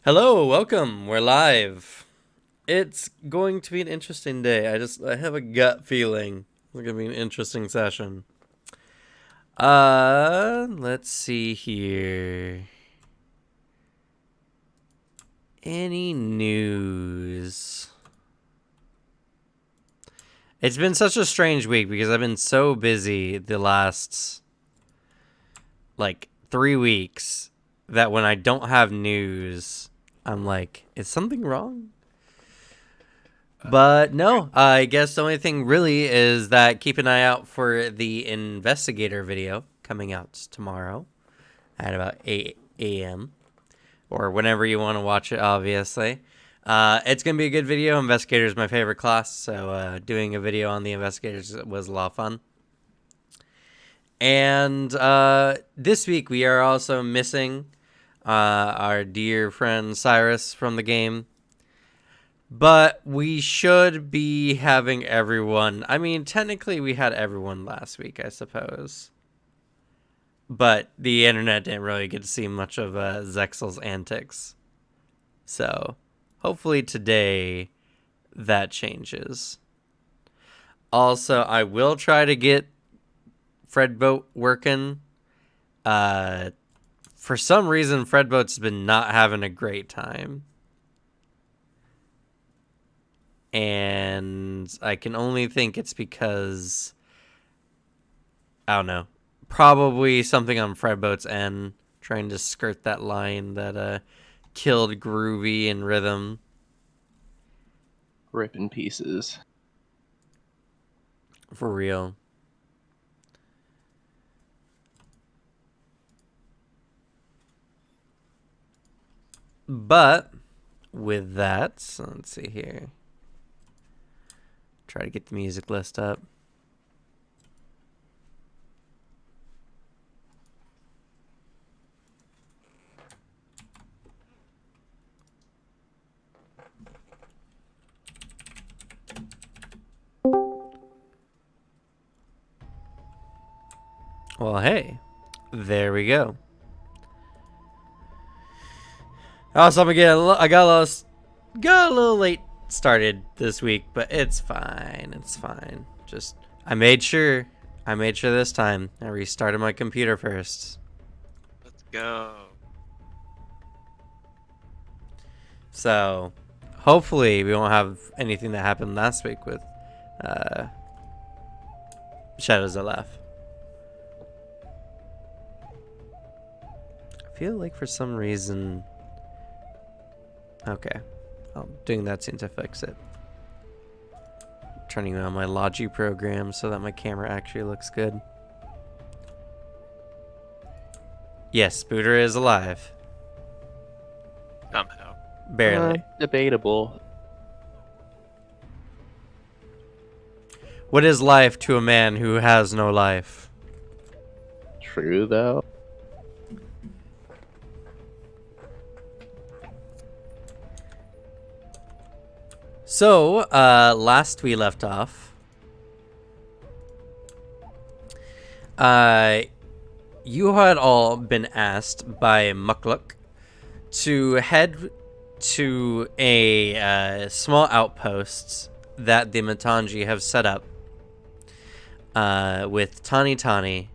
Hello, welcome. We're live. It's going to be an interesting day. I have a gut feeling it's gonna be an interesting session. Let's see here. Any news? It's been such a strange week because I've been so busy the last 3 weeks that when I don't have news, I'm like, is something wrong? But no, I guess the only thing really is that keep an eye out for the investigator video coming out tomorrow at about 8 a.m. or whenever you want to watch it, obviously. It's going to be a good video. Investigator is my favorite class, so doing a video on the investigators was a lot of fun. And this week we are also missing our dear friend Cyrus from the game. But we should be having everyone. I mean, technically we had everyone last week, I suppose. But the internet didn't really get to see much of Zexel's antics. So, hopefully today that changes. Also, I will try to get Fredboat working. For some reason, Fredboat's been not having a great time. And I can only think it's because, I don't know, probably something on Fredboat's end, trying to skirt that line that killed Groovy and Rhythm. Rip in pieces. For real. But, with that, so let's see here. Try to get the music list up. Well, hey, there we go. Also, I got a little late started this week, but it's fine. It's fine. Just I made sure this time. I restarted my computer first. Let's go. So, hopefully we won't have anything that happened last week with Shadows of Laugh. I feel like for some reason. Okay. Doing that seems to fix it. Turning on my Logi program so that my camera actually looks good. Yes, Spooter is alive. Somehow. Barely. Debatable. What is life to a man who has no life? True, though. So, last we left off, you had all been asked by Mukluk to head to a small outpost that the Matangi have set up with Tani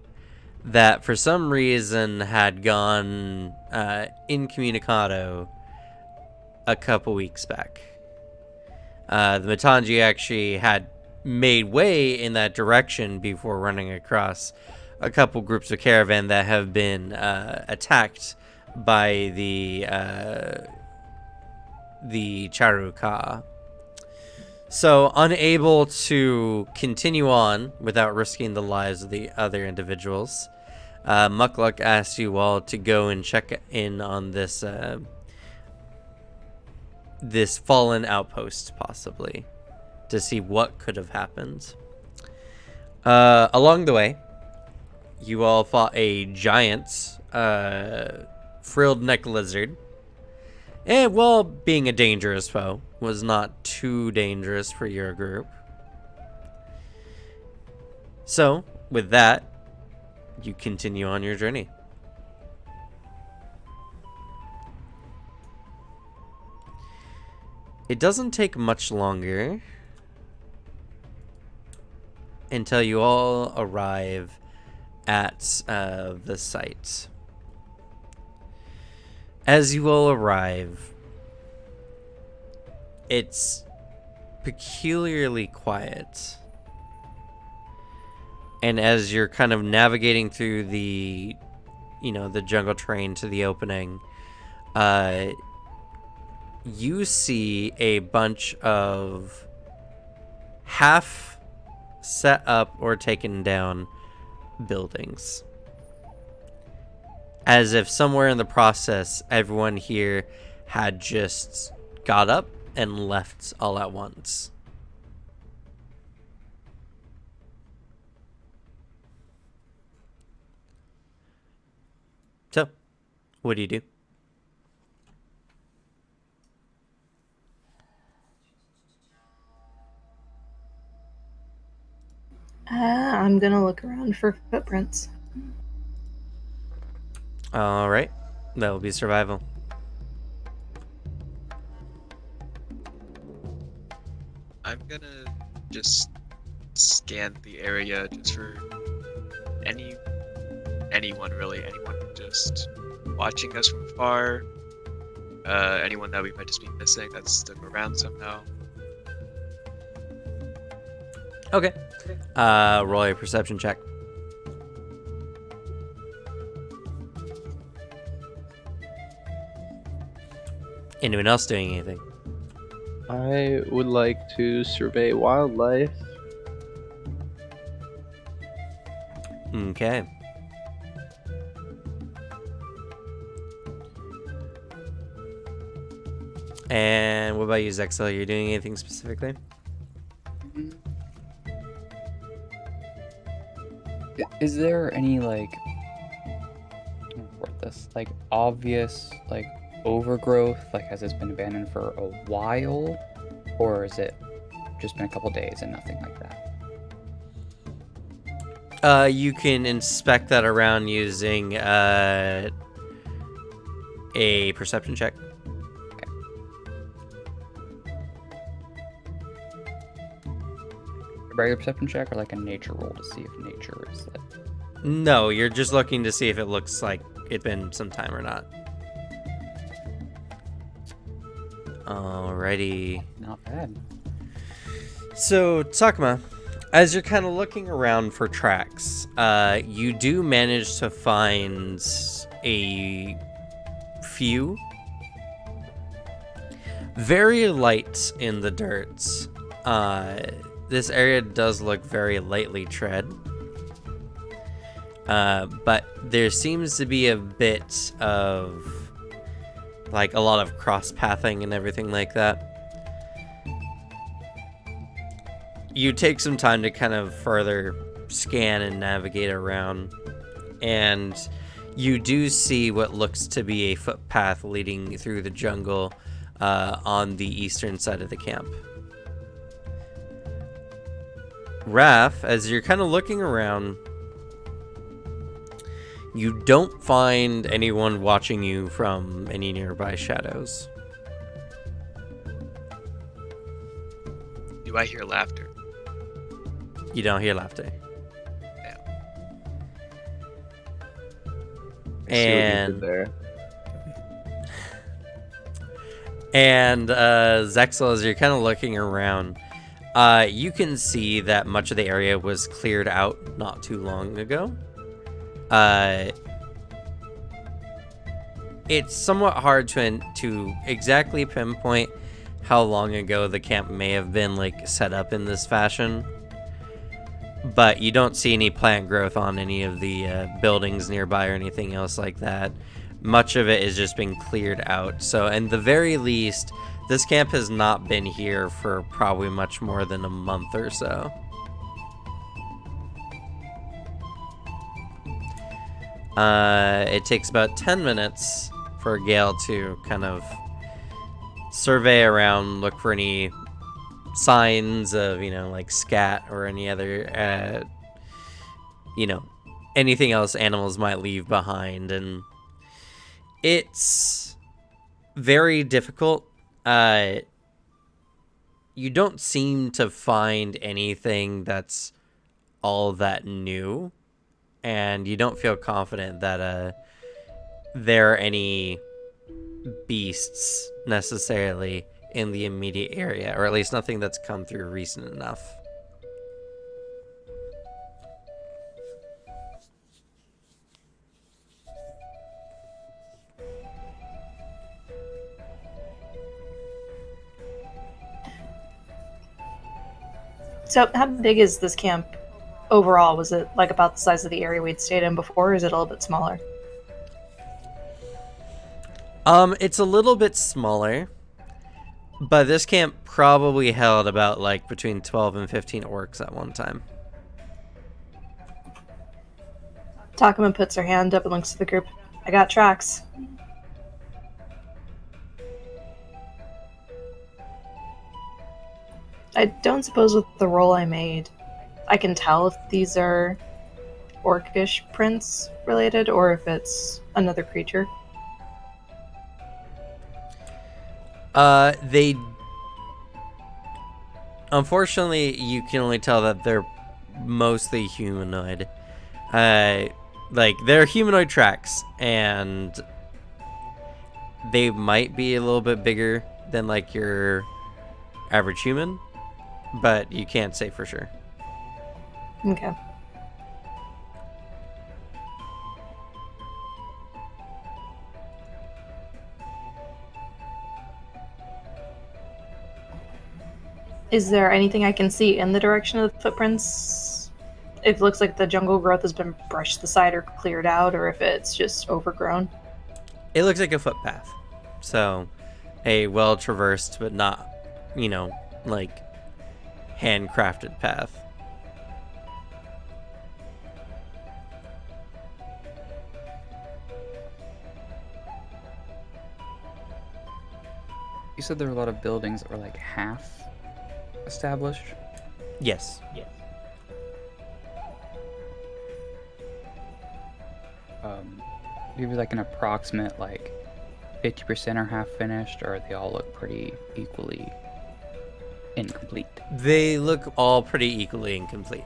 that for some reason had gone incommunicado a couple weeks back. The Matangi actually had made way in that direction before running across a couple groups of caravan that have been attacked by the Charuka. So, unable to continue on without risking the lives of the other individuals, Mukluk asked you all to go and check in on this fallen outpost, possibly, to see what could have happened. Along the way, you all fought a giant frilled neck lizard. And while being a dangerous foe, was not too dangerous for your group. So, with that, you continue on your journey. It doesn't take much longer until you all arrive at the site. As you all arrive, it's peculiarly quiet. And as you're kind of navigating through the jungle terrain to the opening, you see a bunch of half set up or taken down buildings. As if somewhere in the process, everyone here had just got up and left all at once. So, what do you do? I'm gonna look around for footprints. All right, that will be survival. I'm gonna just scan the area just for anyone just watching us from afar, anyone that we might just be missing that's stuck around somehow. Okay. Roll a perception check. Anyone else doing anything? I would like to survey wildlife. Okay. And what about you, Zexel? Are you doing anything specifically? Is there any obvious overgrowth? Has this been abandoned for a while, or is it just been a couple days and nothing like that? You can inspect that around using a perception check. Okay. A regular perception check, or a nature roll to see if nature is No, you're just looking to see if it looks like it's been some time or not. Alrighty. not bad. So, Takuma, as you're kind of looking around for tracks, you do manage to find a few. Very light in the dirt. This area does look very lightly tread. But there seems to be a bit of a lot of cross-pathing and everything like that. You take some time to kind of further scan and navigate around, and you do see what looks to be a footpath leading through the jungle on the eastern side of the camp. Raph, as you're kind of looking around, you don't find anyone watching you from any nearby shadows. Do I hear laughter? You don't hear laughter. Yeah. I see what you did And there. Zexel, as you're kind of looking around, you can see that much of the area was cleared out not too long ago. It's somewhat hard to exactly pinpoint how long ago the camp may have been set up in this fashion, but you don't see any plant growth on any of the buildings nearby or anything else like that. Much of it is just being cleared out. So, at the very least, this camp has not been here for probably much more than a month or so. It takes about 10 minutes for Gale to kind of survey around, look for any signs of, scat or any other, anything else animals might leave behind. And it's very difficult. you don't seem to find anything that's all that new, and you don't feel confident that there are any beasts necessarily in the immediate area, or at least nothing that's come through recent enough. So, how big is this camp overall? Was it like about the size of the area we'd stayed in before, or is it a little bit smaller? It's a little bit smaller, but this camp probably held about like between 12 and 15 orcs at one time. Takuma puts her hand up and looks to the group. I got tracks. I don't suppose with the roll I made, I can tell if these are orcish prints related or if it's another creature. They... Unfortunately, you can only tell that they're mostly humanoid. Like, they're humanoid tracks, and they might be a little bit bigger than, like, your average human, but you can't say for sure. Okay. Is there anything I can see in the direction of the footprints? It looks like the jungle growth has been brushed aside or cleared out, or if it's just overgrown. It looks like a footpath. So, a well-traversed, but not, you know, like, handcrafted path. You said there were a lot of buildings that were like half established. Yes. Maybe like an approximate like 50% or half finished, or they all look pretty equally incomplete. They look all pretty equally incomplete.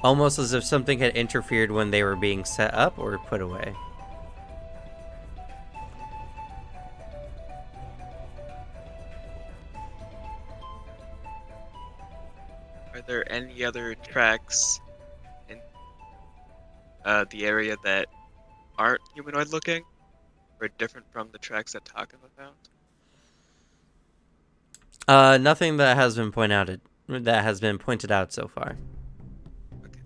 Almost as if something had interfered when they were being set up or put away. Are there any other tracks in the area that aren't humanoid looking, or different from the tracks that Takuma found? Nothing that has been pointed out so far. Okay.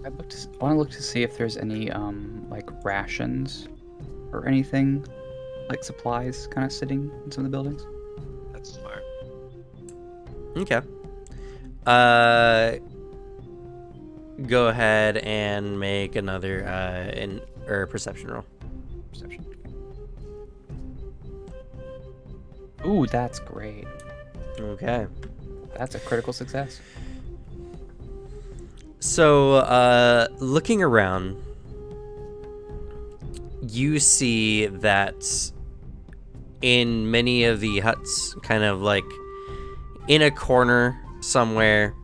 I want to look to see if there's any like rations or anything like supplies kind of sitting in some of the buildings. That's smart. Okay. Go ahead and make another perception roll. Perception. Ooh, that's great. Okay. That's a critical success. So, looking around, you see that in many of the huts, kind of like in a corner somewhere,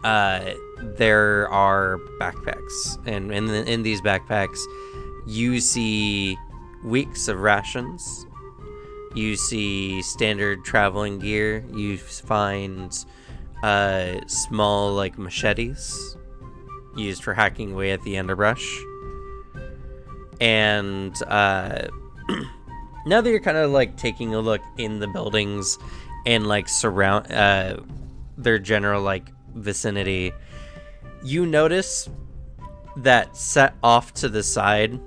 there are backpacks, and in these backpacks, you see weeks of rations. You see standard traveling gear. You find small like machetes used for hacking away at the underbrush. And now that you're kind of like taking a look in the buildings and like surround their general like vicinity, you notice that set off to the side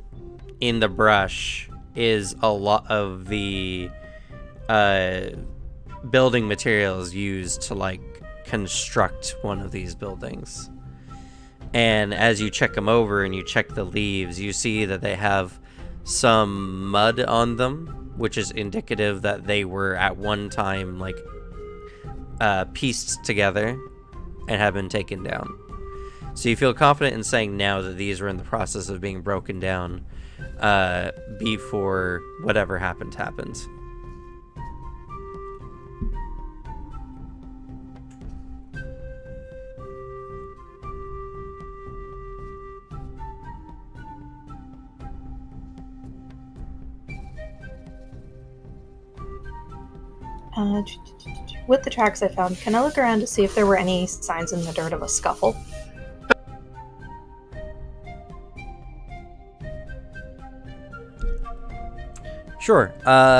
in the brush is a lot of the building materials used to like construct one of these buildings. And as you check them over and you check the leaves, you see that they have some mud on them, which is indicative that they were at one time like pieced together and have been taken down. So you feel confident in saying now that these were in the process of being broken down before whatever happens. With the tracks I found, can I look around to see if there were any signs in the dirt of a scuffle? Sure.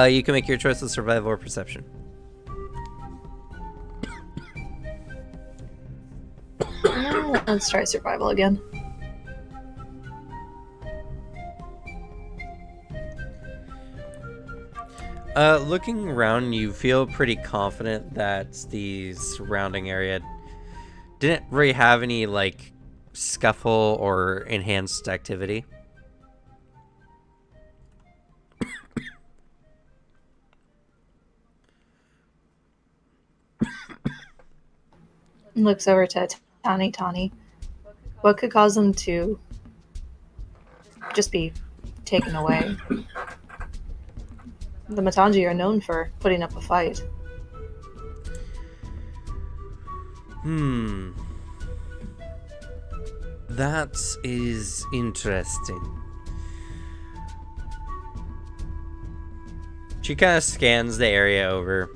You can make your choice of survival or perception. Let's try survival again. Looking around, you feel pretty confident that the surrounding area didn't really have any, like, scuffle or enhanced activity. Looks over to Tani. What could cause them to just be taken away? The Matangi are known for putting up a fight. That is interesting. She kind of scans the area over.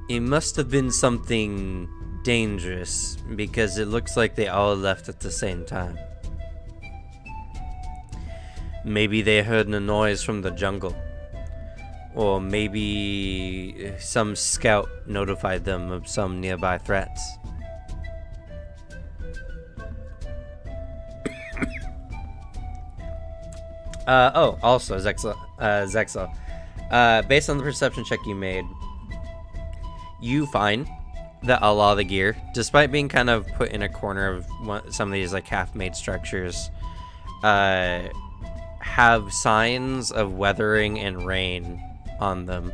It must have been something dangerous, because it looks like they all left at the same time. Maybe they heard a noise from the jungle. Or maybe some scout notified them of some nearby threats. Also, Zexel, based on the perception check you made, you find that a lot of the gear, despite being kind of put in a corner of some of these like half-made structures, have signs of weathering and rain on them.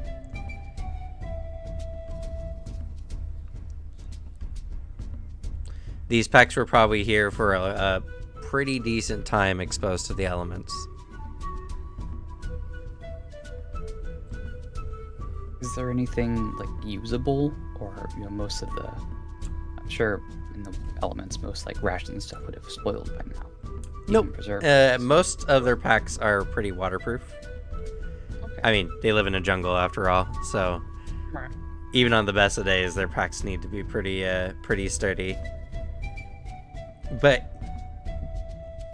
These packs were probably here for a pretty decent time exposed to the elements. Is there anything like usable, or most of the? I'm sure in the elements, most like rations and stuff would have spoiled by now. Nope. Preserved. Most of their packs are pretty waterproof. Okay. I mean, they live in a jungle after all, so Right. even on the best of days, their packs need to be pretty sturdy. But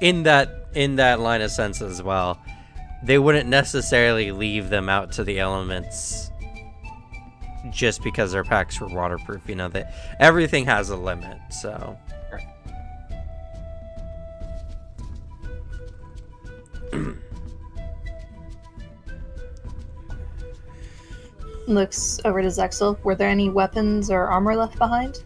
in that line of sense as well, they wouldn't necessarily leave them out to the elements just because their packs were waterproof. That everything has a limit, so. Right. Looks over to Zexel. Were there any weapons or armor left behind?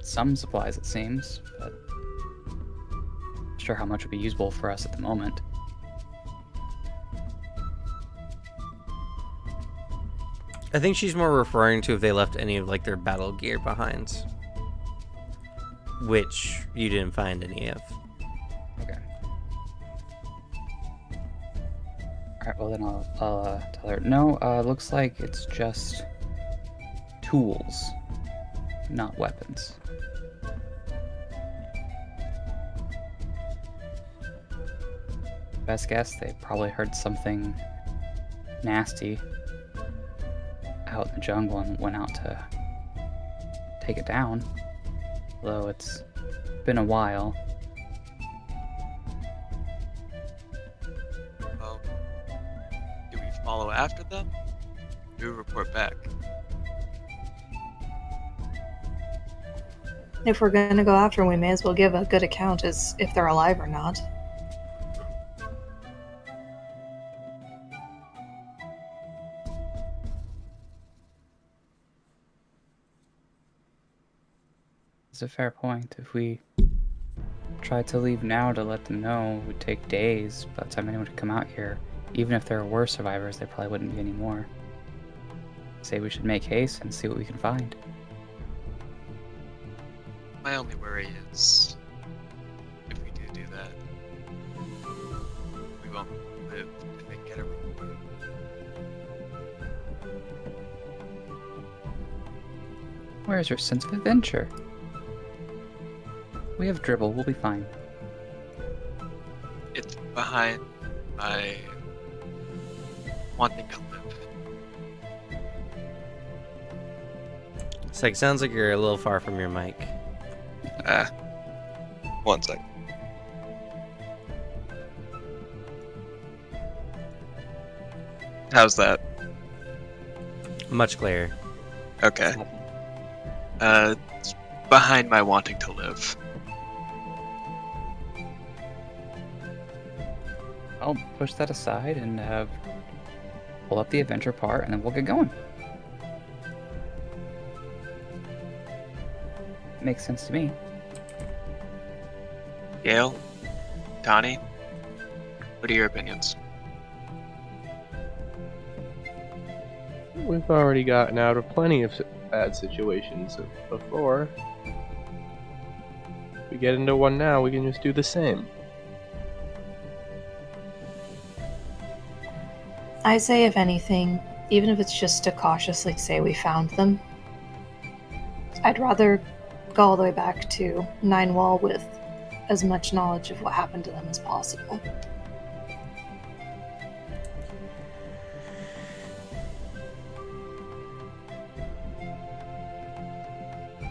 Some supplies, it seems, but not sure how much would be usable for us at the moment. I think she's more referring to if they left any of like their battle gear behind, which you didn't find any of. Okay. Alright, well then I'll tell her. No, looks like it's just tools, not weapons. Best guess, they probably heard something nasty out in the jungle and went out to take it down. Although it's been a while. Well, do we follow after them? Do we report back? If we're gonna go after them, we may as well give a good account as if they're alive or not. It's a fair point. If we try to leave now to let them know it would take days by the time anyone could come out here. Even if there were survivors, there probably wouldn't be any more. Say we should make haste and see what we can find. My only worry is if we do that, we won't live if they get everyone. Where's your sense of adventure? We have dribble, we'll be fine. It's behind my wanting to live. It's like, sounds like you're a little far from your mic. One sec. How's that? Much clearer. Okay. It's behind my wanting to live. I'll push that aside and pull up the adventure part, and then we'll get going. Makes sense to me. Gail? Tani? What are your opinions? We've already gotten out of plenty of bad situations before. If we get into one now, we can just do the same. I say, if anything, even if it's just to cautiously say we found them, I'd rather go all the way back to Nine Wall with as much knowledge of what happened to them as possible.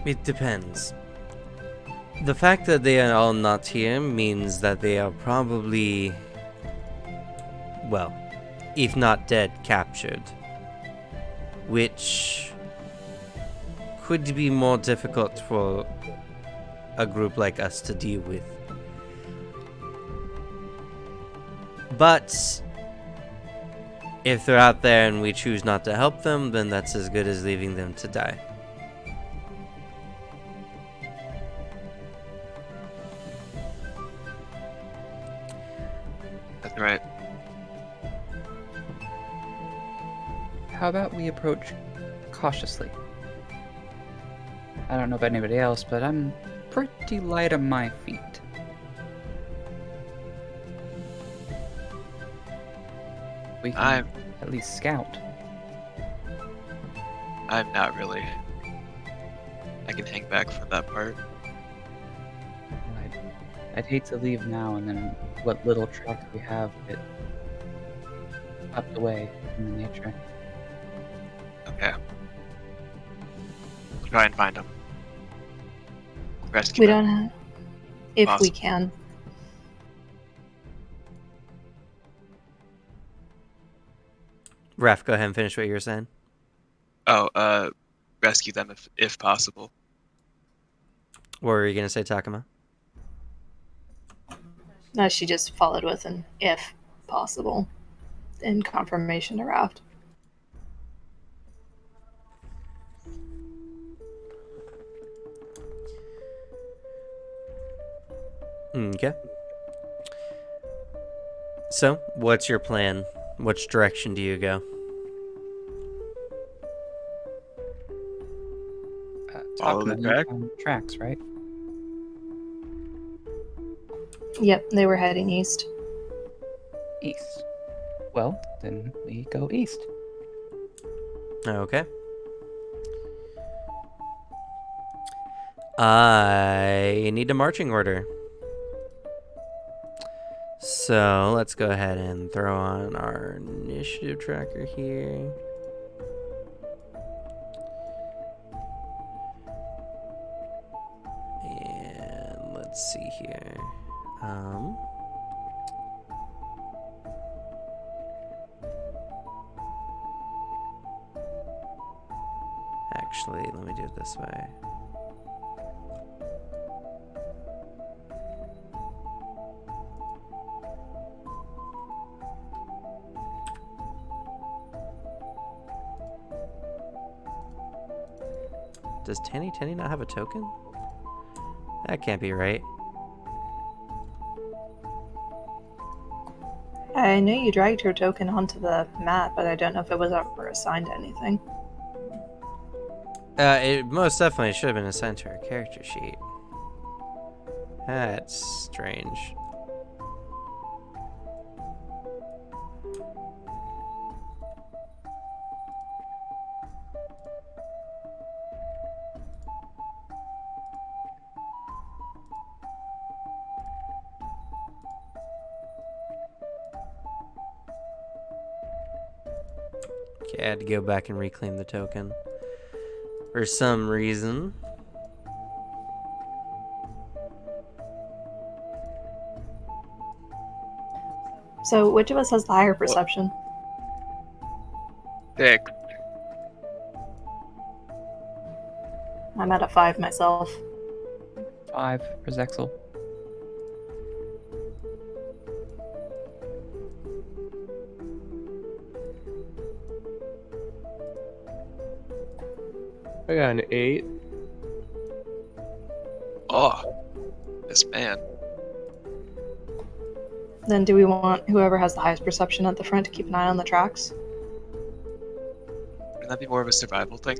It depends. The fact that they are all not here means that they are probably, well, if not dead, captured. Which could be more difficult for a group like us to deal with. But if they're out there and we choose not to help them, then that's as good as leaving them to die. That's right. How about we approach cautiously? I don't know about anybody else, but I'm pretty light on my feet. We can at least scout. I'm not really. I can hang back for that part. I'd hate to leave now and then what little tracks we have get swept away in the nature. Okay. We'll try and find them. Rescue We them. don't have. If we Awesome. can. Ref, go ahead and finish what you were saying. Oh, rescue them if possible. What were you going to say, Takuma? No, she just followed with an if possible in confirmation to Raft. Okay. So, what's your plan? Which direction do you go? Follow the Takuma, you track? found tracks, right? Yep, they were heading east. East. Well, then we go east. Okay. I need a marching order. So let's go ahead and throw on our initiative tracker here. And let's see here. Actually, let me do it this way. Does Tenny not have a token? That can't be right. I know you dragged your token onto the map, but I don't know if it was ever assigned to anything. It most definitely should have been assigned to her character sheet. That's strange. Okay, I had to go back and reclaim the token. For some reason. So, which of us has the higher perception? 6. I'm at a 5 myself. 5 for Zexel. I got an 8. Oh, this man. Then do we want whoever has the highest perception at the front to keep an eye on the tracks? Wouldn't that be more of a survival thing?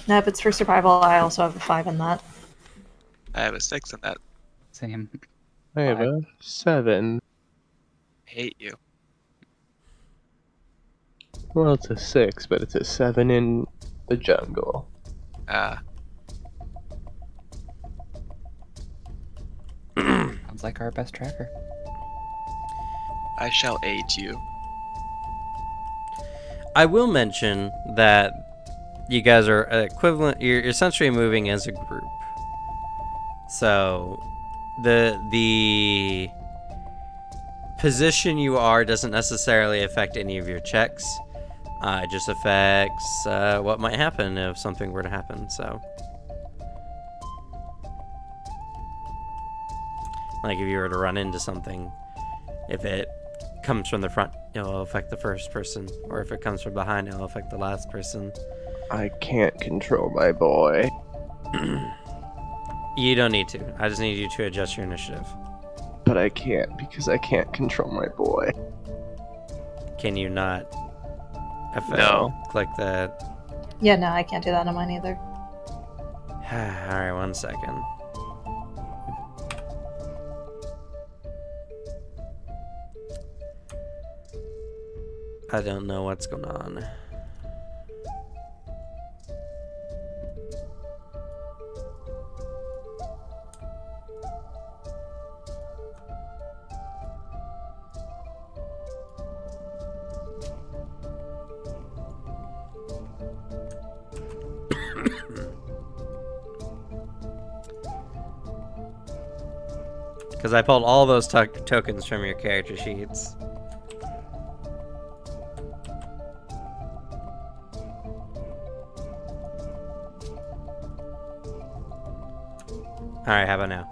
No, if it's for survival, I also have a 5 in that. I have a 6 in that. Same. I have a 7. I hate you. Well, it's a 6, but it's a 7 in the jungle. Sounds like our best tracker. I shall aid you. I will mention that you guys are equivalent. You're essentially moving as a group. So the position you are doesn't necessarily affect any of your checks. It just affects what might happen if something were to happen. So, like if you were to run into something, if it comes from the front, it'll affect the first person, or if it comes from behind, it'll affect the last person. I can't control my boy. You don't need to. I just need you to adjust your initiative. But I can't because I can't control my boy. Can you not? FL, No. Click that. Yeah, no, I can't do that on mine either. Alright, 1 second. I don't know what's going on. Because I pulled all those tokens from your character sheets. Alright, how about now?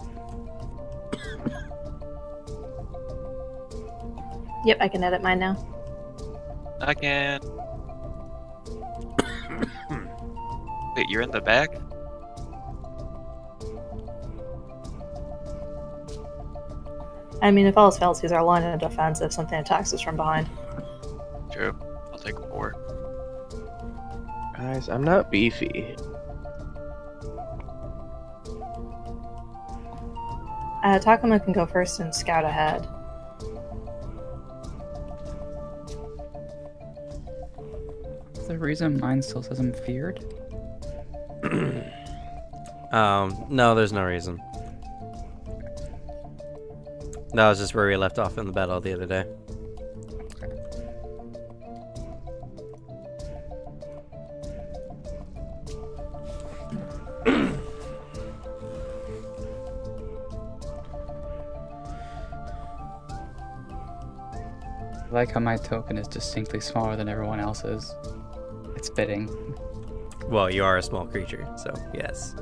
Yep, I can edit mine now. I can. Wait, you're in the back? I mean, if all else fails, he's our line of defense if something attacks us from behind. True. I'll take 4. Guys, I'm not beefy. Takuma can go first and scout ahead. Is there a reason mine still says I'm feared? No, there's no reason. That was just where we left off in the battle the other day. I like how my token is distinctly smaller than everyone else's. It's fitting. Well, you are a small creature, so yes.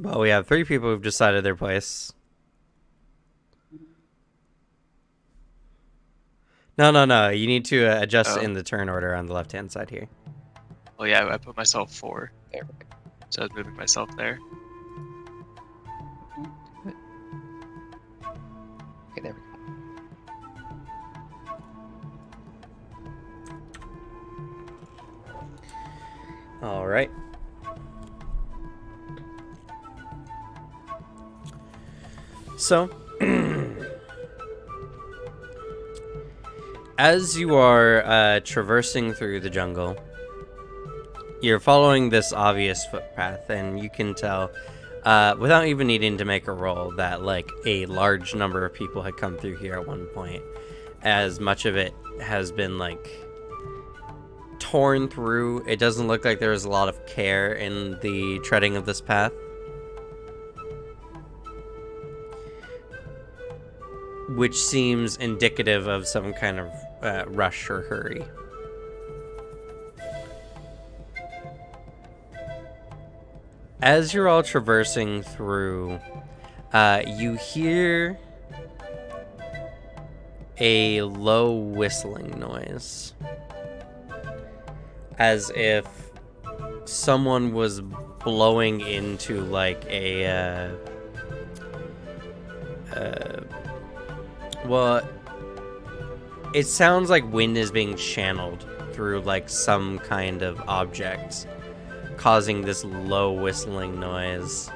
Well, we have 3 people who've decided their place. No. You need to adjust Oh. in the turn order on the left-hand side here. Well, yeah, I put myself 4, There we go. so I was moving myself there. Okay, there we go. All right. So, as you are traversing through the jungle, you're following this obvious footpath, and you can tell, without even needing to make a roll, that like a large number of people had come through here at one point, as much of it has been like torn through. It doesn't look like there was a lot of care in the treading of this path. Which seems indicative of some kind of rush or hurry. As you're all traversing through, you hear a low whistling noise. As if someone was blowing into like a well, it sounds like wind is being channeled through like some kind of object, causing this low whistling noise,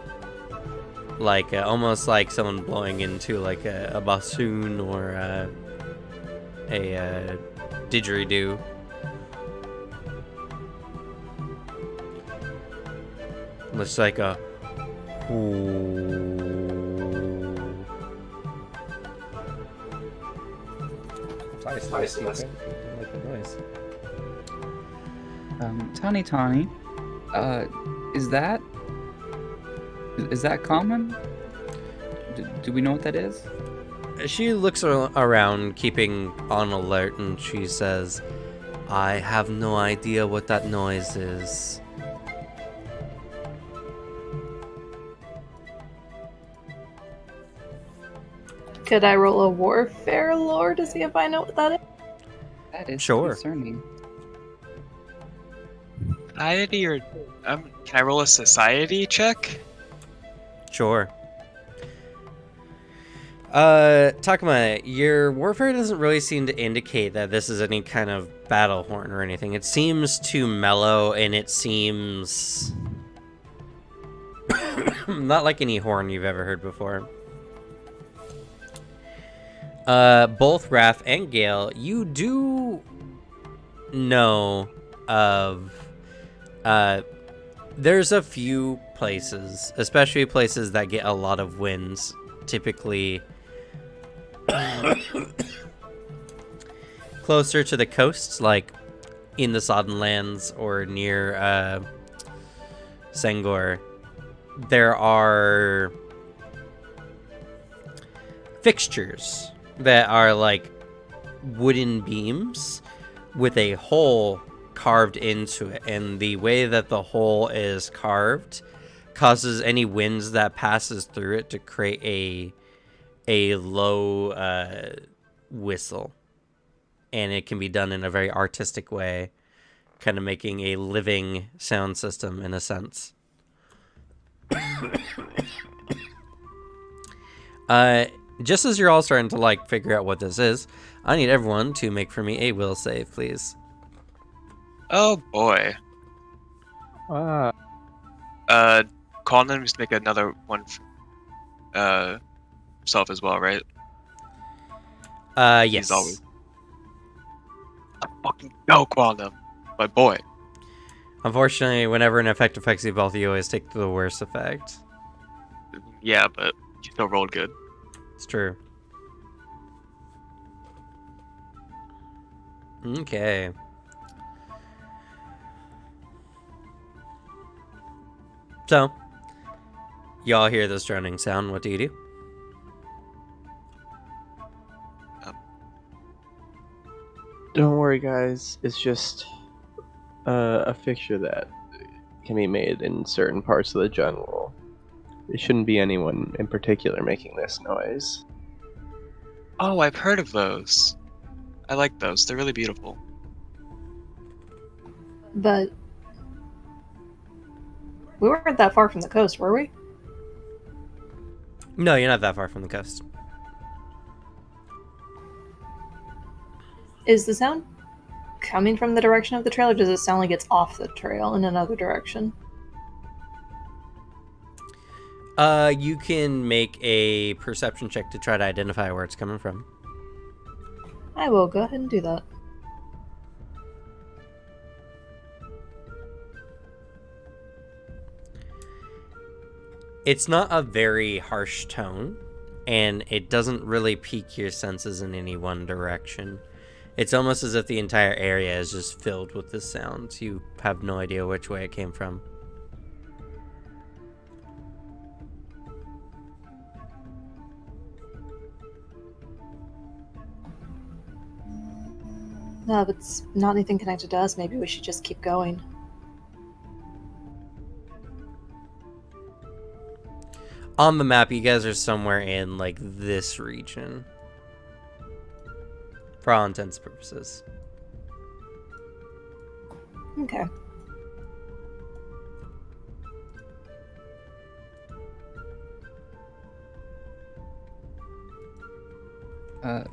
like almost like someone blowing into like a bassoon or a didgeridoo. Looks like a Tawny, is that common? Do we know what that is? She looks around, keeping on alert, and she says, "I have no idea what that noise is." Could I roll a warfare lore to see if I know what that is? That is Sure. concerning. Society or can I roll a society check? Sure. Takuma, your warfare doesn't really seem to indicate that this is any kind of battle horn or anything. It seems too mellow, and it seems not like any horn you've ever heard before. Both Raph and Gale, you do know of, there's a few places, especially places that get a lot of winds, typically closer to the coast, like in the Sodden Lands or near, Sengor. There are fixtures that are like wooden beams with a hole carved into it, and the way that the hole is carved causes any winds that passes through it to create a low whistle, and it can be done in a very artistic way, kind of making a living sound system in a sense. Just as you're all starting to like figure out what this is, I need everyone to make for me a will save, please. Oh boy. Colin needs to make another one for himself as well, right? Yes. He's always fucking go, Quantum, my boy. Unfortunately, whenever an effect affects you both, you always take the worst effect. Yeah, but you still rolled good. It's true. Okay. So, y'all hear this droning sound. What do you do? Don't worry, guys. It's just a fixture that can be made in certain parts of the jungle. It shouldn't be anyone in particular making this noise. Oh, I've heard of those. I like those. They're really beautiful. But we weren't that far from the coast, were we? No, you're not that far from the coast. Is the sound coming from the direction of the trail, or does it sound like it's off the trail in another direction? You can make a perception check to try to identify where it's coming from. I will go ahead and do that. It's not a very harsh tone, and it doesn't really pique your senses in any one direction. It's almost as if the entire area is just filled with this sound. You have no idea which way it came from. No, if it's not anything connected to us, maybe we should just keep going. On the map, you guys are somewhere in, like, this region. For all intents and purposes. Okay.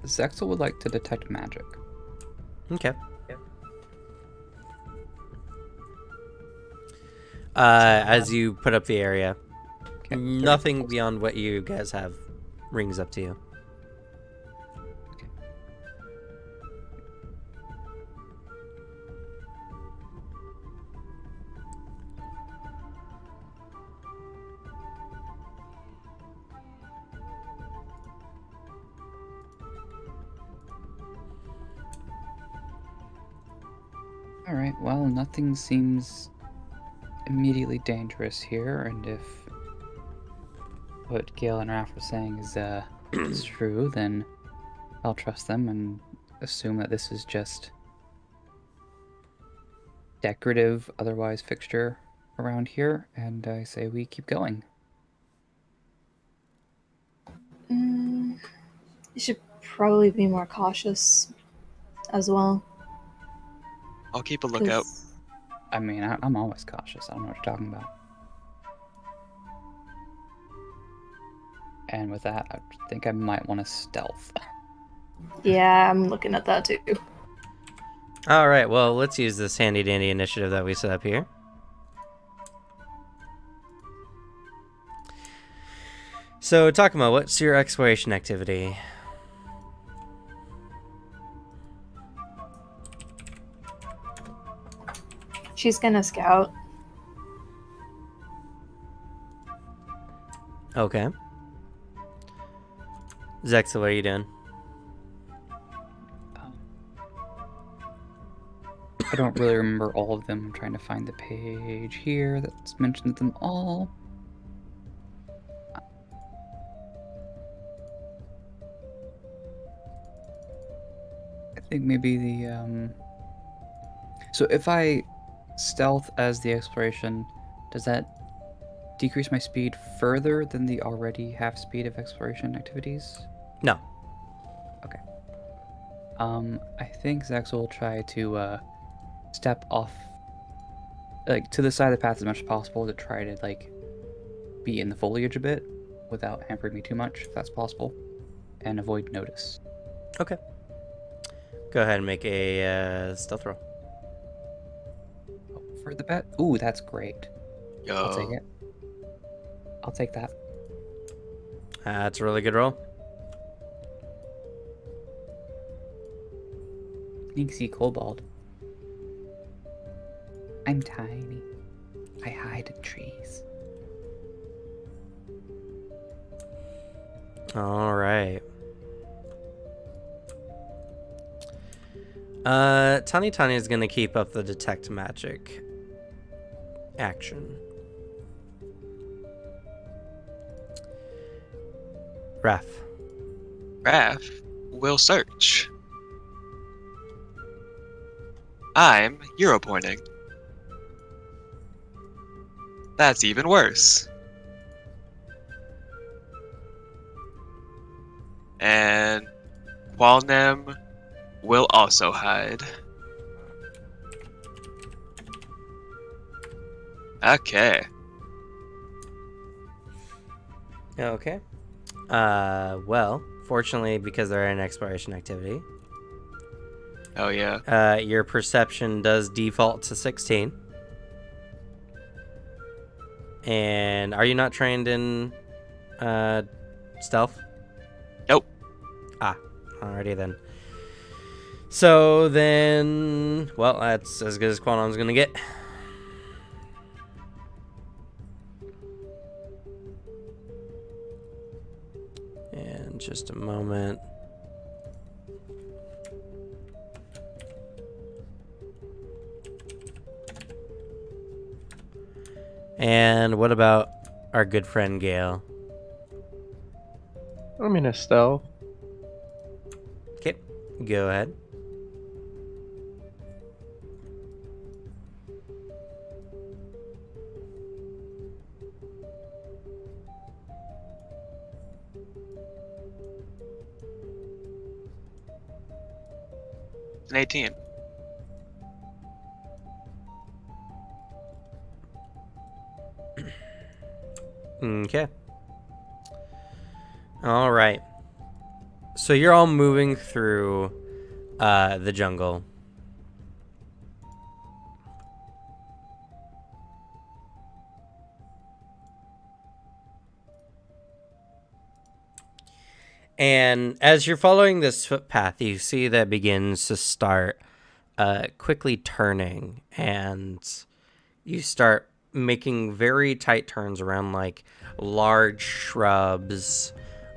Zexel would like to detect magic. Okay. As you put up the area, Okay, nothing beyond what you guys have rings up to you. Alright, well, nothing seems immediately dangerous here, and if what Gale and Raph are saying is true, then I'll trust them and assume that this is just decorative, otherwise fixture around here, and I say we keep going. You should probably be more cautious as well. I'll keep a lookout. 'cause I mean, I'm always cautious. I don't know what you're talking about. And with that, I think I might want to stealth. Yeah, I'm looking at that too. All right, well, let's use this handy dandy initiative that we set up here. So, Takuma, what's your exploration activity? She's gonna scout. Okay. Zexa, what are you doing? I don't really remember all of them. I'm trying to find the page here that's mentioned them all. I think maybe the So if I stealth as the exploration, does that decrease my speed further than the already half speed of exploration activities? No. Okay. I think Zex will try to step off, like, to the side of the path as much as possible to try to, like, be in the foliage a bit without hampering me too much, if that's possible, and avoid notice. Okay. Go ahead and make a stealth roll. For the bet? Ooh, that's great. I'll take Yo. it. I'll take that. That's a really good roll. Sneaky kobold. I'm tiny. I hide in trees. All right. Tani Tani is going to keep up the detect magic action. Raph. Raph will search. I'm Euro pointing. That's even worse. And Walnem will also hide. Okay. Okay. Well, fortunately, because they're an exploration activity, Oh yeah. your perception does default to 16. And are you not trained in stealth? Nope. Alrighty then. So then, well, that's as good as Quantum's gonna get. And just a moment. And what about our good friend Gale? I'm in a stealth. Okay, go ahead. It's an 18. Okay. All right. So you're all moving through the jungle. And as you're following this footpath, you see that it begins to start quickly turning, and you start making very tight turns around like large shrubs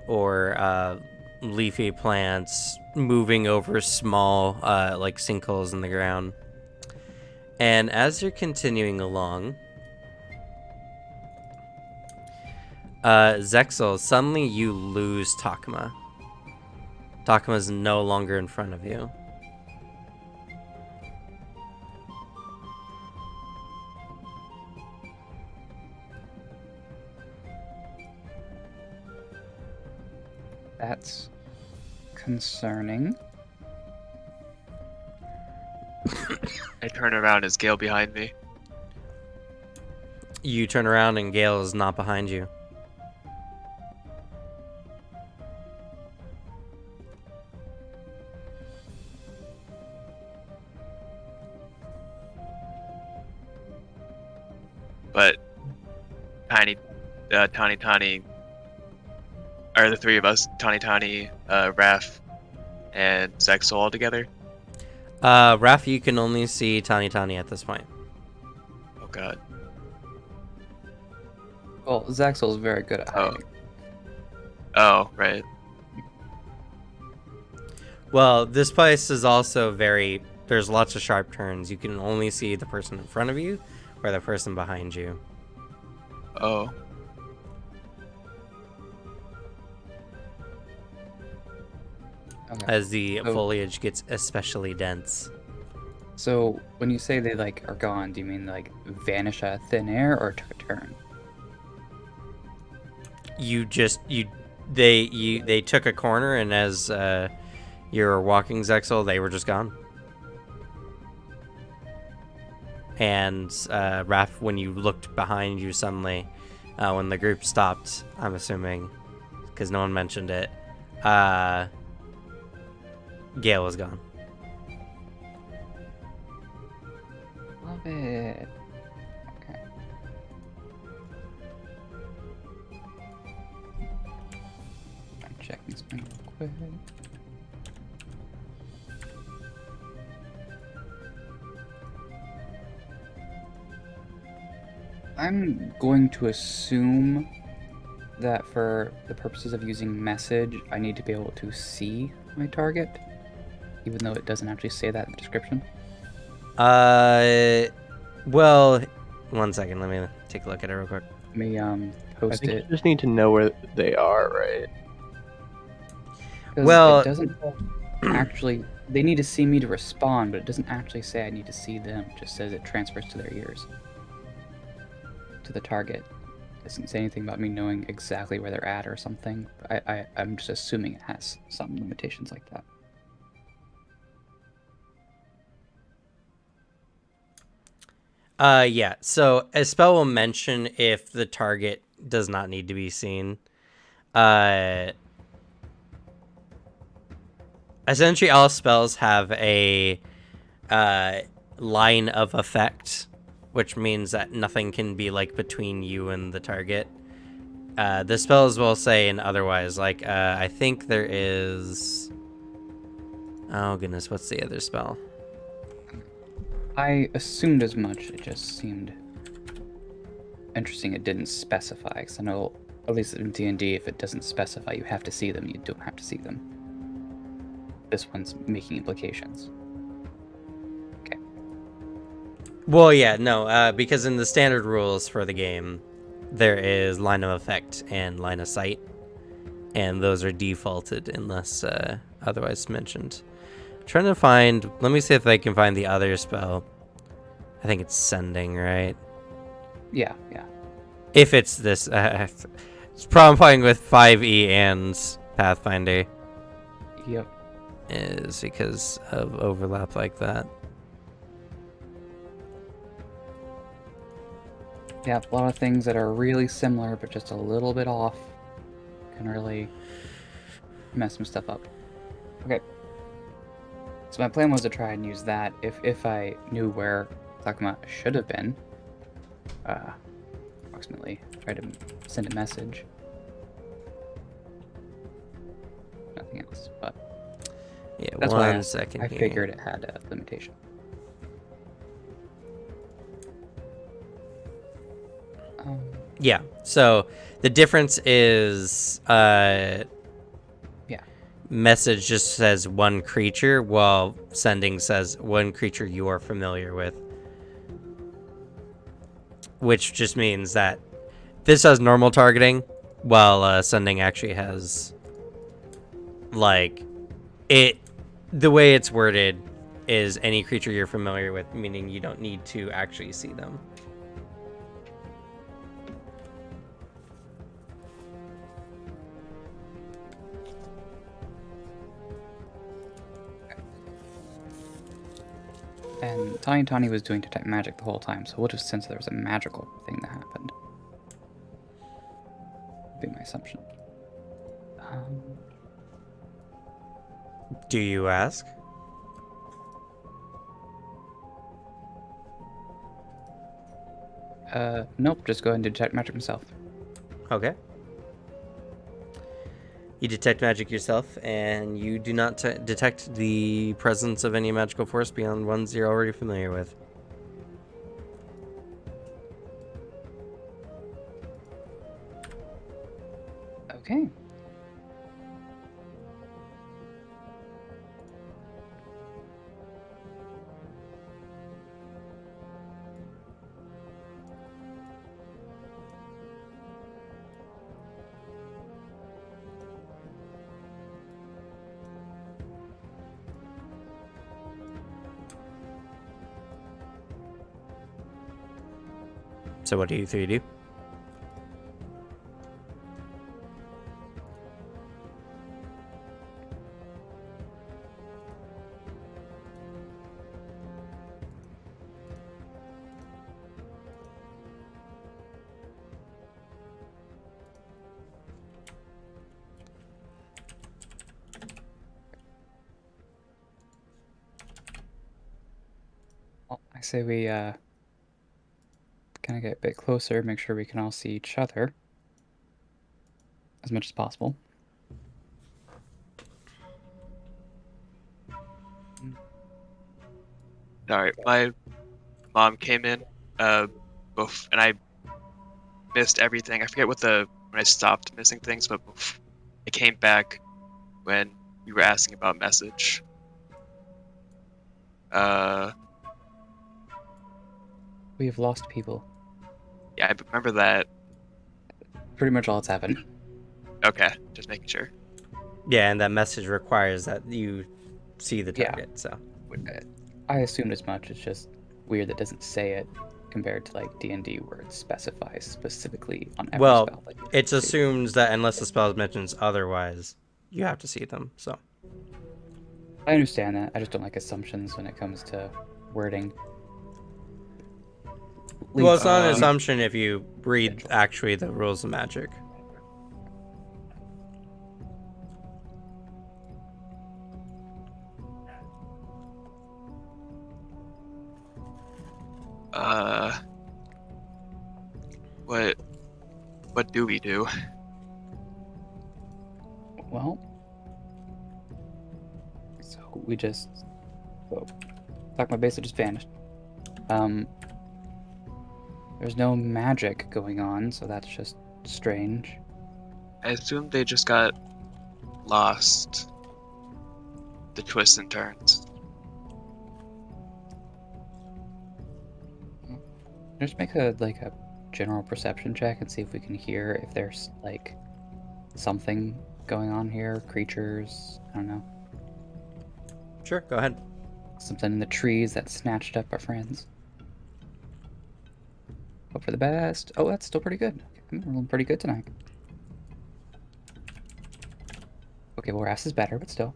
or leafy plants, moving over small like sinkholes in the ground. And as you're continuing along, Zexel, suddenly you lose Takuma. Takuma's no longer in front of you. That's concerning. I turn around as Gale behind me. You turn around and Gale is not behind you. But Tiny, are the three of us, Tiny, Raph, and Zexel all together? Raph, you can only see Tani at this point. Oh god. Well, Zaxel is very good at hiding. Oh, right. Well, this place is also very... There's lots of sharp turns. You can only see the person in front of you or the person behind you. Oh. Okay. As the So- foliage gets especially dense. So when you say they like are gone, do you mean like vanish out of thin air or took a turn? They took a corner, and as you were walking, Zexel, they were just gone. And Raph, when you looked behind you suddenly, when the group stopped, I'm assuming, because no one mentioned it, Gale was gone. Love it. Okay. I'm checking something real quick. I'm going to assume that for the purposes of using message, I need to be able to see my target, even though it doesn't actually say that in the description. Well, 1 second. Let me take a look at it real quick. Let me I post think it. you just need to know where they are, right? 'Cause Well- it doesn't actually. They need to see me to respond, but it doesn't actually say I need to see them. It just says it transfers to their ears, to the target. doesn't say anything about me knowing exactly where they're at or something. I'm just assuming it has some limitations like that. Yeah. So a spell will mention if the target does not need to be seen. Essentially, all spells have a line of effect, which means that nothing can be like between you and the target. The spells will say and otherwise. Like I think there is. Oh goodness, what's the other spell? I assumed as much. It just seemed interesting it didn't specify, because I know, at least in D&D, if it doesn't specify you have to see them, you don't have to see them. This one's making implications. Okay. Well, yeah, no, because in the standard rules for the game, there is line of effect and line of sight, and those are defaulted unless otherwise mentioned. Trying to find. Let me see if I can find the other spell. I think it's sending, right? Yeah. If it's this, it's problem playing with 5e and Pathfinder Yep. is because of overlap like that. Yeah, a lot of things that are really similar but just a little bit off can really mess some stuff up. Okay. So my plan was to try and use that if I knew where Takuma should have been. Approximately try to send a message. Nothing else, but Yeah, that's why one second. I here. figured it had a limitation. Yeah. So the difference is message just says one creature, while sending says one creature you are familiar with. Which just means that this has normal targeting, while sending actually has, like, it. The way it's worded is any creature you're familiar with, meaning you don't need to actually see them. And Tani was doing detect magic the whole time, so we'll just sense there was a magical thing that happened. Would be my assumption. Do you ask? Nope, just go ahead and detect magic himself. Okay. You detect magic yourself, and you do not detect the presence of any magical force beyond ones you're already familiar with. Okay. So what do you three do? Well, I say we kind of get a bit closer, make sure we can all see each other as much as possible. Alright, my mom came in, and I missed everything. I forget when I stopped missing things, but I came back when you were asking about message. We have lost people. Yeah, I remember that. Pretty much all that's happened. Okay, just making sure. Yeah, and that message requires that you see the Yeah. target, so. I assumed as much. It's just weird that it doesn't say it compared to like D&D where it specifies specifically on every Well, spell. Like, it's assumed that unless the spell mentions otherwise, you have to see them. So I understand that. I just don't like assumptions when it comes to wording. well, it's not an Uh, assumption if you read actually the rules of magic. uh, what do we do? Well, so we just talk my base just vanished. There's no magic going on, so that's just strange. I assume they just got lost. The twists and turns. Just make a general perception check and see if we can hear if there's like something going on here, creatures, I don't know. Sure, go ahead. Something in the trees that snatched up our friends. Hope for the best. Oh, that's still pretty good. I'm rolling pretty good tonight. Okay, well, Ras is better, but still.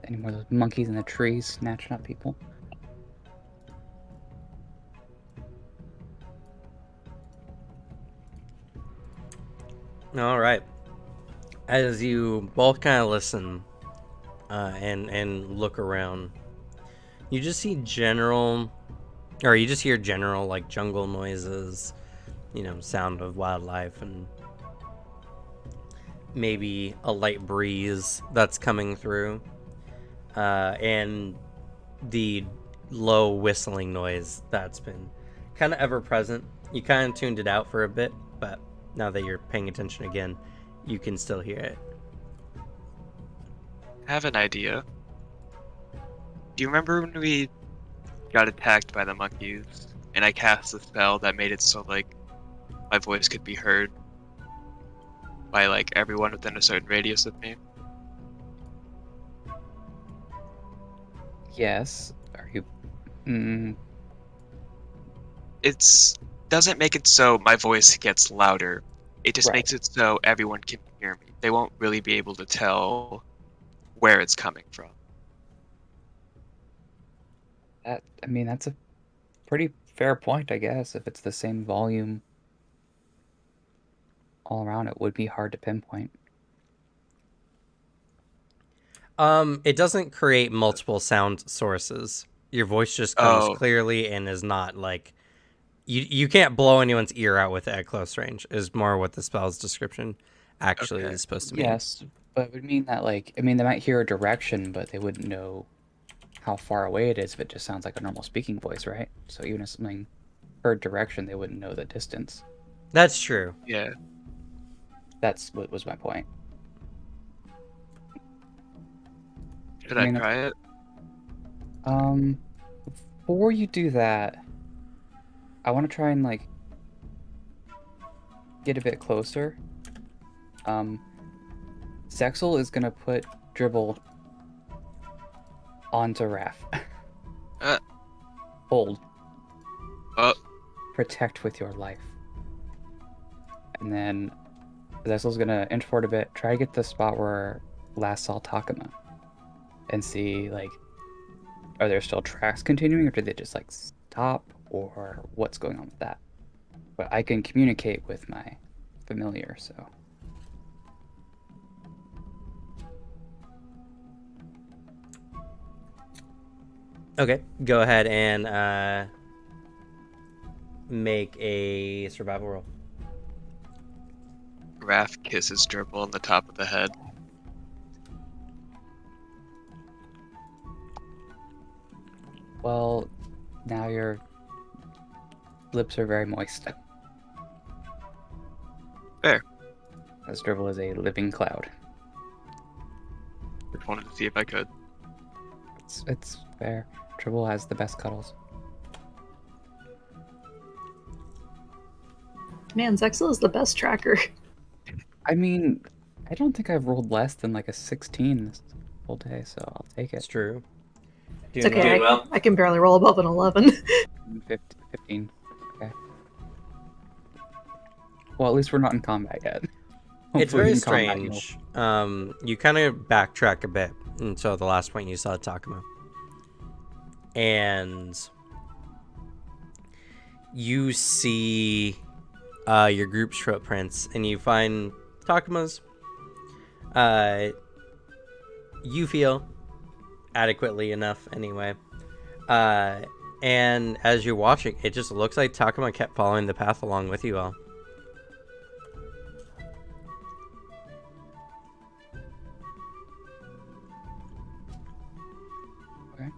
Any more of those monkeys in the trees snatching up people? All right. As you both kind of listen and look around, you just see you just hear general like jungle noises, sound of wildlife, and maybe a light breeze that's coming through, and the low whistling noise that's been kind of ever present. You kind of tuned it out for a bit, but now that you're paying attention again, you can still hear it. I have an idea. Do you remember when we got attacked by the monkeys and I cast a spell that made it so like my voice could be heard by like everyone within a certain radius of me? Yes. Are you... It's doesn't make it so my voice gets louder. It just Right. makes it so everyone can hear me. They won't really be able to tell where it's coming from. That's a pretty fair point, I guess. If it's the same volume all around, it would be hard to pinpoint. It doesn't create multiple sound sources. Your voice just comes Oh. clearly and is not like you can't blow anyone's ear out with it at close range. Is more what the spell's description actually Okay. is supposed to mean. Yes, but it would mean that, like, they might hear a direction, but they wouldn't know how far away it is if it just sounds like a normal speaking voice, right? So even if something heard direction, they wouldn't know the distance. That's true. Yeah. That's what was my point. Should I I mean, try it? Before you do that, I want to try and, like, get a bit closer. Zexel is gonna put Dribble onto Raph. Uh. Hold. Oh. Protect with your life. And then Zexel's gonna inch forward a bit, try to get the spot where last saw Takuma. And see, like, are there still tracks continuing, or did they just, like, stop, or what's going on with that? But I can communicate with my familiar, so... Okay, go ahead and make a survival roll. Raph kisses Dribble on the top of the head. Well, now your lips are very moist. Fair. As Dribble is a living cloud. Just wanted to see if I could. It's fair. Dribble has the best cuddles. Man, Zexel is the best tracker. I mean, I don't think I've rolled less than like a 16 full day, so I'll take It's it. true. It's Doing okay. well. I can barely roll above an 11. 15. Okay. Well, at least we're not in combat yet. It's Hopefully very in combat, you'll- strange. You kind of backtrack a bit until the last point you saw Takuma. And you see your group's footprints, and you find Takuma's. You feel adequately enough anyway. And as you're watching, it just looks like Takuma kept following the path along with you all. Okay.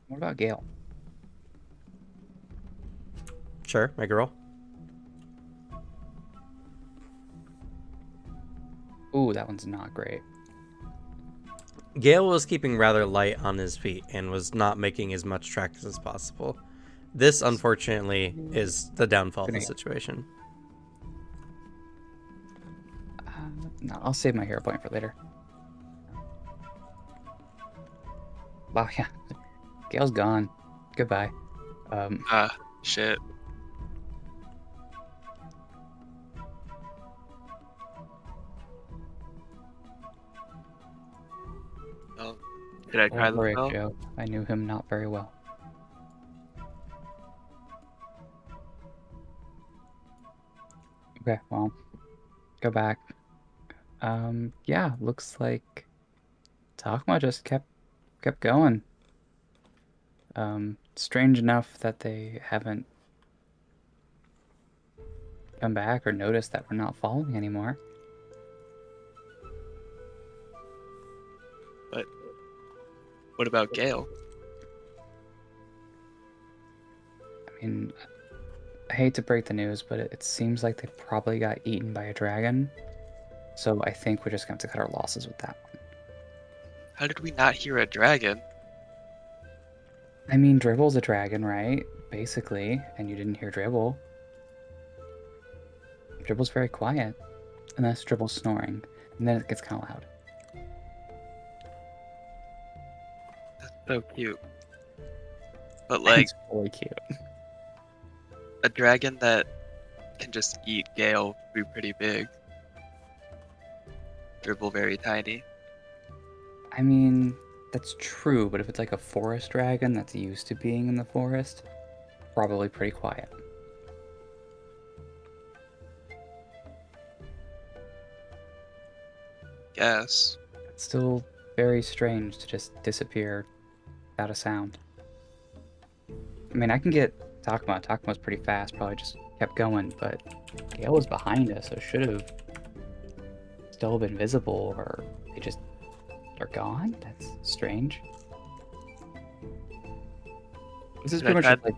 What about Gale? Sure, make a roll. Ooh, that one's not great. Gale was keeping rather light on his feet and was not making as much tracks as possible. This, unfortunately, is the downfall of the situation. No, I'll save my hero point for later. Wow, yeah. Gale's gone. Goodbye. Shit. Oh, did I try Don't the worry, spell? Joe. I knew him not very well. Okay, well, go back. Yeah, looks like Takuma just kept going. Strange enough that they haven't come back or noticed that we're not following anymore. But what about Gale? I mean, I hate to break the news, but it seems like they probably got eaten by a dragon. So I think we're just going to have to cut our losses with that one. How did we not hear a dragon? I mean, Dribble's a dragon, right? Basically, and you didn't hear Dribble. Dribble's very quiet, unless Dribble's snoring, and then it gets kind of loud. So cute. But like It's really cute. a dragon that can just eat Gale would be pretty big. Dribble very tiny. I mean, that's true, but if it's like a forest dragon that's used to being in the forest, probably pretty quiet. Yes. It's still very strange to just disappear without a sound. I mean, I can get Takuma. Takuma's pretty fast, probably just kept going, but Gale was behind us, so should have still been visible, or they just are gone? That's strange. This is pretty much just like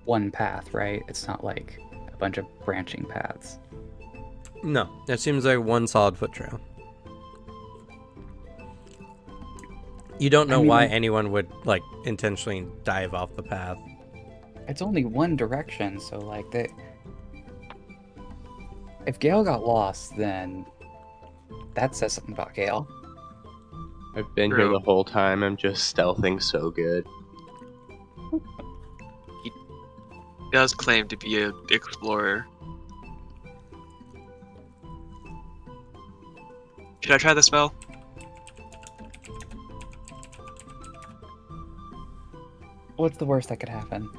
one path, right? It's not like a bunch of branching paths. No, it seems like one solid foot trail. You don't know why anyone would like intentionally dive off the path. It's only one direction, so like they. If Gale got lost, then that says something about Gale. I've been here the whole time. I'm just stealthing so good. He does claim to be an explorer. Should I try the spell? What's the worst that could happen?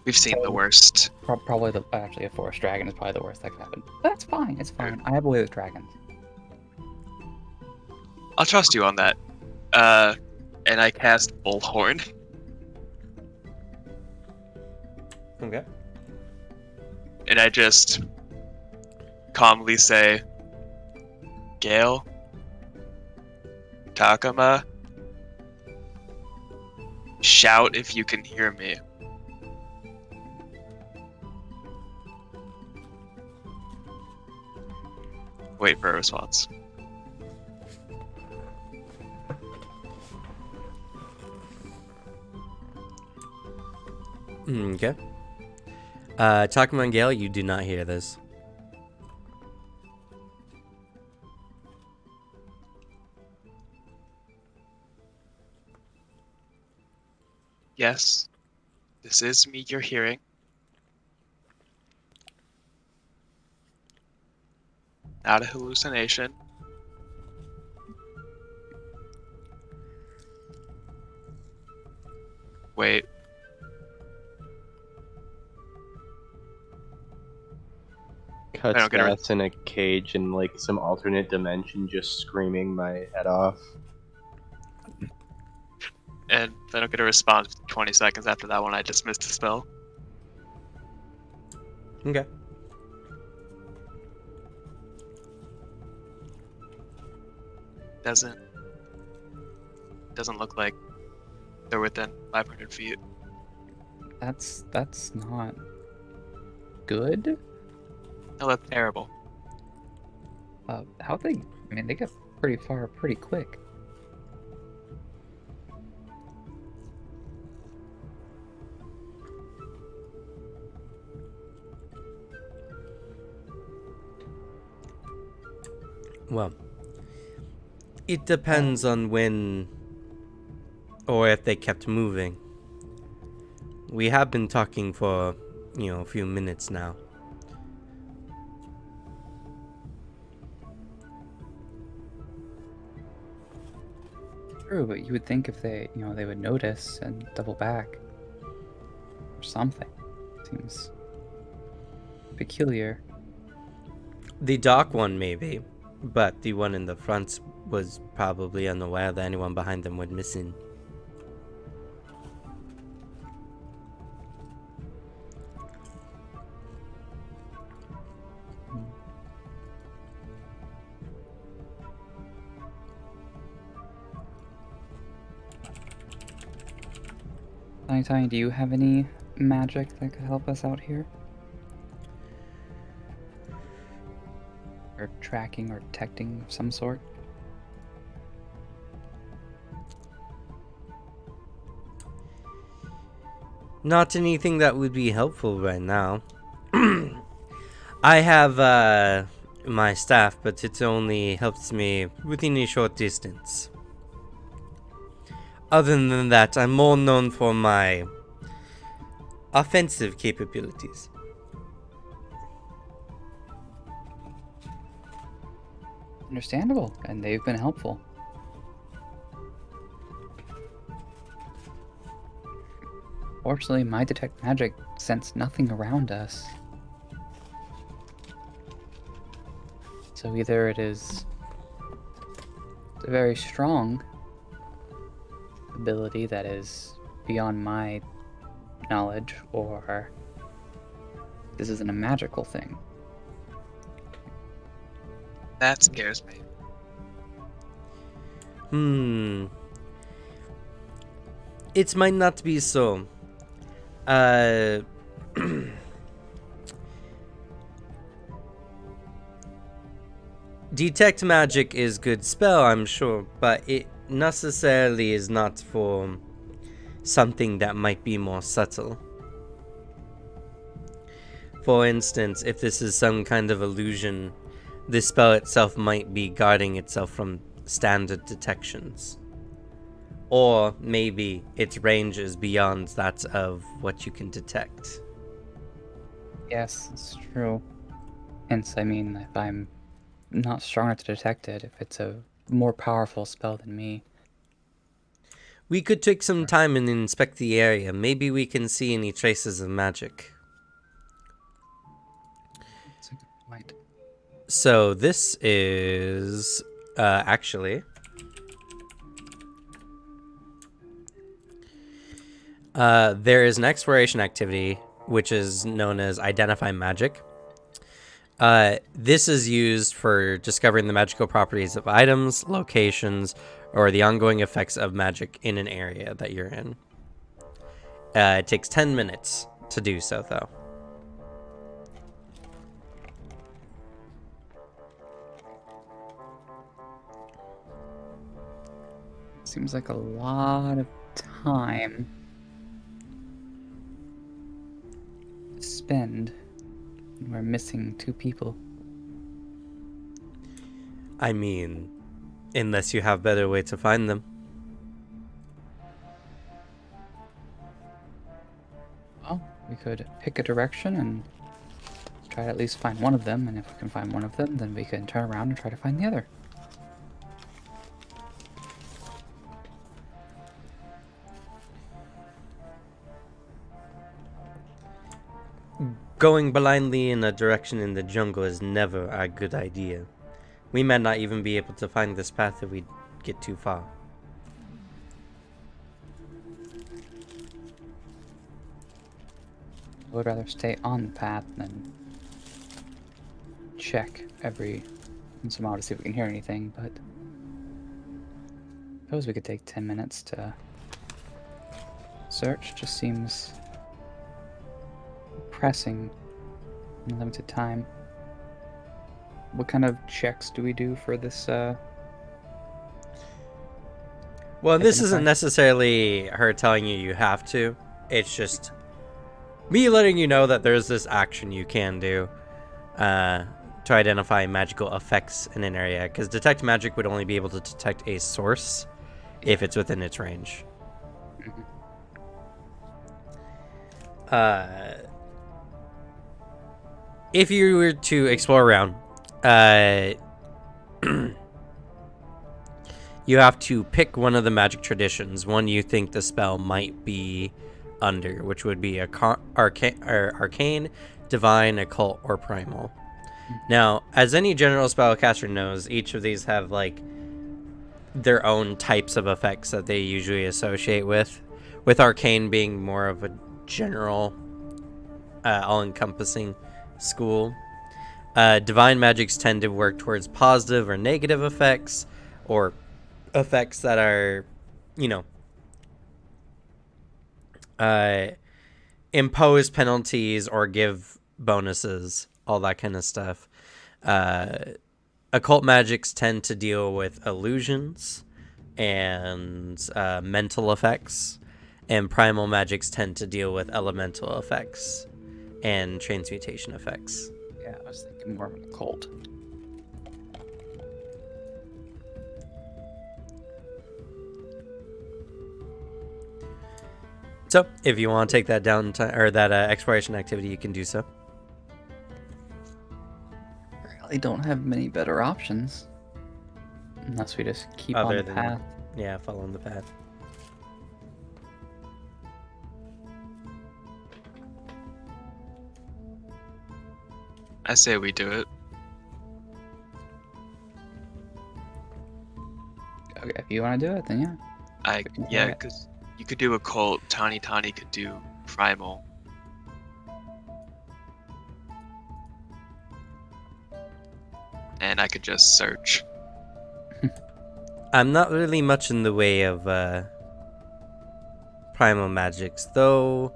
We've seen the worst. Probably actually a forest dragon is probably the worst that could happen. But that's fine. It's fine. I have a way with dragons. I'll trust you on that. And I cast Bullhorn. Okay. And I just calmly say, Gale, Takuma, shout if you can hear me. Wait for a response. Okay. Takuma and Gale, you do not hear this. Yes, this is me you're hearing. Not a hallucination. Wait, Cuts don't get a- Nats in a cage in like some alternate dimension, just screaming my head off. and if I don't get a response 20 seconds after that one, I dismissed the spell. Okay. Doesn't look like they're within 500 feet. That's not good. No, that's terrible. How they? I mean, they get pretty far pretty quick. Well, it depends on when or if they kept moving. We have been talking for, a few minutes now. True, but you would think if they, they would notice and double back or something. Seems peculiar. The dark one, maybe, but the one in the front was probably unaware that anyone behind them went missing. Tiny, do you have any magic that could help us out here? Or tracking or detecting of some sort? Not anything that would be helpful right now. I have my staff, but it only helps me within a short distance. Other than that, I'm more known for my offensive capabilities. Understandable, and they've been helpful. Fortunately, my detect magic sensed nothing around us. So either it is a very strong ability that is beyond my knowledge, or this isn't a magical thing. That scares me. It might not be so. Detect magic is good spell, I'm sure, but it necessarily is not for something that might be more subtle. For instance, if this is some kind of illusion, the spell itself might be guarding itself from standard detections. Or maybe its range is beyond that of what you can detect. Yes, it's true. Hence, I mean, if I'm not strong enough to detect it, if it's a more powerful spell than me. We could take some time and inspect the area. Maybe we can see any traces of magic. That's a good point. So this is actually there is an exploration activity which is known as Identify Magic. This is used for discovering the magical properties of items, locations, or the ongoing effects of magic in an area that you're in. It takes 10 minutes to do so, though. Seems like a lot of time to spend. We're missing 2 people. I mean, unless you have better way to find them. we could pick a direction and try to at least find one of them, and if we can find one of them, then we can turn around and try to find the other. Going blindly in a direction in the jungle is never a good idea. We might not even be able to find this path if we get too far. I would rather stay on the path than check every once in a while to see if we can hear anything, but I suppose we could take 10 minutes to search. Just seems pressing in limited time. What kind of checks do we do for this? Well, this Identify. isn't necessarily her telling you have to. It's just me letting you know that there's this action you can do to identify magical effects in an area. Because detect magic would only be able to detect a source if it's within its range. If you were to explore around, you have to pick one of the magic traditions, one you think the spell might be under, which would be arcane, divine, occult, or primal. Now, as any general spellcaster knows, each of these have like their own types of effects that they usually associate with arcane being more of a general, all-encompassing school. Divine magics tend to work towards positive or negative effects, or effects that are, impose penalties or give bonuses, all that kind of stuff. Occult magics tend to deal with illusions and mental effects, and primal magics tend to deal with elemental effects and transmutation effects. Yeah, I was thinking more of an occult. So, if you want to take that downtime or that exploration activity, you can do so. Really don't have many better options. Unless we just keep on Other the than- path. Yeah, following the path. I say we do it. Okay, if you want to do it, then yeah. Yeah, Okay. because you could do occult. Tani could do primal. And I could just search. I'm not really much in the way of primal magics, though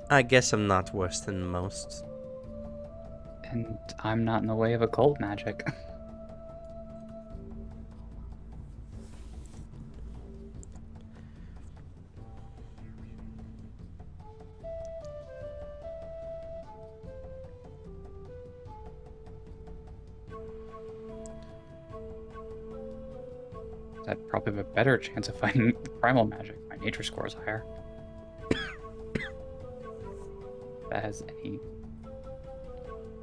I guess I'm not worse than most. And I'm not in the way of occult magic. I'd probably have a better chance of finding primal magic. My nature score is higher. If that has any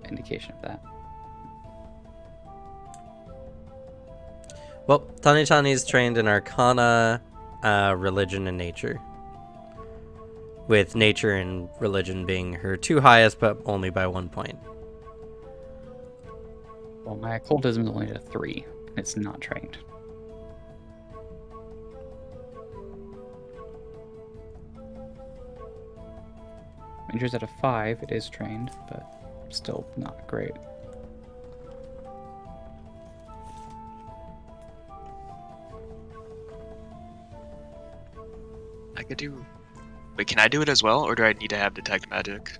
indication of that. Well, Tani is trained in Arcana, religion, and nature. With nature and religion being her two highest, but only by 1 point. Well, my occultism is only at a 3. And it's not trained. Nature's at a 5. It is trained, but still not great. I could do. Wait, can I do it as well, or do I need to have detect magic?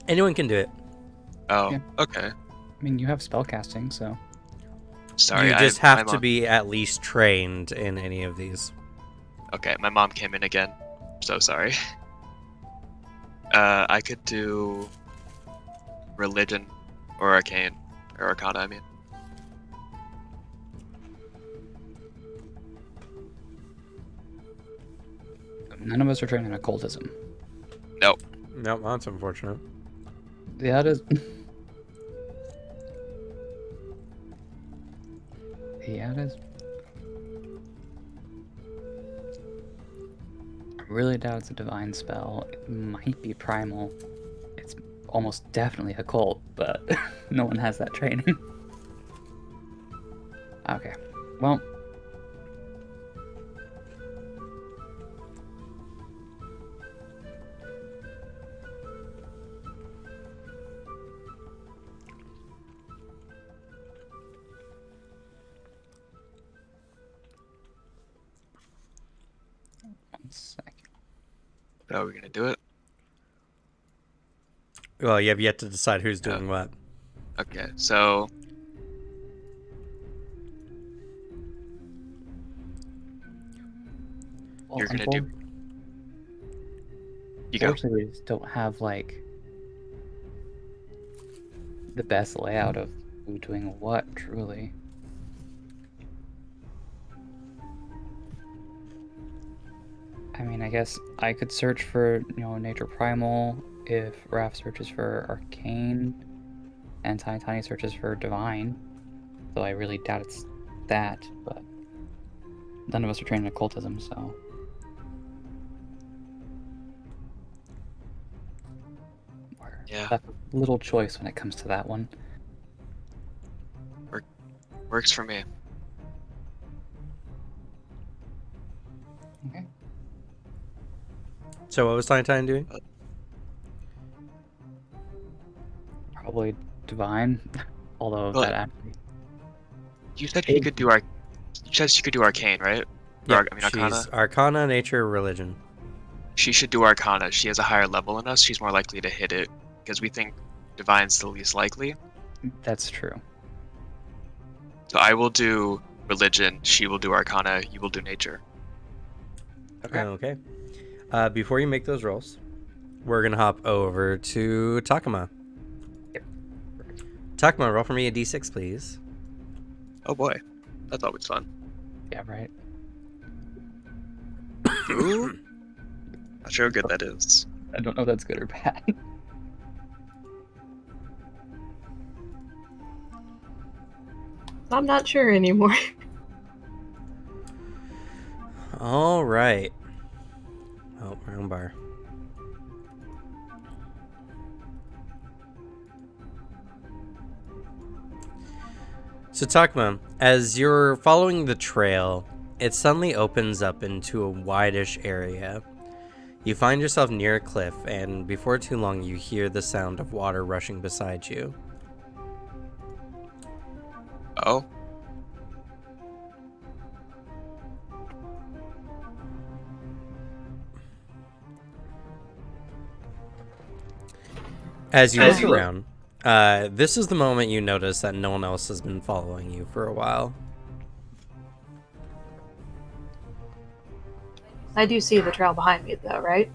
Anyone can do it. Oh, Yeah. okay. I mean, you have spellcasting, so Sorry, You just my have to mom- be at least trained in any of these. Okay, my mom came in again. So sorry. I could do religion or arcane or arcana. I mean, none of us are trained in occultism. No, that's unfortunate. Yeah, it is. Yeah, it is. I really doubt it's a divine spell. It might be primal. It's almost definitely occult, but no one has that training. Okay, well. One second. How are we gonna do it? Well, you have yet to decide who's doing what. Okay, so Well, you're gonna do. You go. unfortunately, we just don't have like the best layout of who doing what. Truly, I mean, I guess I could search for nature primal if Raph searches for arcane, and Tiny Tiny searches for divine. Though I really doubt it's that, but none of us are trained in occultism, so. Yeah. Left with little choice when it comes to that one. Works for me. Okay. So what was Tiny Tiny doing? Probably divine, although Well, that actually. You said he could do You said she could do arcane, right? Yeah, I mean arcana. she's Arcana, Nature, Religion. She should do arcana. She has a higher level than us. She's more likely to hit it because we think divine's the least likely. That's true. So I will do religion. She will do arcana. You will do nature. Okay. Before you make those rolls, we're gonna hop over to Takuma. Yep. Takuma, roll for me a d6, please. Oh boy, that's always fun. Yeah, right. Ooh. Not sure how good that is. I don't know if that's good or bad. I'm not sure anymore. All right. Oh, wrong bar. So Takuma, as you're following the trail, it suddenly opens up into a wide-ish area. You find yourself near a cliff, and before too long you hear the sound of water rushing beside you. Oh. As you As look you look- around, this is the moment you notice that no one else has been following you for a while. I do see the trail behind me, though, right?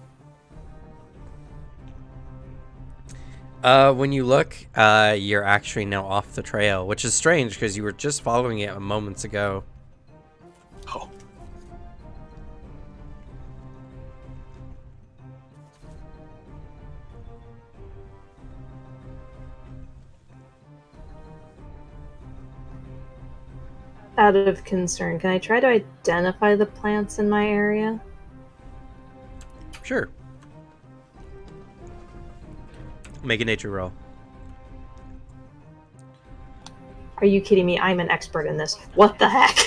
When you look, you're actually now off the trail, which is strange because you were just following it moments ago. Oh. Out of concern, can I try to identify the plants in my area? Sure. Make a nature roll. Are you kidding me? I'm an expert in this. What the heck?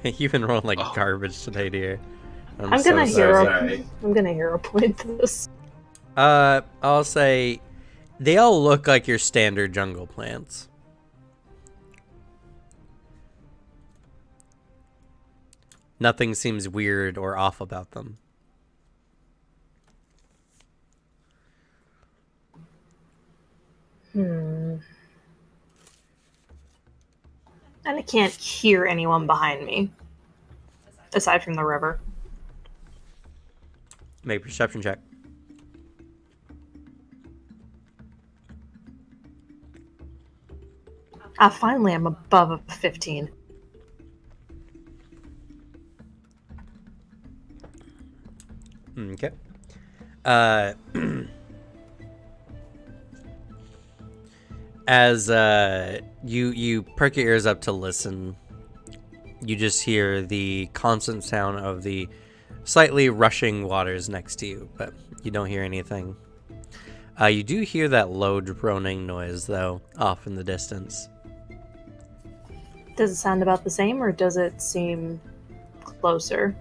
You've been rolling like Oh. garbage today, dear. I'm so gonna sorry. hero point this. I'll say they all look like your standard jungle plants. Nothing seems weird or off about them. And I can't hear anyone behind me. Aside from the river. Make a perception check. Finally I'm above a 15. Okay. As you perk your ears up to listen, you just hear the constant sound of the slightly rushing waters next to you, but you don't hear anything. You do hear that low droning noise, though, off in the distance. Does it sound about the same, or does it seem closer?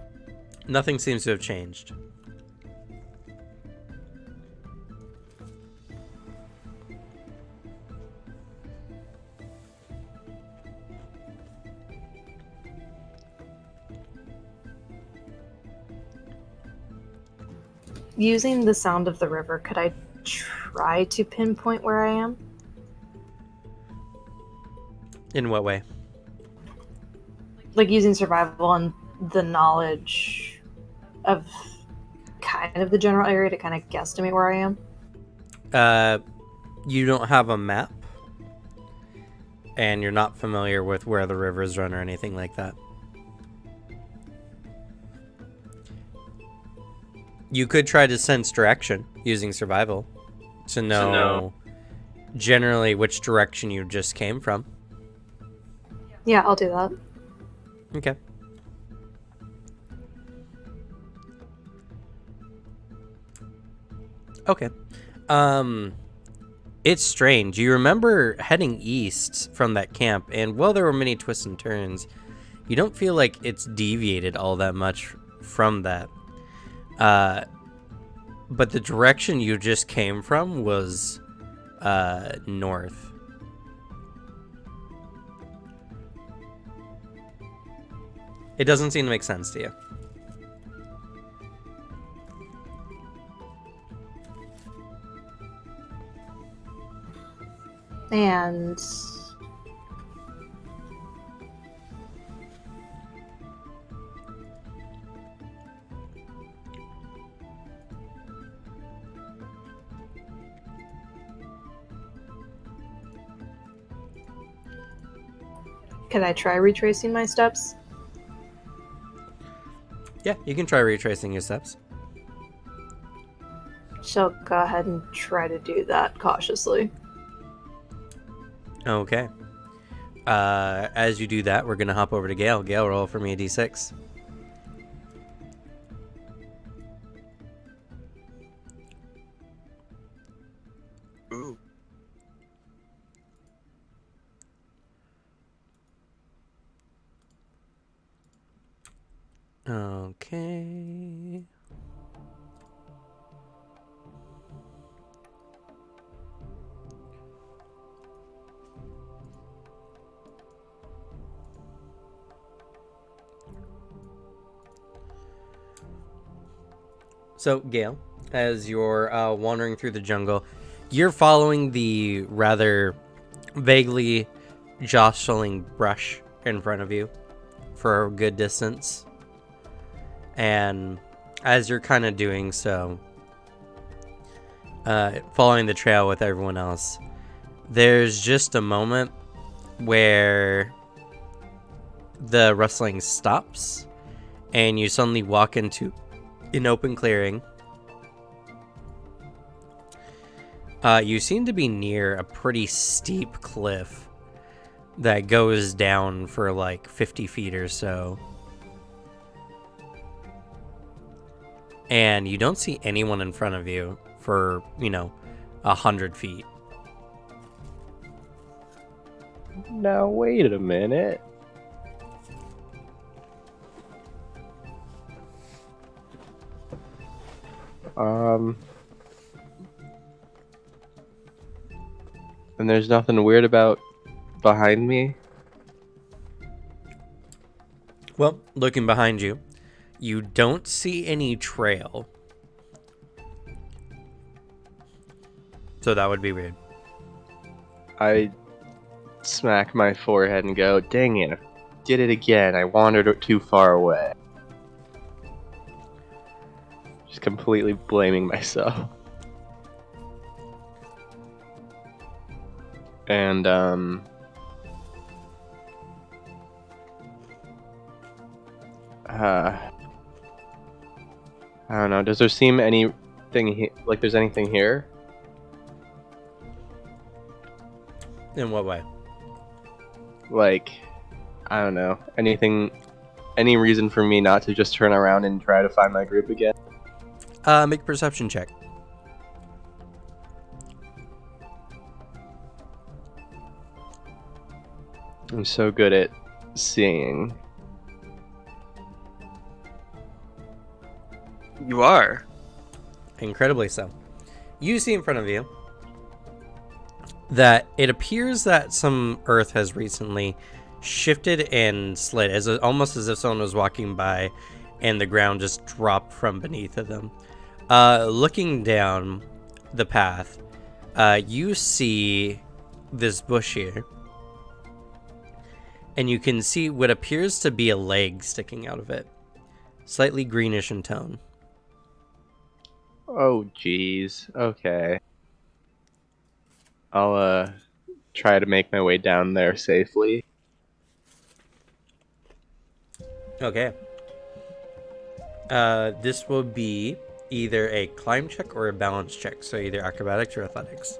Nothing seems to have changed. Using the sound of the river, could I try to pinpoint where I am? In what way? Like using survival and the knowledge of kind of the general area to kind of guesstimate where I am? You don't have a map, and you're not familiar with where the rivers run or anything like that. You could try to sense direction using survival to know generally which direction you just came from. Yeah, I'll do that. Okay. Okay. It's strange. You remember heading east from that camp, and while there were many twists and turns, you don't feel like it's deviated all that much from that. But the direction you just came from was north. It doesn't seem to make sense to you. And could I try retracing my steps? Yeah, you can try retracing your steps. So go ahead and try to do that cautiously. Okay. As you do that, we're going to hop over to Gale. Gale, roll for me a d6. Ooh. Okay. So, Gale, as you're wandering through the jungle, you're following the rather vaguely jostling brush in front of you for a good distance. And as you're kind of doing so, following the trail with everyone else, there's just a moment where the rustling stops and you suddenly walk into an open clearing. You seem to be near a pretty steep cliff that goes down for like 50 feet or so. And you don't see anyone in front of you for, 100 feet. Now wait a minute. And there's nothing weird about behind me? Well, looking behind you, you don't see any trail. So that would be weird. I smack my forehead and go, dang it, did it again. I wandered too far away. Just completely blaming myself. And, I don't know, does there seem anything like there's anything here? In what way? Like, I don't know. Any reason for me not to just turn around and try to find my group again? Make a perception check. I'm so good at seeing. You are. Incredibly so. You see in front of you that it appears that some earth has recently shifted and slid, almost as if someone was walking by and the ground just dropped from beneath of them. Looking down the path, you see this bush here, and you can see what appears to be a leg sticking out of it, slightly greenish in tone. Oh, jeez. Okay. I'll try to make my way down there safely. Okay. This will be either a climb check or a balance check, so either acrobatics or athletics.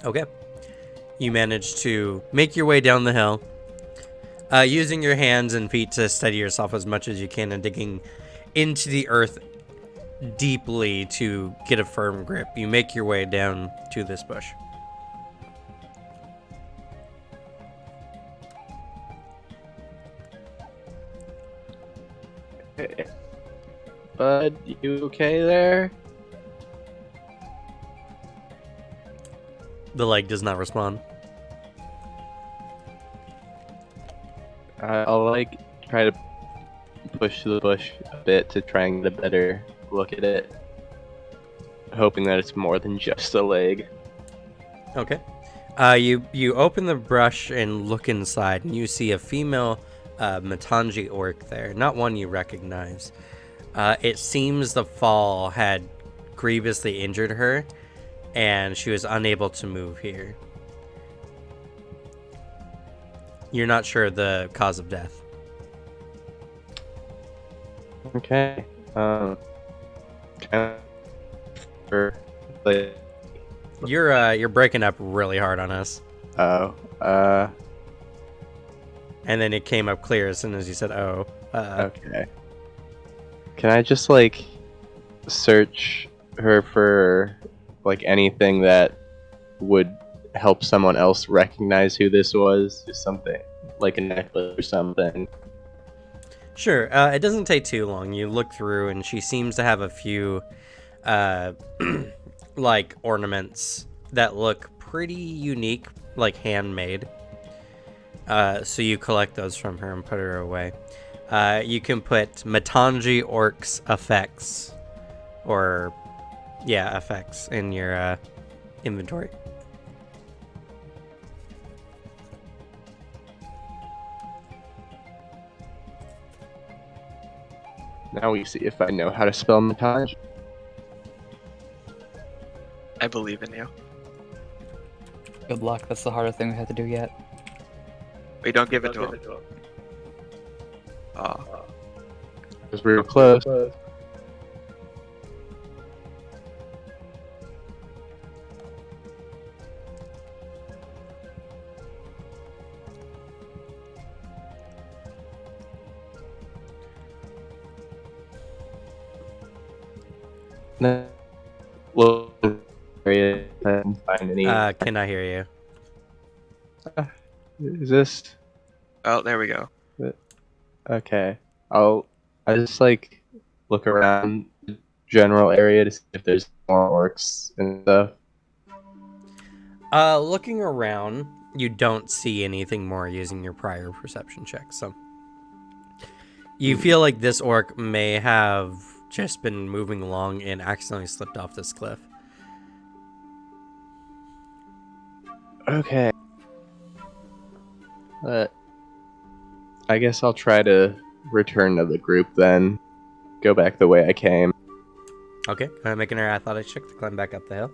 Okay. You manage to make your way down the hill, using your hands and feet to steady yourself as much as you can and digging into the earth deeply to get a firm grip. You make your way down to this bush. Hey, bud, you okay there? The leg does not respond. I'll like try to push the bush a bit to try and get a better look at it, hoping that it's more than just a leg. Okay. You open the brush and look inside, and you see a female Matangi orc there, not one you recognize. It seems the fall had grievously injured her, and she was unable to move here. You're not sure the cause of death. Okay. Like, You're breaking up really hard on us. oh, And then it came up clear as soon as you said, "Oh." okay. Can I just like search her for like anything that would help someone else recognize who this was? Just something like a necklace or something. Sure. It doesn't take too long. You look through, and she seems to have a few, like ornaments that look pretty unique, like handmade. So you collect those from her and put her away. You can put Matangi Orcs effects, or effects in your inventory. Now we see if I know how to spell Mataj. I believe in you. Good luck. That's the hardest thing we have to do yet. Wait, don't give it to him. Because we were close. No. Well, area and find any. Cannot hear you. Is this Oh, there we go. okay? I just like look around the general area to see if there's more orcs and stuff. Looking around, you don't see anything more using your prior perception check. So you feel like this orc may have just been moving along and accidentally slipped off this cliff. Okay. I guess I'll try to return to the group then. Go back the way I came. Okay, making her athletics check to climb back up the hill.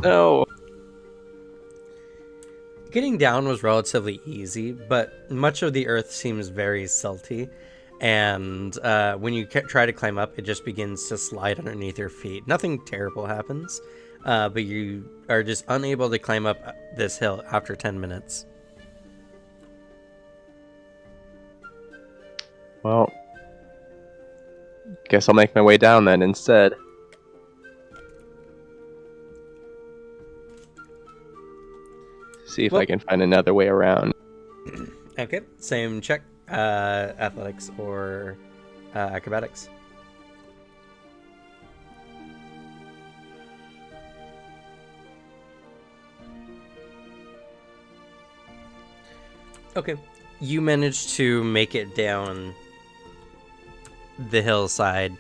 No. Getting down was relatively easy, but much of the earth seems very silty, and when you try to climb up, it just begins to slide underneath your feet. Nothing terrible happens, but you are just unable to climb up this hill after 10 minutes. Well, guess I'll make my way down then instead. See if I can find another way around. Okay, same check. Athletics or acrobatics. Okay, you managed to make it down the hillside.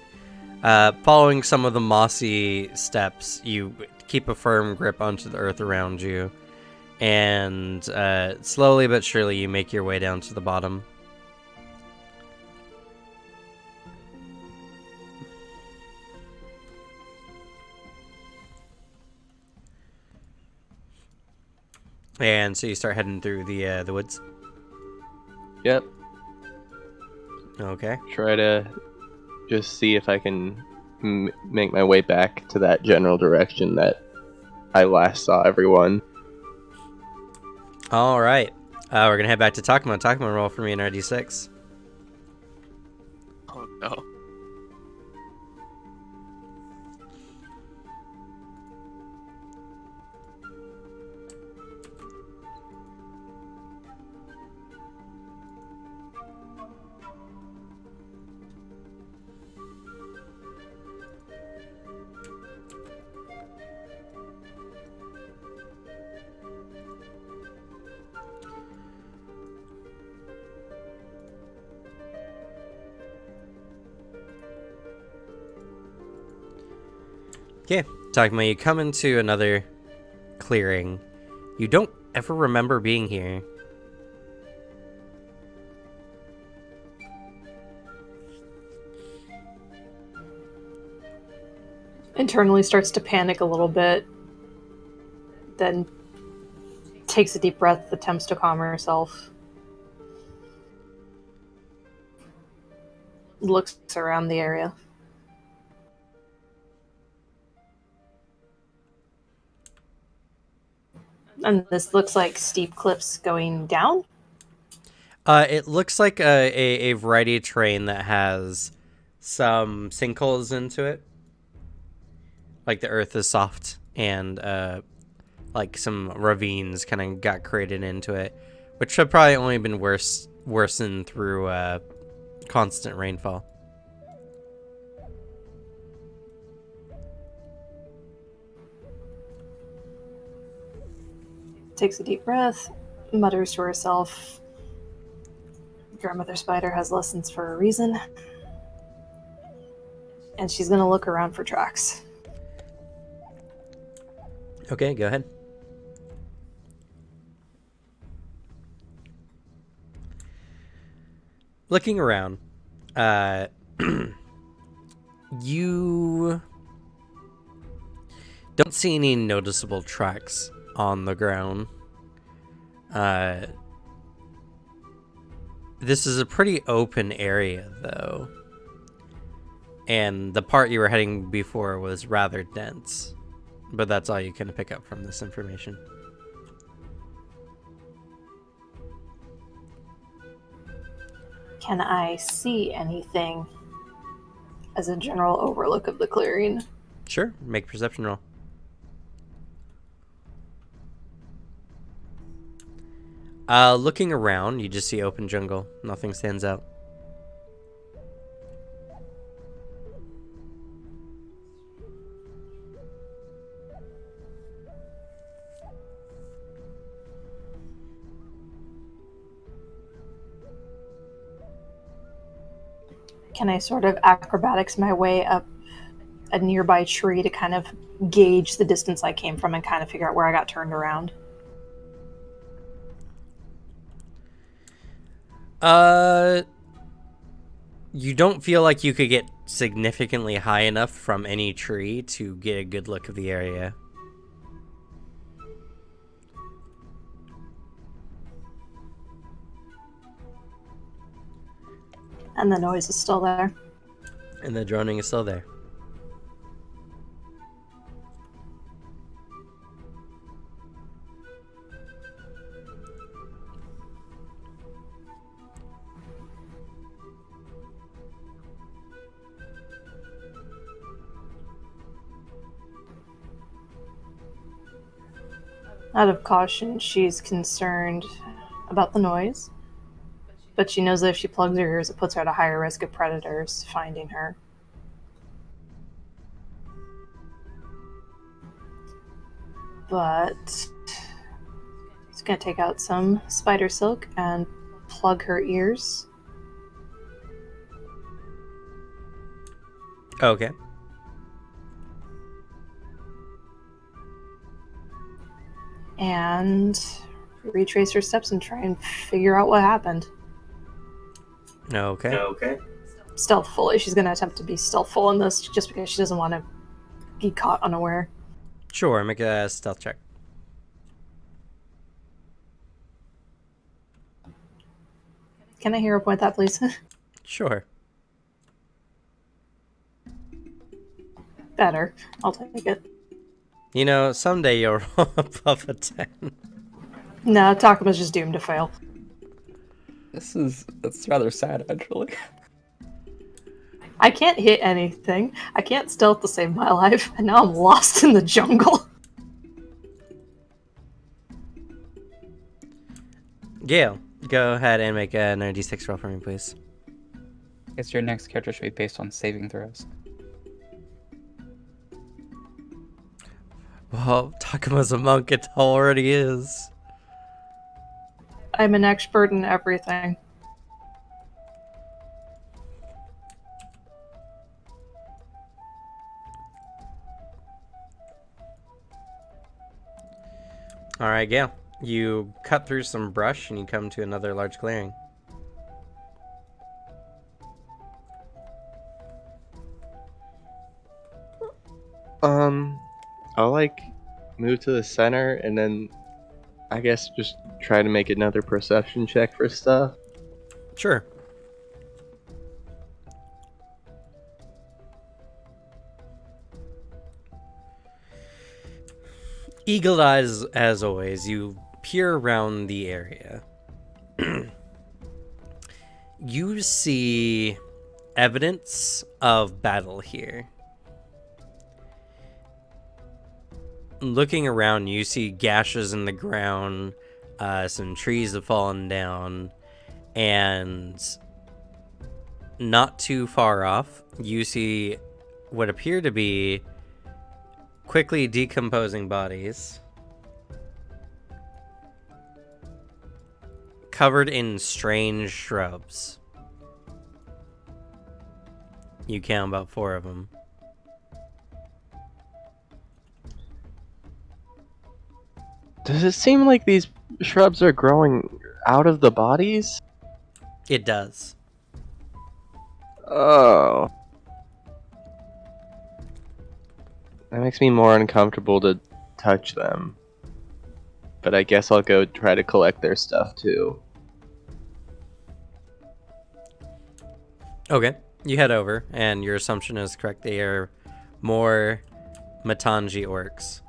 Following some of the mossy steps, you keep a firm grip onto the earth around you, and slowly but surely you make your way down to the bottom. And so you start heading through the woods. Yep. Okay. Try to just see if I can make my way back to that general direction that I last saw everyone. All right. We're gonna head back to Takuma. Takuma, roll for me an RD6. Oh no. Okay, Takuma, you come into another clearing. You don't ever remember being here. Internally starts to panic a little bit, then takes a deep breath, attempts to calm herself. Looks around the area. And this looks like steep cliffs going down? It looks like a variety of terrain that has some sinkholes into it. Like the earth is soft and like some ravines kind of got created into it, which have probably only been worsened through constant rainfall. Takes a deep breath, mutters to herself, Grandmother Spider has lessons for a reason. And she's gonna look around for tracks. Okay, go ahead. Looking around, you don't see any noticeable tracks on the ground. This is a pretty open area, though. And the part you were heading before was rather dense. But that's all you can pick up from this information. Can I see anything as a general overlook of the clearing? Sure, make a perception roll. Looking around, you just see open jungle. Nothing stands out. Can I sort of acrobatics my way up a nearby tree to kind of gauge the distance I came from and kind of figure out where I got turned around? You don't feel like you could get significantly high enough from any tree to get a good look of the area. And the noise is still there. And the droning is still there. Out of caution, she's concerned about the noise, but she knows that if she plugs her ears, it puts her at a higher risk of predators finding her. But she's gonna take out some spider silk and plug her ears. Okay. And retrace her steps and try and figure out what happened. Okay. Stealthfully. She's going to attempt to be stealthful in this just because she doesn't want to be caught unaware. Sure, make a stealth check. Can I hear a point that, please? Sure. Better. I'll take it. You know, someday you'll roll above a 10. No, Takuma's just doomed to fail. That's rather sad, actually. I can't hit anything. I can't stealth to save my life, and now I'm lost in the jungle. Gale, go ahead and make a 96 roll for me, please. I guess your next character should be based on saving throws. Well, Takuma's a monk, it already is. I'm an expert in everything. Alright, Gale. You cut through some brush and you come to another large clearing. I'll like move to the center and then I guess just try to make another perception check for stuff. Sure. Eagle eyes, as always, you peer around the area. You see evidence of battle here. Looking around, you see gashes in the ground, some trees have fallen down, and not too far off, you see what appear to be quickly decomposing bodies covered in strange shrubs. You count about 4 of them. Does it seem like these shrubs are growing out of the bodies? It does. Oh. That makes me more uncomfortable to touch them. But I guess I'll go try to collect their stuff too. Okay, you head over, and your assumption is correct. They are more Matangi orcs.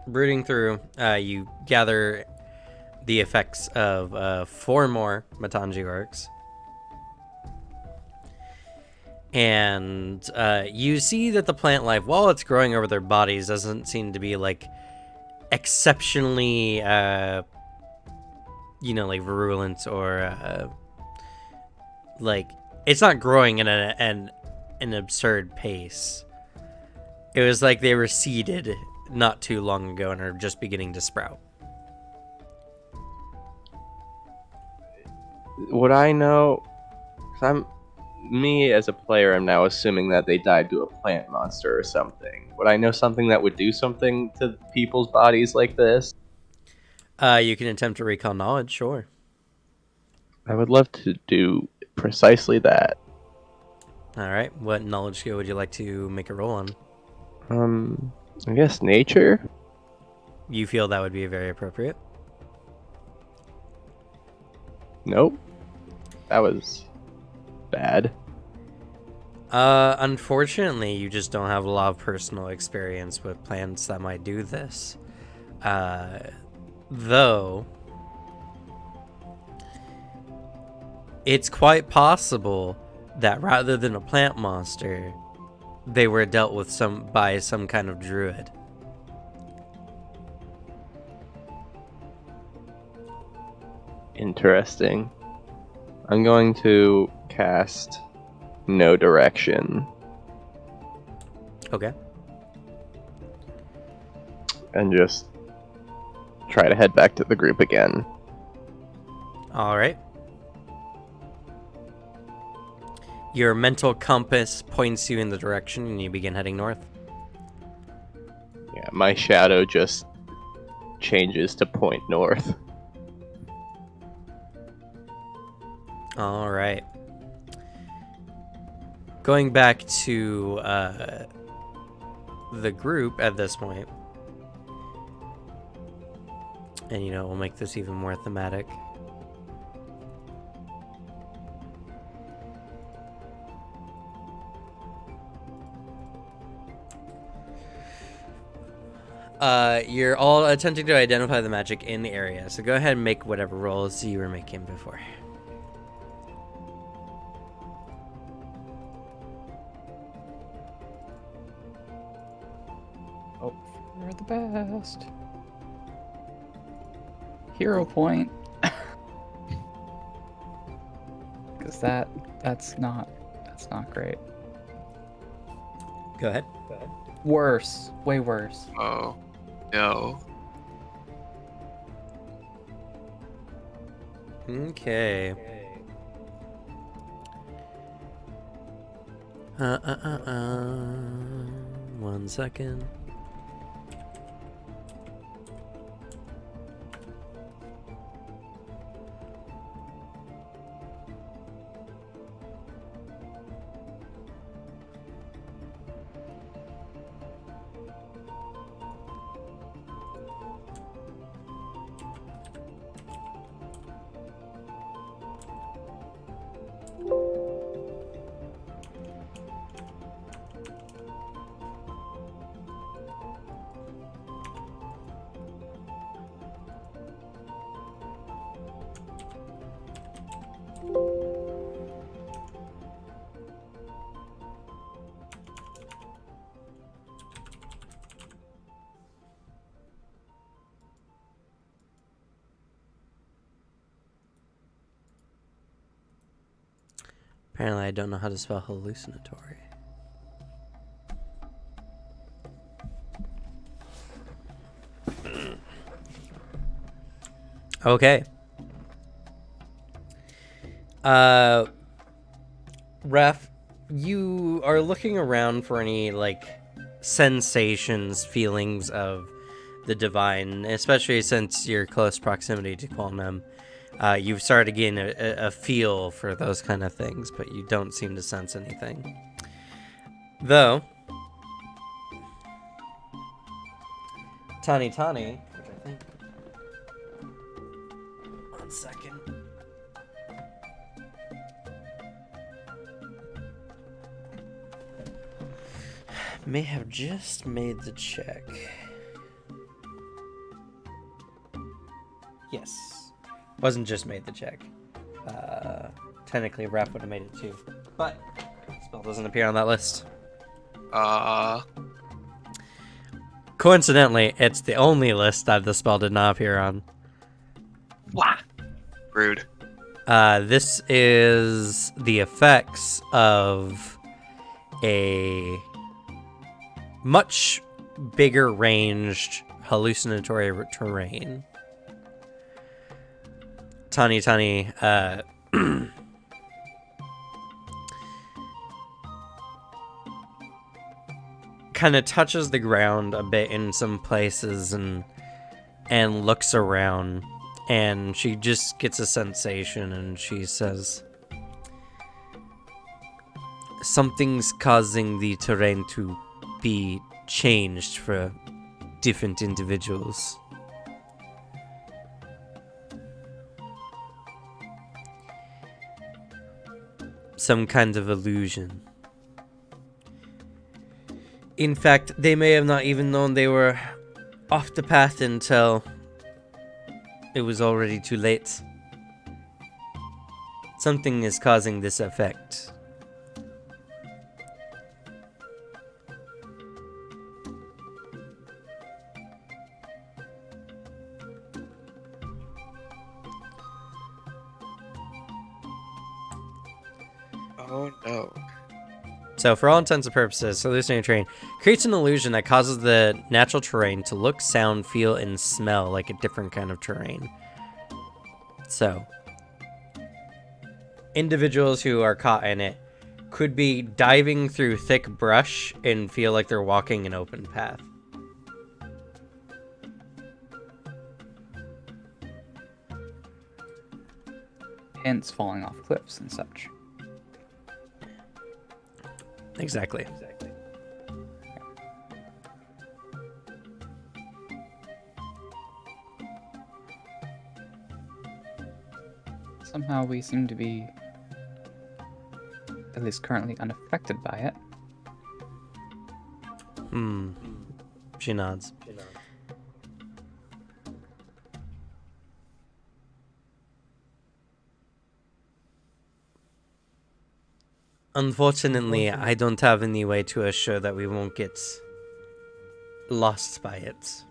Brooding through, you gather the effects of 4 more Matangi orcs. And you see that the plant life, while it's growing over their bodies, doesn't seem to be like exceptionally, like virulent or like it's not growing in an absurd pace. It was like they were seeded not too long ago and are just beginning to sprout. Would I know? 'Cause me as a player, I'm now assuming that they died to a plant monster or something. Would I know something that would do something to people's bodies like this? You can attempt to recall knowledge, sure. I would love to do precisely that. All right, what knowledge skill would you like to make a roll on? I guess nature? You feel that would be very appropriate. Nope. That was bad. Unfortunately, you just don't have a lot of personal experience with plants that might do this. Though, it's quite possible that rather than a plant monster, they were dealt with by some kind of druid. Interesting. I'm going to cast No Direction Okay. and just try to head back to the group again. All right. Your mental compass points you in the direction, and you begin heading north. Yeah, my shadow just changes to point north. All right. Going back to the group at this point, and we'll make this even more thematic. You're all attempting to identify the magic in the area, so go ahead and make whatever rolls you were making before. Oh, you're the best. Hero point. Because that's not great. Go ahead. Worse, way worse. Oh, no. Okay. One second. Apparently, I don't know how to spell hallucinatory. Okay. Ref, you are looking around for any, sensations, feelings of the divine, especially since your close proximity to Qualnam. You've started to gain a feel for those kind of things, but you don't seem to sense anything. Though, Tani, which I think... One second. May have just made the check. Yes. Wasn't just made the check. Technically, Raph would have made it too. But, spell doesn't appear on that list. Coincidentally, it's the only list that the spell did not appear on. Wah! Rude. This is the effects of a much bigger ranged hallucinatory terrain. Tani, kind of touches the ground a bit in some places and looks around, and she just gets a sensation, and she says, something's causing the terrain to be changed for different individuals. some kind of illusion. In fact, they may have not even known they were off the path until it was already too late. Something is causing this effect. Oh no. So, for all intents and purposes, hallucinating terrain creates an illusion that causes the natural terrain to look, sound, feel, and smell like a different kind of terrain. So, individuals who are caught in it could be diving through thick brush and feel like they're walking an open path. Hence falling off cliffs and such. Exactly. Somehow we seem to be, at least currently, unaffected by it. She nods. Unfortunately, I don't have any way to assure that we won't get lost by it.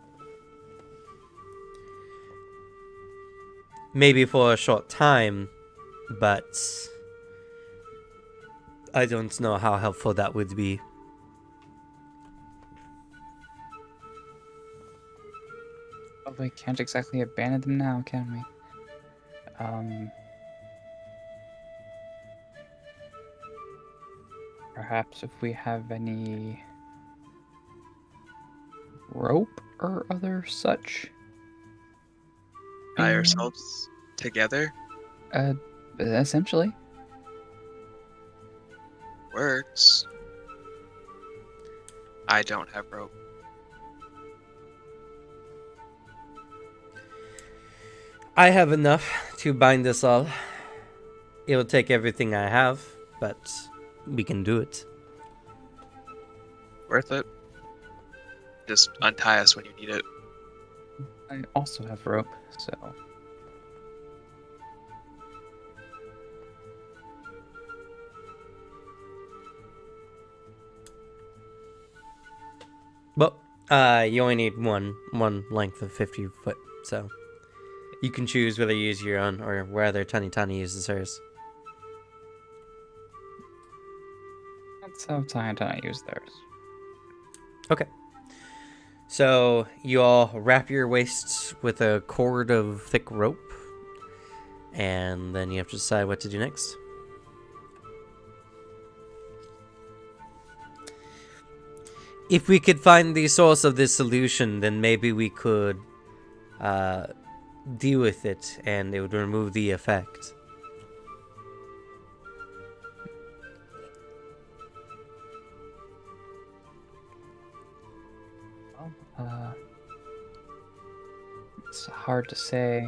Maybe for a short time, but I don't know how helpful that would be. Well, we can't exactly abandon them now, can we? Perhaps if we have any rope or other such. Tie ourselves together Essentially. works. I don't have rope. I have enough to bind us all. It will take everything I have, but we can do it. Worth it. Just untie us when you need it. I also have rope, so Well, you only need one length of 50 foot, so you can choose whether you use your own or whether Tani uses hers. that's how Tiny use theirs. Okay. So you all wrap your waists with a cord of thick rope, and then you have to decide what to do next. If we could find the source of this solution, then maybe we could deal with it, and it would remove the effect. It's hard to say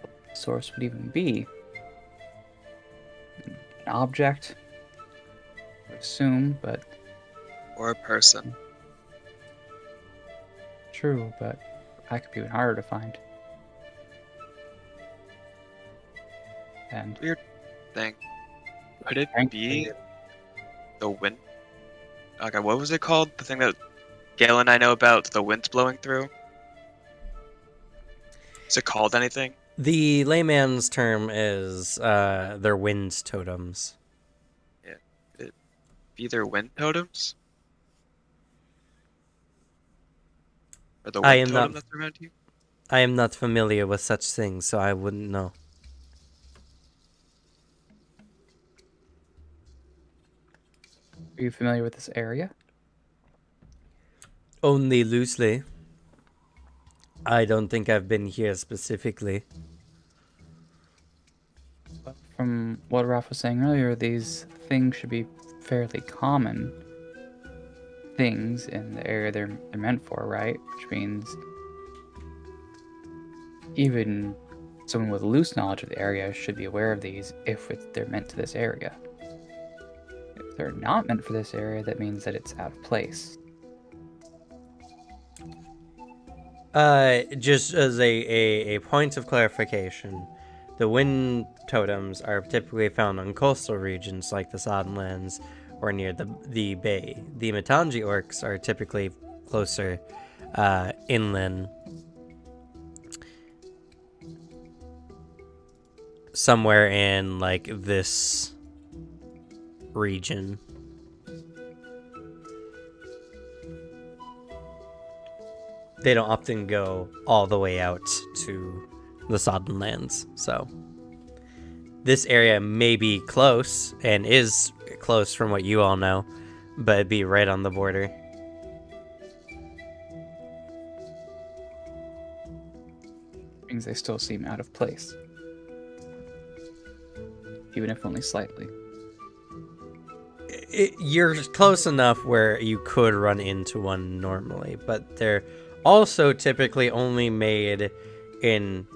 what the source would even be. An object, I would assume, but Or a person. true, but that could be even harder to find. And Thing. Could it Frankly- be the wind? Okay, what was it called? The thing that Gale and I know about, the wind's blowing through? Is it called anything? The layman's term is their wind totems. Be their wind totems? Or the I wind am totem not- that's around you? I am not familiar with such things, so I wouldn't know. Are you familiar with this area? Only loosely. I don't think I've been here specifically. From what Ralph was saying earlier, these things should be fairly common things in the area they're meant for, right? Which means even someone with loose knowledge of the area should be aware of these if they're meant to this area. If they're not meant for this area, that means that it's out of place. Just as a point of clarification, the wind totems are typically found on coastal regions like the Soddenlands or near the bay. The Matangi orcs are typically closer inland, somewhere in like this region. They don't often go all the way out to the Soddenlands, so this area may be close, and is close from what you all know, but it'd be right on the border. Means they still seem out of place. Even if only slightly. You're close enough where you could run into one normally, but they're also typically only made in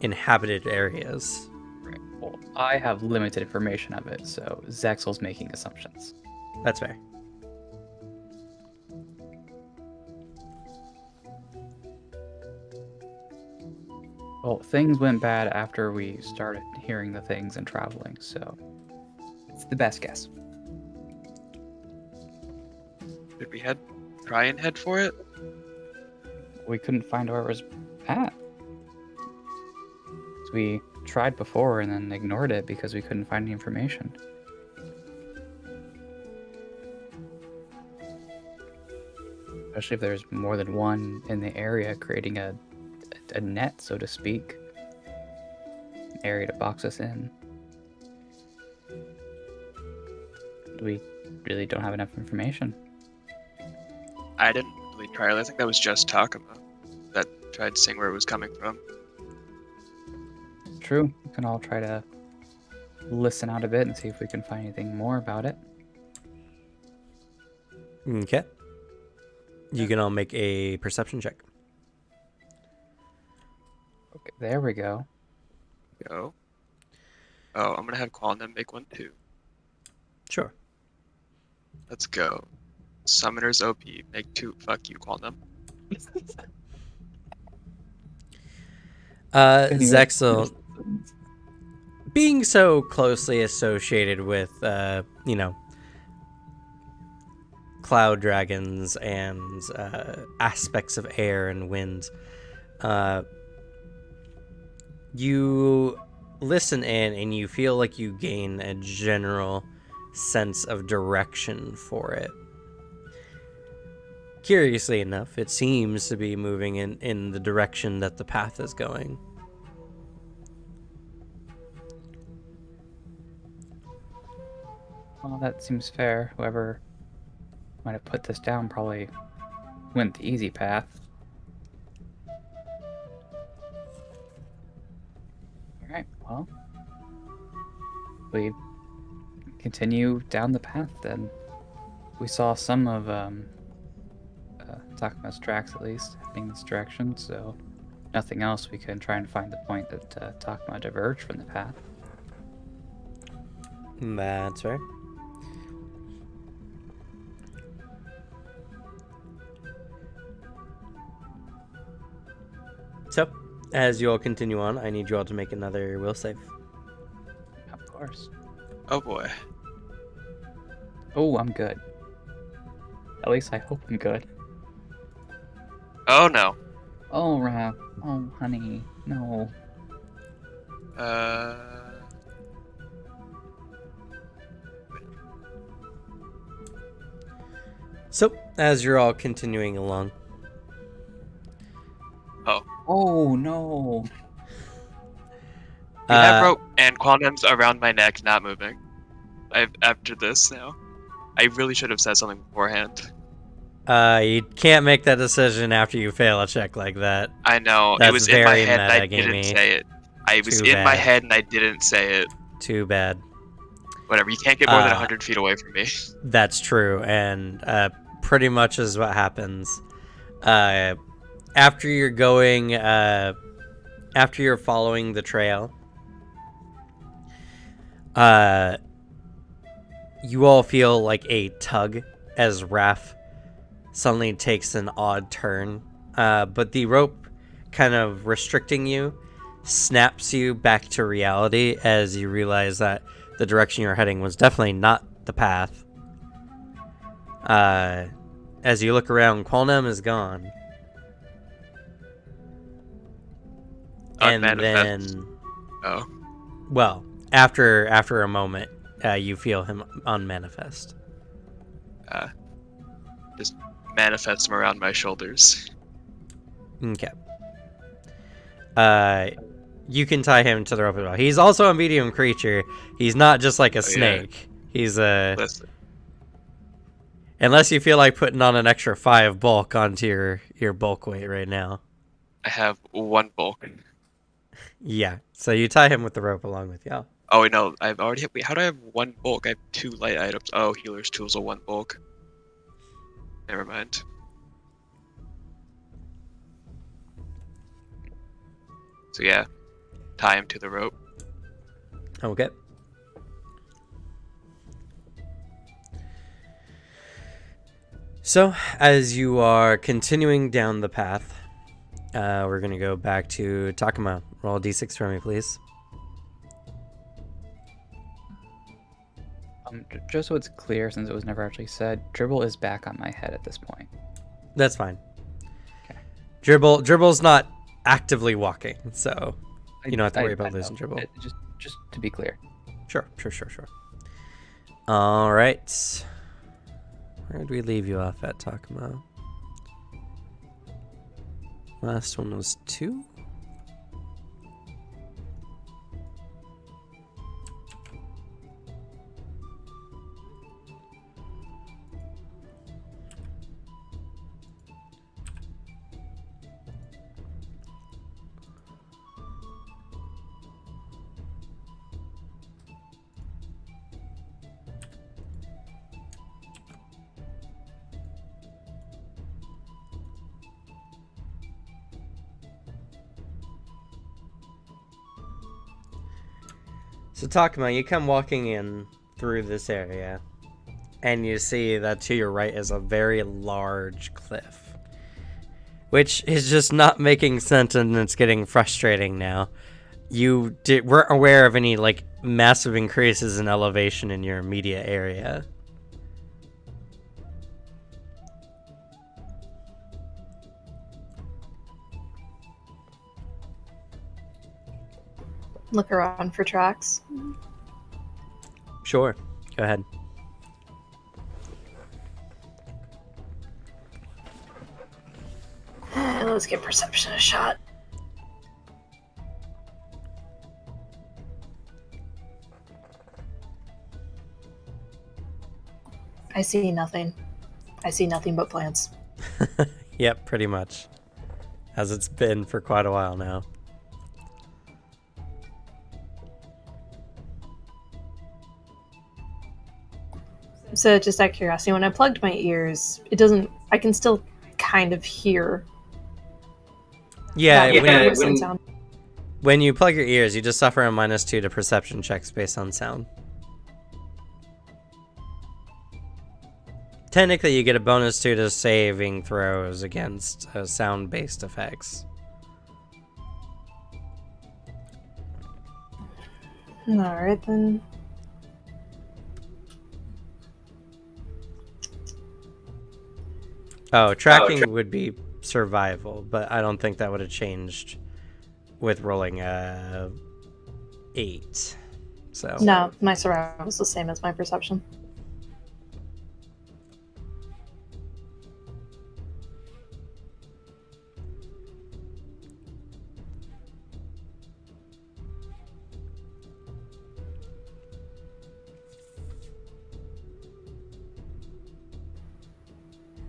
inhabited areas. Right. Well, I have limited information of it, so Zexel's making assumptions. That's fair. Well, things went bad after we started hearing the things and traveling, so it's the best guess. Did we try and head for it? We couldn't find where it was at. So we tried before and then ignored it because we couldn't find any information. Especially if there's more than one in the area, creating a net, so to speak. An area to box us in. We really don't have enough information. I didn't really try it. I think that was just Takuma that tried seeing where it was coming from. True. We can all try to listen out a bit and see if we can find anything more about it. Okay. You can all make a perception check. Okay, there we go. Go. Oh, I'm gonna have Qualnam make one too. Sure. Let's go. Summoner's OP, make 2. Fuck you, Qualnam. Zexel, being so closely associated with, cloud dragons and aspects of air and wind, you listen in and you feel like you gain a general sense of direction for it. Curiously enough, it seems to be moving in the direction that the path is going. Well, that seems fair. Whoever might have put this down probably went the easy path. Alright, well, we continue down the path then. We saw some of Takuma's tracks, at least, heading this direction, so nothing else, we can try and find the point that Takuma diverged from the path. That's fair. So, as you all continue on, I need you all to make another will save. Of course. Oh boy. Oh, I'm good. At least I hope I'm good. Oh no. Oh, Raph. Oh, honey. No. So, as you're all continuing along, Oh, no. You have rope and Qualnam's around my neck, not moving. After this now. I really should have said something beforehand. you can't make that decision after you fail a check like that. I know. That's it was in my very head and I metagamey. didn't say it. I was Too in my bad. head and I didn't say it. Too bad. Whatever, you can't get more than 100 feet away from me. That's true, and pretty much is what happens. After you're going after you're following the trail, you all feel like a tug as Raph suddenly takes an odd turn. But the rope kind of restricting you snaps you back to reality as you realize that the direction you're heading was definitely not the path. As you look around, Qualnam is gone. And then, well, after a moment, you feel him unmanifest. Just manifest him around my shoulders. Okay. You can tie him to the rope as well. He's also a medium creature. He's not just like a snake. Yeah. He's a... Listen. Unless you feel like putting on an extra 5 bulk onto your bulk weight right now. I have 1 bulk. Yeah. So you tie him with the rope along with you. Oh, wait, no. I've already... Wait, how do I have 1 bulk? I have 2 light items. Oh, healer's tools are 1 bulk. Never mind. So yeah, tie him to the rope. Okay. So, as you are continuing down the path, we're going to go back to Takuma. Roll a d6 for me, please. Just so it's clear, since it was never actually said, Dribble is back on my head at this point. That's fine. Okay. Dribble's not actively walking, so you don't have to worry about losing Dribble. Just to be clear. Sure. All right. Where did we leave you off at, Takuma? Last one was 2. So Takuma, you come walking in through this area, and you see that to your right is a very large cliff, which is just not making sense, and it's getting frustrating now. You weren't aware of any like massive increases in elevation in your immediate area. Look around for tracks. Sure. Go ahead. Let's give perception a shot. I see nothing. I see nothing but plants. Yep, pretty much. As it's been for quite a while now. So just out of curiosity, when I plugged my ears, it doesn't... I can still kind of hear... Yeah, sound. When you plug your ears, you just suffer a -2 to perception checks based on sound. Technically, you get a bonus 2 to saving throws against sound-based effects. Alright then. Oh, tracking would be survival, but I don't think that would have changed with rolling 8. So No, my survival was the same as my perception.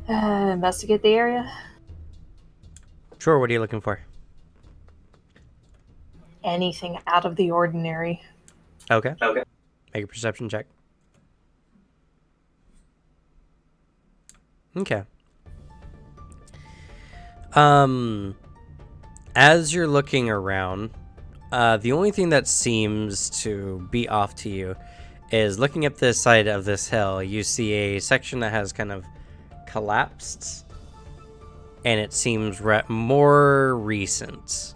Investigate the area. Sure, what are you looking for? Anything out of the ordinary. Okay. Make a perception check. Okay. As you're looking around, the only thing that seems to be off to you is looking up this side of this hill. You see a section that has kind of collapsed, and it seems more recent.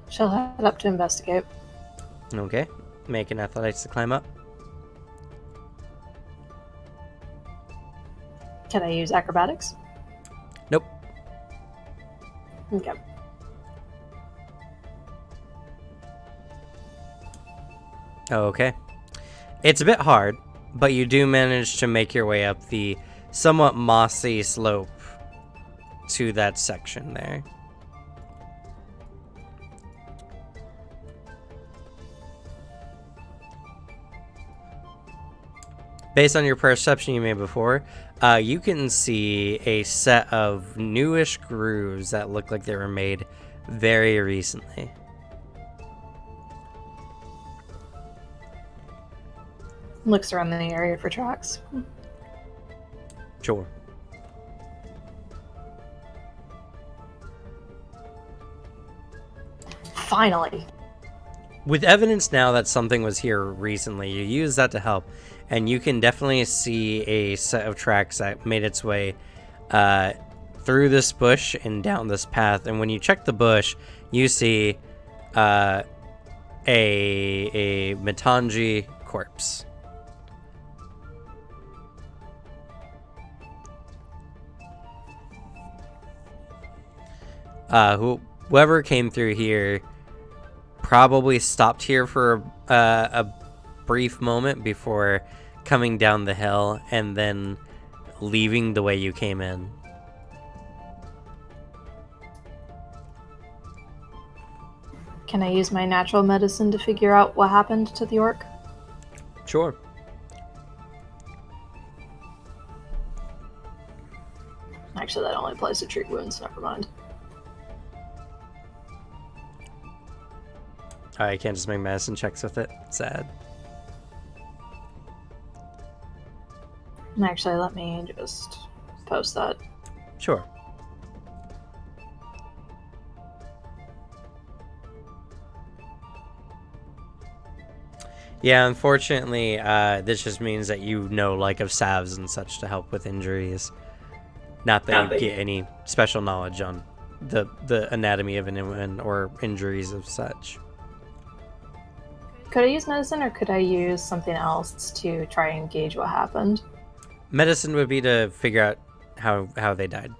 She'll head up to investigate. Okay, make an athletics to climb up. Can I use acrobatics? Nope. Okay. Okay. It's a bit hard, but you do manage to make your way up the somewhat mossy slope to that section there. Based on your perception you made before, you can see a set of newish grooves that look like they were made very recently. Looks around the area for tracks. Sure. Finally. With evidence now that something was here recently, you use that to help, and you can definitely see a set of tracks that made its way through this bush and down this path. And when you check the bush, you see a Mitanji corpse. Whoever came through here probably stopped here for a brief moment before coming down the hill and then leaving the way you came in. Can I use my natural medicine to figure out what happened to the orc? Sure. Actually, that only applies to treat wounds, never mind. I can't just make medicine checks with it. Sad. Actually, let me just post that. Sure. Yeah, unfortunately, this just means that you know, like, of salves and such to help with injuries. Not that you get any special knowledge on the anatomy of an injury or injuries of such. Could I use medicine, or could I use something else to try and gauge what happened? Medicine would be to figure out how they died.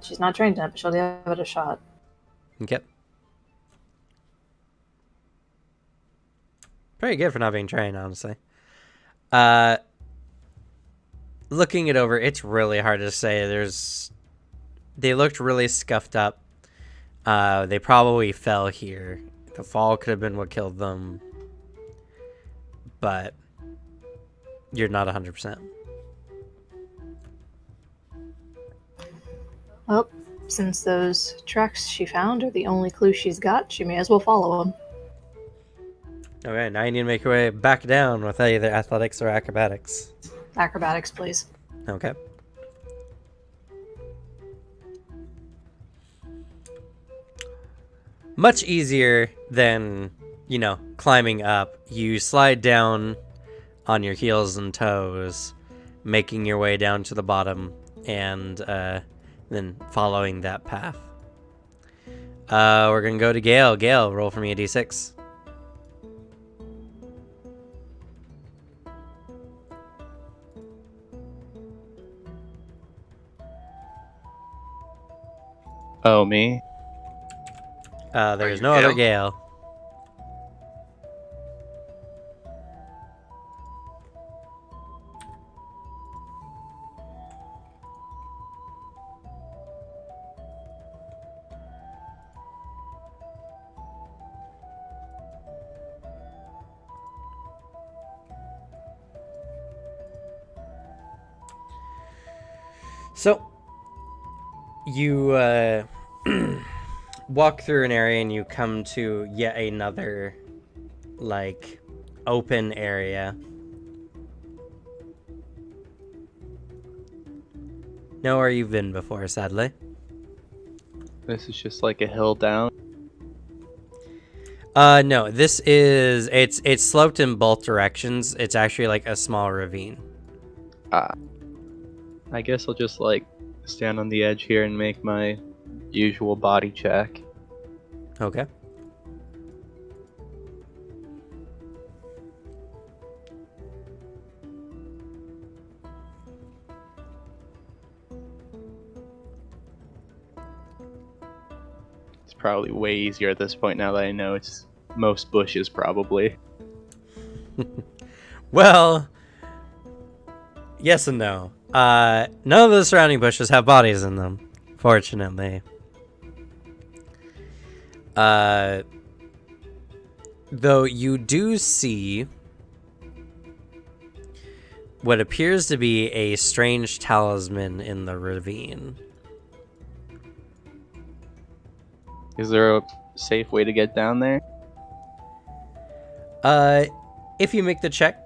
She's not trained in it, but she'll give it a shot. Okay. Pretty good for not being trained, honestly. Looking it over, it's really hard to say. They looked really scuffed up. They probably fell here. The fall could have been what killed them. But you're not 100%. Well, since those tracks she found are the only clue she's got, she may as well follow them. Okay, now you need to make your way back down with either athletics or acrobatics. Acrobatics, please. Okay. Much easier than, climbing up. You slide down on your heels and toes, making your way down to the bottom, and then following that path. We're going to go to Gale. Gale, roll for me a d6. Oh, me? There's you no other Gale? Gale. So, you walk through an area and you come to yet another, open area. Nowhere you've been before, sadly. This is just like a hill down. No, this is it's sloped in both directions. It's actually like a small ravine. I guess I'll just like stand on the edge here and make my usual body check. Okay. It's probably way easier at this point now that I know it's most bushes probably. Well, yes and no. None of the surrounding bushes have bodies in them, fortunately. Though you do see what appears to be a strange talisman in the ravine. Is there a safe way to get down there? If you make the check,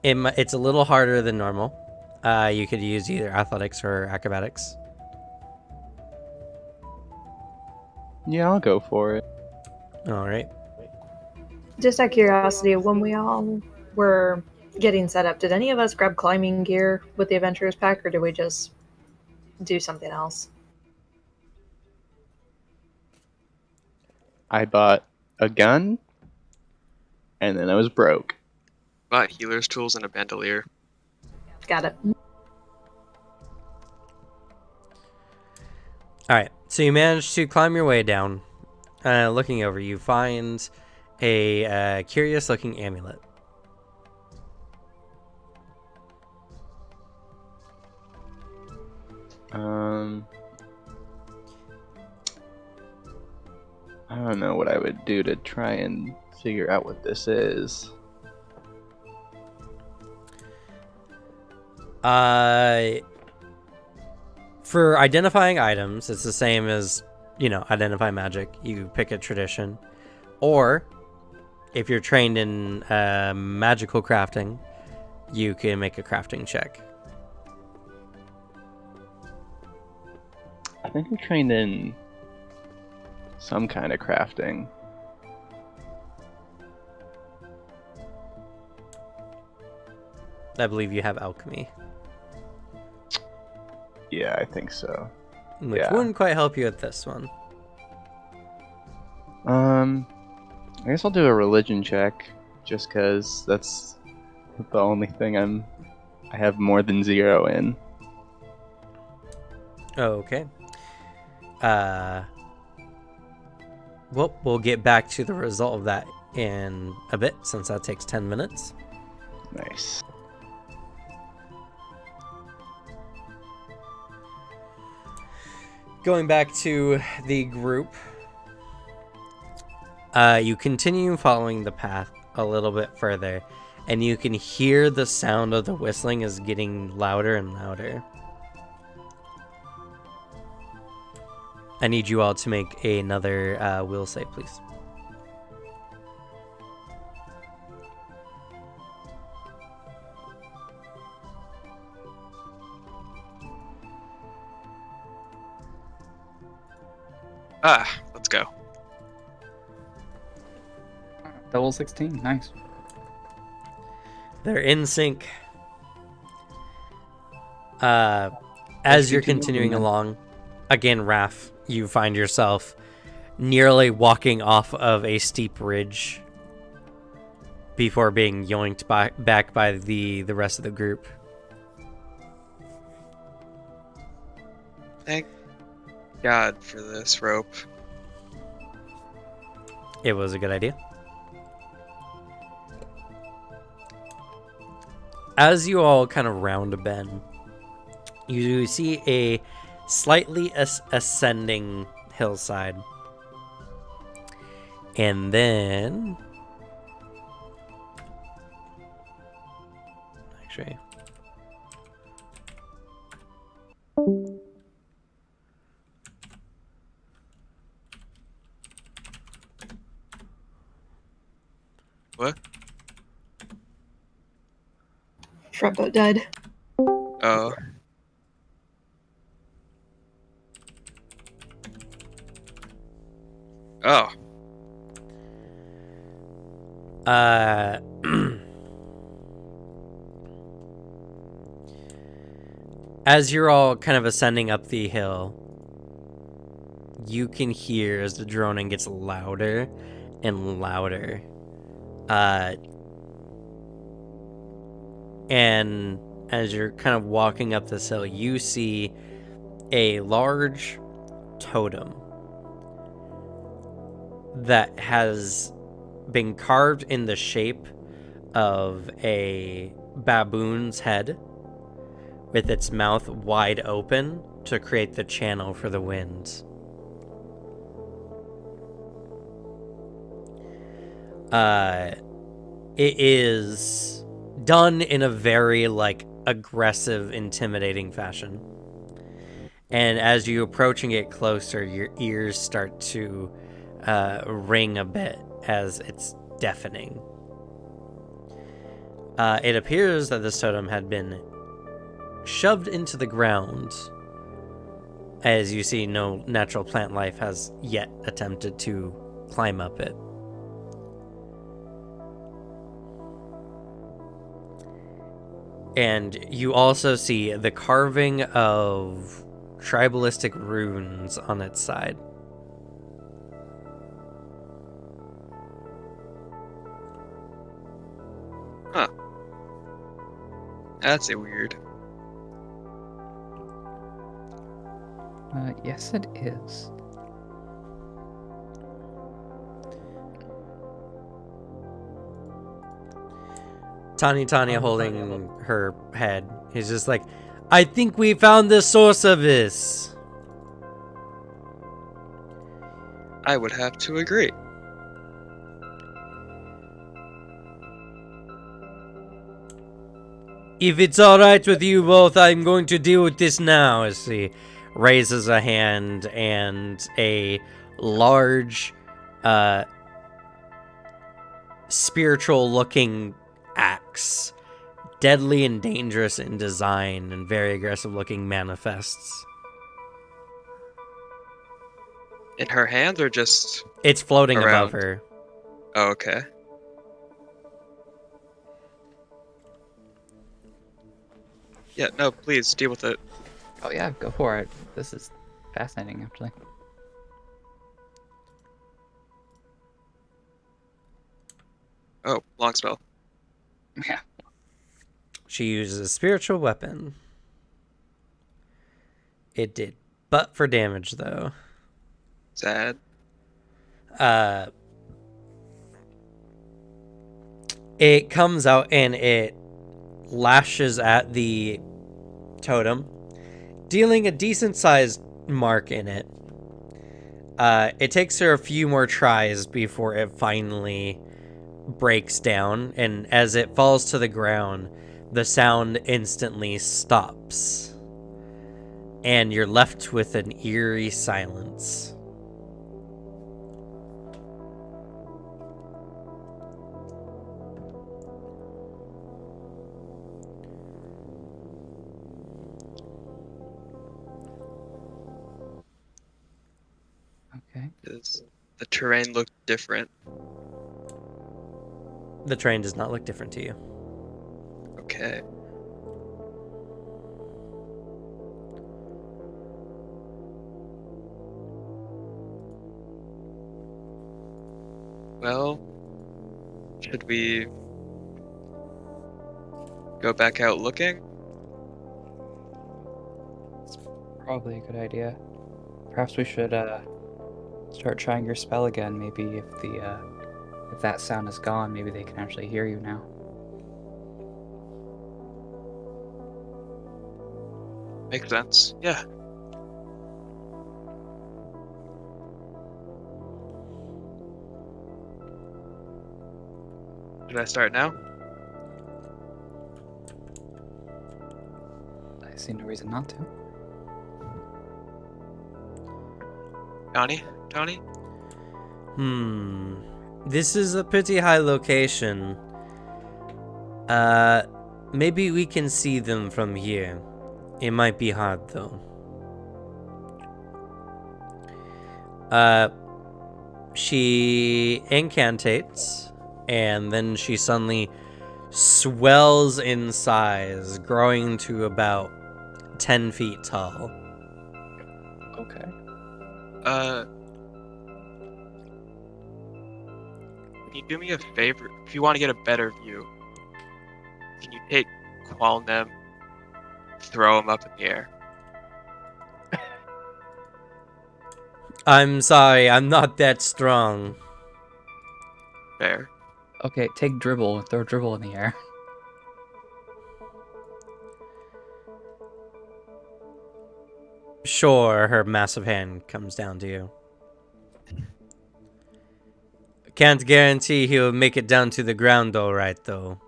it's a little harder than normal. You could use either athletics or acrobatics. Yeah, I'll go for it. All right. Just out of curiosity, when we all were getting set up, did any of us grab climbing gear with the adventurers pack, or did we just do something else? I bought a gun, and then I was broke. Bought healer's tools and a bandolier. Got it. All right. So you manage to climb your way down. Looking over, you find a curious-looking amulet. I don't know what I would do to try and figure out what this is. For identifying items, it's the same as, identify magic. You pick a tradition. Or, if you're trained in magical crafting, you can make a crafting check. I think I'm trained in some kind of crafting. I believe you have alchemy. Yeah, I think so. Which Yeah. wouldn't quite help you at this one. I guess I'll do a religion check, just because that's the only thing I have more than 0 in. Okay. Well, we'll get back to the result of that in a bit, since that takes 10 minutes. Nice. Going back to the group, you continue following the path a little bit further, and you can hear the sound of the whistling is getting louder and louder. I need you all to make another will save, please. Let's go. Double 16. Nice. They're in sync. As you're continuing along, again, Raph, you find yourself nearly walking off of a steep ridge before being yoinked back by the rest of the group. Thank God for this rope. It was a good idea. As you all kind of round a bend, you see a slightly ascending hillside. And then... Actually... What? front boat died. Oh. Oh. As you're all kind of ascending up the hill, you can hear as the droning gets louder and louder. And as you're kind of walking up this hill, you see a large totem that has been carved in the shape of a baboon's head with its mouth wide open to create the channel for the winds. It is done in a very, aggressive, intimidating fashion. And as you approaching it closer, your ears start to ring a bit as it's deafening. It appears that this totem had been shoved into the ground. As you see, no natural plant life has yet attempted to climb up it. And you also see the carving of tribalistic runes on its side. Huh. That's weird. Yes, it is. Tanya holding her head. He's just like, I think we found the source of this. I would have to agree. If it's alright with you both, I'm going to deal with this now. As he raises a hand and a large, spiritual-looking axe, deadly and dangerous in design and very aggressive-looking, manifests. In her hand or just... It's floating around? above her. Oh, okay. Yeah, no, please, deal with it. Oh yeah, go for it. This is fascinating, actually. Oh, long spell. Yeah. She uses a spiritual weapon. It did but for damage, though. Sad. It comes out and it lashes at the totem, dealing a decent-sized mark in it. It takes her a few more tries before it finally breaks down, and as it falls to the ground, the sound instantly stops, and you're left with an eerie silence. Okay. Does the terrain look different? The terrain does not look different to you. Okay. Well, should we go back out looking? It's probably a good idea. Perhaps we should start trying your spell again. Maybe if that sound is gone, maybe they can actually hear you now. Makes sense. Yeah. Should I start now? I see no reason not to. Tony? This is a pretty high location. Maybe we can see them from here. It might be hard, though. She incantates, and then she suddenly swells in size, growing to about 10 feet tall. Okay. Can you do me a favor? If you want to get a better view, can you take Qualnem, throw him up in the air? I'm sorry, I'm not that strong. Fair. Okay, take dribble. Throw dribble in the air. Sure, her massive hand comes down to you. Can't guarantee he'll make it down to the ground all right, though.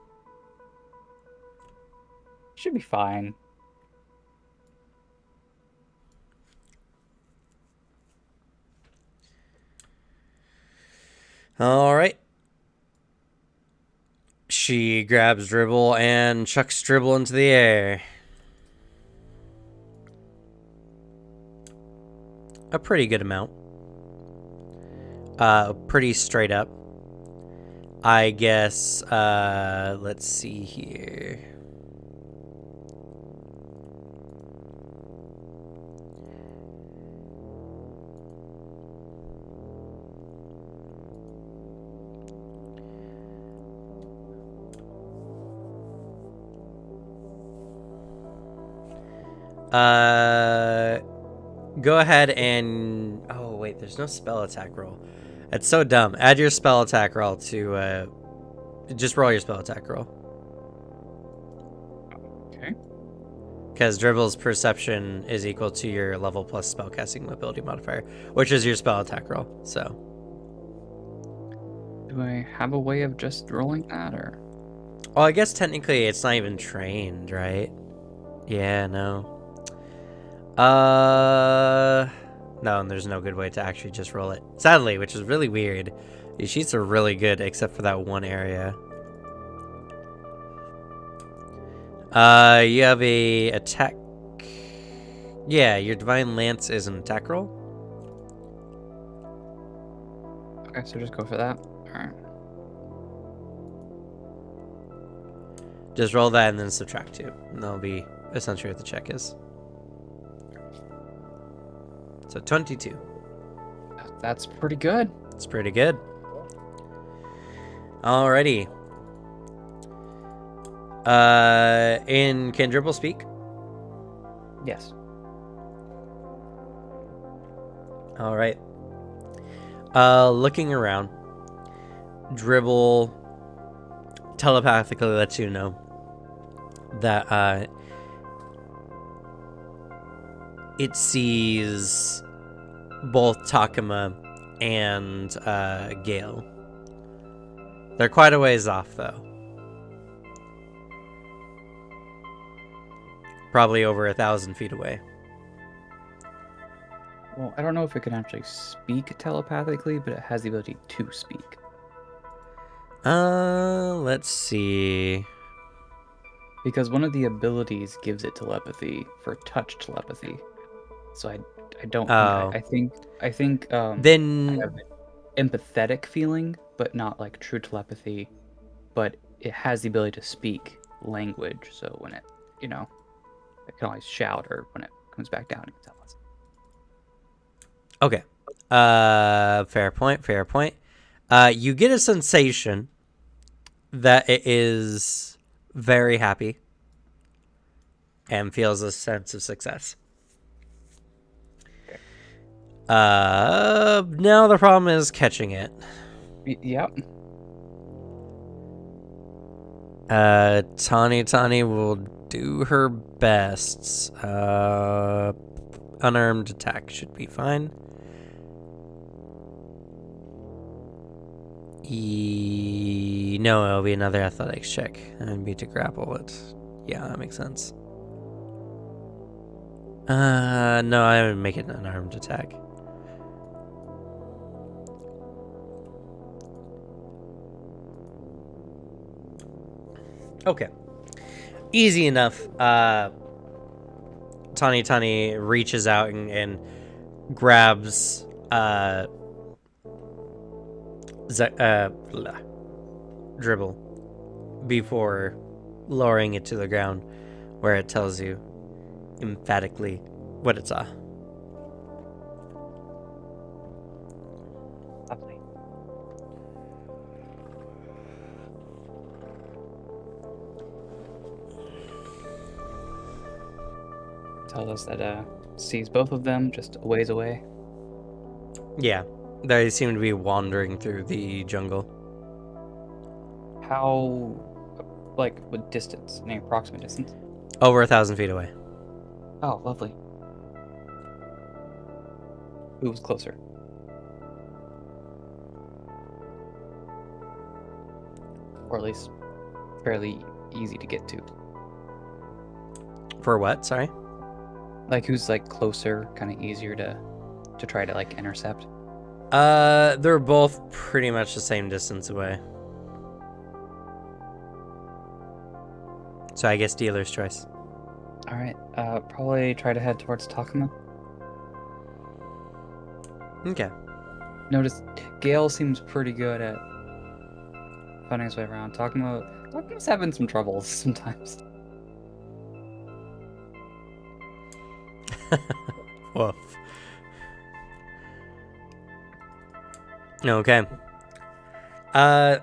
Should be fine. All right. She grabs Dribble and chucks Dribble into the air. A pretty good amount. Pretty straight up. I guess, let's see here. Go ahead and... Oh, wait, there's no spell attack roll. That's so dumb. Add your spell attack roll to, just roll your spell attack roll. Okay. Because Dribble's perception is equal to your level plus spellcasting ability modifier, which is your spell attack roll, so... Do I have a way of just rolling that, or? Well, I guess technically it's not even trained, right? Yeah, no. No, and there's no good way to actually just roll it. Sadly, which is really weird. These sheets are really good, except for that one area. You have a attack. Yeah, your Divine Lance is an attack roll. Okay, so just go for that. Alright. Just roll that and then subtract 2. And that'll be essentially what the check is. So 22. That's pretty good. It's pretty good. Alrighty. Can Dribble speak? Yes. Alright. Looking around, Dribble telepathically lets you know that it sees both Takuma and Gale. They're quite a ways off, though. Probably over 1,000 feet away. Well, I don't know if it can actually speak telepathically, but it has the ability to speak. Let's see. Because one of the abilities gives it telepathy for touch telepathy. So I don't Oh. I think Then I have an empathetic feeling, but not like true telepathy. But it has the ability to speak language, so when it it can always shout, or when it comes back down, it can tell us. okay. Fair point. You get a sensation that it is very happy and feels a sense of success. Now the problem is catching it. Yep. Tani will do her best. Unarmed attack should be fine. No, it'll be another athletics check. And be to grapple it. Yeah, that makes sense. No, I would make it an unarmed attack. Okay. easy enough. Tani reaches out and grabs Dribble before lowering it to the ground, where it tells you emphatically what it saw. Lovely. Tells us that sees both of them just a ways away. Yeah, they seem to be wandering through the jungle. How, like, what distance? Any approximate distance? Over 1,000 feet away. Oh, lovely. Who was closer? Or at least fairly easy to get to. For what? Sorry? Like, who's, like, closer, kind of easier to try to, like, intercept? They're both pretty much the same distance away. So I guess dealer's choice. Alright, probably try to head towards Takuma. Okay. Notice Gale seems pretty good at finding his way around. Takuma's having some troubles sometimes. Woof. Okay. I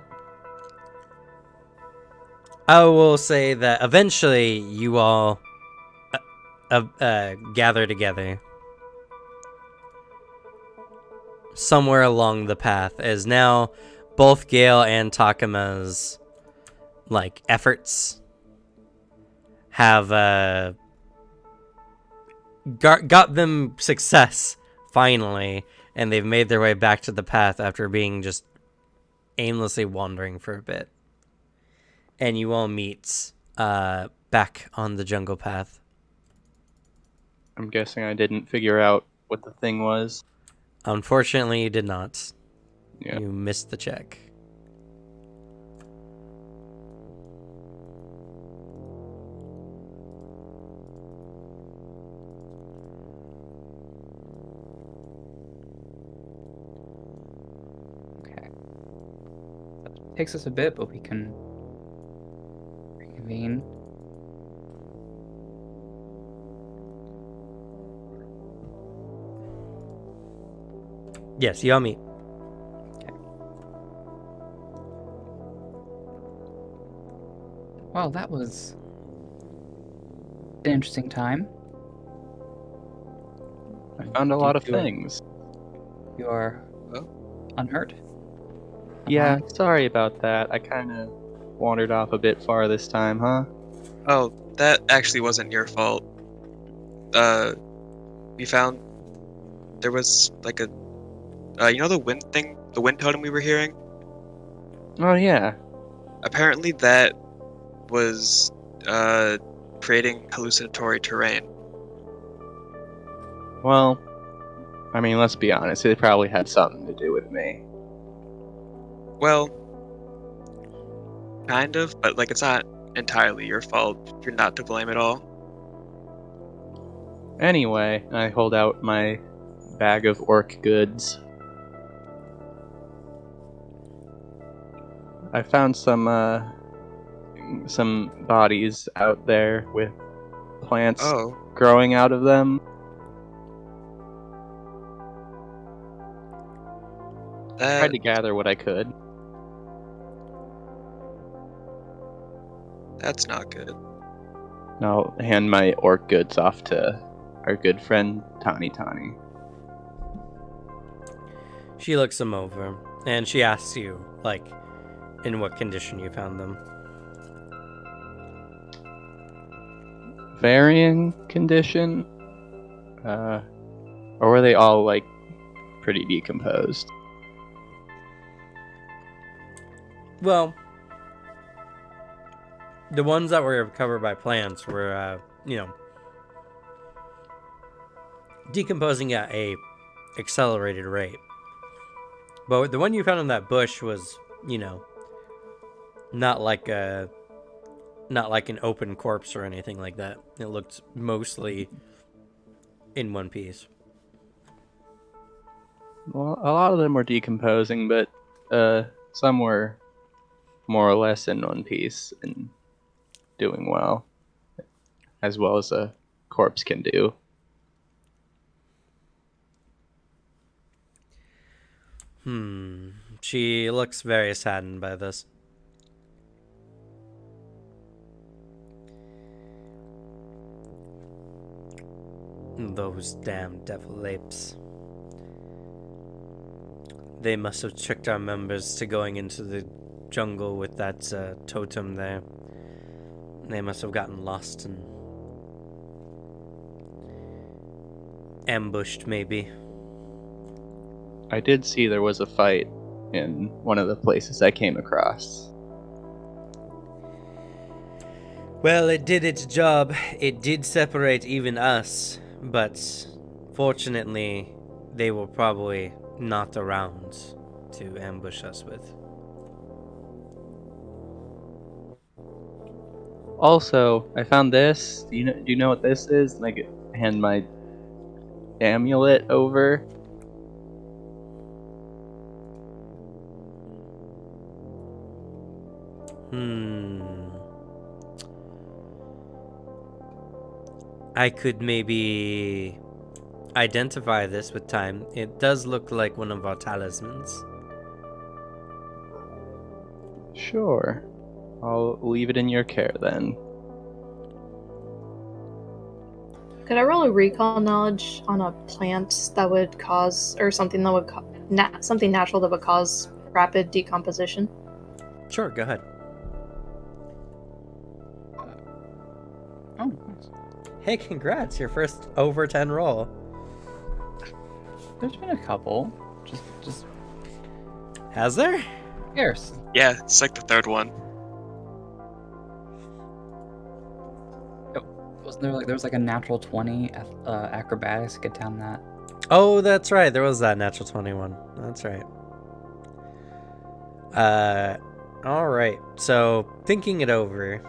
will say that eventually you all gather together somewhere along the path, as now both Gale and Takuma's like efforts have got them success finally, and they've made their way back to the path after being just aimlessly wandering for a bit. And you all meet back on the jungle path. I'm guessing I didn't figure out what the thing was. Unfortunately, you did not. Yeah. You missed the check. Okay. That takes us a bit, but we can reconvene. Yes, you all meet. Well, that was an interesting time. I found a lot of You are- things. You are unhurt. Yeah, sorry about that. I kind of wandered off a bit far this time, huh? Oh, that actually wasn't your fault. We found there was like a, you know the wind thing, the wind totem we were hearing? Oh, yeah. Apparently that was, creating hallucinatory terrain. Well, I mean, let's be honest. It probably had something to do with me. Well, kind of, but like it's not entirely your fault. You're not to blame at all. Anyway, I hold out my bag of orc goods. I found some bodies out there with plants Oh, growing out of them. that Tried to gather what I could. that's not good. I'll hand my orc goods off to our good friend Tani. She looks them over, and she asks you, like, in what condition you found them. Varying condition? Or were they all, like, pretty decomposed? Well, the ones that were covered by plants were, decomposing at a accelerated rate. But the one you found in that bush was, not not like an open corpse or anything like that. It looked mostly in one piece. Well, a lot of them were decomposing, but some were more or less in one piece and doing well as a corpse can do. She looks very saddened by this. Those damn devil apes. They must have tricked our members to going into the jungle with that totem there. They must have gotten lost and ambushed, maybe. I did see there was a fight in one of the places I came across. Well, it did its job. It did separate even us, but fortunately, they were probably not around to ambush us with. Also, I found this. Do you know what this is? And I hand my amulet over. I could maybe identify this with time. It does look like one of our talismans. Sure. I'll leave it in your care then. Could I roll a recall knowledge on a plant that would cause, or something that would, something natural that would cause rapid decomposition? Sure, go ahead. Oh, nice. Hey, congrats, your first over 10 roll. There's been a couple. Just Has there? scarce. Yeah, it's like the third one. Wasn't there was like a natural 20 acrobatics to get down that? Oh, that's right. There was that natural 21. That's right. All right. So, thinking it over,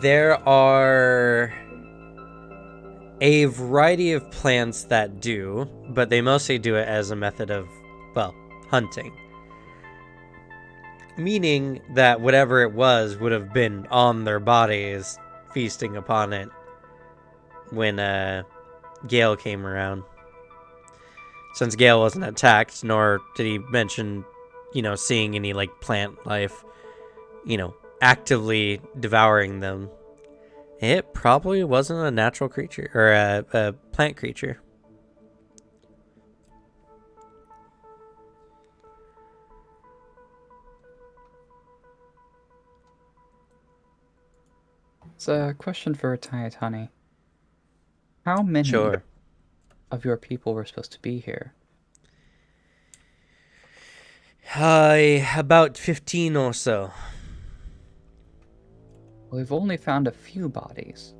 there are a variety of plants that do, but they mostly do it as a method of, well, hunting. Meaning that whatever it was would have been on their bodies, feasting upon it when Gale came around. Since Gale wasn't attacked, nor did he mention, seeing any, plant life, actively devouring them, it probably wasn't a natural creature, or a plant creature. It's a question for Tayatani. How many Sure. of your people were supposed to be here? About 15 or so. Well, we've only found a few bodies.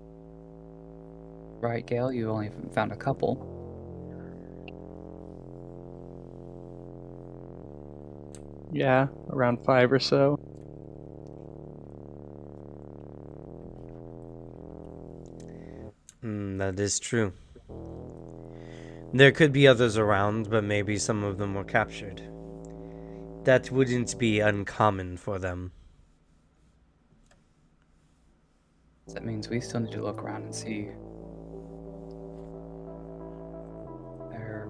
Right, Gale? You only found a couple. Yeah, around 5 or so. That is true. There could be others around, but maybe some of them were captured. That wouldn't be uncommon for them. That means we still need to look around and see or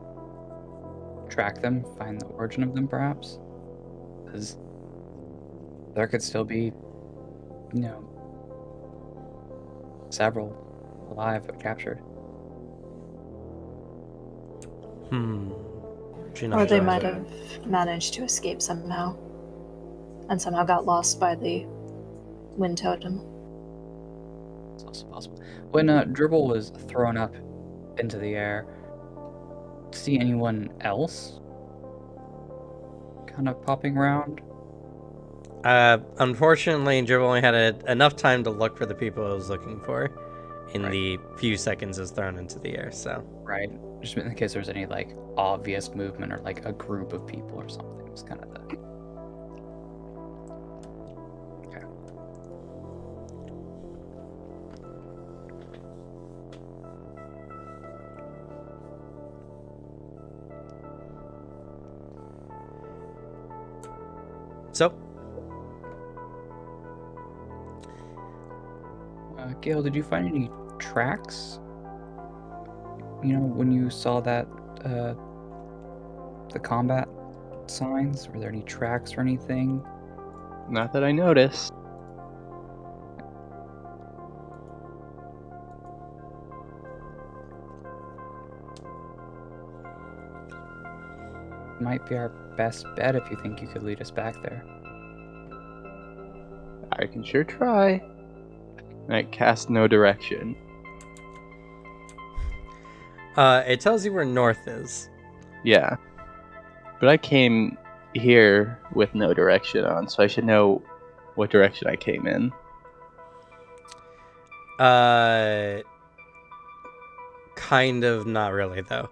track them, find the origin of them, perhaps. Because there could still be, several alive but captured. Or they might have managed to escape somehow, and somehow got lost by the wind totem. It's also possible. When Dribble was thrown up into the air, see anyone else kind of popping around? Unfortunately, Dribble only had enough time to look for the people I was looking for in the few seconds it was thrown into the air, so. Right. Just in case there's any, obvious movement or, a group of people or something. It's kind of the... Gail, did you find any tracks? You know, when you saw that, the combat signs, were there any tracks or anything? Not that I noticed. Might be our best bet if you think you could lead us back there. I can sure try. I cast no direction. It tells you where north is. Yeah. But I came here with no direction on, so I should know what direction I came in. Kind of, not really though.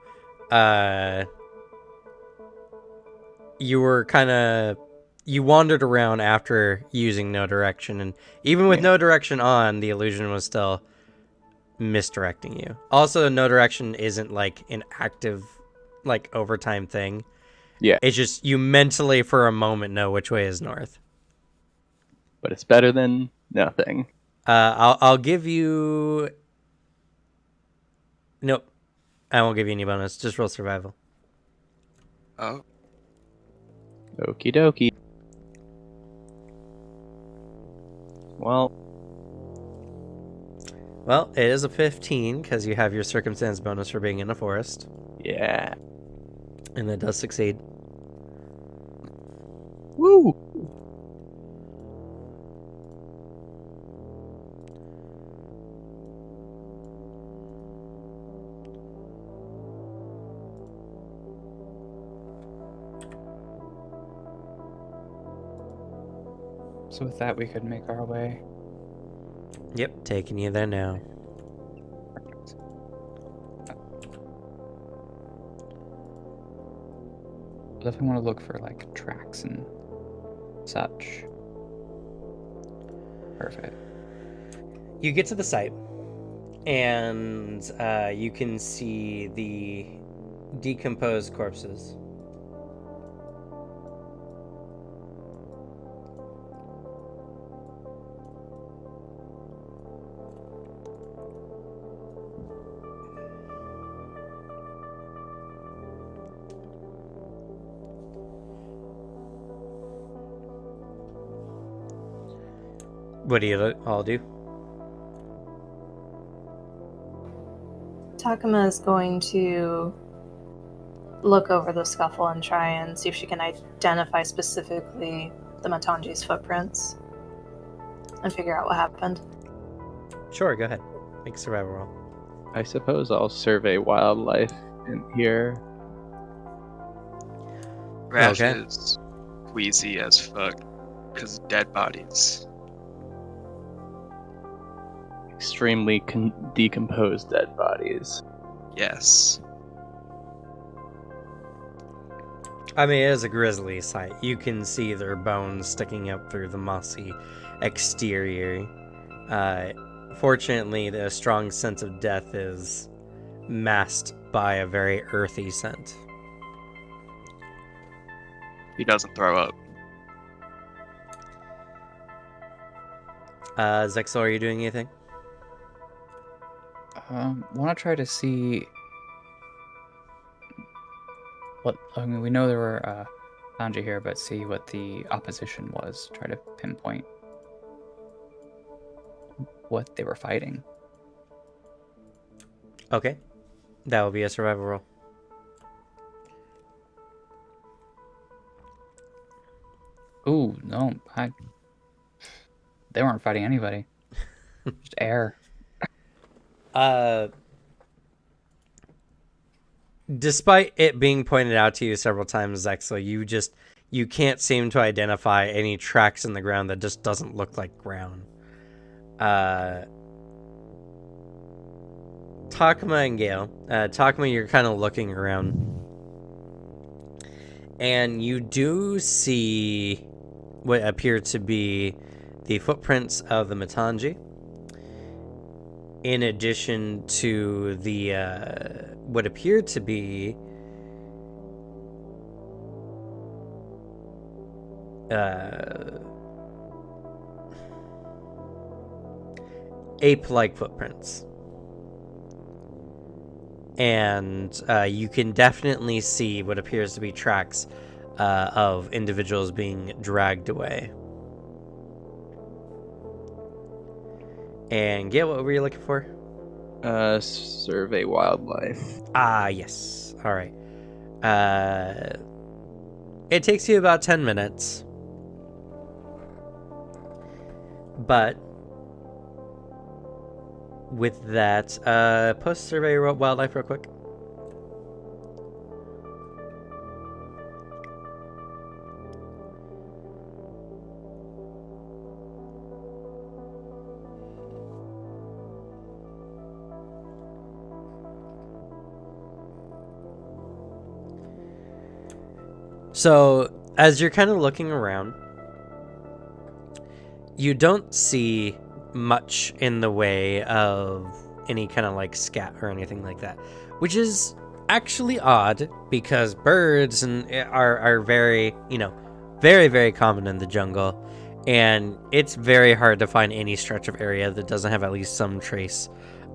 You wandered around after using no direction, and even with no direction on, the illusion was still misdirecting you. Also, no direction isn't like an active, like, overtime thing. Yeah. It's just you mentally for a moment know which way is north. But it's better than nothing. I'll give you. Nope, I won't give you any bonus. Just roll survival. Oh, Okie dokie. Well, it is a 15 because you have your circumstance bonus for being in a forest, Yeah. and it does succeed. Woo! So with that, we could make our way. Yep, taking you there now. Definitely want to look for like tracks and such. Perfect. You get to the site, and you can see the decomposed corpses. What do you all do? Takuma is going to look over the scuffle and try and see if she can identify specifically the Matanji's footprints and figure out what happened. Sure, go ahead. Make a survival roll. I suppose I'll survey wildlife in here. Rash Okay. is queasy as fuck because dead bodies. Extremely decomposed dead bodies. Yes. I mean, it is a grisly sight. You can see their bones sticking up through the mossy exterior. Fortunately, the strong sense of death is masked by a very earthy scent. He doesn't throw up. Zexel, are you doing anything? Want to try to see what, I mean, we know there were Sanji here, but see what the opposition was. Try to pinpoint what they were fighting. Okay. That will be a survival roll. Ooh, no, they weren't fighting anybody. Just air. Despite it being pointed out to you several times, Zexel, you can't seem to identify any tracks in the ground that just doesn't look like ground. Takuma and Gale. Takuma, you're kind of looking around, and you do see what appear to be the footprints of the Matanji, in addition to the what appear to be ape-like footprints. And you can definitely see what appears to be tracks of individuals being dragged away. And yeah, what were you looking for? Survey wildlife. Ah, yes. All right. It takes you about 10 minutes. But with that, post survey wildlife real quick. So, as you're kind of looking around, you don't see much in the way of any kind of like scat or anything like that, which is actually odd because birds are very, very, very common in the jungle, and it's very hard to find any stretch of area that doesn't have at least some trace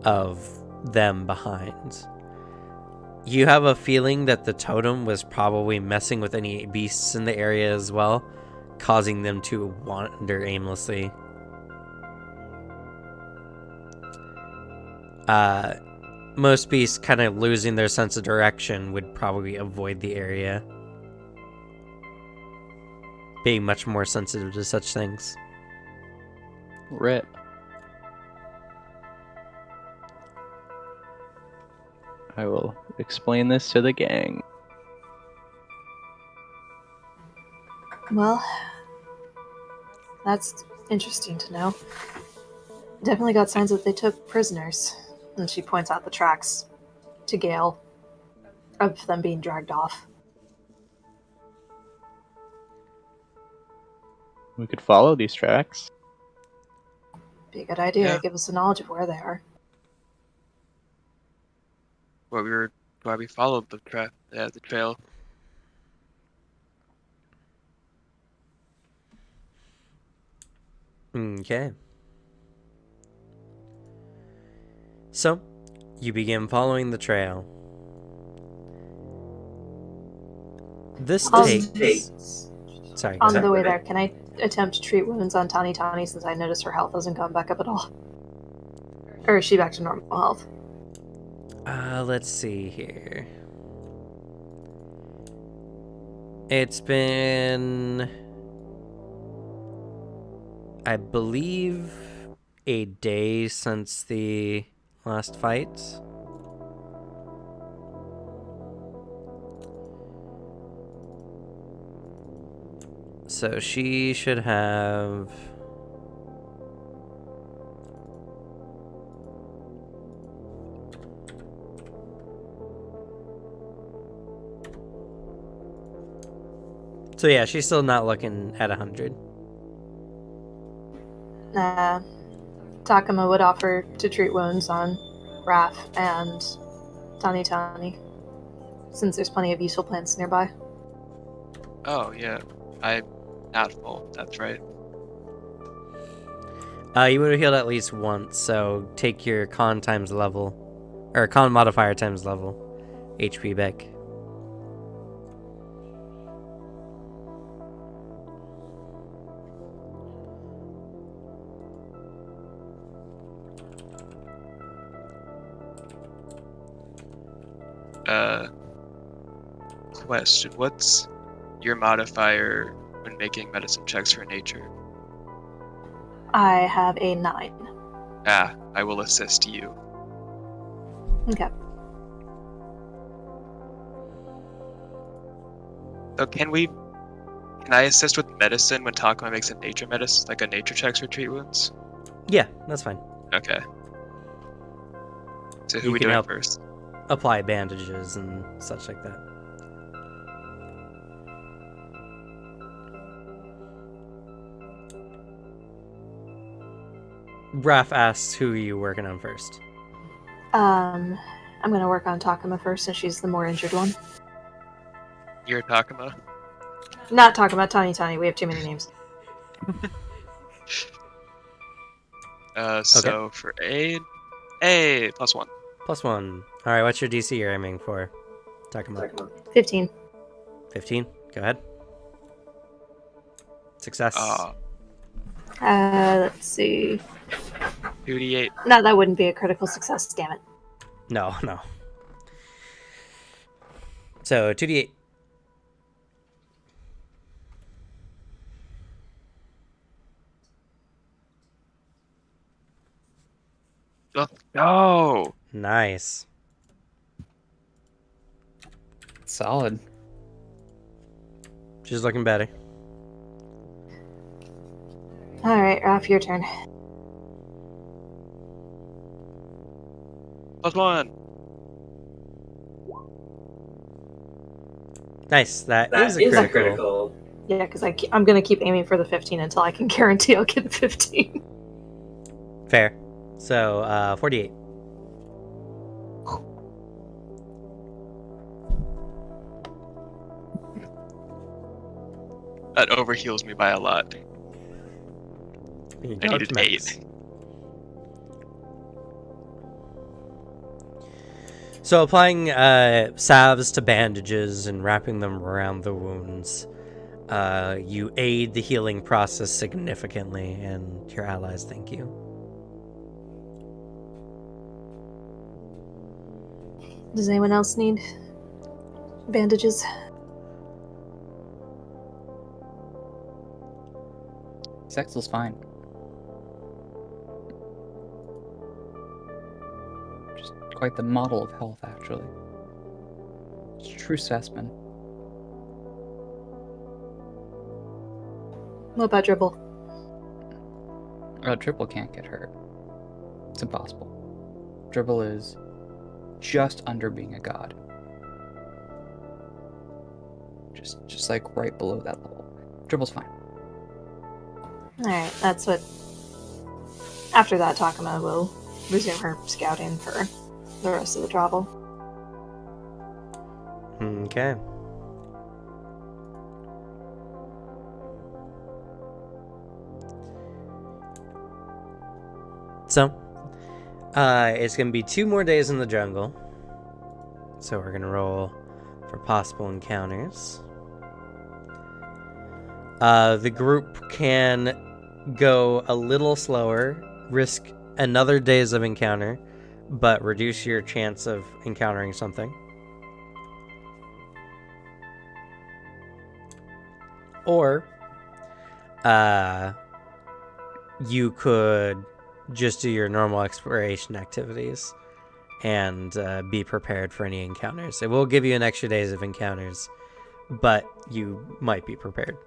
of them behind. You have a feeling that the totem was probably messing with any beasts in the area as well, causing them to wander aimlessly. Most beasts kind of losing their sense of direction would probably avoid the area, being much more sensitive to such things. Rip. I will explain this to the gang. Well, that's interesting to know. Definitely got signs that they took prisoners. And she points out the tracks to Gale of them being dragged off. We could follow these tracks. Be a good idea. Yeah. Give us a knowledge of where they are. Why we followed the trail. Okay. So, you begin following the trail. This takes... Sorry, go On ahead. the way there, can I attempt to treat wounds on Tani Tani since I noticed her health hasn't gone back up at all? Or is she back to normal health? Let's see here. It's been, I believe, a day since the last fight. So she should have... So yeah, she's still not looking at 100. Takuma would offer to treat wounds on Raph and Tani Tani, since there's plenty of useful plants nearby. Oh yeah, I'm not full. That's right. You would have healed at least once, so take your con times level, or con modifier times level, HP back. Question: what's your modifier when making medicine checks for nature? I have a 9. I will assist you. Okay. So can I assist with medicine when Takuma makes a nature medicine, like a nature checks for treat wounds? Yeah, that's fine. Okay. So who You we can doing help. first? Apply bandages and such like that. Raph asks who are you working on first. I'm gonna work on Takuma first since she's the more injured one. You're Takuma? Not Takuma, Tani Tani. We have too many names. So for aid, A +1. +1. All right, what's your DC you're aiming for? Takuma. 15. 15. Go ahead. Success. Let's see. 2d8. No, that wouldn't be a critical success, damn it. No. So 2d8. No. Nice. Solid. She's looking better. Alright, Raph, your turn. +1. Nice. That is a critical. Yeah, because I'm going to keep aiming for the 15 until I can guarantee I'll get a 15. Fair. So 48. That overheals me by a lot. I needed 8. So applying salves to bandages and wrapping them around the wounds, you aid the healing process significantly, and your allies thank you. Does anyone else need bandages? Sexel's fine. Just quite the model of health, actually. It's a true specimen. What about Dribble? Dribble can't get hurt. It's impossible. Dribble is just under being a god. Just like right below that level. Dribble's fine. Alright, that's what... After that, Takuma will resume her scouting for the rest of the travel. Okay. So, it's going to be 2 more days in the jungle. So we're going to roll for possible encounters. The group can go a little slower, risk another days of encounter, but reduce your chance of encountering something. Or, you could just do your normal exploration activities and be prepared for any encounters. It will give you an extra days of encounters, but you might be prepared.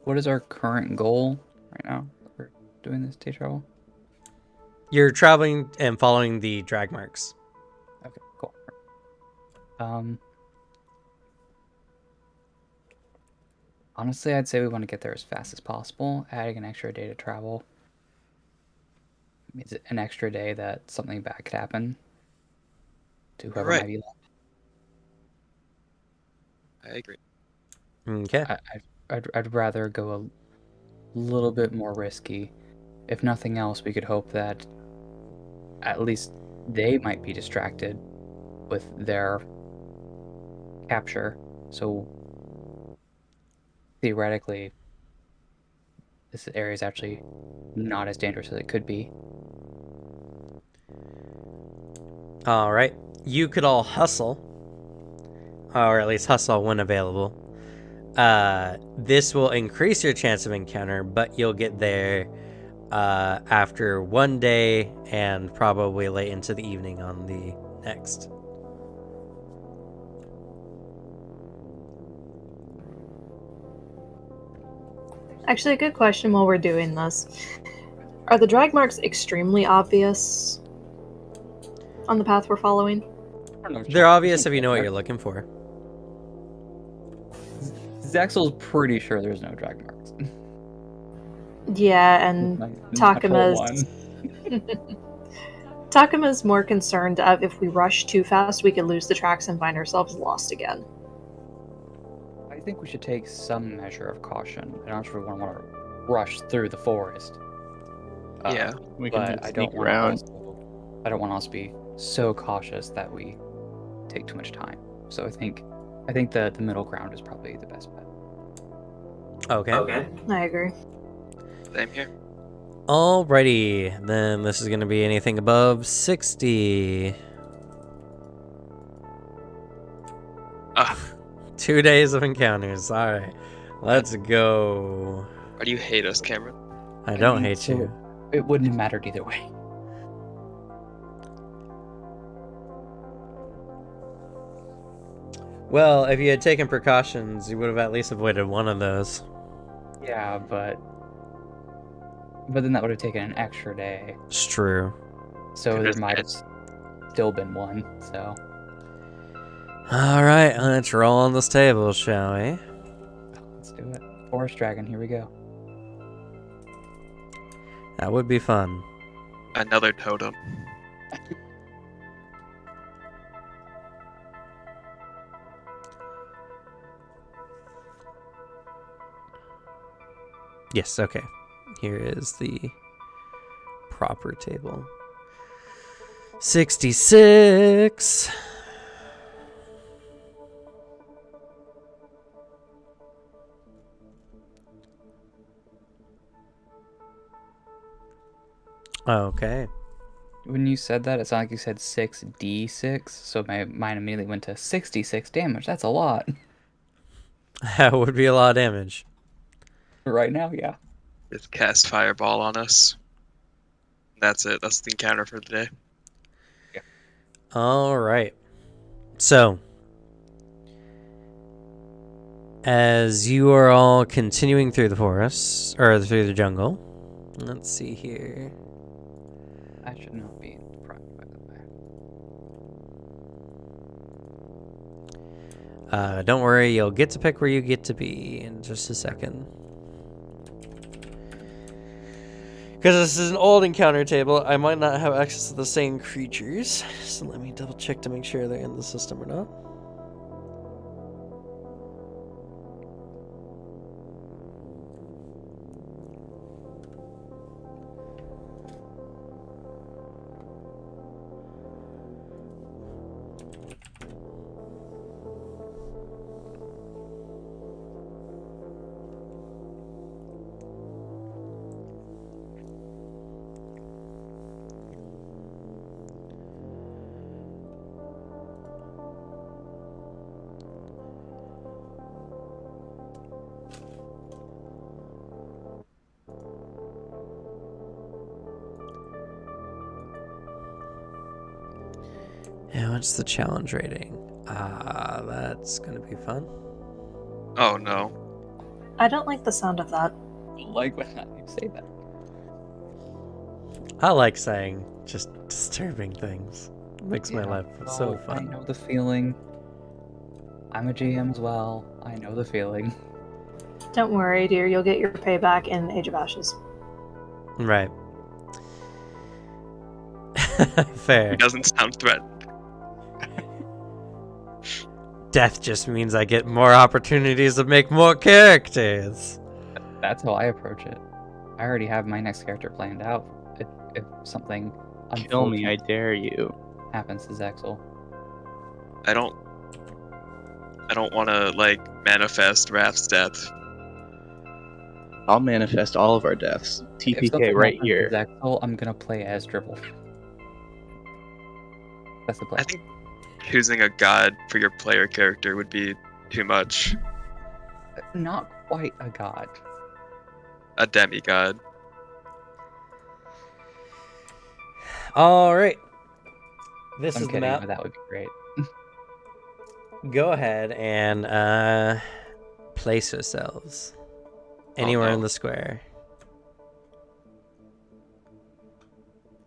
What is our current goal right now for doing this day travel? You're traveling and following the drag marks. Okay, cool. Honestly, I'd say we want to get there as fast as possible. Adding an extra day to travel means an extra day that something bad could happen to whoever Right. might be left. I agree. Okay. I'd rather go a little bit more risky. If nothing else, we could hope that at least they might be distracted with their capture. So theoretically, this area is actually not as dangerous as it could be. All right. You could all hustle, or at least hustle when available. This will increase your chance of encounter, but you'll get there after 1 day and probably late into the evening on the next. Actually, a good question while we're doing this. Are the drag marks extremely obvious on the path we're following? They're obvious if you know what you're looking for. Zaxel's pretty sure there's no drag marks. Yeah, and Takuma's... Takuma's more concerned of if we rush too fast, we could lose the tracks and find ourselves lost again. I think we should take some measure of caution. I don't sure we want to rush through the forest. Yeah. We can But I sneak don't want to around. also be so cautious that we take too much time. So I think the middle ground is probably the best bet. Okay. I agree. Same here. Alrighty, then this is going to be anything above 60. Ah, 2 days of encounters. Alright, let's go. why do you hate us, Cameron? I don't mean, hate so you. It wouldn't have mattered either way. Well, if you had taken precautions, you would have at least avoided one of those. Yeah, but then that would have taken an extra day. It's true. So there There's might have still been one. So Alright, let's roll on this table, shall we? let's do it. Forest dragon, here we go. That would be fun. another totem. Yes, okay. Here is the proper table. 66. Okay. When you said that, it sounded like you said 6d6, so my mind immediately went to 66 damage. That's a lot. That would be a lot of damage. Right now, yeah. Just cast fireball on us. That's it. That's the encounter for the day. Alright. So, as you are all continuing through the forest, or through the jungle, let's see here. I should not be in front, by the way. Don't worry, you'll get to pick where you get to be in just a second. Because this is an old encounter table, I might not have access to the same creatures. So let me double check to make sure they're in the system or not. And what's the challenge rating? That's gonna be fun. Oh no. I don't like the sound of that. Like when you say that. I like saying just disturbing things. It makes my life so I fun. know the feeling. I'm a GM as well. I know the feeling. Don't worry, dear. You'll get your payback in Age of Ashes. Right. Fair. He doesn't sound threatened. Death just means I get more opportunities to make more characters. That's how I approach it. I already have my next character planned out. If something Kill me, I unfortunate dare you. happens to Zexel. I don't want to like manifest Wrath's death. I'll manifest all of our deaths. If TPK something right happens to here. Zexel, I'm gonna play as Dribble. That's the plan. I think choosing a god for your player character would be too much. Not quite a god. A demigod. All right. This I'm is the kidding, map. but that would be great. Go ahead and place yourselves anywhere in no. the square.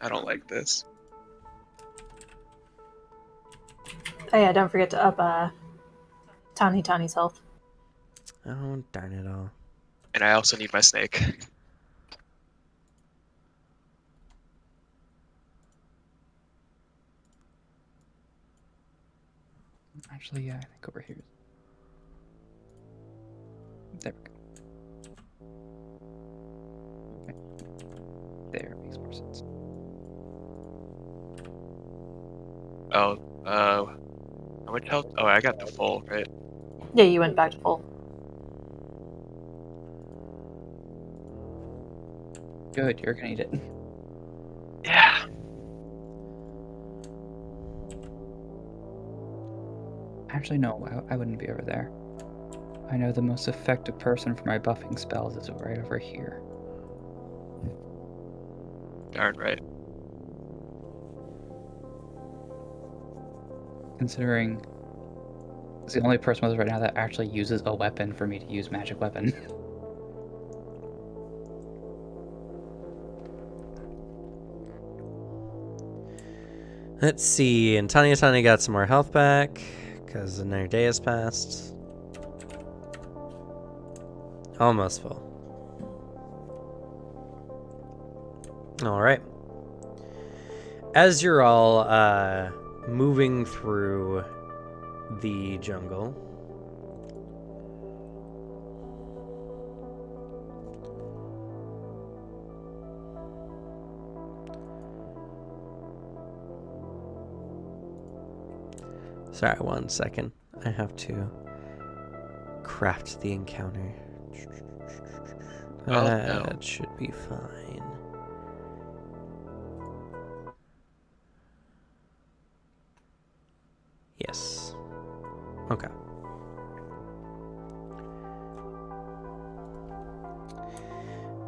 I don't like this. Oh yeah, don't forget to up Tawny's health. Oh, darn it all. And I also need my snake. Actually, yeah, I think over here. There we go. Oh, how much health? Oh, I got the full, right? Yeah, you went back to full. Good, you're gonna eat it. Yeah. Actually, no, I wouldn't be over there. I know the most effective person for my buffing spells is right over here. Darn right. Considering it's the only person with us right now that actually uses a weapon for me to use magic weapon. Let's see. And Tanya got some more health back because another day has passed. Almost full. All right. As you're all moving through the jungle, sorry, 1 second. I have to craft the encounter. Oh, That no. should be fine. Yes. Okay.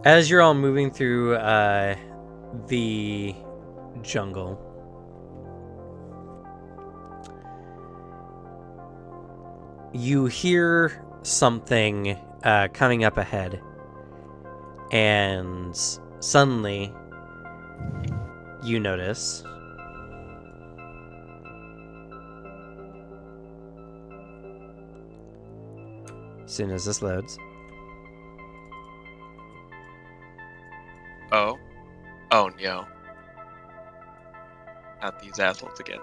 As you're all moving through the jungle, you hear something coming up ahead, and suddenly you notice as soon as this loads. Oh. Oh, no. Not these assholes again.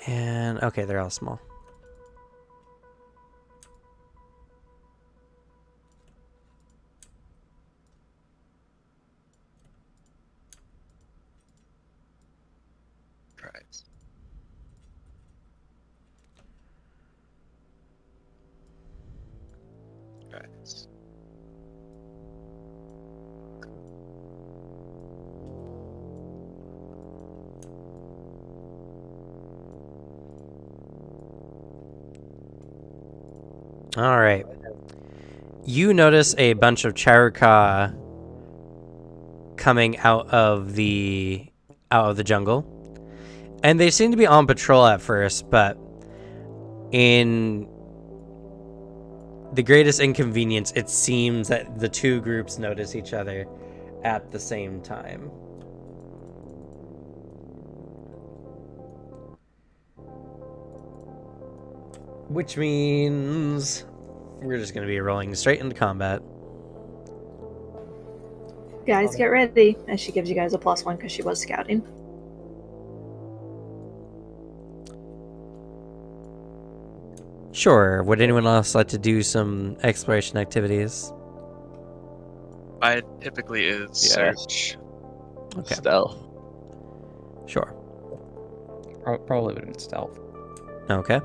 And okay, they're all small. Prize. Prize. All right. You notice a bunch of Charuka coming out of the jungle, and they seem to be on patrol at first, but in the greatest inconvenience, it seems that the two groups notice each other at the same time. Which means we're just going to be rolling straight into combat. Guys, get ready. And she gives you guys a +1 because she was scouting. Sure. Would anyone else like to do some exploration activities? Mine typically is search. Okay. Stealth. Sure. Probably would have been stealth. Okay.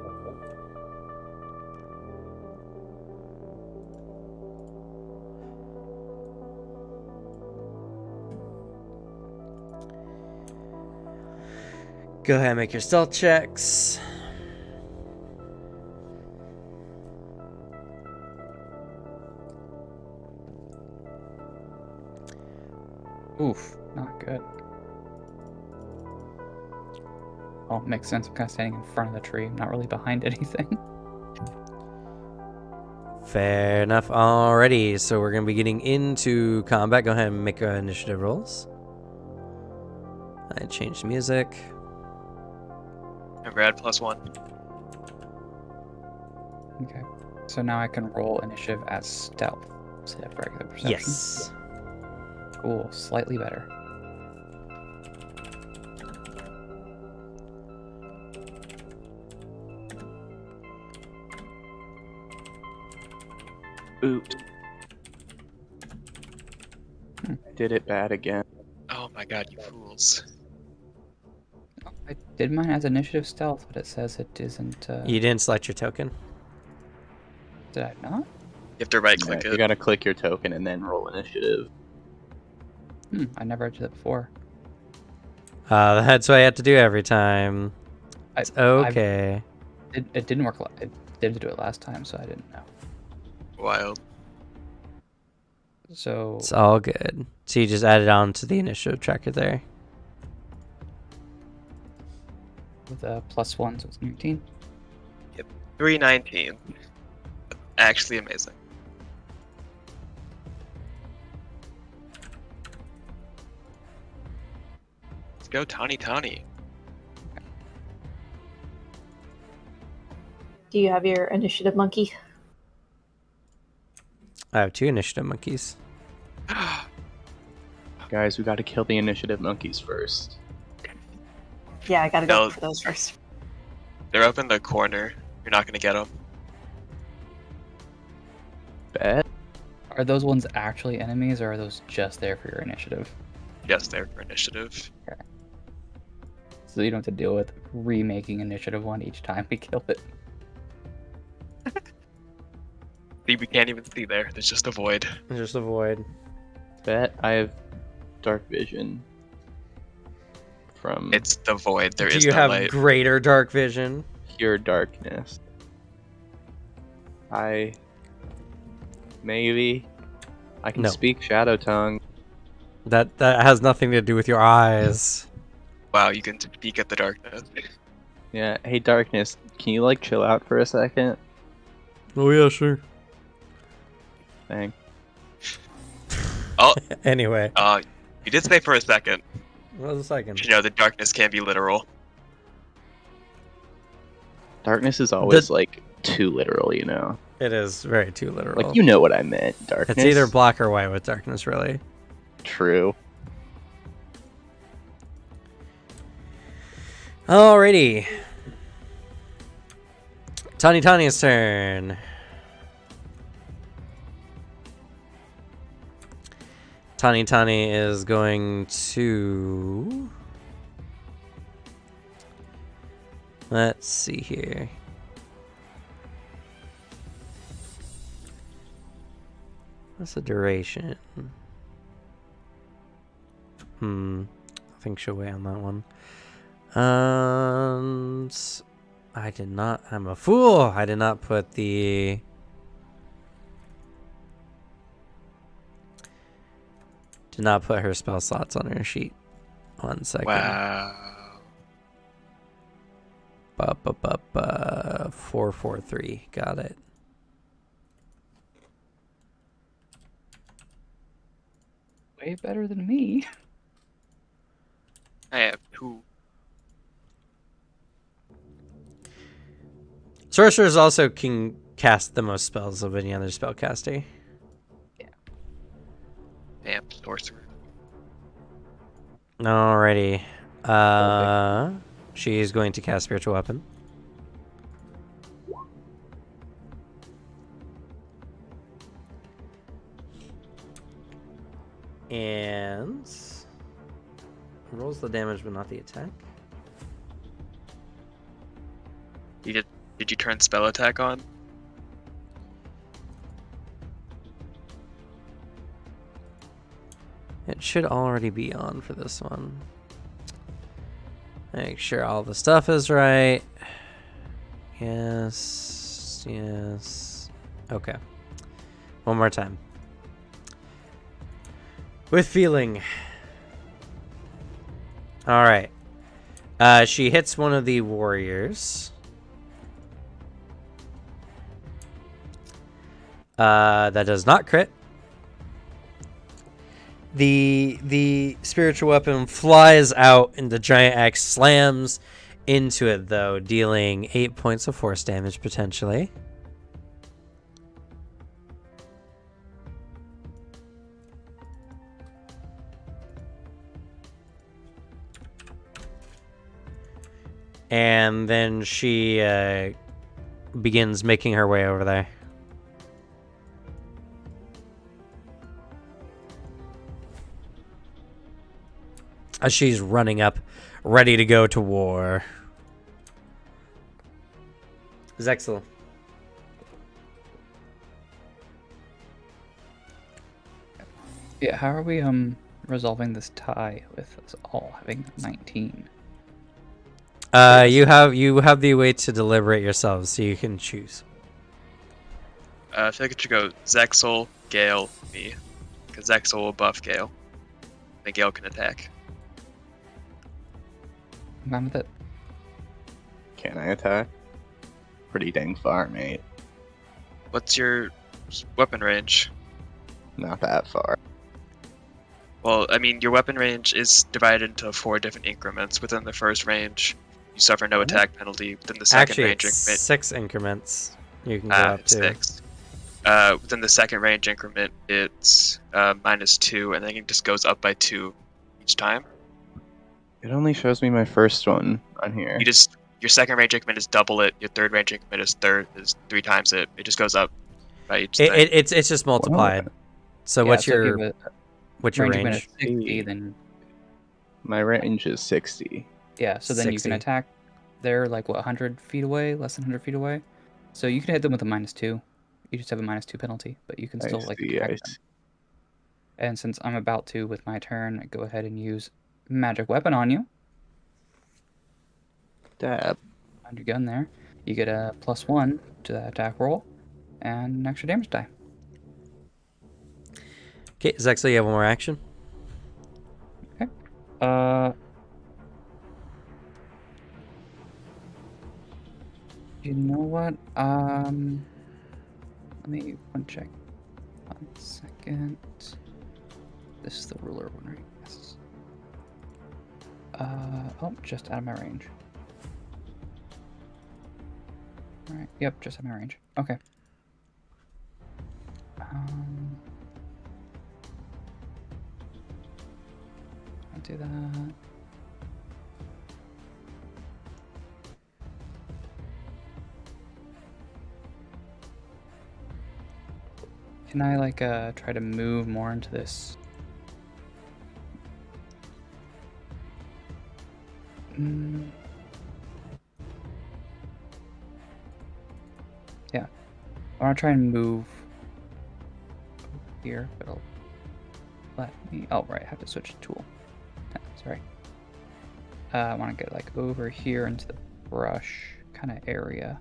Go ahead and make your stealth checks. Oof, not good. Oh, makes sense. I'm kind of standing in front of the tree. I'm not really behind anything. Fair enough. Alrighty, so we're going to be getting into combat. Go ahead and make initiative rolls. I changed music. Remember, add +1. Okay. So now I can roll initiative as stealth. So you have regular perception. Yes. Cool. Slightly better. Oops. Did it bad again. Oh my god, you fools. I did mine as initiative stealth, but it says it isn't. You didn't select your token. Did I not? You have to right click Yeah, it. you gotta click your token and then roll initiative. I never did that before. That's what I have to do every time. I- It's okay. It didn't work. I did do it last time, so I didn't know. Wild. So It's all good. So you just add it on to the initiative tracker there. with a +1, so it's 19. 319. Actually amazing. Let's go, Tawny. Do you have your initiative monkey? I have 2 initiative monkeys. Guys, we gotta kill the initiative monkeys first. Yeah, I gotta go No. for those first. They're up in the corner. You're not gonna get them. Bet. Are those ones actually enemies, or are those just there for your initiative? Yes, they're for initiative. So you don't have to deal with remaking initiative 1 each time we kill it. See, we can't even see there. There's just a void. Just avoid. Bet I have dark vision. From It's the void. There Do is you no have light. greater dark vision? pure darkness. Maybe. I can No. speak Shadow Tongue. That has nothing to do with your eyes. Wow, you can peek at the darkness. Yeah, hey Darkness, can you like chill out for a second? Oh yeah, sure. Thanks. Oh, Anyway, you did say for a second. what was the second? You know, the darkness can be literal. Darkness is always like too literal, you know. It is very too literal. Like you know what I meant, Darkness. It's either black or white with darkness, really. True. Alrighty. Tawny's turn. Tawny is going to... Let's see here. What's the duration? I think she'll wait on that one. And I did not. I'm a fool. I did not put the. Did not put her spell slots on her sheet. 1 second. Wow. 443. Got it. Way better than me. I have 2. Sorcerers also can cast the most spells of any other spellcaster. Damn, sorcerer. Alrighty. She's going to cast Spiritual Weapon. And rolls the damage but not the attack. Did you turn spell attack on? It should already be on for this one. Make sure all the stuff is right. Yes. Okay. One more time. With feeling. Alright. She hits one of the warriors. That does not crit. The spiritual weapon flies out and the giant axe slams into it, though, dealing 8 points of force damage potentially. And then she begins making her way over there. As she's running up, ready to go to war. Zexel. Yeah, how are we resolving this tie with us all having 19? You have the way to deliberate yourselves, so you can choose. I feel like it should go Zexel, Gale, me. Because Zexel will buff Gale. And Gale can attack. I'm fine with it. Can I attack? Pretty dang far, mate. What's your weapon range? Not that far. Well, I mean, your weapon range is divided into 4 different increments. Within the first range, you suffer no attack penalty. Within the second Actually, range it's increment, 6 increments you can go up to. 6. Within the second range increment, it's -2, and then it just goes up by 2 each time. It only shows me my first one on here. Your second range increment is double it. Your third range increment is 3 times it. It just goes up by each thing. It's just multiplied. So Yeah, what's so if you your have what's your range increment range? of 60, then My range is 60. yeah, so then you 60. can attack. They're like what 100 feet away, less than 100 feet away. So you can hit them with a -2. You just have a -2 penalty, but you can still like attack them. And since I'm about to with my turn, I go ahead and use magic weapon on you. Dab. On your gun there, you get a +1 to that attack roll, and an extra damage die. Okay, Zexel, you have one more action. You know what? Let me check. 1 second. This is the ruler one, right? Yes. Oh, just out of my range. Alright, yep, just out of my range. Okay. I'll do that. Can I like try to move more into this? Yeah, I want to try and move here, but it'll let me. Oh, right, I have to switch to tool. Sorry. I want to get like over here into the brush kind of area.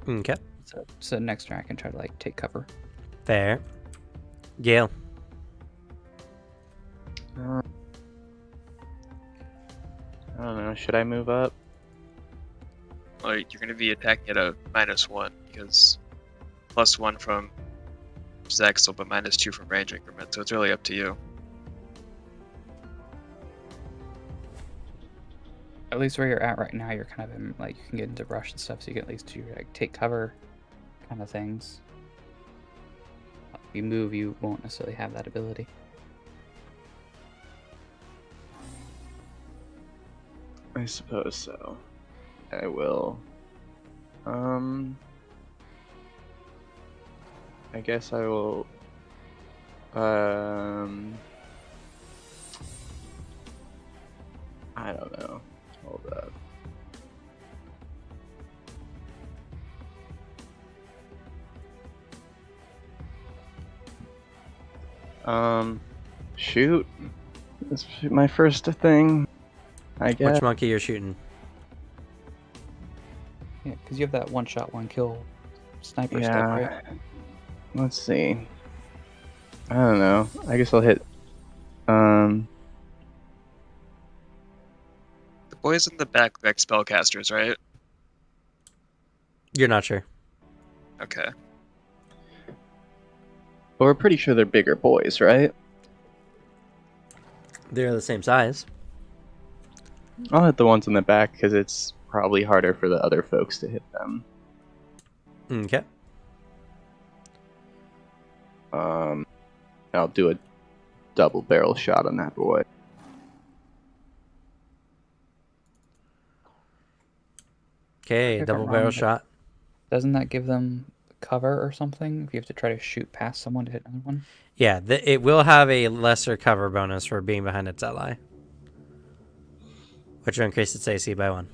Okay. So next turn I can try to like take cover. Fair. Gale. I don't know. Should I move up? Well, you're going to be attacking at a -1 because +1 from Zexel, but -2 from range increment. So it's really up to you. At least where you're at right now, you're kind of in, like, you can get into brush and stuff, so you can at least do like take cover kind of things. If you move, you won't necessarily have that ability. I suppose so. I will. I guess I will. I don't know. Hold up. Shoot. That's my first thing. I guess. Which monkey you're shooting? Yeah, because you have that one shot, one kill sniper stuff, Yeah. right? Let's see. I don't know. I guess I'll hit. The boys in the back like spellcasters, right? You're not sure. Okay. But we're pretty sure they're bigger boys, right? They're the same size. I'll hit the ones in the back because it's probably harder for the other folks to hit them. Okay. I'll do a double barrel shot on that boy. Okay, If I'm double wrong, barrel but shot. Doesn't that give them cover or something if you have to try to shoot past someone to hit another one? Yeah, it will have a lesser cover bonus for being behind its ally, which will increase its AC by 1.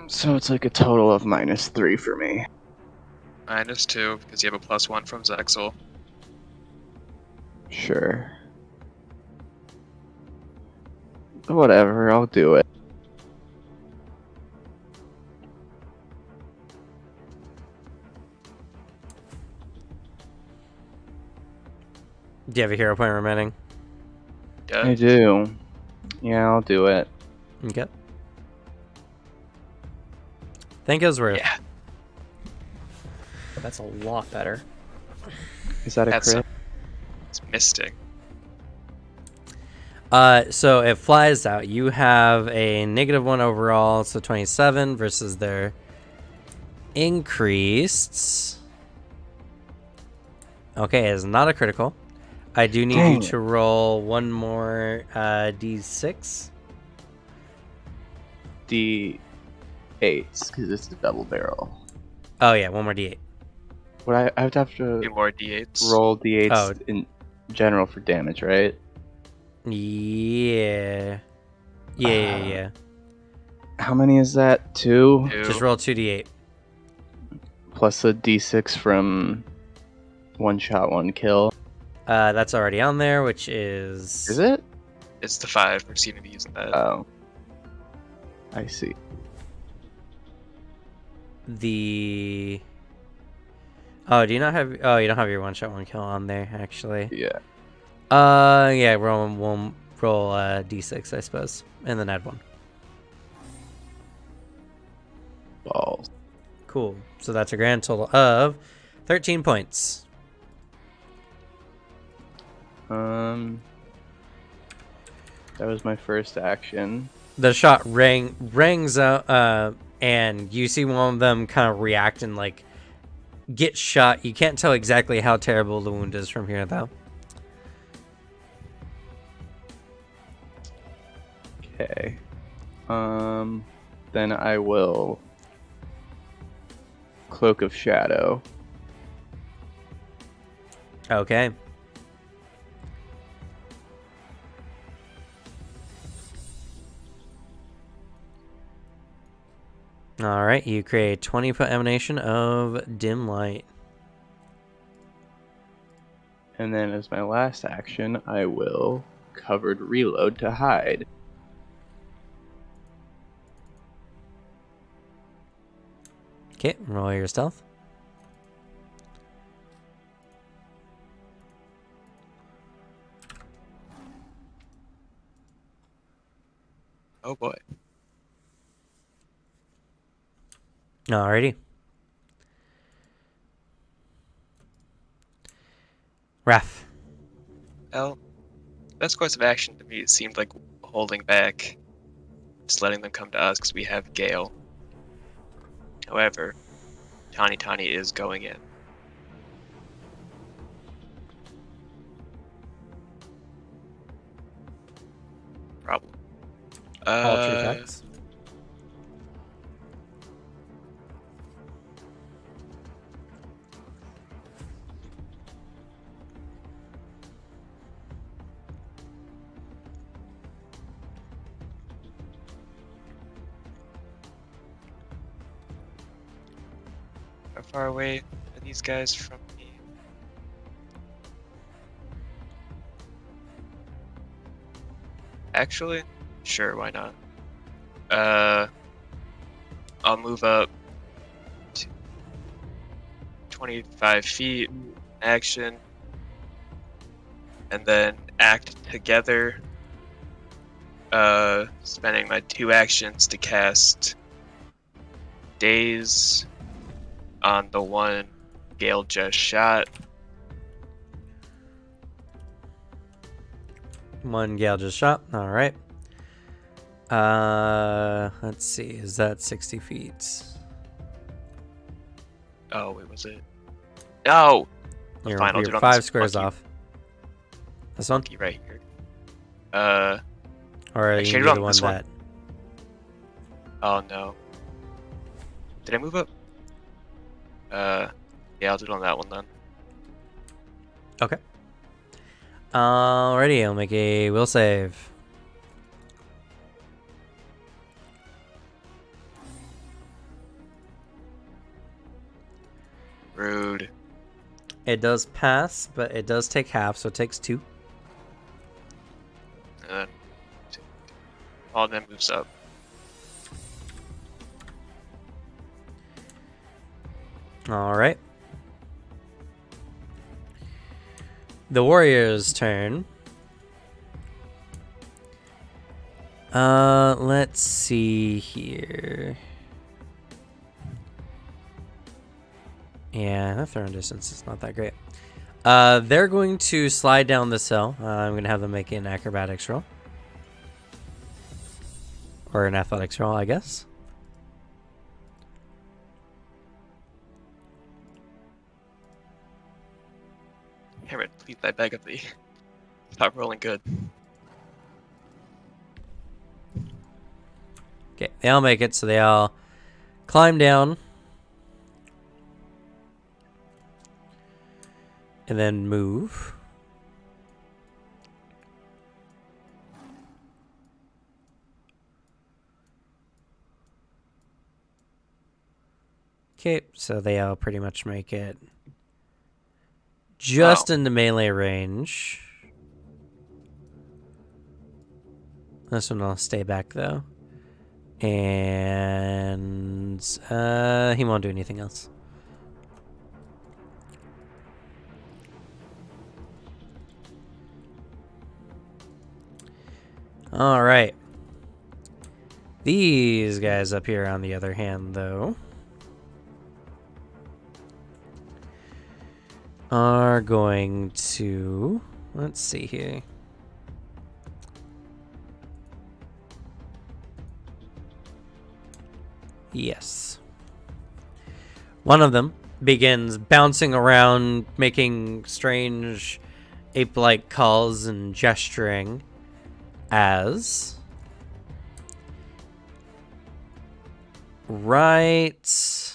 So it's like a total of -3 for me. -2 because you have a +1 from Zexel. Sure. Whatever, I'll do it. Do you have a hero point remaining? I do. Yeah, I'll do it. Okay. Think it was worth. Yeah, That's a lot better. Is that a that's crit? it's Mystic. So it flies out. You have a -1 overall, so 27 versus their increased. Okay, it's not a critical. I do need Dang you it. to roll one more d6. D8s, because it's a double barrel. Oh yeah, one more d8. Would I have to 2 more D8s. roll D8s Oh. in general for damage, right? Yeah. Yeah. How many is that? 2? 2. Just roll 2d8. Plus a D6 from one shot, one kill. That's already on there, which is. Is it? It's the 5. We're seeming to be using that. Oh. I see. The. Oh, do you not have? Oh, you don't have your one shot, one kill on there, actually. Yeah. Yeah. Roll d6, I suppose, and then add 1. Balls. Cool. So that's a grand total of 13 points. That was my first action. The shot rings out, and you see one of them kind of react and like get shot. You can't tell exactly how terrible the wound is from here, though. Okay. Then I will Cloak of Shadow. Okay. All right, you create 20-foot emanation of dim light. And then as my last action, I will Covered Reload to hide. Okay, roll your stealth. Oh boy. Alrighty. Raph. Well, best course of action to me seemed like holding back, just letting them come to us because we have Gale. However, Tani is going in. Problem. All true attacks. How far away are these guys from me? Actually, sure, why not? I'll move up to 25 feet, action, and then act together, spending my 2 actions to cast Daze on the one Gale just shot. One Gale just shot. All right. Let's see. Is that 60 feet? Oh, wait, was it? No! The You're, final you're dude on 5 this squares monkey- off. This one? monkey right here. Or I you shaded do on the one this one. that... Oh no. Did I move up? Yeah, I'll do it on that one then. Okay. Alrighty, I'll make a will save. Rude. It does pass, but it does take half, so it takes 2. And then all then moves up. Alright. The warrior's turn. Let's see here. Yeah, that throwing distance is not that great. They're going to slide down this hill. I'm going to have them make an acrobatics roll. Or an athletics roll, I guess. Herod, please, I beg of thee. Stop rolling good. Okay, they all make it, so they all climb down. And then move. Okay, so they all pretty much make it just into melee range. This one will stay back though. And he won't do anything else. All right. These guys up here, on the other hand, though, are going to... Let's see here. Yes. One of them begins bouncing around, making strange ape-like calls and gesturing as... Right...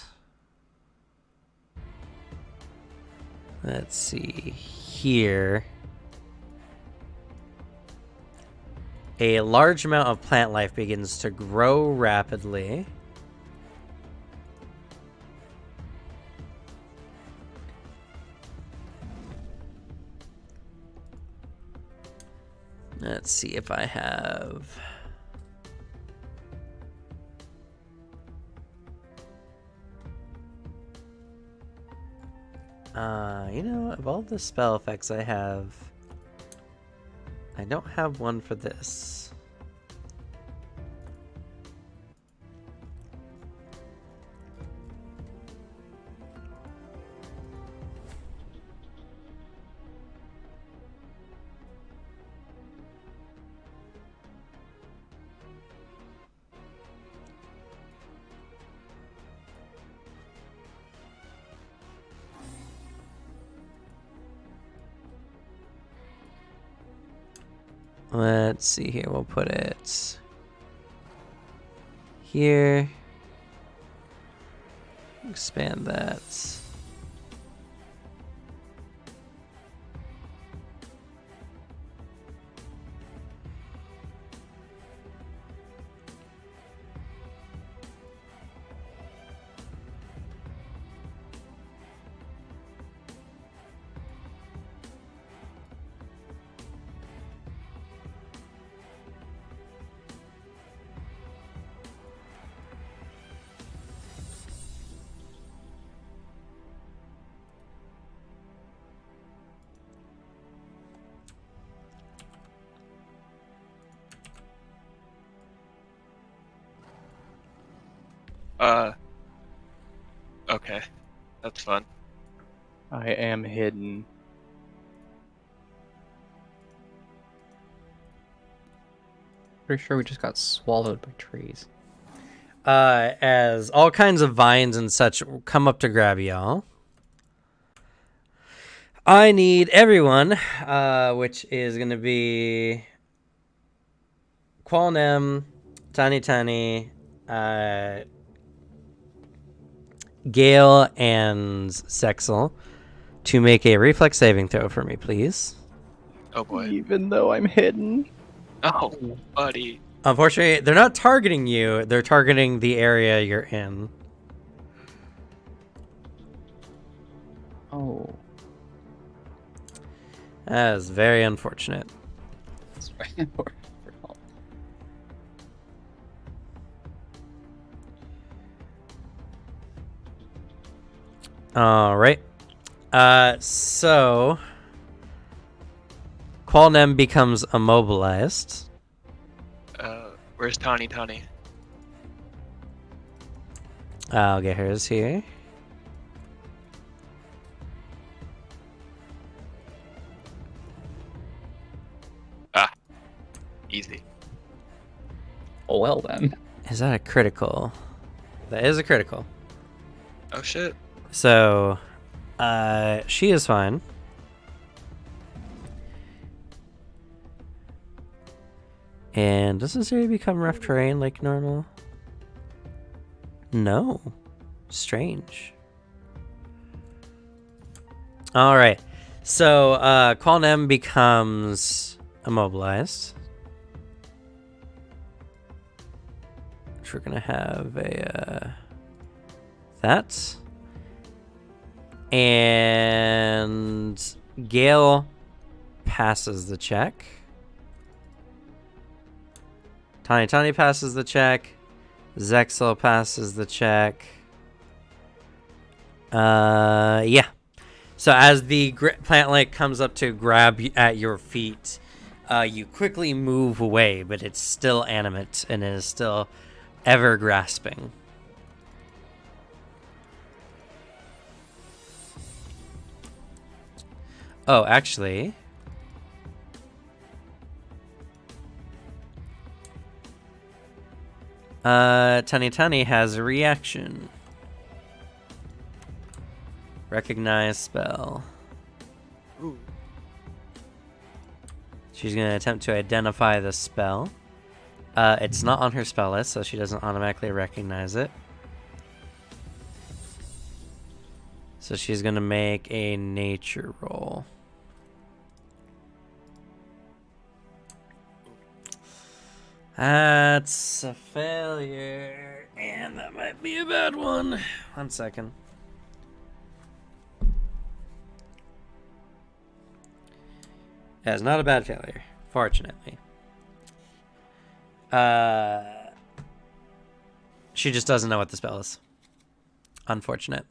Let's see here. A large amount of plant life begins to grow rapidly. Let's see if I have... you know, of all the spell effects I have, I don't have one for this. Let's see here, we'll put it here. Expand that. Okay. That's fun. I am hidden. Pretty sure we just got swallowed by trees. As all kinds of vines and such come up to grab y'all. I need everyone, which is going to be Qualnem, Tiny Tiny, Gale and Zexel to make a reflex saving throw for me, please. Oh boy. Even though I'm hidden. Oh, buddy. Unfortunately, they're not targeting you. They're targeting the area you're in. Oh. That is very unfortunate. That's right. All right. So Qualnem becomes immobilized. Where's Tawny? I'll get hers here. Easy. Oh, well then. Is that a critical? That is a critical. Oh shit. So, she is fine. And does this area become rough terrain like normal? No. Strange. Alright. So, Qualnem becomes immobilized. Which we're going to have a, that. And Gale passes the check. Tiny passes the check. Zexel passes the check. Yeah. So as the plant light comes up to grab at your feet, you quickly move away, but it's still animate and it is still ever grasping. Oh, actually, Tiny has a reaction. Recognize spell. Ooh. She's going to attempt to identify the spell. It's not on her spell list, so she doesn't automatically recognize it. So she's going to make a nature roll. That's a failure, and that might be a bad one. 1 second. That's not a bad failure, fortunately. She just doesn't know what the spell is. Unfortunate.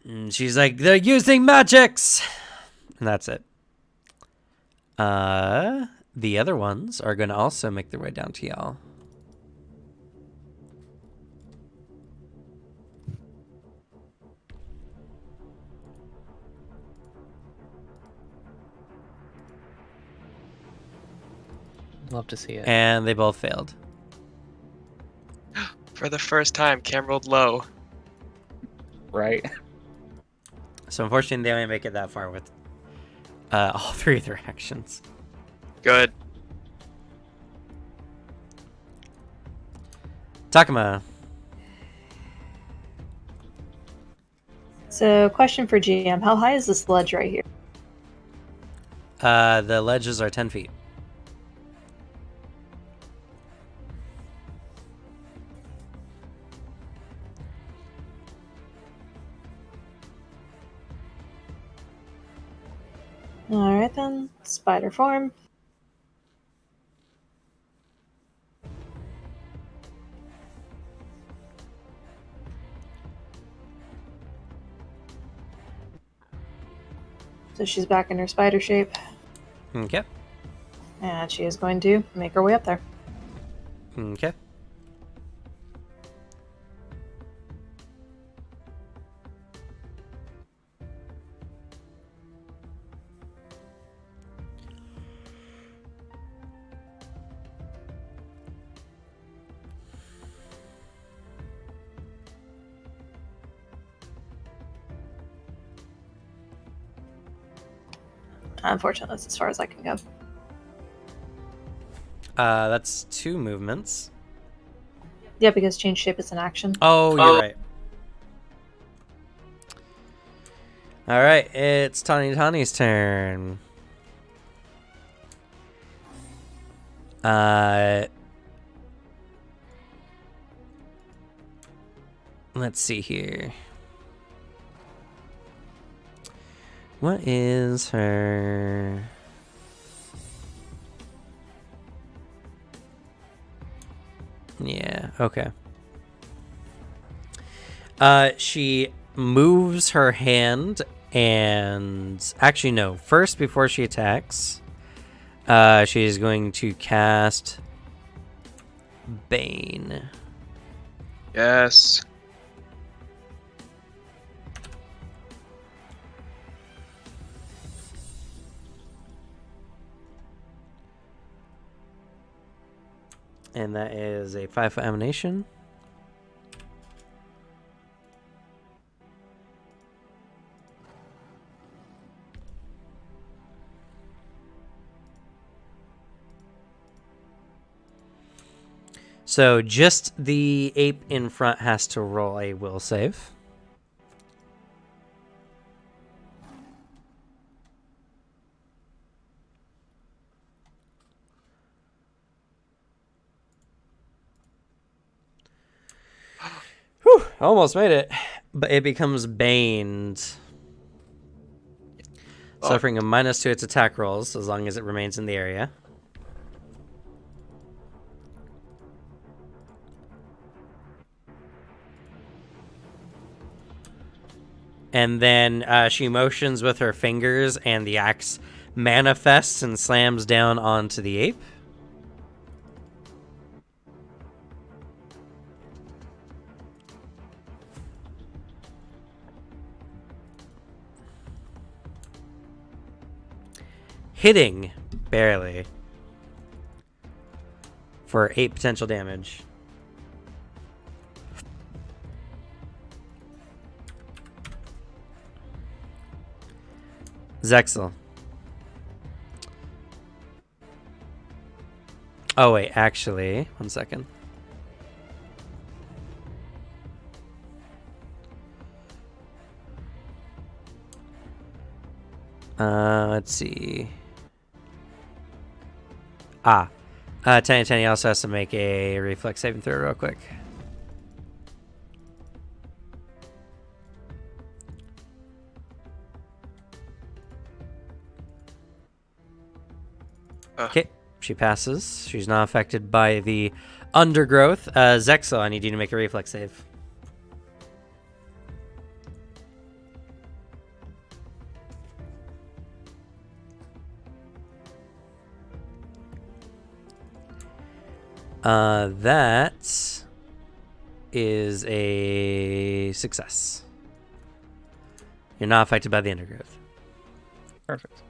And she's like, they're using magics! And that's it. The other ones are going to also make their way down to y'all. Love to see it. And they both failed. For the first time, Cam rolled low. Right? So unfortunately, they only make it that far with all three of their actions. Good. Takuma. So, question for GM: how high is this ledge right here? The ledges are 10 feet. All right then, spider form. So she's back in her spider shape, Okay. and she is going to make her way up there. Okay. Unfortunately, that's as far as I can go. That's 2 movements. Yeah, because change shape is an action. Oh, you're right. All right, it's Tani's turn. Let's see here. What is her... Yeah, okay. She moves her hand and... Actually, no. First, before she attacks, she is going to cast Bane. Yes. And that is a 5-foot emanation. So just the ape in front has to roll a will save. Whew, almost made it. But it becomes baned. Suffering a -2 its attack rolls as long as it remains in the area. And then she motions with her fingers, and the axe manifests and slams down onto the ape. Hitting, barely, for 8 potential damage. Zexel. Oh, wait, actually, 1 second. Let's see. Tiny also has to make a reflex saving throw real quick. Okay, she passes. She's not affected by the undergrowth. Zexel, I need you to make a reflex save. That is a success. You're not affected by the undergrowth. Perfect.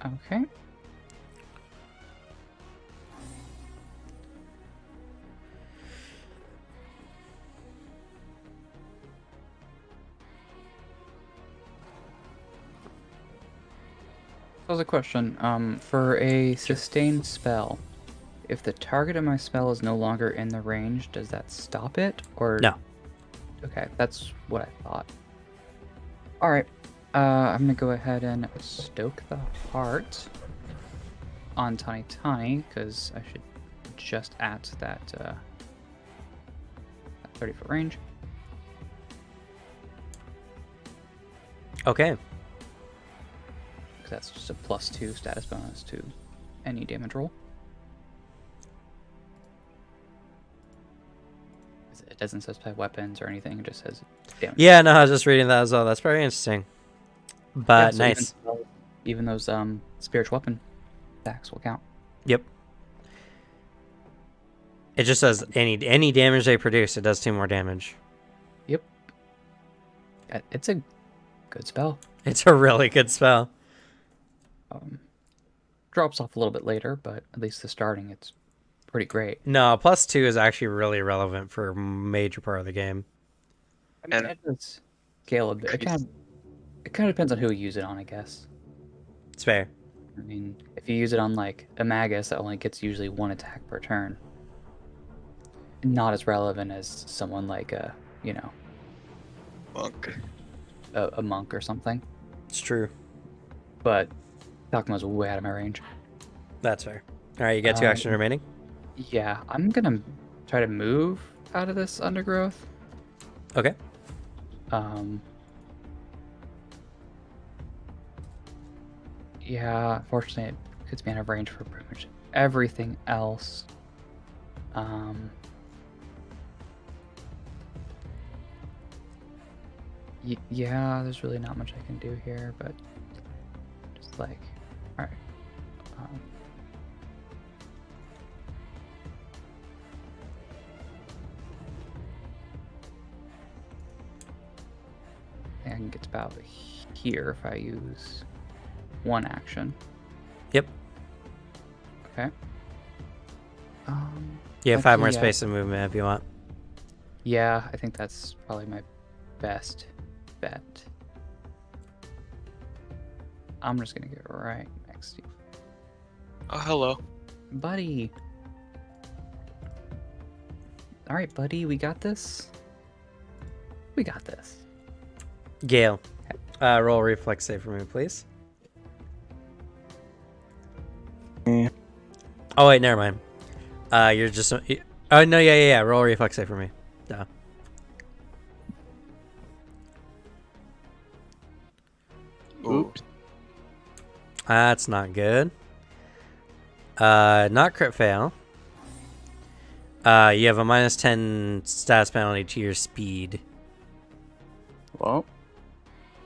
Okay. So there's a question. For a sustained spell, if the target of my spell is no longer in the range, does that stop it? Or No. Okay, that's what I thought. All right. I'm gonna go ahead and stoke the heart on Tani because I should just at that 30-foot range. Okay. Because that's just a +2 status bonus to any damage roll. It doesn't specify weapons or anything. It just says damage. Yeah, no, I was just reading that as well. That's very interesting. But Yeah, so nice. Even those spiritual weapon attacks will count. Yep. It just says any damage they produce, it does 2 more damage. Yep. It's a good spell. It's a really good spell. Drops off a little bit later, but at least the starting, it's pretty great. No, +2 is actually really relevant for a major part of the game. I mean, it does scale a bit. It kind of depends on who you use it on, I guess. It's fair. I mean, if you use it on like a Magus, that only gets usually 1 attack per turn. Not as relevant as someone like a, Monk. a monk or something. It's true. But Takuma's way out of my range. That's fair. All right, you got 2 action remaining. Yeah, I'm gonna try to move out of this undergrowth. Okay. Yeah, fortunately it puts me out of range for pretty much everything else. Yeah, there's really not much I can do here, but just like, all right. I think I can get about here if I use 1 action. Yep. Okay. You have 5 more yeah. space of movement if you want. Yeah, I think that's probably my best bet. I'm just gonna get right next to you. Oh, hello. Buddy. Alright, buddy, we got this. We got this. Gale, roll a reflex save for me, please. Yeah. Oh wait, never mind. You're just. Oh no, yeah. Roll a reflex save for me. Duh. Oops. That's not good. Not crit fail. You have a -10 status penalty to your speed. Well,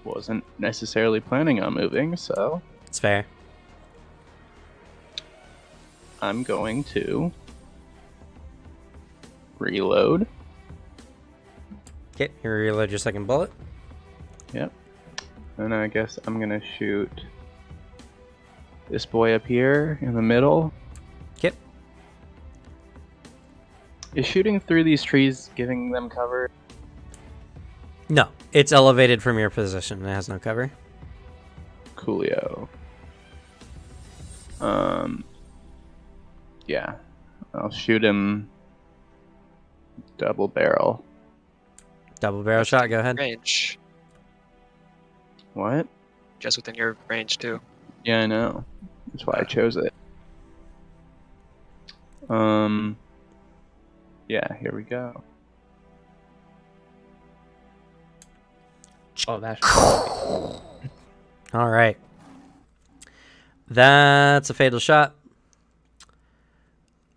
wasn't necessarily planning on moving, so It's fair. I'm going to reload. Okay, you reload your second bullet. Yep. And I guess I'm gonna shoot this boy up here in the middle. Yep. Is shooting through these trees giving them cover? No, it's elevated from your position. It has no cover. Coolio. Yeah. I'll shoot him double barrel. Double barrel shot. Go ahead. Range. What? Just within your range, too. Yeah, I know. That's why I chose it. Yeah, here we go. Oh, that should All right. That's a fatal shot.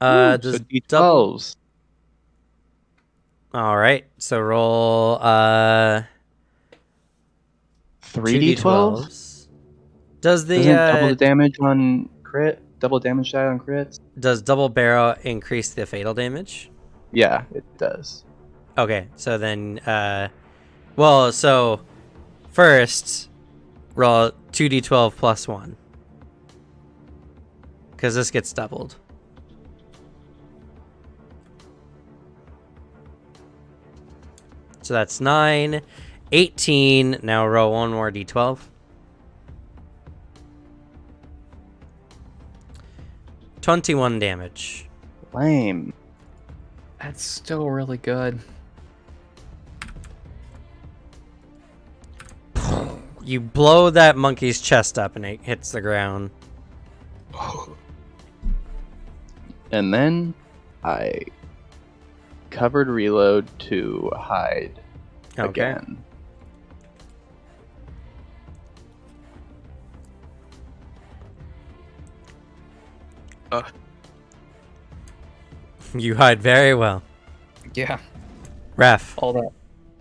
Ooh, Does so D12s. All right. So roll 3 D12s? Does the Doesn't double the damage on crit? Double damage die on crits? does double barrel increase the fatal damage? Yeah, it does. Okay, so then so first roll 2d12 plus 1. Cuz this gets doubled. So that's 9, 18. Now roll one more d12. 21 damage. Lame. That's still really good. You blow that monkey's chest up and it hits the ground. Oh, And then I covered reload to hide again. You hide very well. Yeah. Ref. All that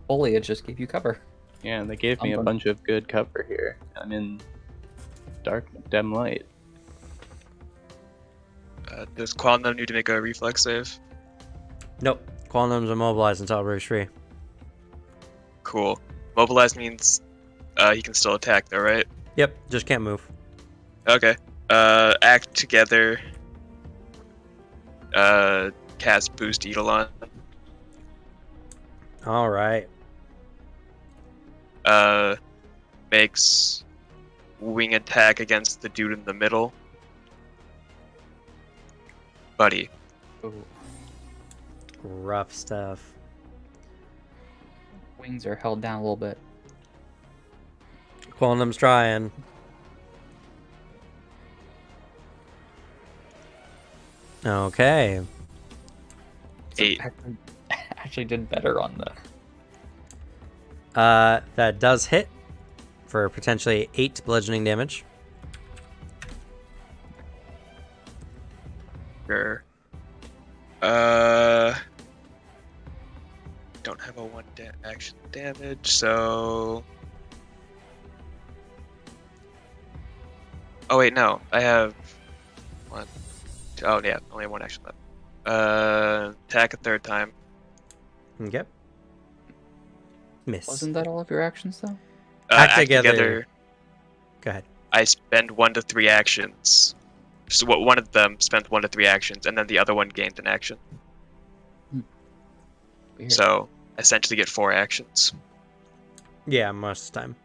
foliage just gave you cover. Yeah, they gave me a bunch of good cover here. I'm in dark, dim light. does Quantum need to make a reflex save? Nope. Quantum's immobilized until breaks free. Cool. Mobilize means he can still attack though, right? Yep, just can't move. Okay. Act together. Cast Boost Eidolon. All right. Makes wing attack against the dude in the middle. Buddy. Ooh, Rough stuff. wings are held down a little bit. Qualnum's trying. Okay. So 8. actually did better on the. That does hit for potentially 8 bludgeoning damage. Sure. Don't have a 1 action damage, so. Oh wait, no. I have 1. 2, oh yeah, only 1 action left. Attack a 3rd time. Okay. Miss. Wasn't that all of your actions though? Act together. Go ahead. I spend 1 to 3 actions. So what one of them spent 1 to 3 actions, and then the other one gained an action. Weird. So essentially get 4 actions. Yeah, most of the time.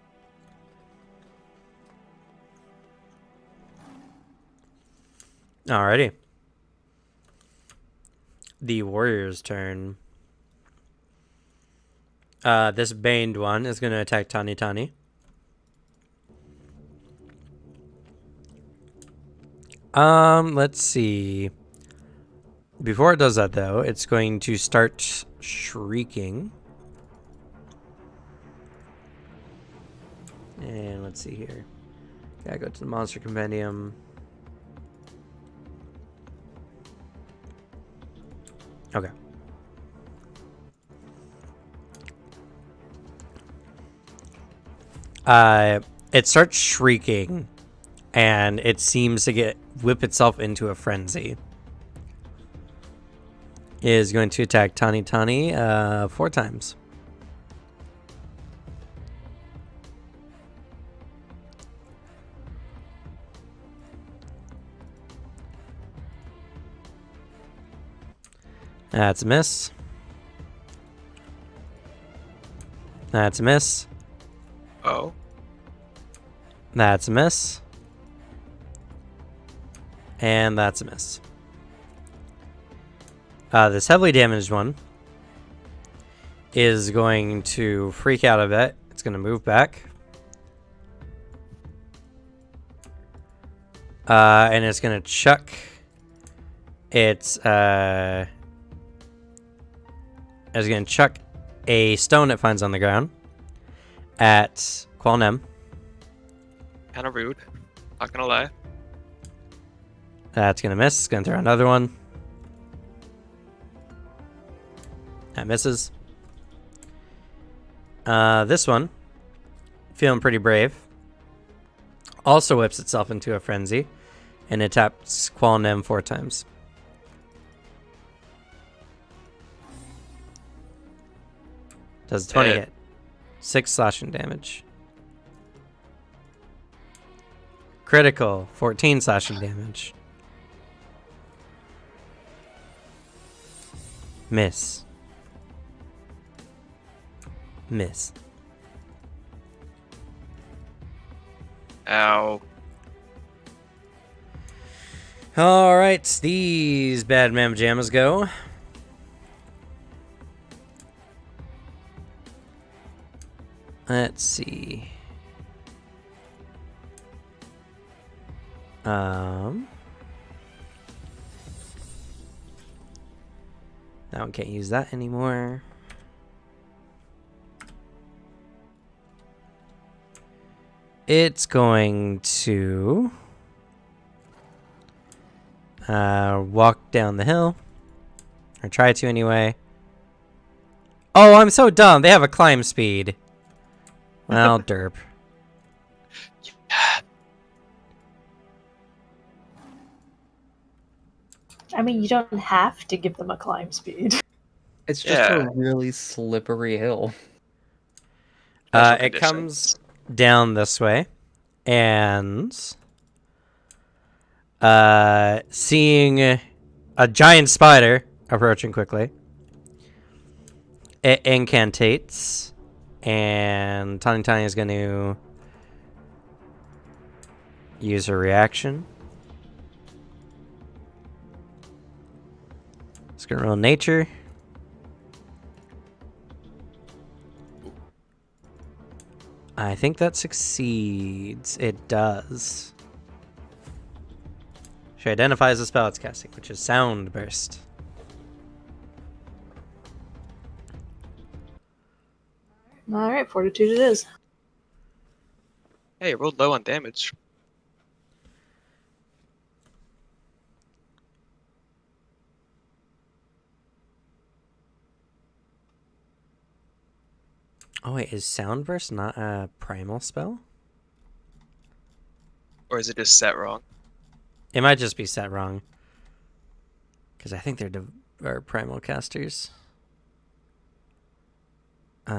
Alrighty. The warrior's turn. This baned one is going to attack Tani Tani. Let's see. Before it does that, though, it's going to start shrieking. And let's see here. Gotta go to the monster compendium. Okay. It starts shrieking, and it seems to whip itself into a frenzy. It is going to attack Tani Tani 4 times. That's a miss. That's a miss. Oh. That's a miss. And that's a miss. This heavily damaged one is going to freak out a bit. It's going to move back. And it's going to chuck its... it's going to chuck a stone it finds on the ground at Qualnem. Kind of rude. Not gonna lie. That's going to miss. It's going to throw another one. That misses. This one, feeling pretty brave, also whips itself into a frenzy and attacks Qualnem 4 times. Does 20 hit. 6 slashing damage. Critical, 14 slashing damage. Miss. Miss. Ow. All right, these bad mam jammas go. Let's see. That one can't use that anymore. It's going to walk down the hill, or try to anyway. Oh, I'm so dumb. They have a climb speed. Well, derp. I mean, you don't have to give them a climb speed. It's just a really slippery hill. Special It comes conditions. down this way, and seeing a giant spider approaching quickly, it incantates, and Tiny Tiny is going to Use a reaction. It's gonna roll nature. I think that succeeds. It does. She identifies the spell it's casting, which is Sound Burst. Alright, fortitude it is. Hey, rolled low on damage. Oh wait, is Sound Burst not a primal spell? Or is it just set wrong? It might just be set wrong. Because I think they're primal casters. The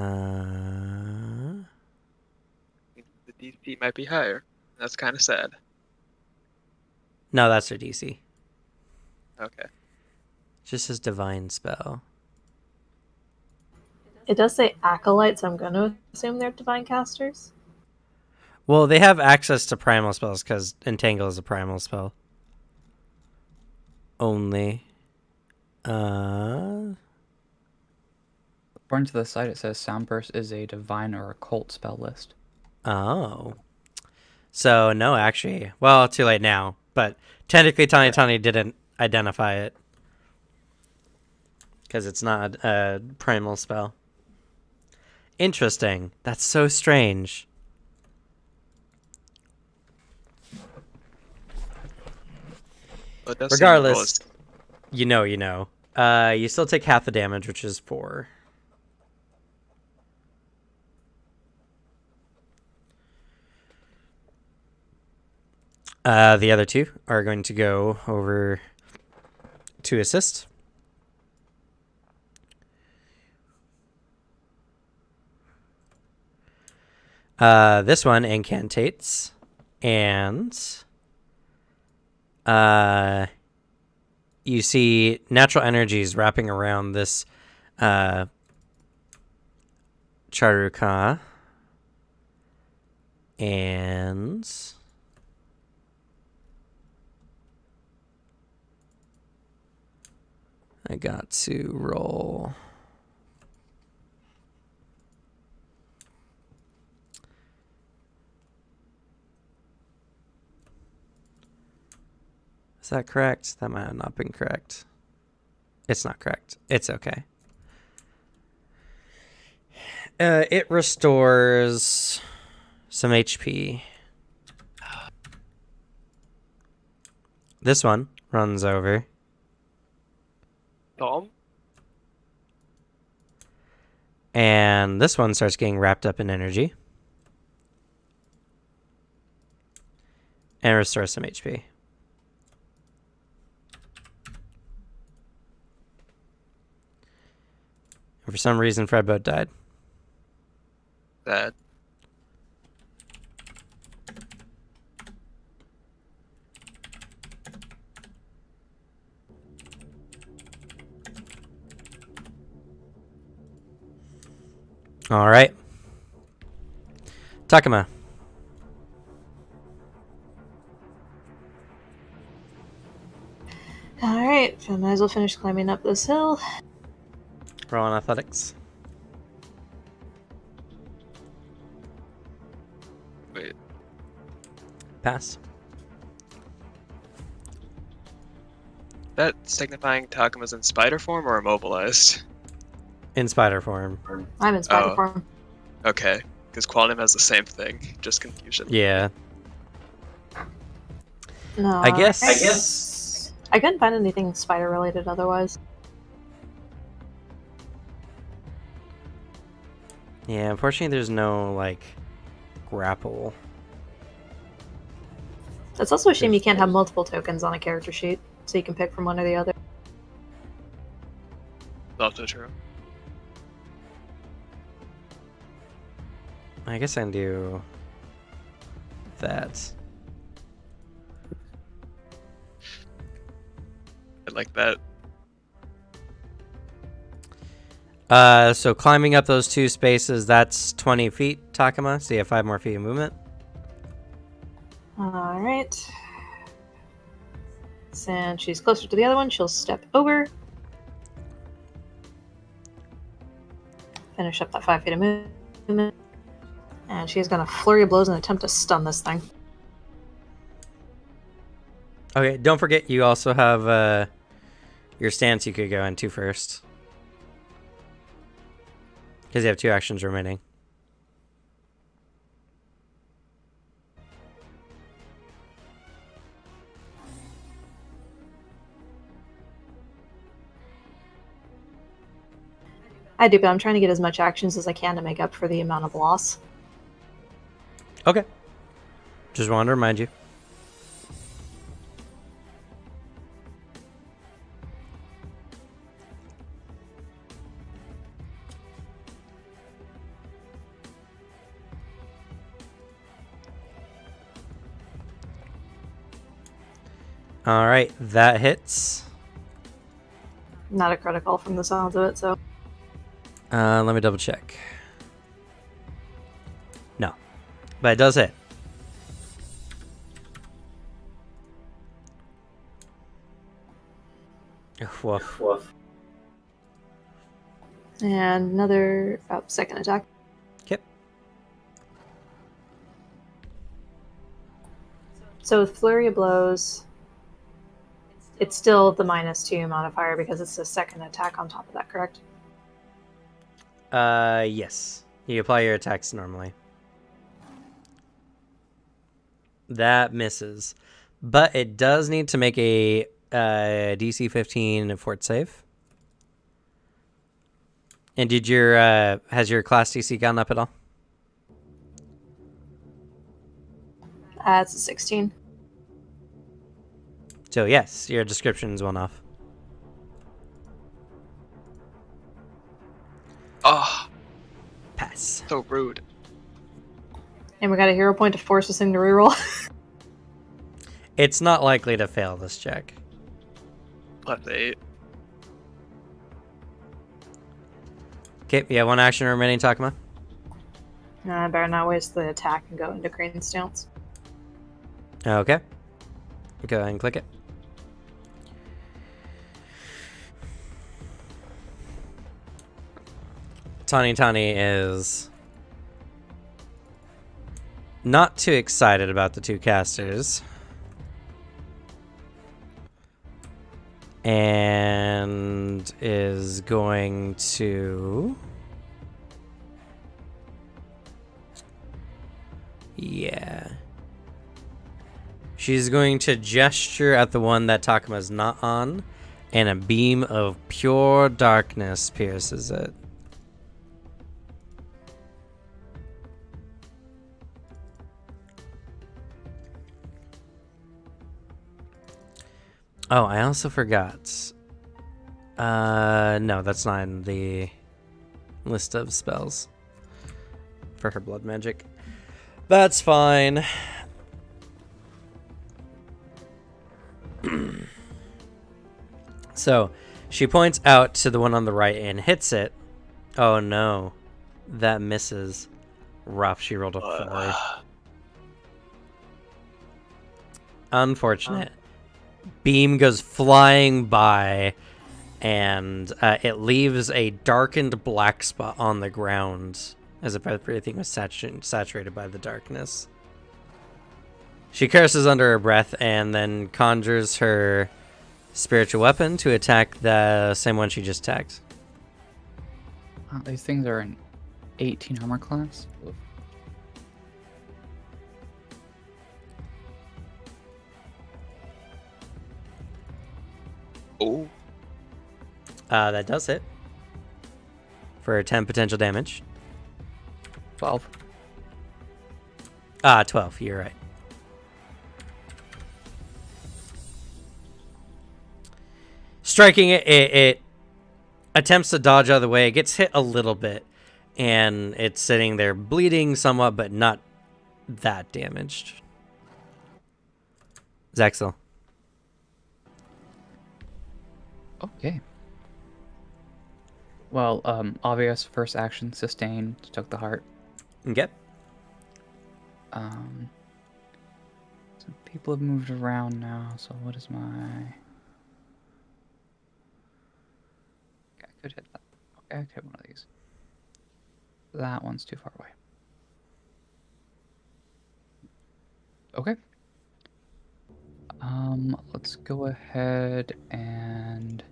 DC might be higher. That's kind of sad. No, that's their DC. Okay. Just says divine spell. It does say acolyte, so I'm going to assume they're divine casters. Well, they have access to primal spells because Entangle is a primal spell. Only. According to the site, it says Soundburst is a divine or occult spell list. Oh. So, no, actually. Well, too late now. But technically, Tiny didn't identify it. Because it's not a primal spell. Interesting. That's so strange. Well, it does seem Regardless, well, you know. You still take half the damage, which is 4. The other two are going to go over to assist. This one incantates, and you see natural energies wrapping around this Charuka, and I got to roll. Is that correct? That might have not been correct. It's not correct. It's okay. It restores some HP. This one runs over. Tom? And this one starts getting wrapped up in energy. And restores some HP. And for some reason, Fredboat died. That. All right. Takuma. Alright, so I might as well finish climbing up this hill. Roll on athletics. Wait. Pass. That signifying Takuma's in spider form or immobilized? In spider form. I'm in spider Oh. form. Okay. Because Quantum has the same thing. Just confusion. Yeah. No, I guess. I couldn't find anything spider related otherwise. Yeah, unfortunately, there's no, like, grapple. It's also a shame you can't have multiple tokens on a character sheet, so you can pick from one or the other. Also true. I guess I can do that. I like that. So climbing up those 2 spaces, that's 20 feet, Takuma. So you have 5 more feet of movement. Alright. Since she's closer to the other one, she'll step over. Finish up that 5 feet of movement. And she's going to flurry of blows and attempt to stun this thing. Okay, don't forget you also have your stance you could go into first. Because you have 2 actions remaining. I do, but I'm trying to get as much actions as I can to make up for the amount of loss. Okay. Just wanted to remind you. All right, that hits. Not a critical from the sounds of it, so. Let me double check. No, but it does hit. Woof. And another second attack. Yep. So with flurry of blows, it's still the -2 modifier because it's a second attack on top of that, correct? Yes. You apply your attacks normally. That misses. But it does need to make a DC 15 fort save. And did your has your class DC gone up at all? It's a 16. So yes, your description's one off. Oh, Pass. so rude. And we got a hero point to force this thing to reroll. It's not likely to fail this check. Left 8. Okay, you have 1 action remaining, Takuma. I better not waste the attack and go into crane stance. Okay. Go ahead and click it. Tani is not too excited about the 2 casters. And is going to... Yeah. She's going to gesture at the one that Takuma's not on, and a beam of pure darkness pierces it. Oh, I also forgot. No, that's not in the list of spells for her blood magic. That's fine. So, she points out to the one on the right and hits it. Oh no, that misses. Rough, she rolled a 4. Unfortunate. Beam goes flying by, and it leaves a darkened black spot on the ground as if everything was saturated by the darkness. She curses under her breath and then conjures her spiritual weapon to attack the same one she just attacked. Wow, these things are an 18 armor class. Oof. Oh, That does hit for 10 potential damage. 12. 12, you're right. Striking it, it attempts to dodge out of the way. It gets hit a little bit, and it's sitting there bleeding somewhat, but not that damaged. Zaxel. Okay. Well, obvious first action, sustain, took the heart. Okay. So people have moved around now, so what is my... Okay, I could hit that. Okay, I could hit one of these. That one's too far away. Okay. Let's go ahead and...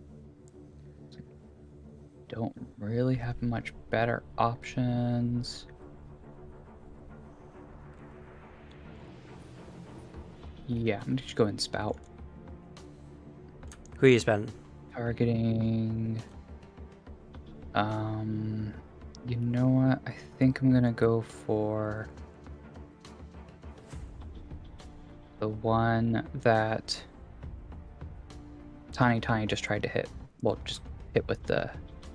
Don't really have much better options. Yeah, I'm just going spout. Who are you spending? Targeting. You know what? I think I'm gonna go for the one that Tiny just tried to hit. Well, just hit with the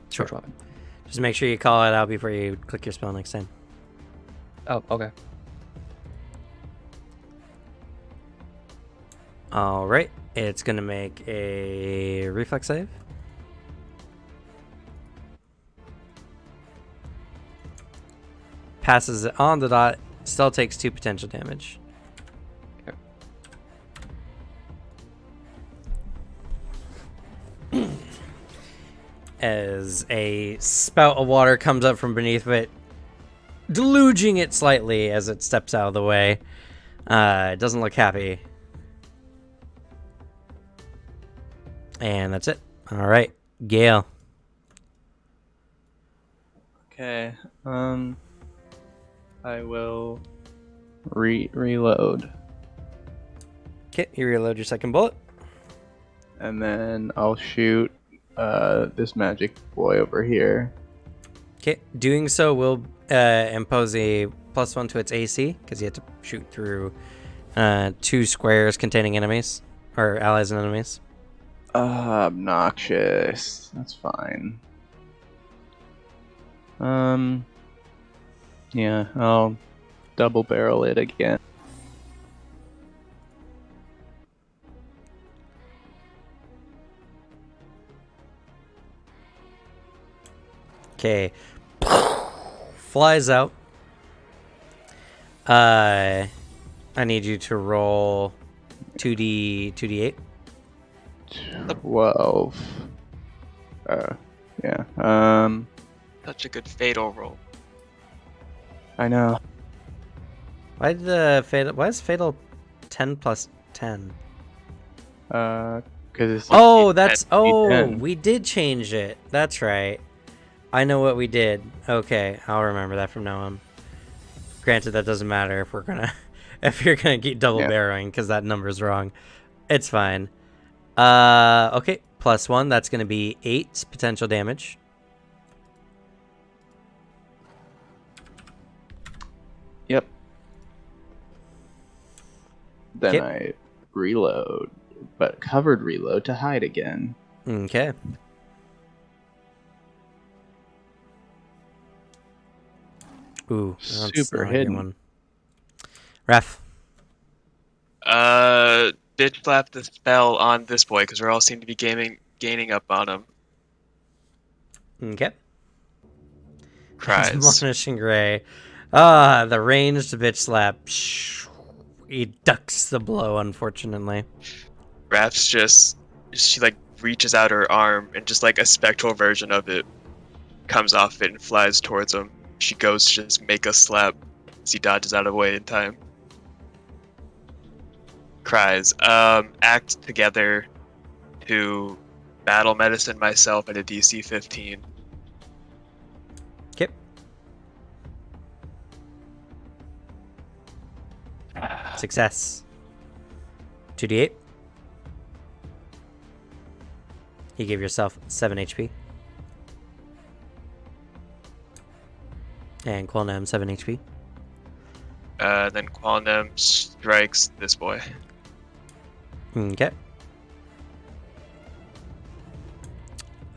Sure. charge weapon. Just make sure you call it out before you click your spell next time. Oh, okay. All right. It's going to make a reflex save. Passes it on the dot. Still takes 2 potential damage. Okay. As a spout of water comes up from beneath it, deluging it slightly as it steps out of the way. It doesn't look happy. And that's it. All right, Gale. Okay. I will reload, Okay, you reload your second bullet. and then I'll shoot this magic boy over here. Okay, doing so will impose a +1 to its AC because you have to shoot through 2 squares containing enemies or allies and enemies. Obnoxious. That's fine. Yeah, I'll double barrel it again. Okay, flies out. I need you to roll 2d8. 12. Yeah. Such a good fatal roll. I know. Why is fatal 10 plus 10? Because it's Oh, that's D10. we did change it. That's right. I know what we did. Okay, I'll remember that from now on. Granted, that doesn't matter if we're gonna if you're gonna keep double barreling because that number's wrong. It's fine. Okay, +1. That's gonna be 8 potential damage. Yep. Then Yep. I reload, but covered reload to hide again. Okay. Ooh, that's Super not a good hidden. one. Ref. Bitch slap the spell on this boy because we all seem to be gaining up on him. Okay. Cries. Admonishing Ray. Ah, the ranged bitch slap. He ducks the blow, unfortunately. Raph's she like reaches out her arm and just like a spectral version of it comes off it and flies towards him. She goes to just make a slap as he dodges out of the way in time. Cries. Act together to battle medicine myself at a DC 15. Okay. Success. 2d8. You give yourself 7 HP. And Quilnem 7 HP. Then Qualnem strikes this boy. Okay.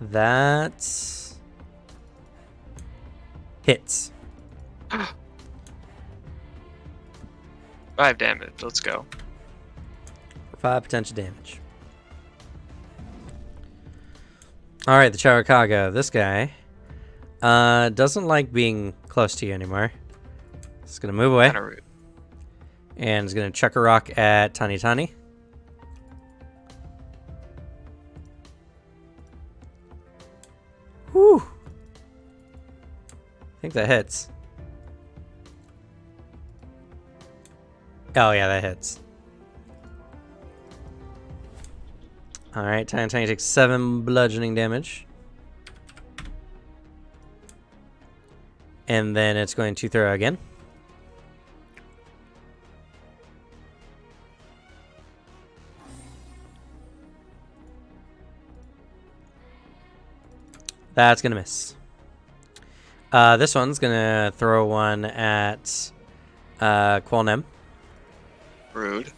That's hits. 5 damage. Let's go. For 5 potential damage. Alright, the Charakaga. This guy doesn't like being close to you anymore. He's gonna move away. Kinda rude. And is going to chuck a rock at Tani Tani. Whew. I think that hits. Oh, yeah, that hits. Alright, Tiny Tiny takes 7 bludgeoning damage. And then it's going to throw again. That's going to miss. This one's going to throw one at Qualnem. Rude.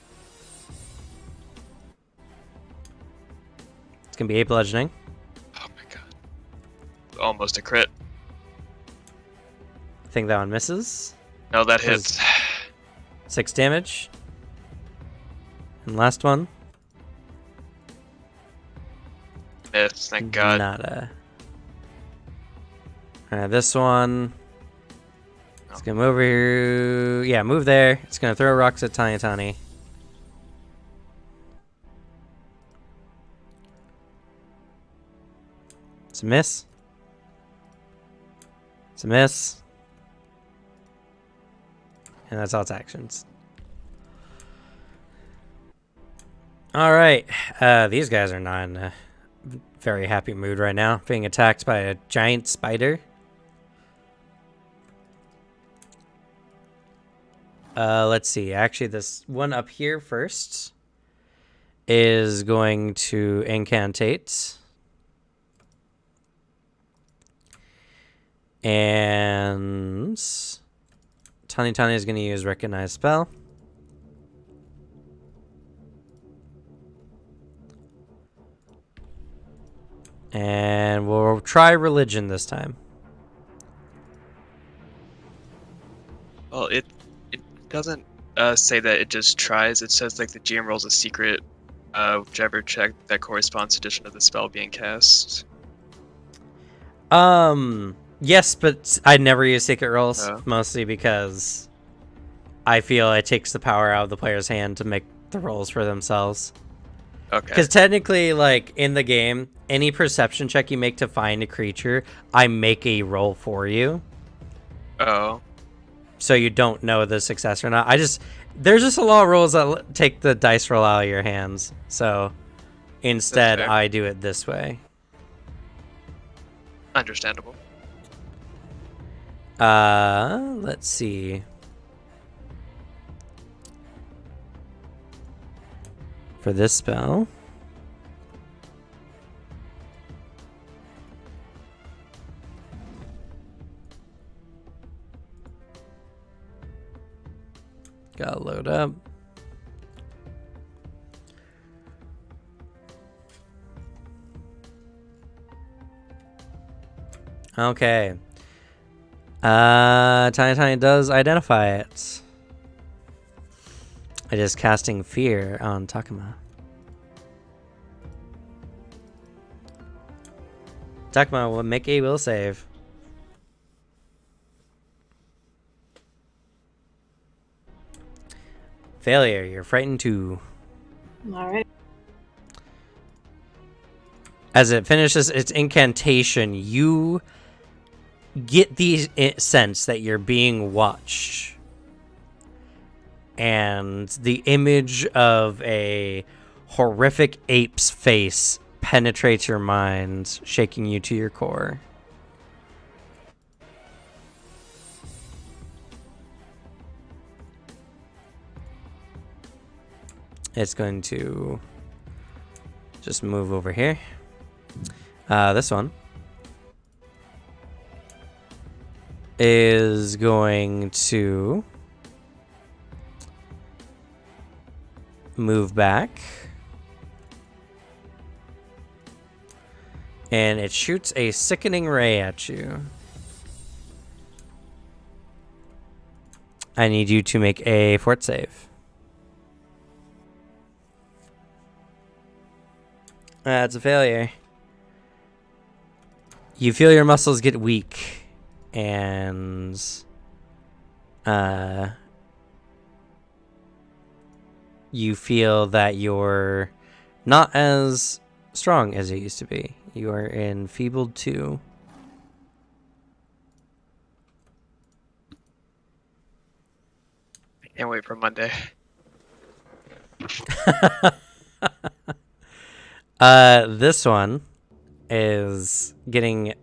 It's going to be 8 bludgeoning. Oh my god. Almost a crit. I think that one misses. No, that hits. 6 damage. And last one. Miss, thank god. Nada. Alright, this one. It's gonna move over here. Yeah, move there. It's gonna throw rocks at Tiny Tiny. It's a miss. It's a miss. And that's all its actions. Alright. These guys are not in a very happy mood right now. Being attacked by a giant spider. Let's see. Actually, this one up here first is going to incantate. And Tiny Tiny is going to use Recognize Spell. And we'll try Religion this time. Well, it doesn't say that it just tries. It says like the GM rolls a secret, whichever check that corresponds to addition of the spell being cast. Yes, but I never use secret rolls, Oh. mostly because I feel it takes the power out of the player's hand to make the rolls for themselves. Okay. Because technically, like, in the game, any perception check you make to find a creature, I make a roll for you. Oh. So you don't know the success or not. There's just a lot of rules that take the dice roll out of your hands. So instead, fair. I do it this way. Understandable. Let's see. For this spell. Gotta load up. Okay. Tiny Tiny does identify it. It is casting Fear on Takuma. Takuma will make a will save. Failure. You're frightened too. Alright. As it finishes its incantation, you get the sense that you're being watched. And the image of a horrific ape's face penetrates your mind, shaking you to your core. It's going to just move over here. This one is going to move back. And it shoots a sickening ray at you. I need you to make a fort save. That's a failure. You feel your muscles get weak, and you feel that you're not as strong as you used to be. You are enfeebled 2. Can't wait for Monday. This one is getting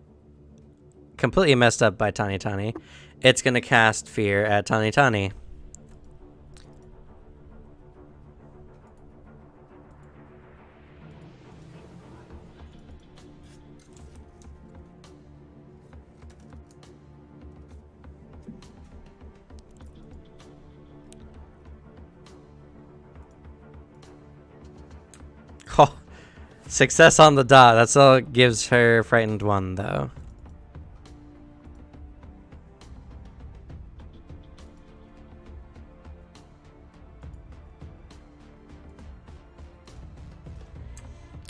completely messed up by Tani Tani. It's going to cast Fear at Tani Tani. Oh, success on the dot. That's all it gives her frightened 1, though.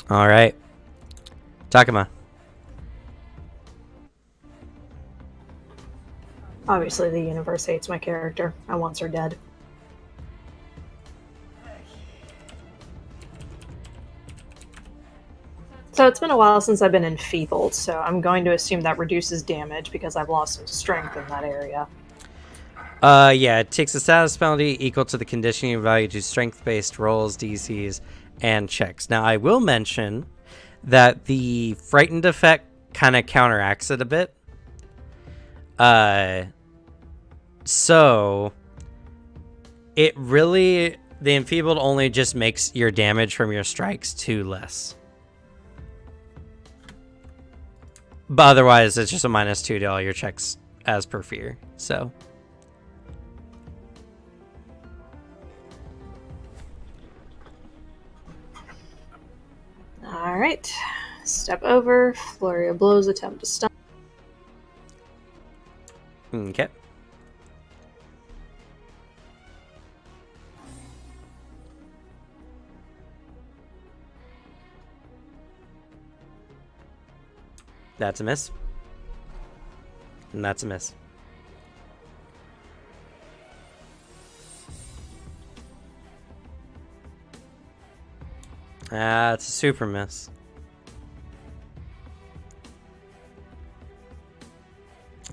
All right. Takuma. Obviously, the universe hates my character. I want her dead. So it's been a while since I've been enfeebled, so I'm going to assume that reduces damage because I've lost some strength in that area. Yeah, it takes a status penalty equal to the conditioning value to strength-based rolls, DCs, and checks. Now, I will mention that the frightened effect kind of counteracts it a bit. So it really, the enfeebled only just makes your damage from your strikes 2 less. But otherwise, it's just a -2 to all your checks as per Fear. So. Alright. Step over. Flurry of blows. Attempt to stun. Okay. That's a miss. And that's a miss. It's a super miss.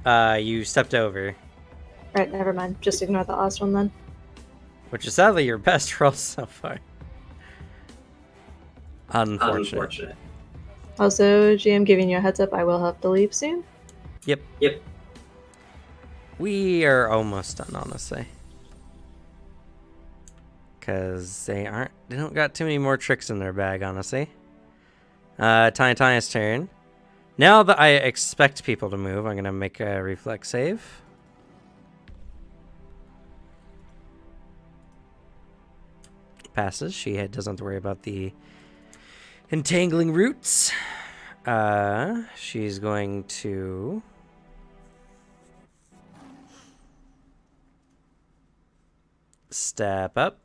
You stepped over. Right, never mind. Just ignore the last one then. Which is sadly your best roll so far. Unfortunate. Also, GM giving you a heads up, I will have to leave soon. Yep. We are almost done, honestly. Because they don't got too many more tricks in their bag, honestly. Tiny Tiny's turn. Now that I expect people to move, I'm going to make a reflex save. Passes. She doesn't have to worry about the entangling roots. She's going to... step up.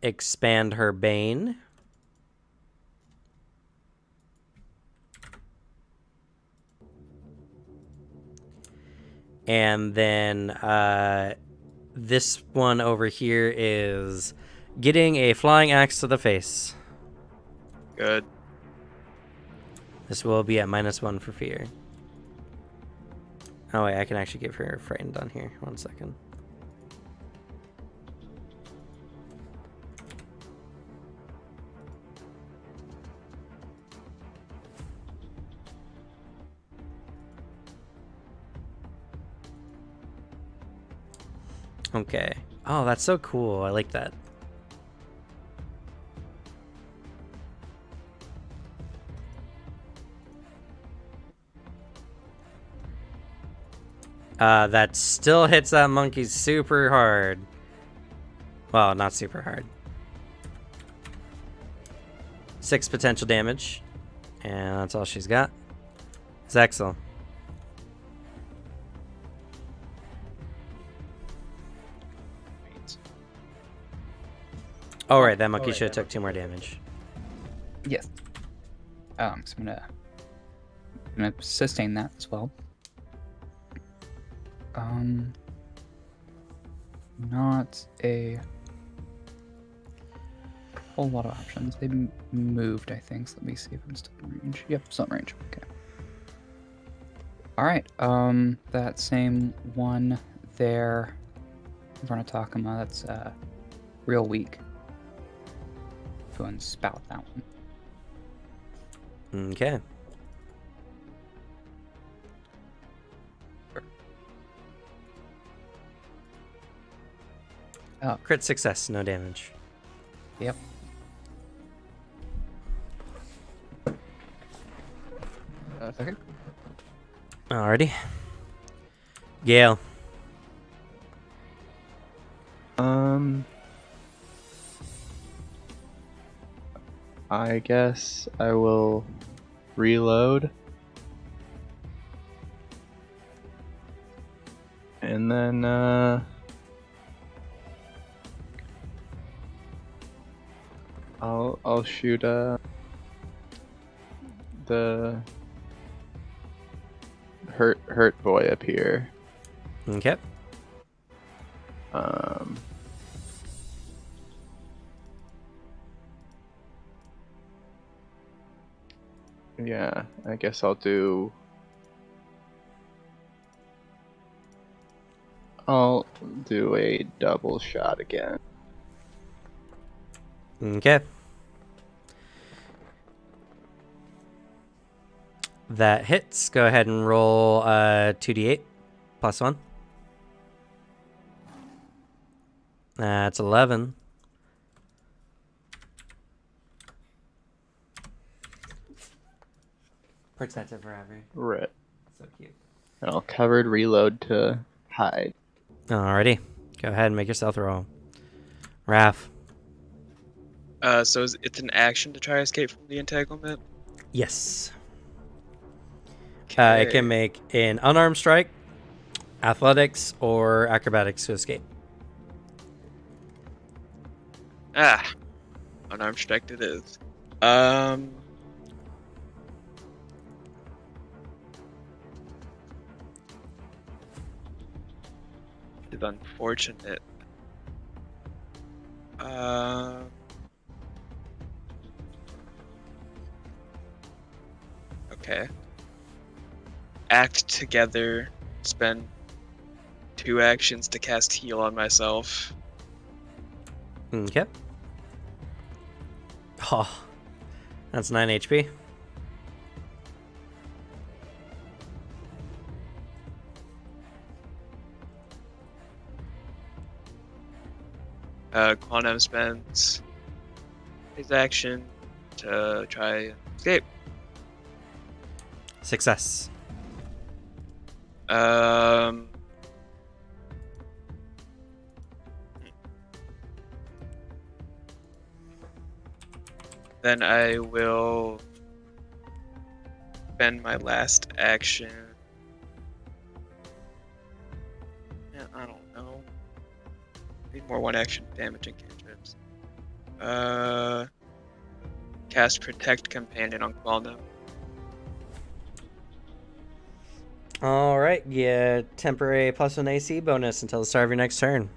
Expand her Bane. And then this one over here is getting a flying axe to the face. Good. This will be at -1 for fear. Oh wait, I can actually give her frightened on here. 1 second. Okay. Oh, that's so cool. I like that. That still hits that monkey super hard. Well, not super hard. 6 potential damage. And that's all she's got. Zexel. Oh, right. That monkey should have took 2 more damage. Yes. So I'm gonna sustain that as well. Not a whole lot of options. They moved, I think. So let me see if I'm still in range. Yep, still in range. Okay. All right. That same one there in front of Takuma. That's real weak. Go and spout that one. Okay. Oh. Crit success, no damage. Yep. Okay. Alrighty. Gale. I guess I will reload. And then, I'll shoot, the hurt boy up here. Okay. Yeah, I guess I'll do a double shot again. Okay. That hits. Go ahead and roll 2d8 plus 1. That's 11. Protected forever. Right. So cute. And I'll covered reload to hide. Alrighty. Go ahead and make your stealth roll. Raph. So it's an action to try to escape from the entanglement? Yes. It Okay. can make an unarmed strike, athletics, or acrobatics to escape. Unarmed strike it is. It's unfortunate. Okay. Act together. Spend 2 actions to cast heal on myself. Okay. Oh, that's 9 HP. Quantum spends his action to try and escape. Success. Then I will spend my last action. Yeah, I don't know. Need more 1 action damage and cantrips. Cast Protect Companion on Qualnum. Alright, yeah, temporary +1 AC bonus until the start of your next turn.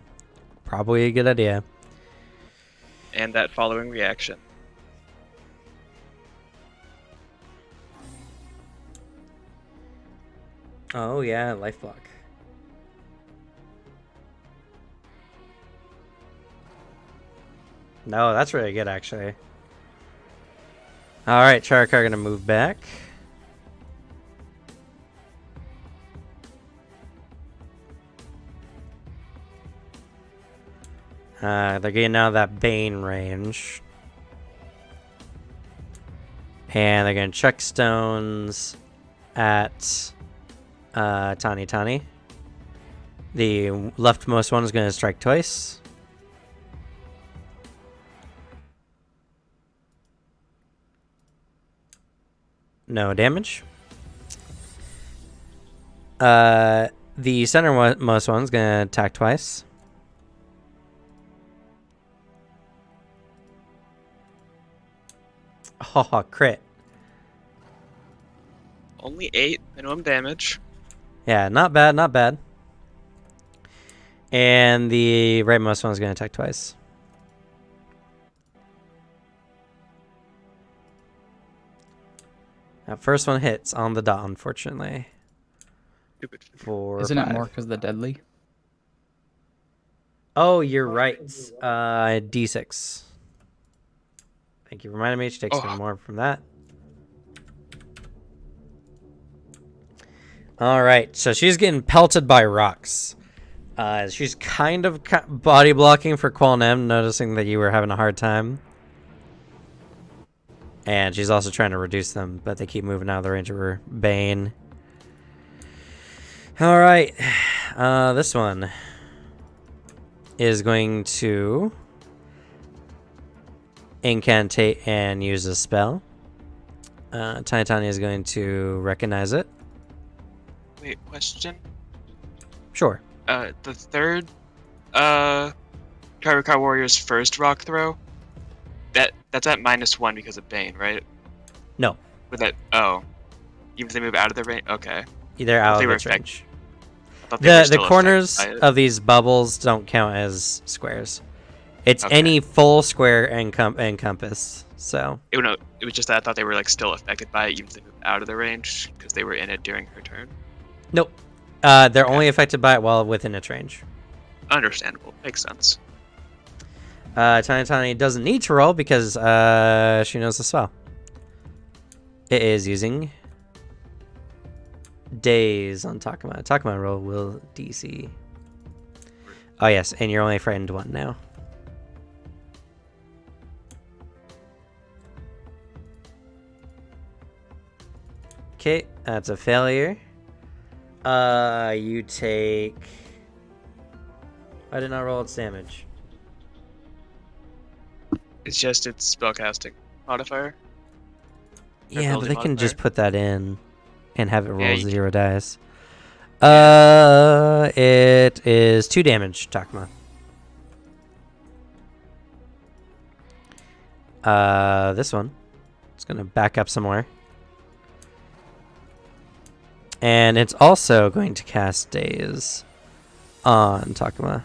Probably a good idea. And that following reaction. Oh yeah, life block. No, that's really good actually. Alright, Charkar gonna move back. They're getting out of that Bane range. And they're gonna chuck stones at Tani. The leftmost one is gonna strike twice. No damage. The centermost one's gonna attack twice. Oh, crit. Only 8 minimum damage. Yeah, not bad, not bad. And the rightmost one's gonna attack twice. That first one hits on the dot, unfortunately. Stupid. Isn't it 5. more because the deadly? Oh, you're right. D6. Thank you for reminding me. She takes 2 more from that. All right, so she's getting pelted by rocks. She's kind of body blocking for Qual M, noticing that you were having a hard time. And she's also trying to reduce them, but they keep moving out of the range of her Bane. All right, this one is going to incantate and use a spell. Tiny Tiny is going to recognize it. Wait, question? Sure. The third, Kairokai Warrior's first rock throw, that's at -1 because of Bane, right? No. With that, even if they move out of the range, okay. They're out They of were its range. I thought they were The still corners affected by it. of these bubbles don't count as squares. It's Okay. any full square encompass. So It was just that I thought they were like still affected by it, even if they moved out of the range because they were in it during her turn. nope. They're only affected by it while within its range. Understandable, makes sense. Tiny Tiny doesn't need to roll because she knows the spell. It is using Daze on Takuma. Takuma roll will DC. Oh yes, and you're only frightened 1 now. Okay, that's a failure. You take... I did not roll its damage. It's just its spellcasting modifier. Yeah, but ability they can just modifier. put that in and have it roll Yeah, you 0 dice. It is 2 damage, Takuma. This one. It's gonna back up some more. And it's also going to cast Daze on Takuma.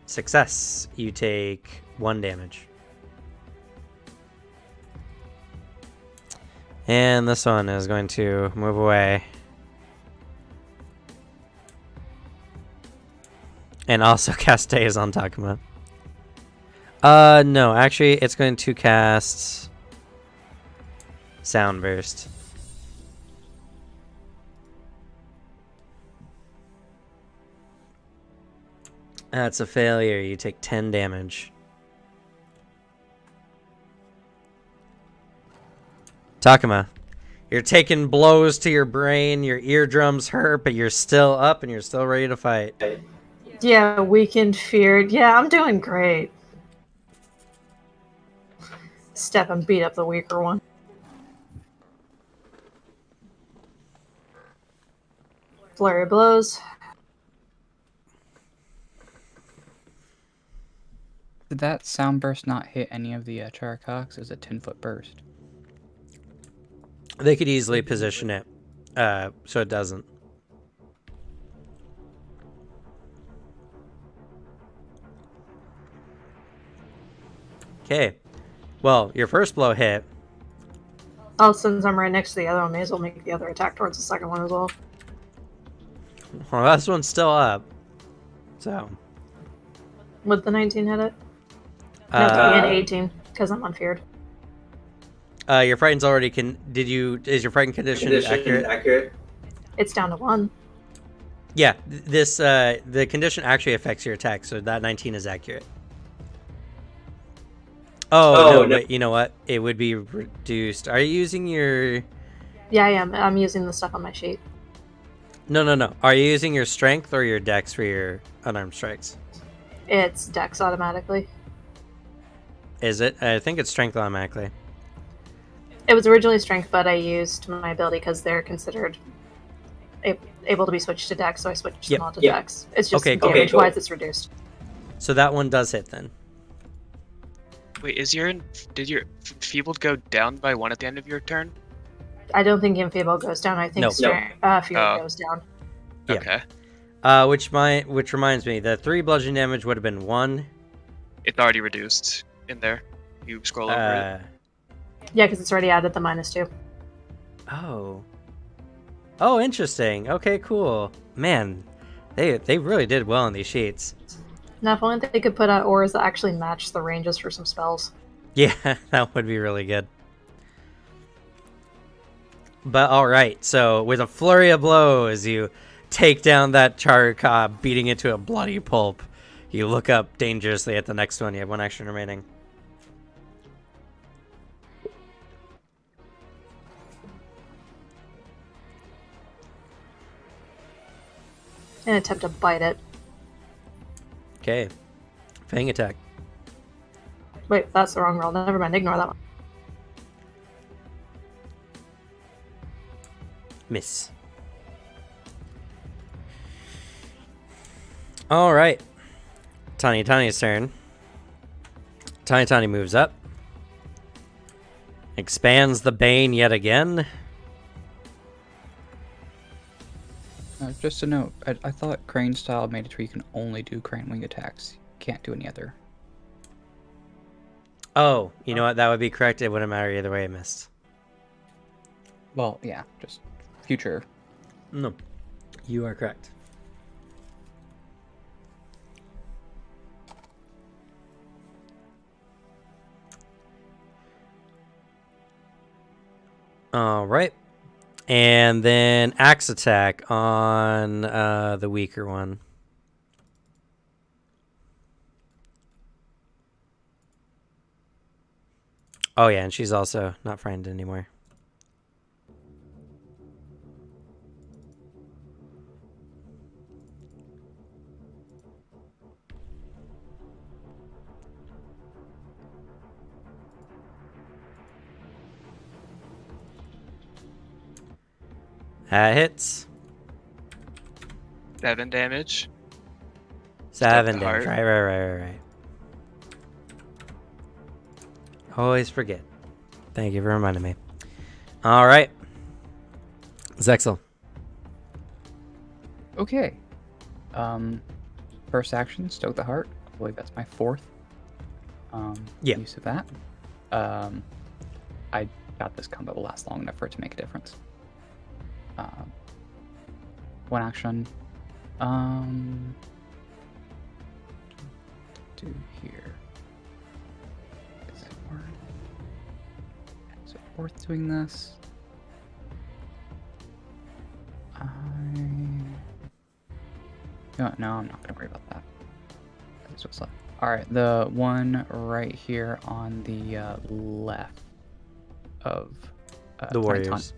Success. You take 1 damage. And this one is going to move away. And also cast Daze on Takuma. No, actually, it's going to cast Sound Burst. That's a failure. You take 10 damage. Takuma, you're taking blows to your brain, your eardrums hurt, but you're still up and you're still ready to fight. Yeah, weakened, feared. Yeah, I'm doing great. Step and beat up the weaker one. Flurry of blows. Did that sound burst not hit any of the Characox? It was a 10-foot burst. They could easily position it so it doesn't. Okay. Well, your first blow hit. Oh, since I'm right next to the other one, may as well make the other attack towards the second one as well. Well, this one's still up. So. Would the 19 hit it? No, Uh, and 18, because I'm unfeared. Your frightened's already is your frightened condition accurate? It's down to 1. Yeah, the condition actually affects your attack, so that 19 is accurate. Oh, no, wait, you know what? It would be reduced. Are you using your... Yeah, I am. I'm using the stuff on my sheet. No. Are you using your strength or your dex for your unarmed strikes? It's dex automatically. Is it? I think it's strength automatically. It was originally strength, but I used my ability because they're considered able to be switched to dex, so I switched them all to dex. It's just Okay, cool. damage-wise, it's reduced. So that one does hit then. Wait, did your Feebled go down by 1 at the end of your turn? I don't think Enfeeble goes down. I think Fear Oh. goes down. Yeah. Okay. Which reminds me, the 3 bludgeoning damage would have been 1. It's already reduced in there. You scroll over it. Yeah, because it's already added the -2. Oh. Oh, interesting. Okay, cool. Man, they really did well on these sheets. Now, if only they could put out auras that actually match the ranges for some spells. Yeah, that would be really good. But all right, so with a flurry of blows, you take down that charred cob, beating it to a bloody pulp. You look up dangerously at the next one. You have 1 action remaining. And attempt to bite it. Okay. Fang attack. Wait, that's the wrong roll. Never mind, ignore that one. Miss. All right. Tany's turn. Tiny moves up. Expands the Bane yet again. Just a note, I thought Crane style made it where you can only do Crane wing attacks. You can't do any other. Oh, you know what? That would be correct. It wouldn't matter either way. I missed. Well, yeah, just future. No, you are correct. All right. And then axe attack on the weaker one. Oh, yeah, and she's also not frightened anymore. That hits. 7 damage. 7 the damage. heart. Right. Always forget. Thank you for reminding me. All right. Zexel. Okay. First action, Stoke the Heart. I believe that's my 4th Yeah. use of that. I doubt this combo will last long enough for it to make a difference. 1 action. Do here. Is it worth doing this? No, I'm not gonna worry about that. That's what's left. All right, the one right here on the left of The Tiny Warriors.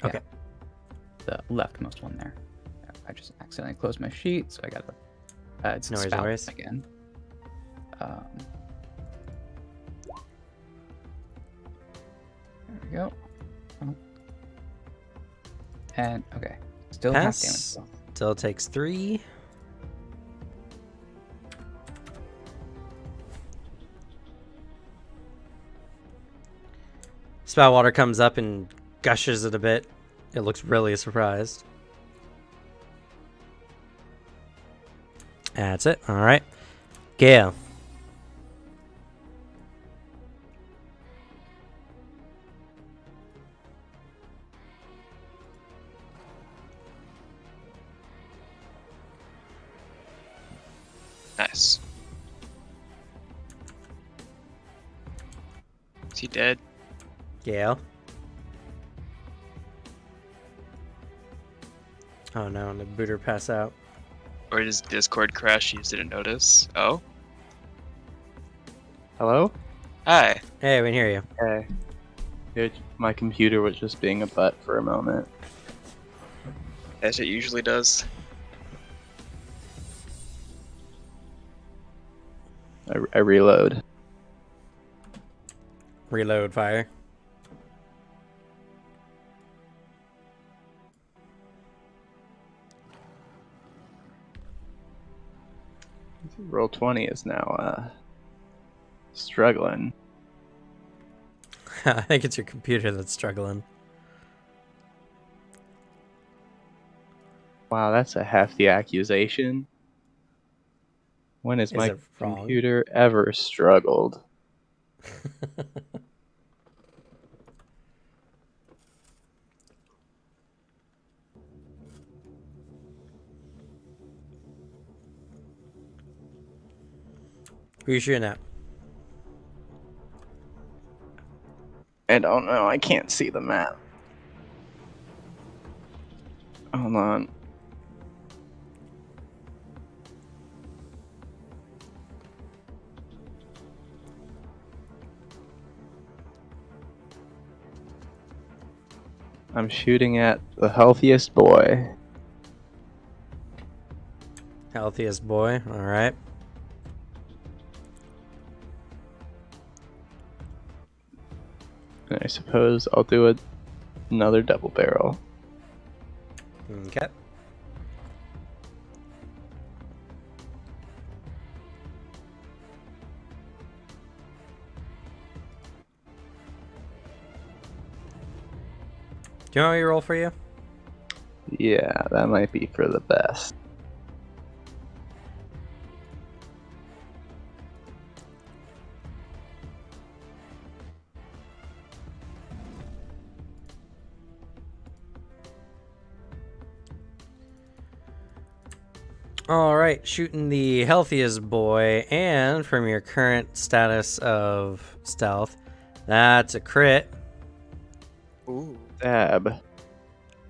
Yeah. Okay. The leftmost one there. I just accidentally closed my sheet, so I got the it's No worries, spout no worries. again. There we go. Oh. And okay, still half damage. Pass. Though. Still takes 3. Spout water comes up and gushes it a bit. It looks really surprised. That's it. All right. Gale. Nice. Is he dead? Gale. Oh no, and the booter pass out. Or does Discord crash? You just didn't notice. Oh. Hello? Hi. Hey, we can hear you. Hey. My computer was just being a butt for a moment. As it usually does. I reload. Reload fire. Roll 20 is now struggling. I think it's your computer that's struggling. Wow, that's a hefty accusation. When has Is my it wrong? computer ever struggled? Who you shooting at? I don't know. I can't see the map. Hold on. I'm shooting at the healthiest boy. Healthiest boy. All right. And I suppose I'll do another double barrel. Okay. Do you want me to roll for you? Yeah, that might be for the best. All right, shooting the healthiest boy, and from your current status of stealth, that's a crit. Ooh. Dab.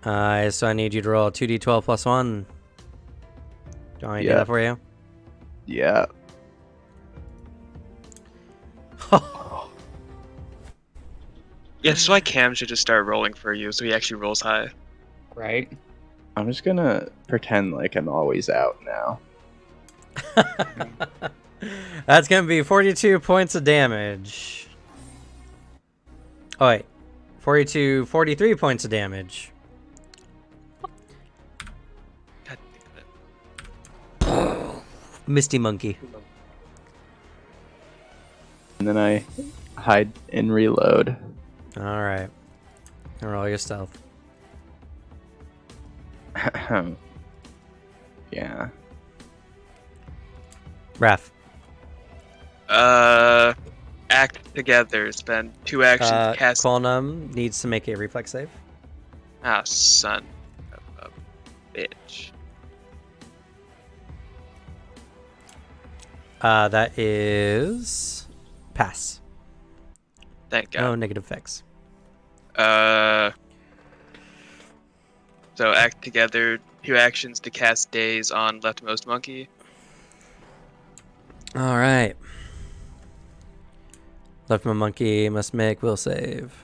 So I need you to roll a 2d12 plus 1. Do you want me to do Yeah. that for you? Yeah. Yeah, this is why Cam should just start rolling for you, so he actually rolls high. Right? I'm just gonna pretend like I'm always out now. That's going to be 42 points of damage. Oh, wait. 43 points of damage. God damn it. Misty Monkey. And then I hide and reload. All right. And roll your stealth. Yeah. Raph. Act together. Spend 2 actions to cast. Qualnum needs to make a reflex save. Ah, son of a bitch. That is pass. Thank No God. negative effects. So act together. 2 actions to cast Daze on leftmost monkey. All right. Left my monkey must make will save.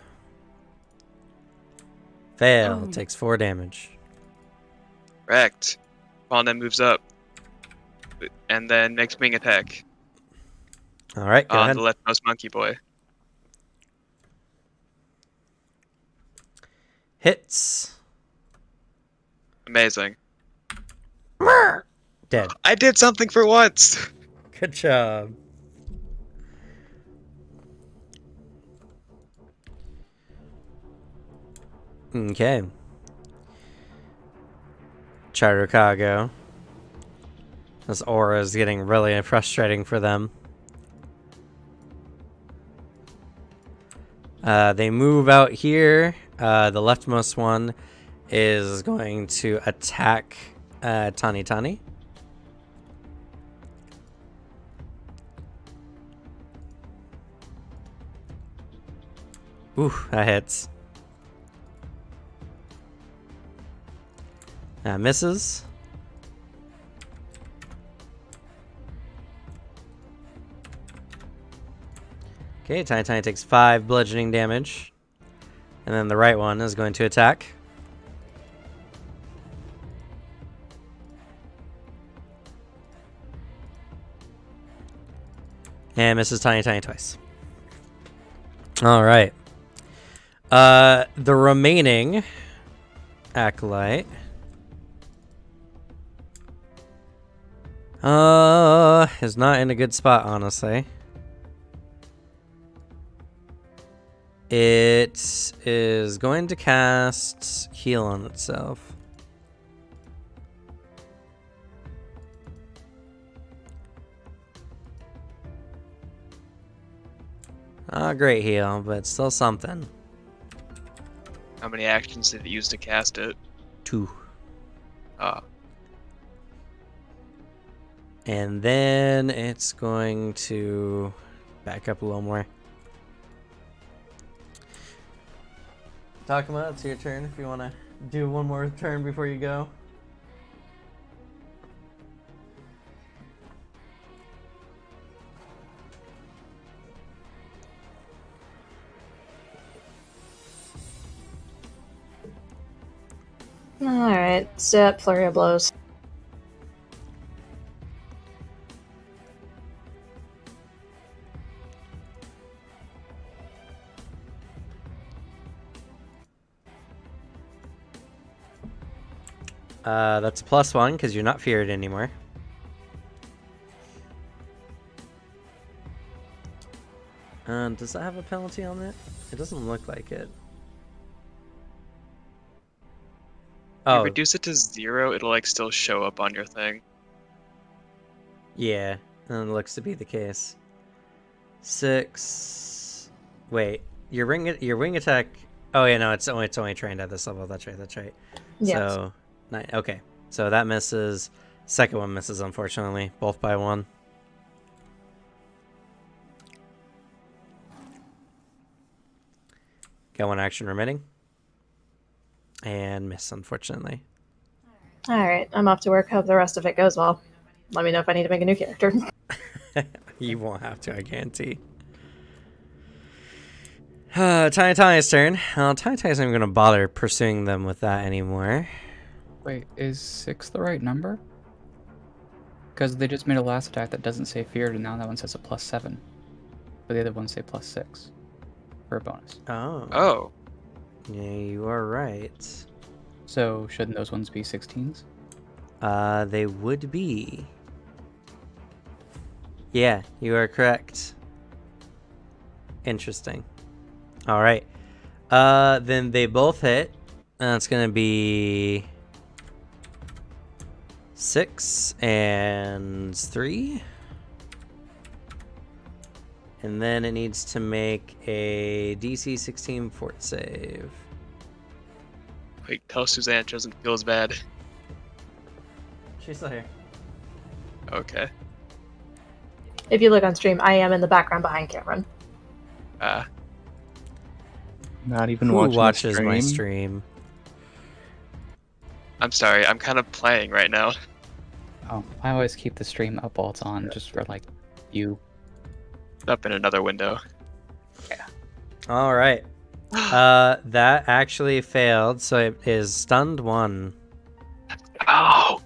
Fail. Takes 4 damage. Correct. Pawn then moves up. And then makes wing attack All right. Go on ahead. the leftmost monkey boy. Hits. Amazing. Dead. I did something for once! Good job. Okay. Chicago. This aura is getting really frustrating for them. They move out here. The leftmost one is going to attack Tani Tani. Ooh, that hits. That misses. Okay, Tiny Tiny takes 5 bludgeoning damage. And then the right one is going to attack. And misses Tiny Tiny twice. Alright. The remaining Acolyte. Is not in a good spot, honestly. It is going to cast Heal on itself. Not a great heal, but still something. How many actions did it use to cast it? 2. And then it's going to back up a little more. Takuma, it's your turn if you want to do one more turn before you go. Alright, step, flurry of blows. That's a +1 because you're not feared anymore. Does that have a penalty on it? It doesn't look like it. You reduce it to 0, it'll like still show up on your thing. Yeah, and it looks to be the case. 6. Wait, your wing attack. Oh yeah, no, it's only trained at this level. That's right. Yes. So 9. Okay, so that misses. Second one misses, unfortunately, both by 1. Got 1 action remaining, and miss, unfortunately. Alright, I'm off to work. Hope the rest of it goes well. Let me know if I need to make a new character. You won't have to, I guarantee. Tiny Tiny's turn. Tiny Tiny's not even going to bother pursuing them with that anymore. Wait, is 6 the right number? Because they just made a last attack that doesn't say feared, and now that one says a +7. But the other ones say +6 for a bonus. Oh. Oh. Yeah, you are right. So shouldn't those ones be 16s? They would be. Yeah, you are correct. Interesting. All right. Then they both hit. It's gonna be 6 and 3. And then it needs to make a DC 16 fort save. Wait, tell Suzanne it doesn't feel as bad. She's still here. Okay. If you look on stream, I am in the background behind Cameron. Not even Who watching watches the my stream? stream? I'm sorry, I'm kind of playing right now. Oh, I always keep the stream up while it's on, just for like you. Up in another window. All right. That actually failed, so it is stunned 1. Oh!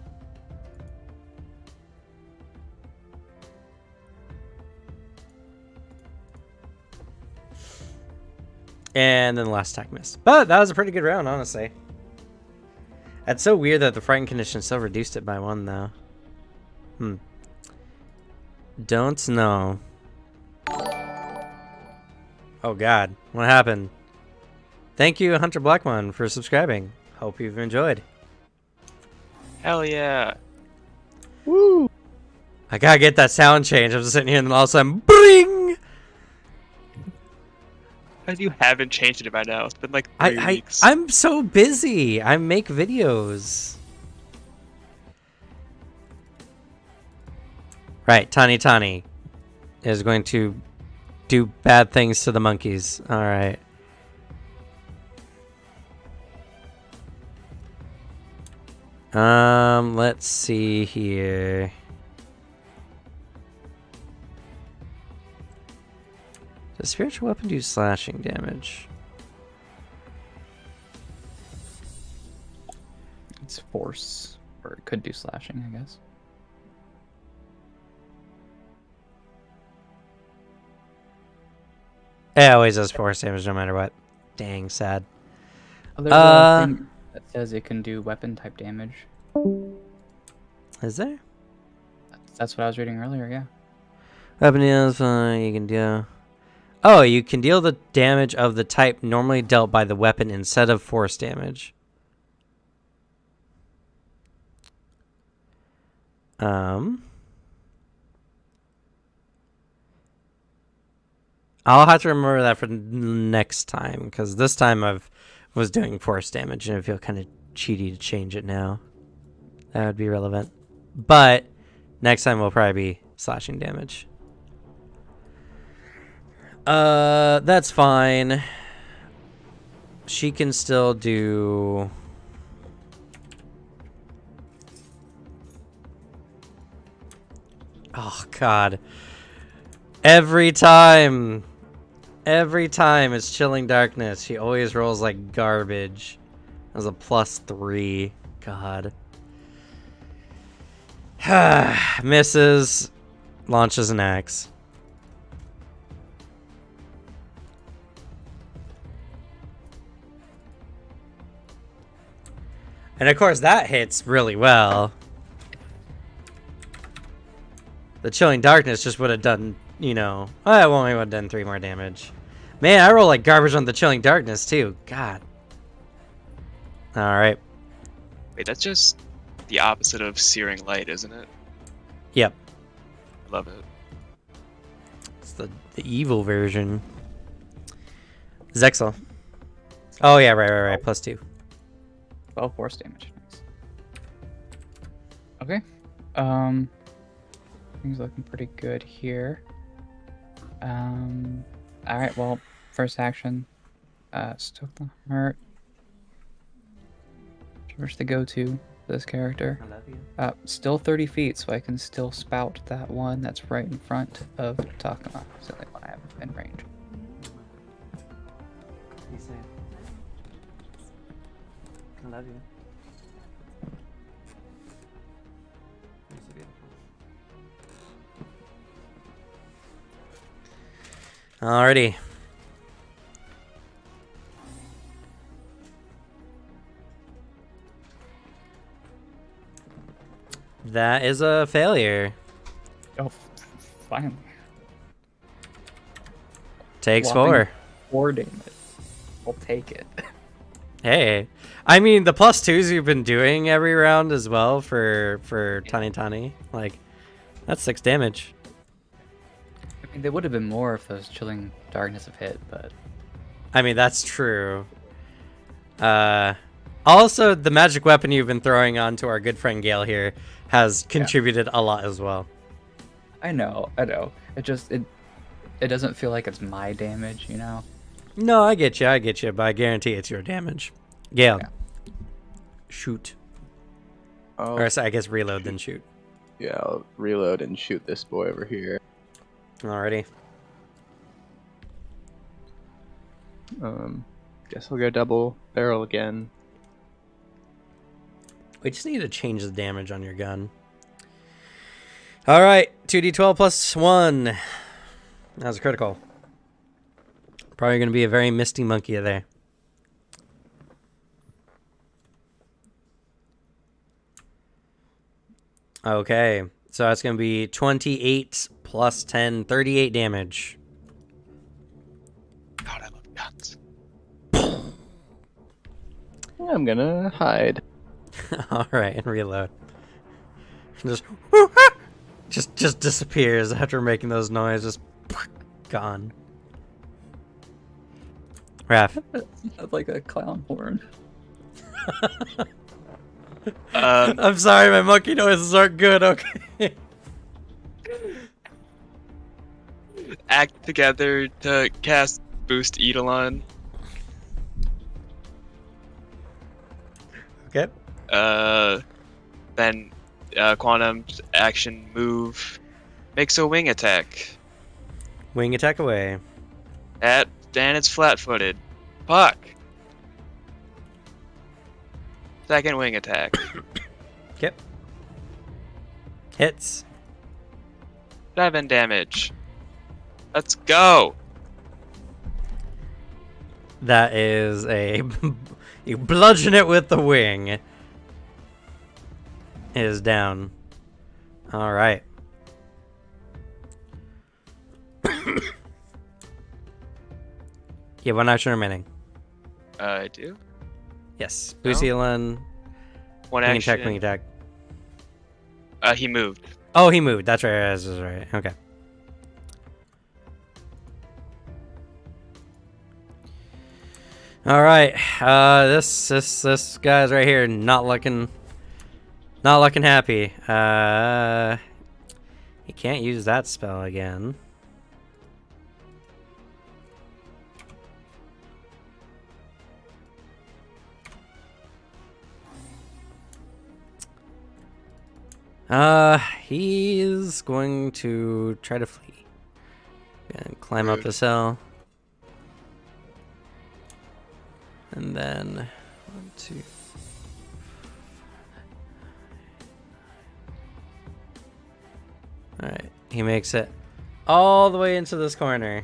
And then the last attack missed. But that was a pretty good round, honestly. That's so weird that the frightened condition still reduced it by 1, though. Don't know. Oh god, what happened? Thank you, Hunter Blackmon, for subscribing. Hope you've enjoyed. Hell yeah. Woo! I gotta get that sound change. I'm just sitting here and then all of a sudden, bring! You haven't changed it by now. It's been like 3 weeks. I'm so busy. I make videos. Right, Tani is going to do bad things to the monkeys. All right. Let's see here. Does spiritual weapon do slashing damage? It's force, or it could do slashing, I guess. It always does force damage no matter what. Dang, sad. Oh, there's a thing that says it can do weapon type damage. Is there? That's what I was reading earlier, yeah. Weapon deals, you can deal. Oh, you can deal the damage of the type normally dealt by the weapon instead of force damage. I'll have to remember that for next time, because this time was doing force damage, and I feel kind of cheaty to change it now. That would be relevant. But next time will probably be slashing damage. That's fine. She can still do... Oh, God. Every time it's Chilling Darkness, she always rolls like garbage. That was a +3. God. Misses. Launches an axe. And of course that hits really well. The Chilling Darkness just would have done, you know... I only would have done 3 more damage. Man, I roll like garbage on the Chilling Darkness too. God. Alright. Wait, that's just the opposite of Searing Light, isn't it? Yep. I love it. It's the evil version. Zexel. Oh yeah, right. +2. 12 force damage. Nice. Okay. Things looking pretty good here. Alright, well, first action. Stoke the Heart. Where's the go-to for this character? Still 30 feet, so I can still spout that one that's right in front of Takuma. So they want to have in range. I love you. Alrighty. That is a failure. Oh, finally. Takes Whopping 4. 4 damage. I'll take it. Hey. I mean, the +2s you've been doing every round as well for Tani. Like, that's 6 damage. I mean, they would have been more if those Chilling Darkness have hit, but... I mean, that's true. Also, the magic weapon you've been throwing onto our good friend Gale here has contributed a lot as well. I know. It just... It doesn't feel like it's my damage, you know? No, I get you, but I guarantee it's your damage. Gale. Yeah. Shoot. Oh, Or sorry, I guess reload, then shoot. yeah, I'll reload and shoot this boy over here. Alrighty. Guess I'll go double barrel again. We just need to change the damage on your gun. Alright, 2d12 plus 1. That was a critical. Probably going to be a very misty monkey there. Okay, so that's going to be 28 plus 10, 38 damage. God, I love guns. I'm gonna hide. Alright, and reload. Just disappears after making those noises. Gone. Raph. That's like a clown horn. I'm sorry, my monkey noises aren't good, okay? Act together to cast Boost Eidolon. Okay. Then Quantum action move makes a wing attack. Wing attack away. And it's flat-footed. Fuck. Second wing attack. Yep. Hits. 7 damage. Let's go. That is a... You bludgeon it with the wing. It is down. Alright. Yeah, one action remaining. I do. Yes. No. Busilan. One Wing action. attack, wing attack. He moved. Oh, he moved. That's right. That's right. Okay. All right. This guy's right here, not looking happy. He can't use that spell again. He's going to try to flee and climb up Rude. this hill. And then 1, 2. All right, he makes it all the way into this corner.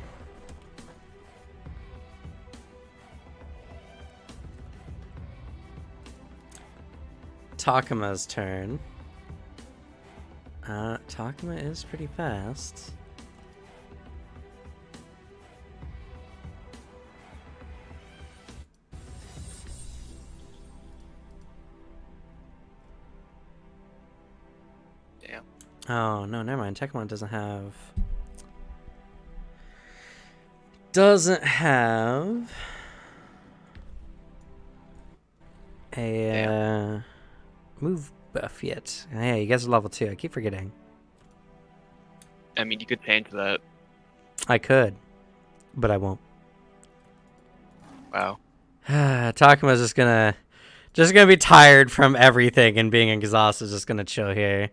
Takuma's turn. Takuma is pretty fast. Damn. Oh, no, never mind. Takuma doesn't have a move buff yet. Yeah, you guys are level 2. I keep forgetting. I mean, you could change that. I could, but I won't. Wow. Takuma's just gonna be tired from everything and being exhausted. Just gonna chill here.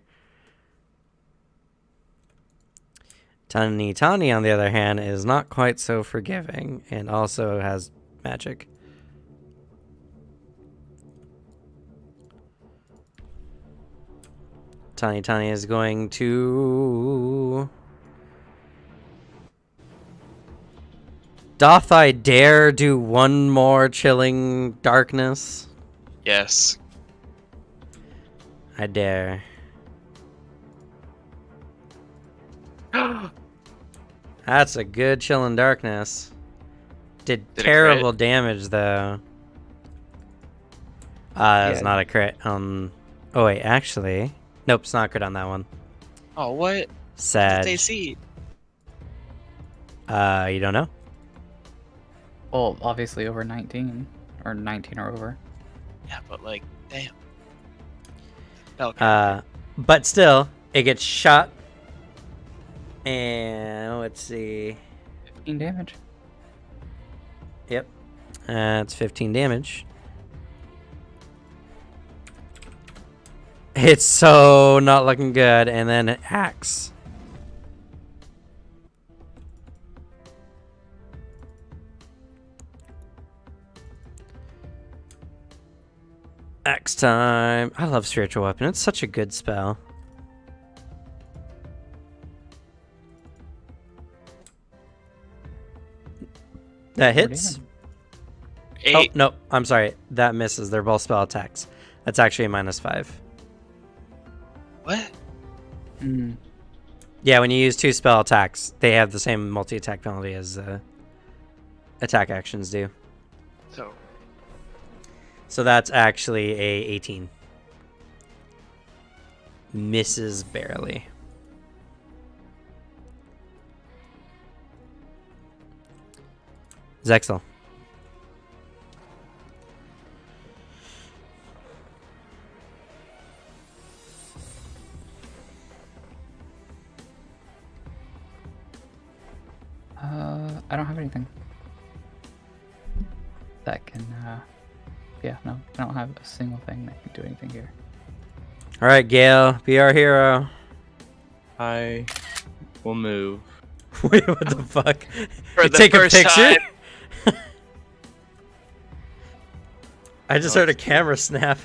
Tani, on the other hand, is not quite so forgiving and also has magic. Tani is going to... Doth I dare do one more chilling darkness? Yes. I dare. That's a good chilling darkness. Did Did it terrible damage though. It's Yeah. not a crit. Oh wait, actually, nope, it's not a crit on that one. Oh, what? Sad. They see. You don't know. Well, obviously over 19 or 19 or over. Yeah, but like, damn. Okay. But still, it gets shot. And let's see. 15 damage. Yep. It's 15 damage. It's so not looking good. And then an axe. Axe time. I love spiritual weapon. It's such a good spell. That hits. damage. Oh, 8. no. I'm sorry. That misses. They're both spell attacks. That's actually a -5. What? Mm. Yeah, when you use 2 spell attacks, they have the same multi-attack penalty as attack actions do. So that's actually a 18. Misses barely. Zexel. I don't have anything. That can, yeah, no, I don't have a single thing that can do anything here. All right, Gale, be our hero. I will move. Wait, what the fuck? For You the take a first picture? time. I just heard a camera snap.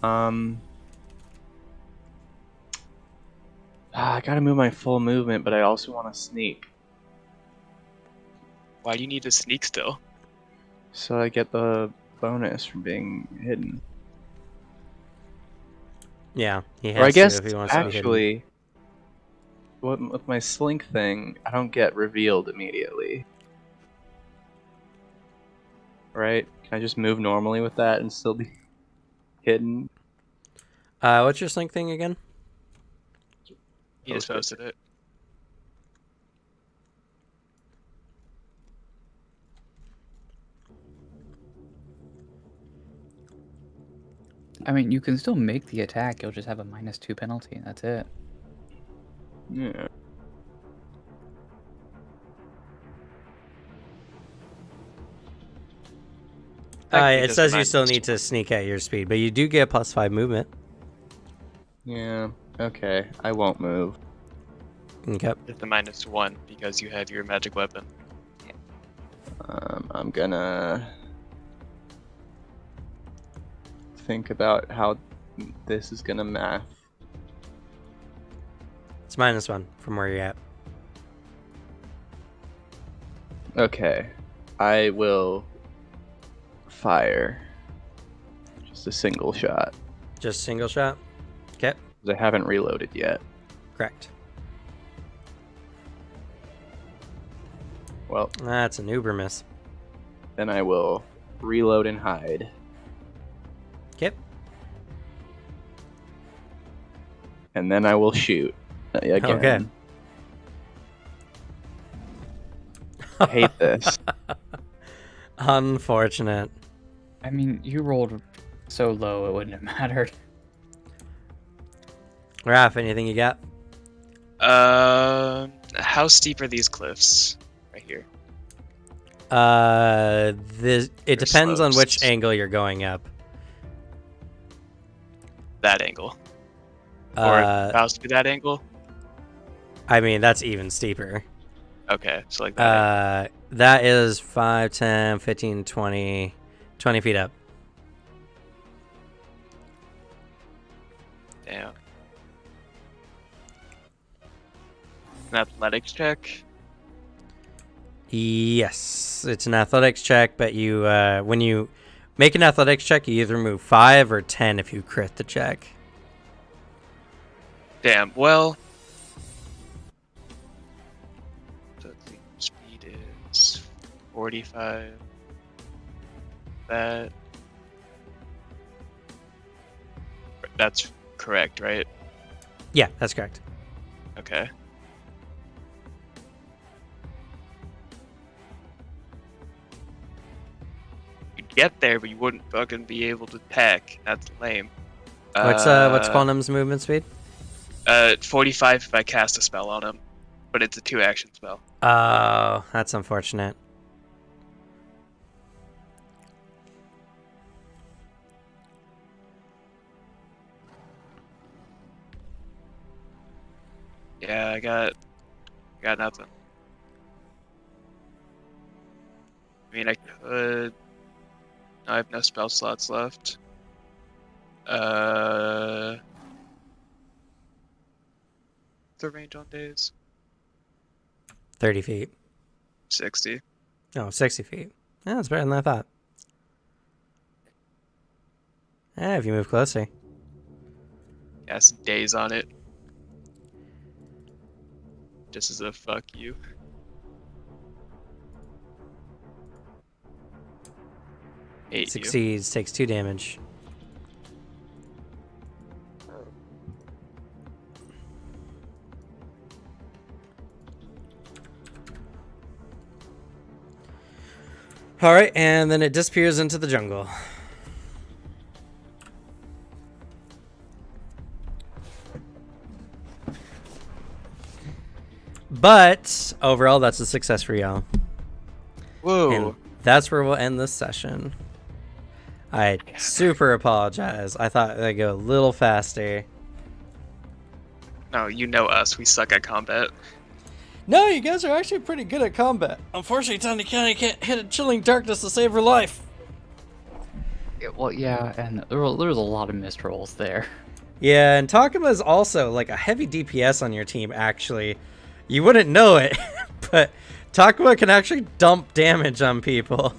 I gotta move my full movement, but I also want to sneak. Why do you need to sneak still? So I get the bonus from being hidden. Yeah, he has Or I guess, to if he wants to be hidden. actually, with my slink thing, I don't get revealed immediately. Right? Can I just move normally with that and still be hidden? What's your slink thing again? He just posted it. I mean, you can still make the attack. You'll just have a -2 penalty. That's it. Yeah. Technically, It just says you minus still need to sneak at your speed, but you do get +5 movement. Yeah. Okay. I won't move. Okay. It's the -1 because you have your magic weapon. I'm gonna think about how this is gonna math. It's -1 from where you're at. Okay. I will fire just a single shot. Just single shot? Okay. 'Cause I haven't reloaded yet. Correct. Well, That's an uber miss. then I will reload and hide. Okay. And then I will shoot again. Okay. I hate this. Unfortunate. I mean, you rolled so low it wouldn't have mattered. Raph, anything you got? How steep are these cliffs? Right here. It depends on which slopes. angle you're going up. That angle. Or Uh, to that angle? I mean, that's even steeper. Okay, so like that. That is 5, 10, 15, 20, 20 feet up. Damn. An athletics check? Yes, it's an athletics check, but you when you make an athletics check, you either move 5 or 10 if you crit the check. Damn, well. So the speed is 45. That's correct, right? Yeah, that's correct. Okay. You'd get there, but you wouldn't fucking be able to attack. That's lame. What's Quantum's movement speed? 45 if I cast a spell on him, but it's a 2-action spell. Oh, that's unfortunate. Yeah, I got nothing. I mean, I could. No, I have no spell slots left. The range on days 30 feet. 60. Oh, 60 feet. Yeah, that's better than I thought. Yeah, if you move closer. Yeah, it's days on it. Just as a fuck you. Hate you. Succeeds, takes 2 damage. Alright, and then it disappears into the jungle. But overall, that's a success for y'all. Whoa. And that's where we'll end this session. I super apologize. I thought they'd go a little faster. No, you know us. We suck at combat. No, you guys are actually pretty good at combat. Unfortunately, Tiny County can't hit a chilling darkness to save her life. Yeah, well, yeah, and there was a lot of missed rolls there. Yeah, and Takuma's also like a heavy DPS on your team, actually. You wouldn't know it, but Takuma can actually dump damage on people.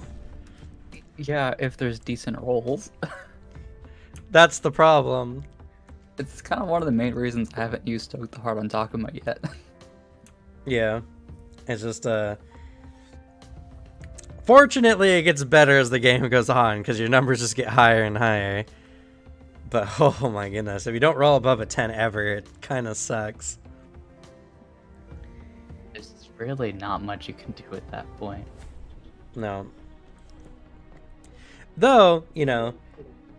Yeah, if there's decent rolls. That's the problem. It's kind of one of the main reasons I haven't used Stoke the Heart on Takuma yet. Yeah. It's just, fortunately, it gets better as the game goes on, because your numbers just get higher and higher. But, oh my goodness, if you don't roll above a 10 ever, it kind of sucks. There's really not much you can do at that point. No. Though, you know,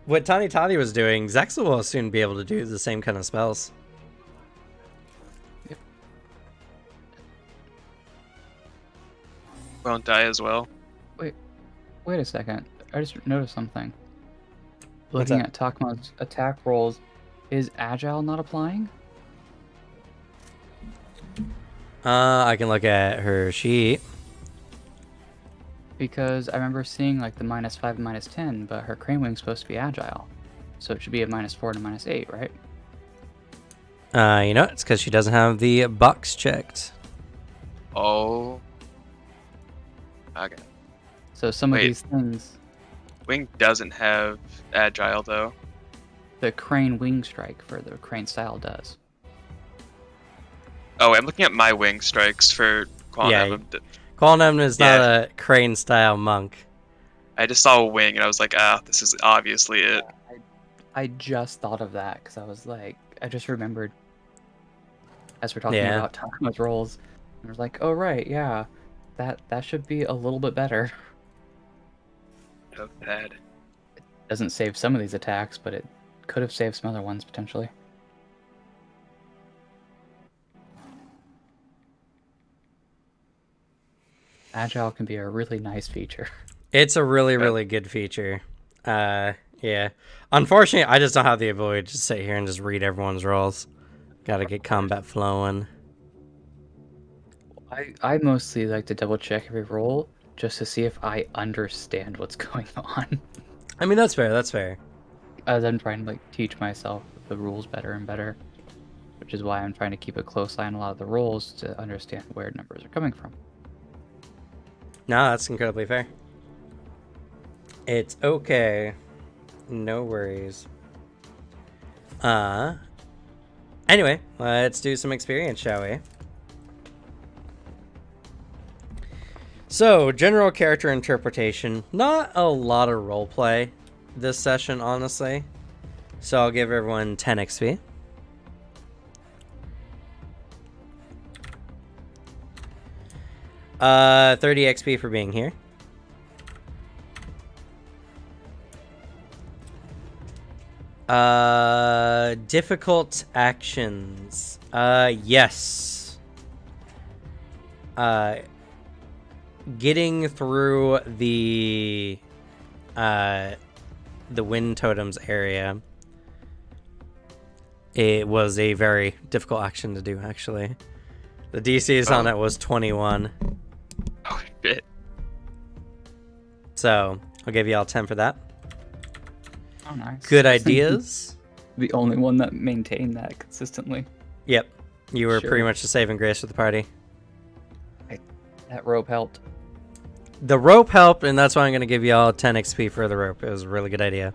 what Tani Tani was doing, Zexel will soon be able to do the same kind of spells. Won't die as well. Wait a second. I just noticed something. What's Looking that? at Takma's attack rolls, is Agile not applying? I can look at her sheet. Because I remember seeing like the -5 and -10, but her Crane Wing's supposed to be Agile. So it should be a -4 and a -8, right? You know, it's because she doesn't have the box checked. Oh. Okay. So some of Wait. these things, Wing doesn't have agile though. the Crane Wing Strike for the Crane style does. Oh, I'm looking at my wing strikes for Yeah, Quantum. Qualnam is not Yeah. a crane style monk. I just saw a wing and I was like, this is obviously it. I just thought of that because I was like, I just remembered as we're talking Yeah. about Takma's rolls, and I was like, oh right, yeah, that should be a little bit better. So bad. Doesn't save some of these attacks, but it could have saved some other ones potentially. Agile can be a really nice feature. It's a really, really good feature. Yeah. Unfortunately, I just don't have the ability to sit here and just read everyone's rolls. Gotta get combat flowing. I mostly like to double check every roll just to see if I understand what's going on. I mean, that's fair. That's fair. As I'm trying to like teach myself the rules better and better, which is why I'm trying to keep a close eye on a lot of the rolls to understand where numbers are coming from. No, that's incredibly fair. It's okay. No worries. Anyway, let's do some experience, shall we? So, general character interpretation. Not a lot of roleplay this session, honestly. So I'll give everyone 10 XP. Uh, 30 XP for being here. Difficult actions. Yes. Getting through the wind totems area. It was a very difficult action to do, actually. The DCs on it was 21. Oh shit. So, I'll give you all 10 for that. Oh, nice. Good ideas. The only one that maintained that consistently. Yep. You were Sure. pretty much the saving grace for the party. That rope helped. The rope helped, and that's why I'm going to give you all 10 XP for the rope. It was a really good idea.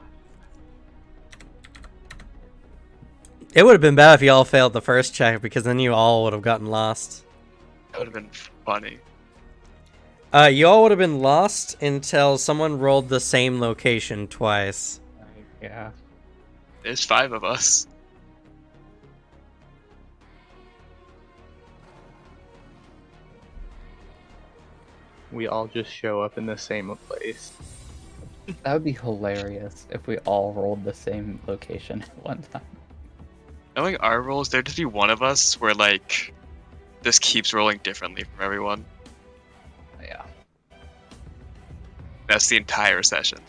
It would have been bad if you all failed the first check, because then you all would have gotten lost. That would have been funny. You all would have been lost until someone rolled the same location twice. Yeah. There's 5 of us. We all just show up in the same place. That would be hilarious if we all rolled the same location at one time. Knowing our rolls, there'd just be one of us where like this keeps rolling differently from everyone. Yeah. That's the entire session.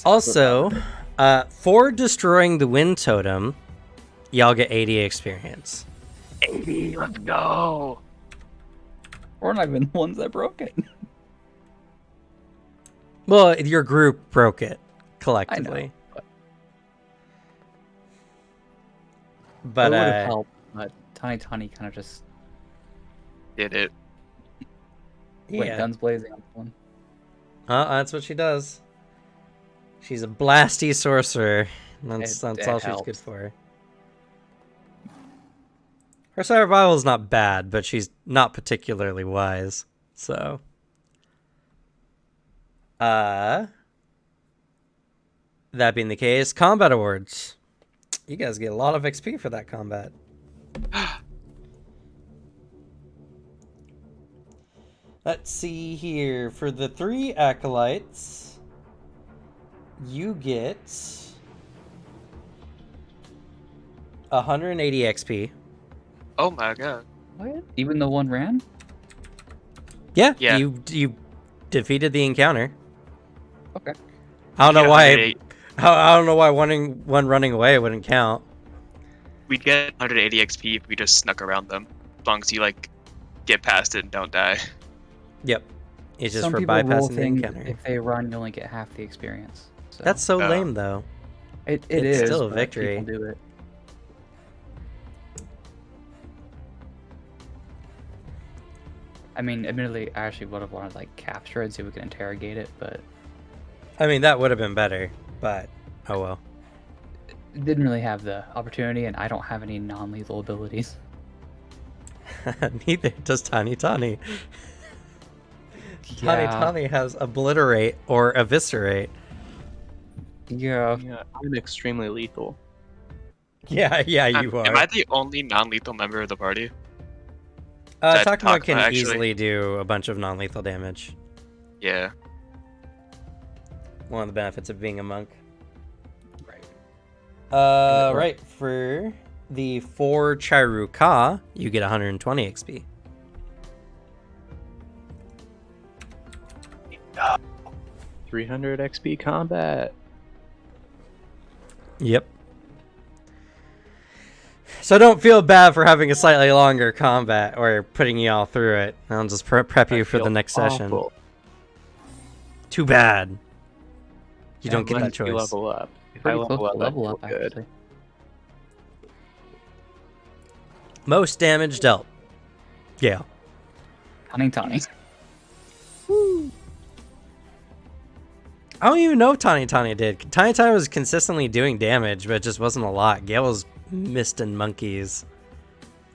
Also, for destroying the wind totem, y'all get 80 experience. 80, let's go. We're not even the ones that broke it. Well, your group broke it I collectively. know. But it would have helped, but Tiny kind of just Did it. went yeah. guns blazing on one. That's what she does. She's a blasty sorcerer. That's It all she's helps. good for. Her survival is not bad, but she's not particularly wise. So, that being the case, combat awards. You guys get a lot of XP for that combat. Let's see here. For the 3 acolytes, you get 180 XP. Oh my god. What? Even though one ran? Yeah, Yeah. you defeated the encounter. Okay. I don't know Yeah, why. 180 I don't know why one running away wouldn't count. We'd get 180 XP if we just snuck around them. As long as you like get past it and don't die. Yep. It's just Some for people roll bypassing the things, encounter. if they run, you only get half the experience. So That's so Oh. lame, though. it's it's still a but victory. people do it. I mean, admittedly, I actually would have wanted to like capture it and see if we can interrogate it, but I mean, that would have been better, but oh well. didn't really have the opportunity, and I don't have any non-lethal abilities. Neither does Tani Tani. Tani Yeah. Tani has obliterate or eviscerate. Yeah. Yeah, I'm extremely lethal. Yeah, you are. Am I the only non-lethal member of the party? Besides Takuma can Takuma, actually? easily do a bunch of non-lethal damage. Yeah. One of the benefits of being a monk. Right. Right, for the 4 Chiruka, you get 120 XP. Yeah. 300 XP combat. Yep. So don't feel bad for having a slightly longer combat or putting you all through it. I'll just prep you I for the feel next session. awful. Too bad. You don't get Unless that choice. you level up. If I Pretty level close up, to I level feel up, good. actually. Most damage dealt. Yeah. Tani. I don't even know if Tani Tani did. Tani Tani was consistently doing damage, but it just wasn't a lot. Gale was misting monkeys.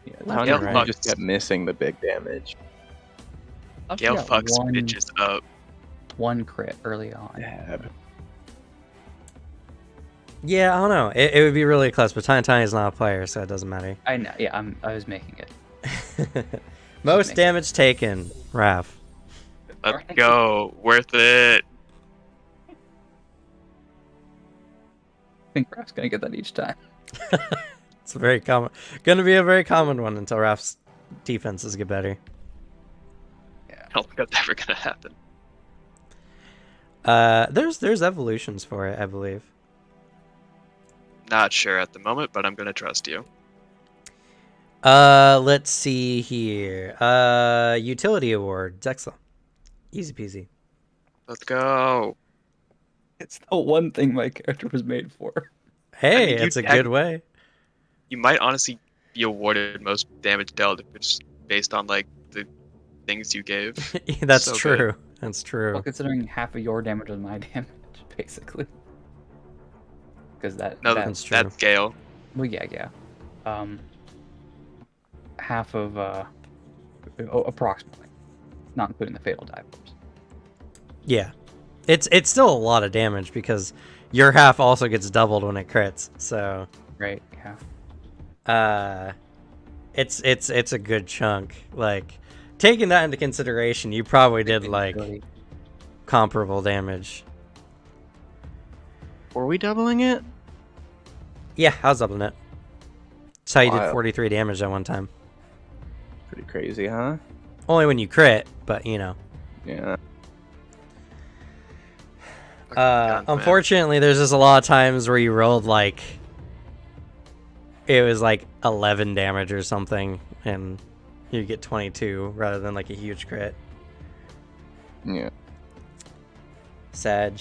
Yeah, Left Tanya and right. just kept missing the big damage. Gale fucks bitches up. One crit early on. Dab. Yeah, I don't know. It would be really close, but Tani Tani is not a player, so it doesn't matter. I know. Yeah, I was making it. Most Make- damage taken, Raph. Let's go. Worth it. I think Raph's gonna get that each time. It's a very common, gonna be a very common one until Raph's defenses get better. I don't think that's ever gonna happen. There's evolutions for it, I believe. Not sure at the moment, but I'm gonna trust you. Let's see here. Utility award, Zexel. Easy peasy. Let's go. It's the one thing my character was made for. Hey, mean, you it's a tag- good way. You might honestly be awarded most damage dealt if it's based on like the things you gave. That's So true. good. That's true. Well, considering half of your damage was my damage, basically. Because No, That's true. that's Gale. Well, yeah. Half of approximately, not including the fatal die, of course. Yeah, it's still a lot of damage because your half also gets doubled when it crits. So, Right? Yeah. it's a good chunk. Like taking that into consideration, you probably did like Really- comparable damage. Were we doubling it? Yeah, I was doubling it. That's how you did Wild. 43 damage at one time. Pretty crazy, huh? Only when you crit, but you know. Yeah. Fucking gun, man. Unfortunately, there's just a lot of times where you rolled like it was like 11 damage or something, and you get 22 rather than like a huge crit. Yeah. Sag.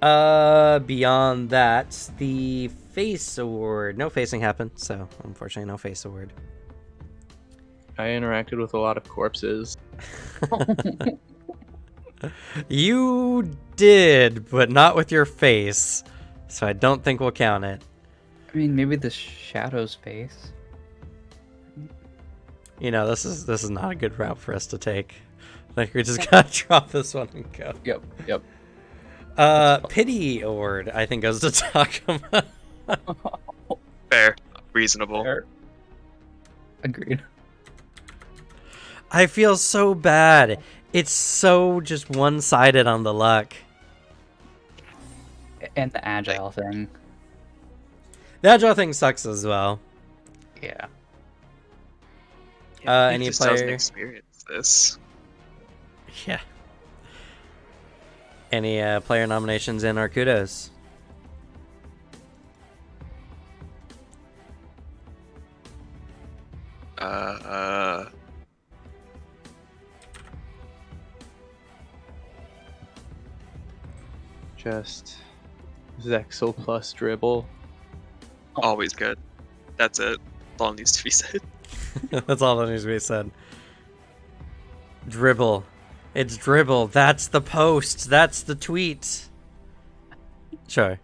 Beyond that, the face award. No facing happened, so unfortunately, no face award. I interacted with a lot of corpses. You did, but not with your face, so I don't think we'll count it. I mean, maybe the shadow's face. You know, this is not a good route for us to take. Like we just gotta drop this one and go. Yep. Pity award, I think, goes to Takuma. Fair. Reasonable. Fair. Agreed. I feel so bad. It's so just one-sided on the luck. And the agile thing. The agile thing sucks as well. Yeah. Yeah, he Any just doesn't player? experience this. Yeah. Any player nominations in our kudos? Just Zexel plus dribble. Always good. That's it. That's all needs to be said. That's all that needs to be said. Dribble. It's dribble. That's the post. That's the tweet. Sure.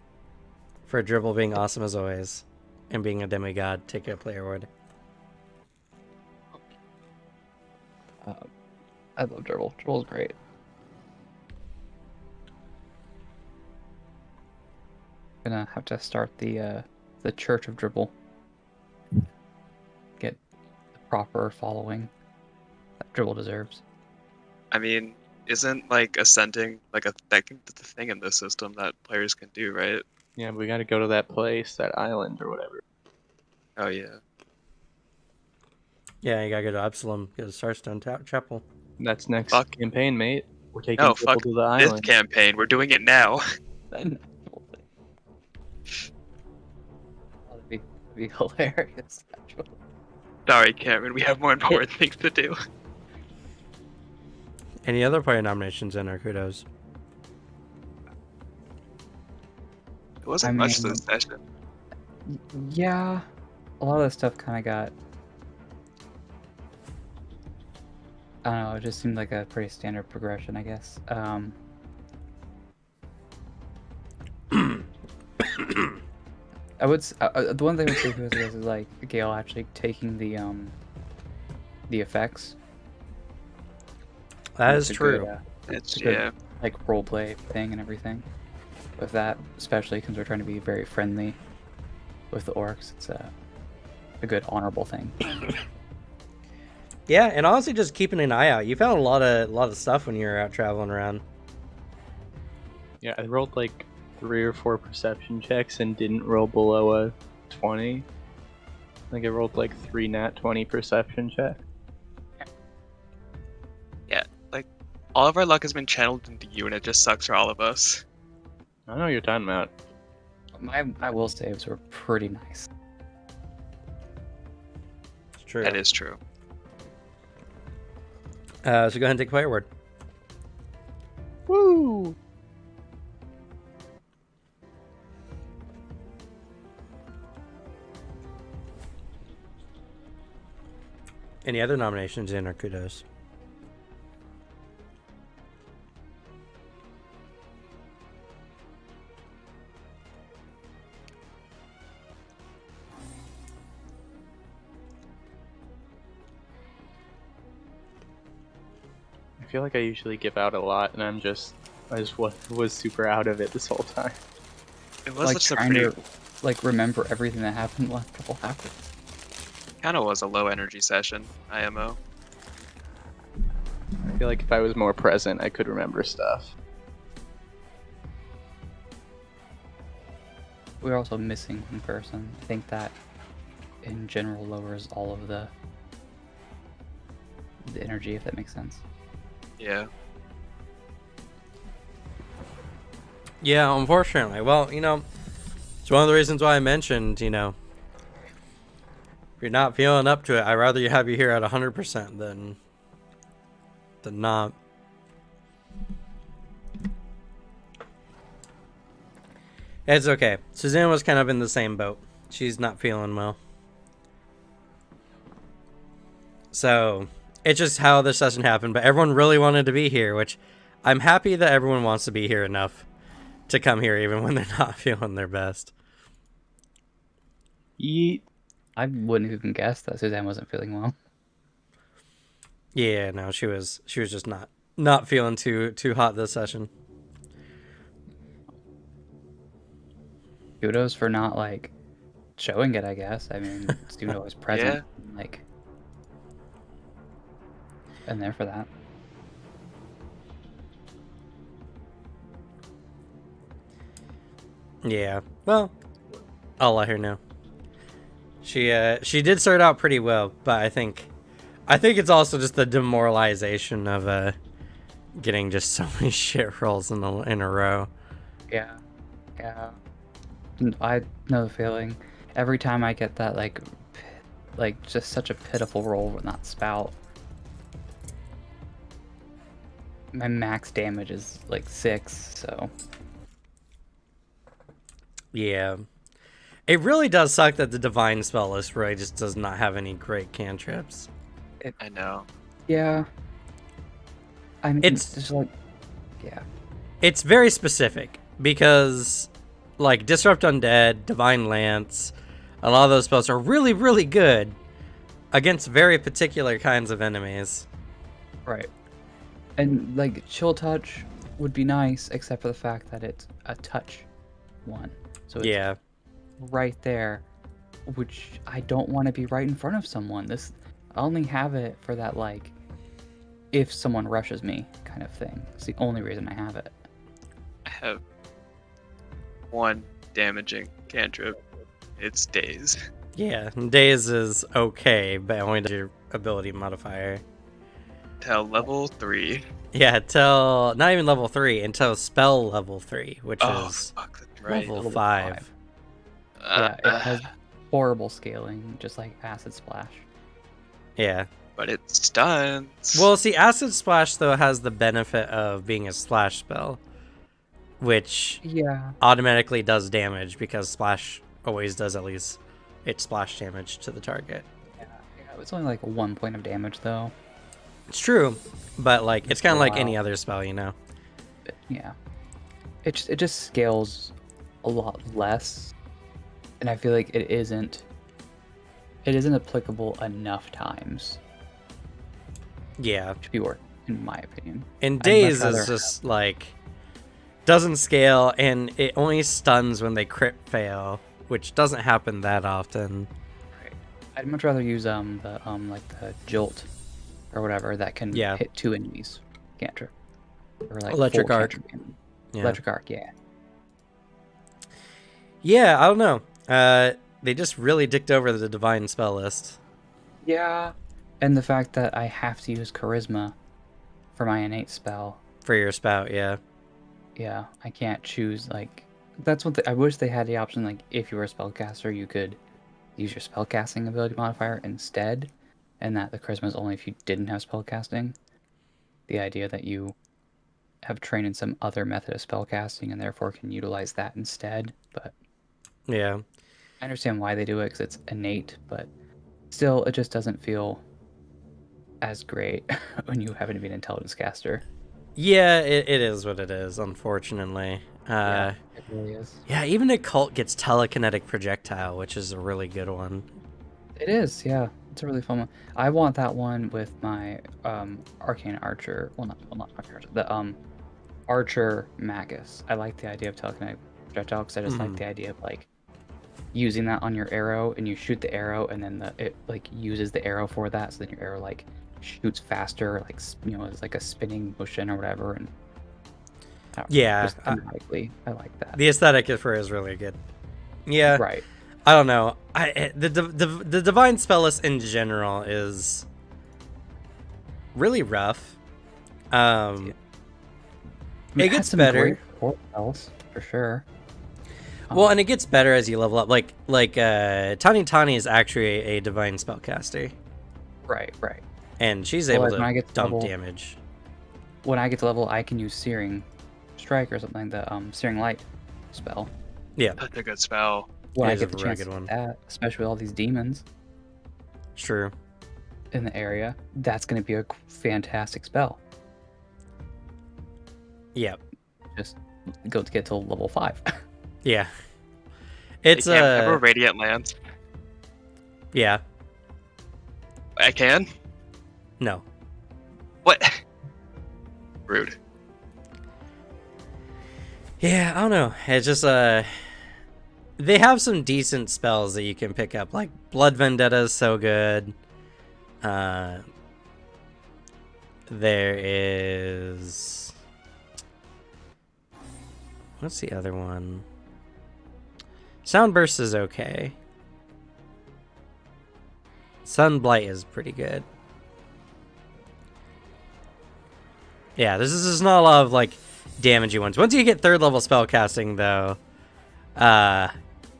For dribble being awesome as always. And being a demigod, take a player award. I love Dribble. Dribble's great. Gonna have to start the Church of Dribble. Get the proper following that Dribble deserves. I mean, isn't like ascending like a thing in this system that players can do, right? Yeah, we gotta go to that place, that island or whatever. Oh yeah. Yeah, you gotta go to Absalom, go to Starstone Chapel. That's next Fuck. campaign, mate. We're taking No, people fuck to the this island. campaign. We're doing it now. That'd be hilarious, actually. Sorry, Cameron. We have more important things to do. Any other player nominations in our kudos? It wasn't I much mean- this session. Yeah, a lot of that stuff kind of got. I don't know. It just seemed like a pretty standard progression, I guess. I would. The one thing I would say to this is like Gale actually taking the effects. That It's is a good, true. It's a good, yeah. like roleplay thing and everything. With that, especially because we're trying to be very friendly with the orcs, it's a good honorable thing. Yeah, and honestly, just keeping an eye out. You found a lot of stuff when you were out traveling around. Yeah, I rolled like 3 or 4 perception checks and didn't roll below a 20. I think I rolled like 3 nat 20 perception checks. All of our luck has been channeled into you, and it just sucks for all of us. I know what you're talking about. My will saves were pretty nice. It's true. That is true. So go ahead and take a player award. Woo! Any other nominations in our kudos? I feel like I usually give out a lot, and I just was super out of it this whole time. It was Like such a trying pretty, to like remember everything that happened the last couple hours. kind of was a low energy session. IMO. I feel like if I was more present, I could remember stuff. We're also missing one person. I think that in general lowers all of the energy, if that makes sense. Yeah. Yeah, unfortunately. Well, it's one of the reasons why I mentioned, if you're not feeling up to it, I'd rather have you here at 100% than not. It's okay. Suzanne was kind of in the same boat. She's not feeling well. So, it's just how this session happened, but everyone really wanted to be here, which I'm happy that everyone wants to be here enough to come here even when they're not feeling their best. Yeet. I wouldn't even guess that Suzanne wasn't feeling well. Yeah, no, she was just not feeling too hot this session. Kudos for not like showing it, I guess. I mean, Stuno was present, Yeah. like, and there for that. Yeah. Well, I'll let her know. She did start out pretty well, but I think it's also just the demoralization of getting just so many shit rolls in a row. Yeah. Yeah. I know the feeling. Every time I get that, like just such a pitiful roll with that spout, my max damage is like 6, so Yeah. It really does suck that the divine spell list really just does not have any great cantrips. I know. yeah. I mean, It's- just like, yeah. It's very specific because like Disrupt Undead, Divine Lance, a lot of those spells are really, really good against very particular kinds of enemies. Right. And like chill touch would be nice, except for the fact that it's a touch one. So it's Yeah. right there, which I don't want to be right in front of someone. I only have it for that, like, if someone rushes me kind of thing. It's the only reason I have it. I have one damaging cantrip. It's Daze. Yeah. Daze is okay, but only does your ability modifier. Till level 3. Yeah, till not even level 3, until spell level 3, which Oh, is fuck, that's right. level Level 5. 5. Yeah, it has horrible scaling, just like Acid Splash. Yeah. But it stuns. Well, see, Acid Splash, though, has the benefit of being a splash spell, which Yeah. automatically does damage because Splash always does at least its splash damage to the target. Yeah, it's only like 1 point of damage, though. It's true, but like it's kind of like Wow. any other spell, you know? But, yeah. It just scales a lot less, and I feel like it isn't applicable enough times Yeah. to be worth, in my opinion. And much Daze rather is just like doesn't scale, and it only stuns when they crit fail, which doesn't happen that often. Right. I'd much rather use the jolt or whatever that can Yeah. hit 2 enemies. Cantrip. Or like Electric full arc. cantrip cannon. Yeah. Electric arc, yeah. Yeah, I don't know. They just really dicked over the divine spell list. Yeah. And the fact that I have to use charisma for my innate spell. For your spout, yeah. Yeah, I can't choose, like, that's what I wish they had the option, like, if you were a spellcaster, you could use your spellcasting ability modifier instead, and that the charisma is only if you didn't have spellcasting. The idea that you have trained in some other method of spellcasting and therefore can utilize that instead, but Yeah. I understand why they do it because it's innate, but still, it just doesn't feel as great when you happen to be an intelligence caster. Yeah, it is what it is, unfortunately. Yeah, it really is. Yeah, even Occult gets telekinetic projectile, which is a really good one. It is, yeah. It's a really fun one. I want that one with my arcane archer. Well, not arcane archer. The archer magus. I like the idea of telekinetic projectile because I just like the idea of like using that on your arrow, and you shoot the arrow, and then it like uses the arrow for that, so then your arrow like shoots faster, like it's like a spinning motion or whatever. And I don't know, Yeah, just thematically, I like that. The aesthetic for it is really good. Yeah, Right. I don't know. The divine spell list in general is really rough. I mean, It has gets some better. great support spells, for sure. Well, and it gets better as you level up. Like Tani is actually a divine spellcaster, Right. and she's Well, able like, to when I get to dump level- damage. When I get to level, I can use Searing Strike or something, the Searing Light spell. Yeah, That's a good spell. When It I is get a the really chance good to one. do that, especially with all these demons true. in the area, that's going to be a fantastic spell. Yeah, Just go to get to level 5. yeah. It's You can't have a Radiant Lance. yeah. I can? No. What? Rude. Yeah, I don't know. It's just they have some decent spells that you can pick up. Like Blood Vendetta is so good. There is what's the other one? Soundburst is okay. Sunblight is pretty good. Yeah, this is not a lot of like damagey ones. Once you get 3rd level spellcasting, though,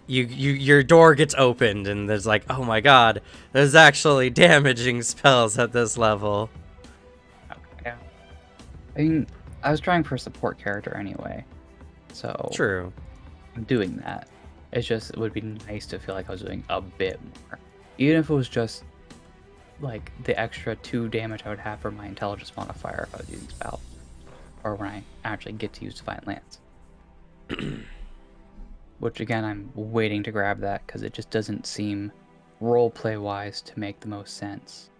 your door gets opened and there's like, oh my god, there's actually damaging spells at this level. Okay. I mean, I was trying for a support character anyway, so True. I'm doing that. It's just, it would be nice to feel like I was doing a bit more. Even if it was just, like, the extra 2 damage I would have for my intelligence modifier if I was using spell. Or when I actually get to use Defiant Lance. Which, again, I'm waiting to grab that, because it just doesn't seem, roleplay-wise, to make the most sense.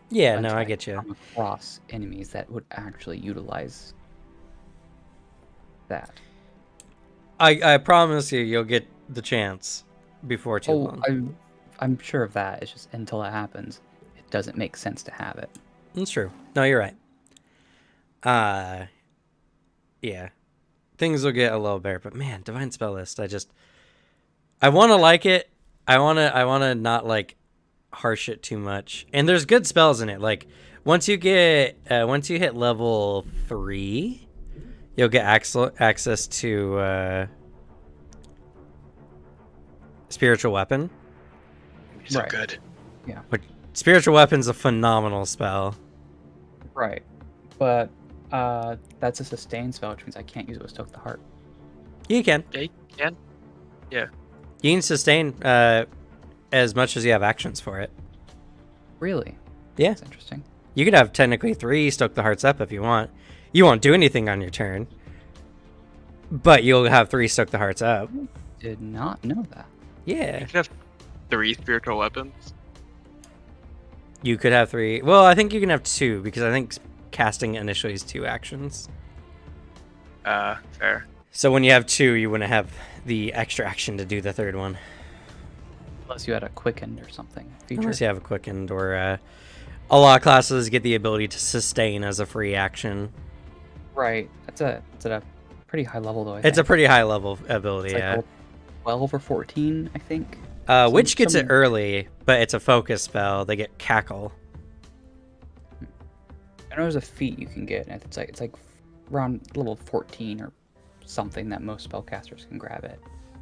Yeah, Until no, I get you. come across enemies that would actually utilize that. I promise you'll get the chance before too long. I'm sure of that. It's just until it happens, it doesn't make sense to have it. That's true. No, you're right. Yeah. Things will get a little better, but man, Divine Spell List, I want to like it. I want to not like harsh it too much. And there's good spells in it. Like once you hit level 3, you'll get access to Spiritual Weapon. So Right. good. But Spiritual Weapon's a phenomenal spell. Right. But that's a sustained spell, which means I can't use it with Stoke the Heart. You can. Yeah, you can. You can sustain as much as you have actions for it. Really? Yeah. That's interesting. You could have technically 3 Stoke the Hearts up if you want. You won't do anything on your turn. But you'll have 3 Stoke the Hearts up. Did not know that. Yeah. You can have 3 spiritual weapons. You could have 3. Well, I think you can have 2 because I think casting initially is 2 actions. Fair. So when you have 2, you wouldn't have the extra action to do the 3rd one. Unless you had a quickened or something feature. Unless you have a quickened or a lot of classes get the ability to sustain as a free action. Right. It's at a pretty high level though. It's a pretty high level ability, it's like yeah. level 12 or 14, I think. Witch gets it some- early, but it's a focus spell. They get Cackle. I know there's a feat you can get, and it's like around level 14 or something that most spellcasters can grab it.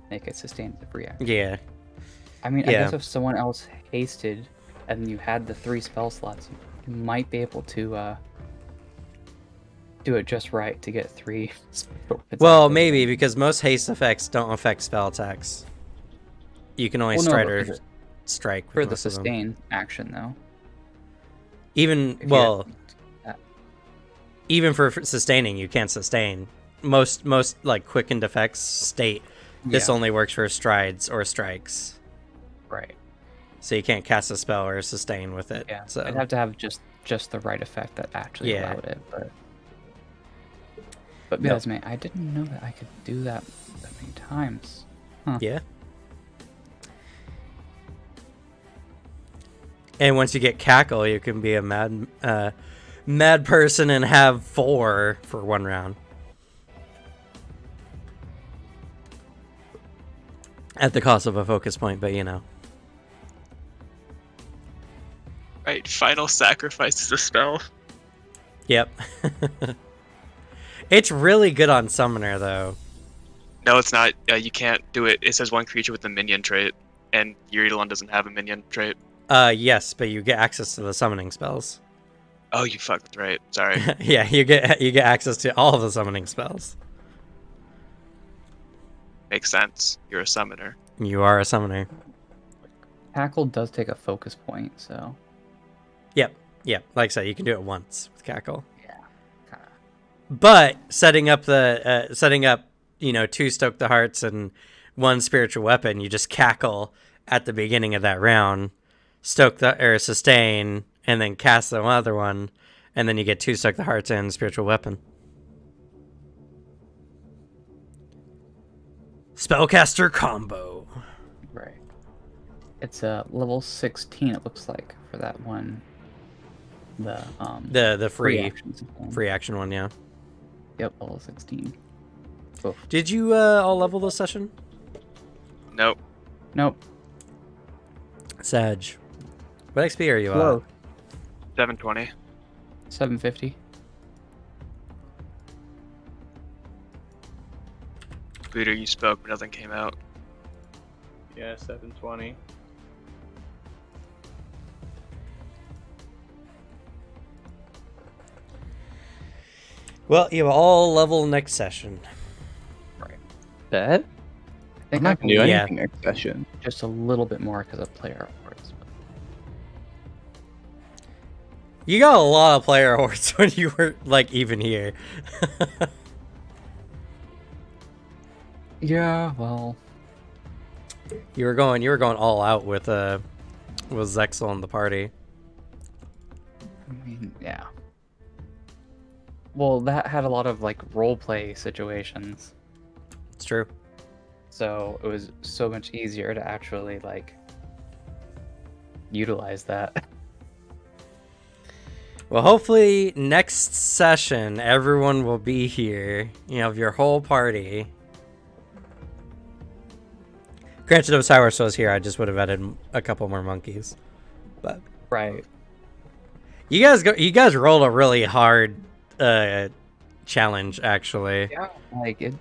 Make it sustain the free action. Yeah. I mean, I Yeah. guess if someone else hasted and you had the 3 spell slots, you might be able to do it just right to get 3 spell. Well, maybe, because most haste effects don't affect spell attacks. You can only Well, no, strike but or for the- strike for with the most of them. sustain action though. Even If you well, had- even for sustaining, you can't sustain. Most like quickened effects state this Yeah. only works for strides or strikes, Right. so you can't cast a spell or sustain with it. Yeah. So I'd have to have just the right effect that actually Yeah. allowed it, but Yep. Esme, I didn't know that I could do that many times. yeah. And once you get Cackle, you can be a mad person and have 4 for 1 round. At the cost of a focus point, but you know. Right, final sacrifice is a spell. Yep. It's really good on Summoner, though. No, it's not. You can't do it. It says 1 creature with a minion trait, and your Eidolon doesn't have a minion trait. Yes, but you get access to the summoning spells. Oh, you fucked right. Sorry. Yeah, you get access to all of the summoning spells. Makes sense. You're a summoner. You are a summoner. Tackle does take a focus point, so Yep. Like I said, you can do it once with Cackle. yeah. Kinda. But setting up 2 Stoke the Hearts and 1 Spiritual Weapon, you just Cackle at the beginning of that round, sustain, and then cast the other one, and then you get 2 Stoke the Hearts and Spiritual Weapon. Spellcaster combo. Right. It's a level 16. It looks like for that one. The free action one, yeah. Yep, level 16. Did you all level this session? Nope. Nope. Sag. What XP are you Close. 720. 750. Leader, you spoke, but nothing came out. Yeah, 720. Well, you all level next session. Bet? I I'm think not I gonna do can Yeah. anything next session. just a little bit more because of player awards. You got a lot of player awards when you were like even here. Yeah, well, You were going all out with Zexel in the party. I mean, yeah. Well, that had a lot of like role play situations, It's true. so it was so much easier to actually like utilize that. Well, hopefully next session everyone will be here. You know, your whole party. Granted, if Cyrus was here, I just would have added a couple more monkeys. But Right. you guys rolled a really hard challenge, actually. Yeah. Like it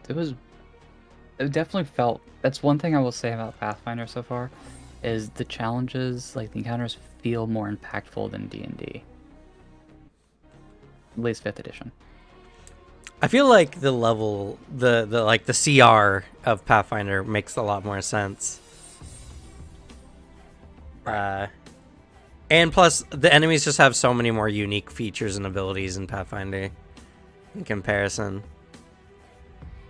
definitely felt. That's one thing I will say about Pathfinder so far, is the challenges, like the encounters, feel more impactful than D&D. At least 5th edition. I feel like the level, the like the CR of Pathfinder makes a lot more sense. And plus, the enemies just have so many more unique features and abilities in Pathfinder in comparison.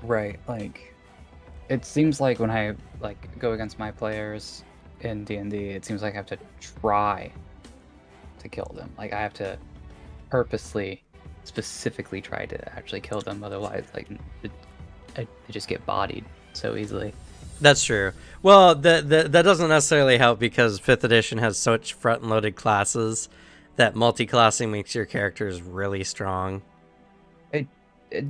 Right. Like, it seems like when I like go against my players in D&D, it seems like I have to try to kill them. Like I have to purposely, specifically try to actually kill them. Otherwise, like I just get bodied so easily. That's true. Well, that doesn't necessarily help because 5th edition has such front-loaded classes that multi-classing makes your characters really strong.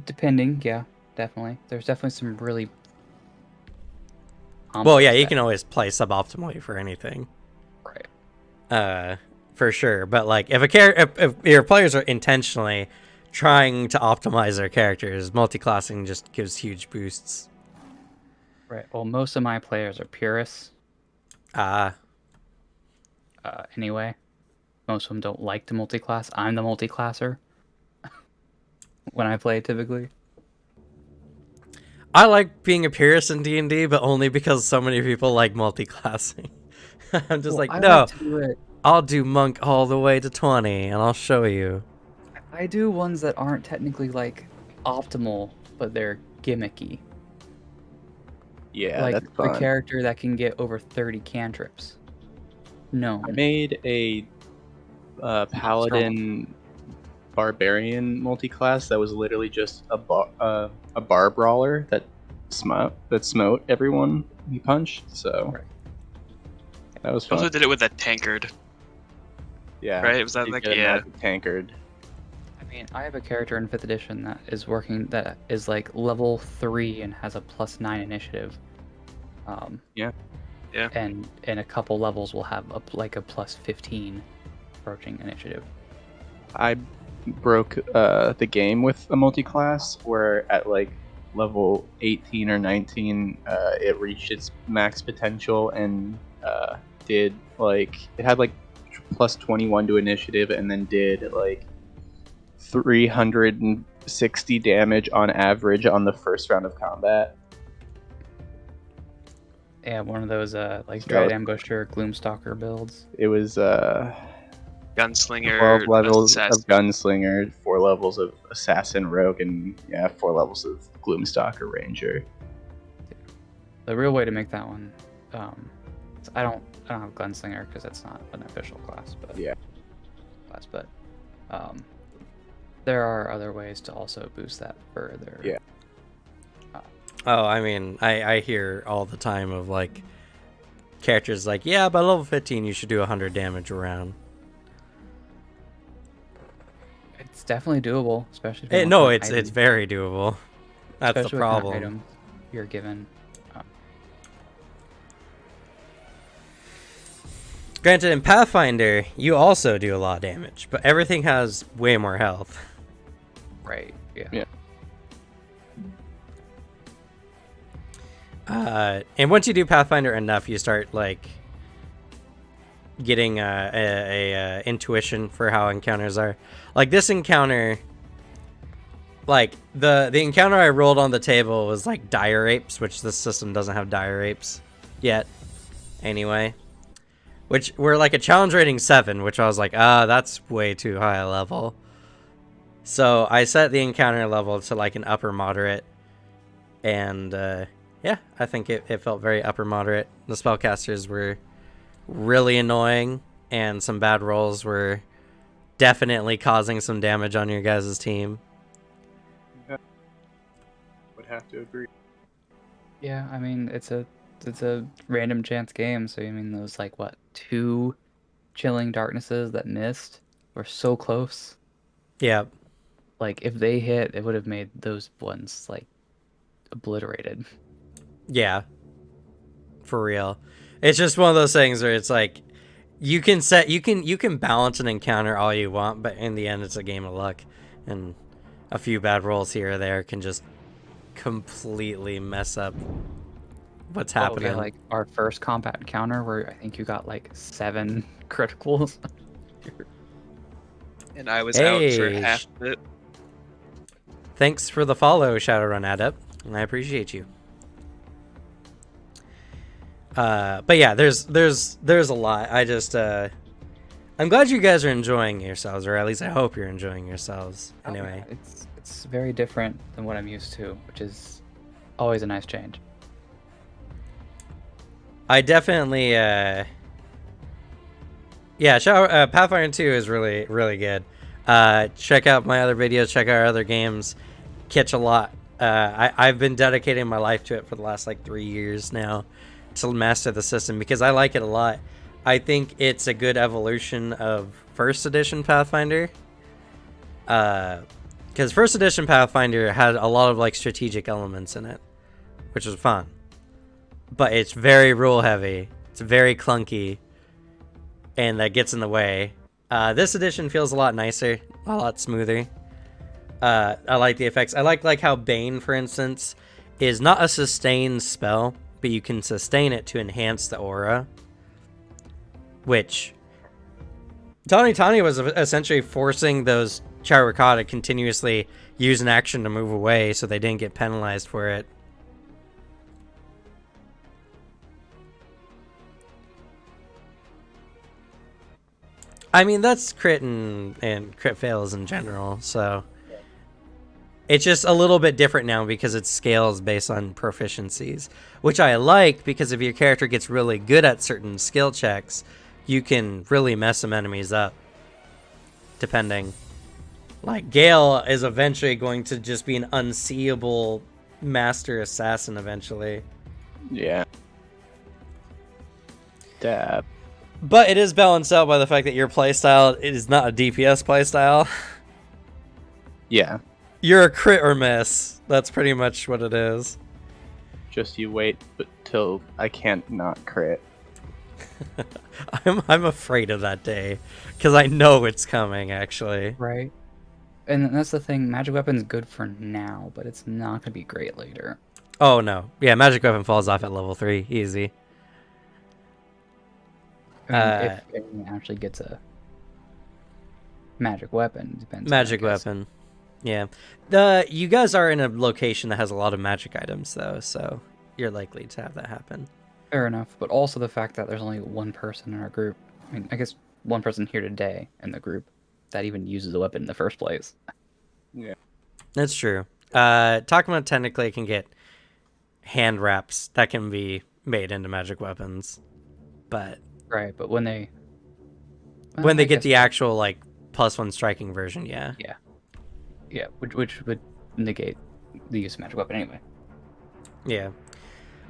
Depending, yeah, definitely. There's definitely some really. Well, yeah, you can always play suboptimally for anything. Right. For sure. But like, if your players are intentionally trying to optimize their characters, multi-classing just gives huge boosts. Right. Well, most of my players are purists. Anyway, most of them don't like to multi-class. I'm the multi-classer when I play typically. I like being a purist in D&D, but only because so many people like multi-classing. I'm just like, I no, like to do it. I'll do monk all the way to 20, and I'll show you. I do ones that aren't technically like optimal, but they're gimmicky. Yeah, like that's the fun. character that can get over 30 cantrips. No. I made a paladin barbarian multi-class that was literally just a bar brawler that smote everyone he punched. So Right. that was I fun. also did it with a tankard. Yeah, Right? Was that you like- get a yeah. magic tankard. I mean, I have a character in 5th edition that is like level 3 and has a +9 initiative. Yeah. Yeah. And in a couple levels will have a +15 approaching initiative. I broke the game with a multi-class where at like level 18 or 19 it reached its max potential and did like it had like +21 to initiative and then did like 360 damage on average on the first round of combat. Yeah, one of those like So- Dread Ambusher, Gloomstalker builds. It was Gunslinger. 12 levels assassin. of gunslinger, 4 levels of assassin rogue, and 4 levels of gloomstalker ranger. The real way to make that one, I don't have Gunslinger because that's not an official class, but Yeah. But there are other ways to also boost that further. Yeah. Oh, I mean, I hear all the time of like characters like, yeah, by level 15 you should do 100 damage around. It's definitely doable, especially. If you want No, an it's item, very doable. That's especially the what kind of problem. item you're given. Granted, in Pathfinder, you also do a lot of damage, but everything has way more health. Right. Yeah. Yeah. And once you do Pathfinder enough, you start like getting a intuition for how encounters are. Like this encounter, like the encounter I rolled on the table was like dire apes, which this system doesn't have dire apes yet. Anyway, which were like a challenge rating 7, which I was like, that's way too high a level. So I set the encounter level to like an upper moderate, and yeah, I think it felt very upper moderate. The spellcasters were really annoying, and some bad rolls were definitely causing some damage on your guys' team. Would have to agree. Yeah, I mean it's a random chance game, so I mean those like what 2 chilling darknesses that missed were so close. Yeah. Like if they hit, it would have made those ones like obliterated. Yeah. For real. It's just one of those things where it's like you can balance an encounter all you want, but in the end it's a game of luck, and a few bad rolls here or there can just completely mess up what's happening. Yeah, like our first combat encounter where I think you got like 7 criticals. And I was out for Hey, half of it. Thanks for the follow, Shadowrun Adept, and I appreciate you. But yeah, there's a lot. I just I'm glad you guys are enjoying yourselves, or at least I hope you're enjoying yourselves. Anyway, Yeah, it's very different than what I'm used to, which is always a nice change. I definitely yeah, Pathfinder 2 is really, really good. Check out my other videos, check out our other games, catch a lot. I've been dedicating my life to it for the last like 3 years now to master the system because I like it a lot. I think it's a good evolution of first edition Pathfinder. Because first edition Pathfinder had a lot of like strategic elements in it, which was fun. But it's very rule heavy. It's very clunky, and that gets in the way. This edition feels a lot nicer, a lot smoother. I like the effects. I like how Bane, for instance, is not a sustained spell, but you can sustain it to enhance the aura. Which Tani was essentially forcing those Charukah to continuously use an action to move away so they didn't get penalized for it. I mean, that's crit and crit fails in general, so it's just a little bit different now because it scales based on proficiencies, which I like because if your character gets really good at certain skill checks, you can really mess some enemies up, depending. Like, Gale is eventually going to just be an unseeable master assassin eventually. Yeah. Dab. But it is balanced out by the fact that your playstyle is not a DPS playstyle. Yeah. You're a crit or miss. That's pretty much what it is. Just you wait till I can't not crit. I'm afraid of that day because I know it's coming, actually. Right. And that's the thing, magic weapon's good for now, but it's not gonna be great later. Oh no, yeah, magic weapon falls off at level 3, easy. I mean, if anyone actually gets a magic weapon, depends. Magic weapon, yeah. You guys are in a location that has a lot of magic items, though, so you're likely to have that happen. Fair enough, but also the fact that there's only one person in our group. I mean, I guess one person here today in the group that even uses a weapon in the first place. Yeah. That's true. Takuma technically can get hand wraps that can be made into magic weapons, but Right, but when they when they get the actual like +1 striking version, yeah. Yeah, which would negate the use of magic weapon anyway. Yeah.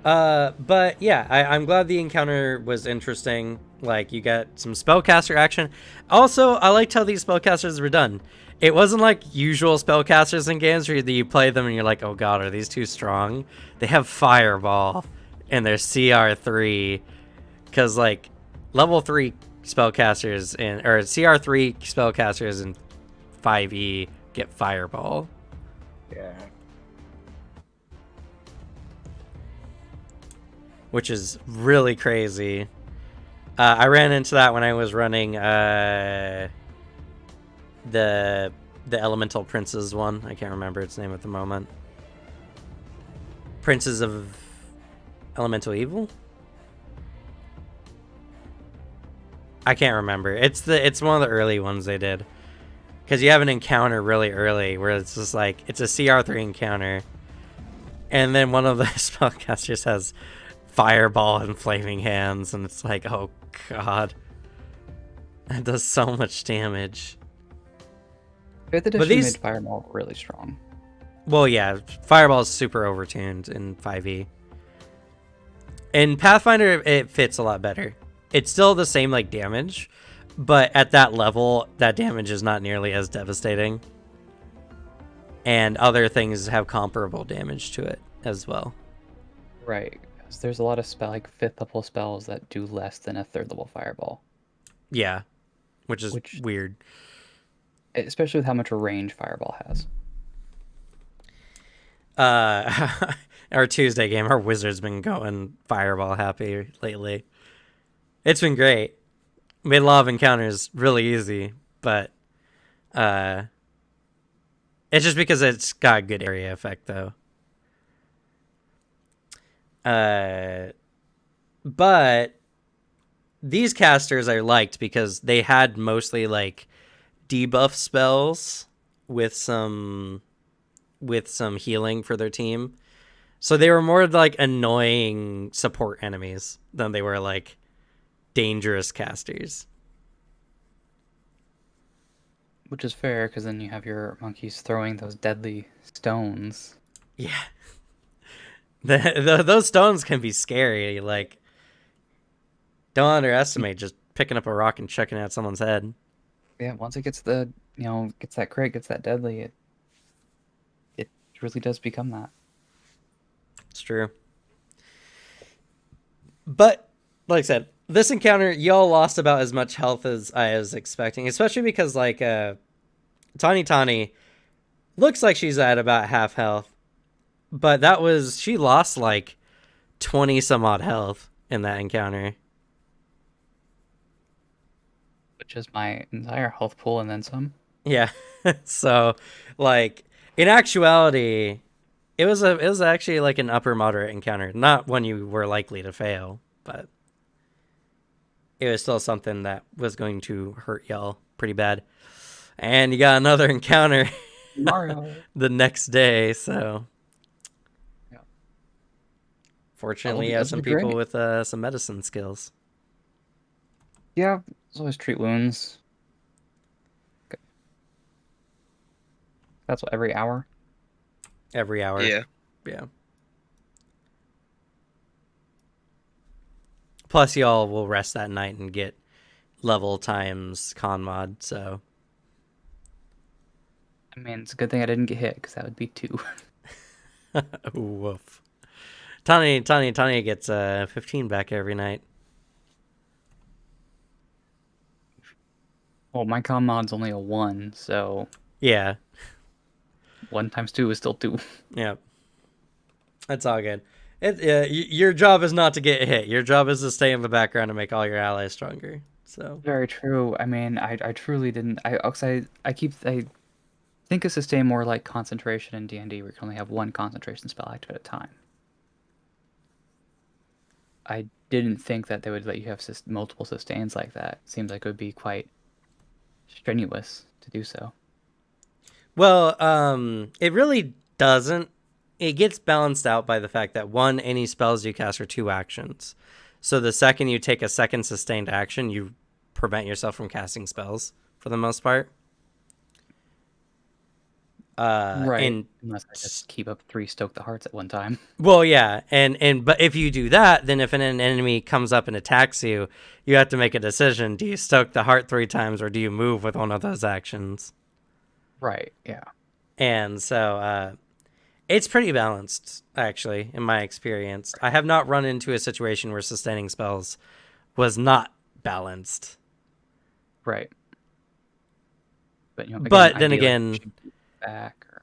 But yeah, I'm glad the encounter was interesting. Like, you got some spellcaster action. Also, I liked how these spellcasters were done. It wasn't like usual spellcasters in games where you play them and you're like, oh god, are these too strong? They have Fireball and they're CR3. Because, like, level 3 spellcasters or CR3 spellcasters in 5e get Fireball. Yeah. Which is really crazy. I ran into that when I was running the Elemental Princes one. I can't remember its name at the moment. Princes of Elemental Evil? I can't remember. It's one of the early ones they did. Because you have an encounter really early where it's just like, it's a CR3 encounter. And then one of the spellcasters has Fireball and Flaming Hands, and it's like, oh god. That does so much damage. 5th edition made Fireball really strong. Well, yeah, Fireball is super overtuned in 5e. In Pathfinder, it fits a lot better. It's still the same, like, damage, but at that level, that damage is not nearly as devastating. And other things have comparable damage to it as well. Right. Because there's a lot of 5th level spells that do less than a 3rd level Fireball. Yeah, which is weird. Especially with how much range Fireball has. Our Tuesday game, our Wizard's been going Fireball happy lately. It's been great. Made a lot of encounters really easy, but it's just because it's got a good area effect, though. But these casters I liked because they had mostly like debuff spells with some healing for their team. So they were more like annoying support enemies than they were like dangerous casters. Which is fair, because then you have your monkeys throwing those deadly stones. Yeah. Those stones can be scary. Like, don't underestimate just picking up a rock and chucking it at someone's head. Yeah, once it gets gets that crit, gets that deadly, it really does become that. It's true. But, like I said, this encounter, y'all lost about as much health as I was expecting, especially because, like, Tani looks like she's at about half health, but she lost, like, 20 some odd health in that encounter. Which is my entire health pool and then some. Yeah. So, like, in actuality, it was actually like an upper moderate encounter, not one you were likely to fail, but it was still something that was going to hurt y'all pretty bad. And you got another encounter Mario the next day, so yeah. Fortunately, you have some people with some medicine skills. Yeah, there's always treat wounds. Okay. That's what, every hour? Every hour. Yeah. Yeah. Plus, y'all will rest that night and get level times con mod, so. I mean, it's a good thing I didn't get hit, because that would be 2. Woof. Tani gets 15 back every night. Well, my con mod's only a 1, so... Yeah. 1 times 2 is still 2. Yeah. That's all good. Your job is not to get hit. Your job is to stay in the background and make all your allies stronger. So Very true. I mean, I truly didn't... I think of sustain more like concentration in D&D, where you can only have 1 concentration spell active at a time. I didn't think that they would let you have multiple sustains like that. Seems like it would be quite strenuous to do so. Well, it really doesn't. It gets balanced out by the fact that, 1, any spells you cast are 2 actions. So the second you take a second sustained action, you prevent yourself from casting spells for the most part. Right. Unless I just keep up 3 Stoke the Hearts at one time. Well, yeah, but if you do that, then if an enemy comes up and attacks you, you have to make a decision. Do you stoke the heart 3 times, or do you move with one of those actions? Right, yeah. And so it's pretty balanced, actually, in my experience. I have not run into a situation where sustaining spells was not balanced. Right. But again, But then ideally, again, you should keep back. Or,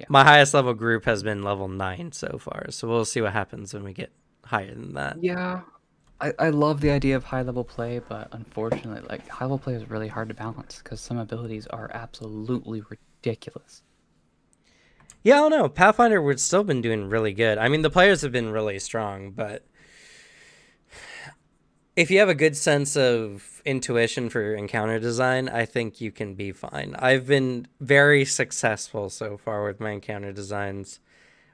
my highest level group has been level 9 so far, so we'll see what happens when we get higher than that. yeah, I love the idea of high level play, but unfortunately, like high level play is really hard to balance because some abilities are absolutely ridiculous. Yeah, I don't know. Pathfinder would still been doing really good. I mean, the players have been really strong, but if you have a good sense of intuition for encounter design, I think you can be fine. I've been very successful so far with my encounter designs,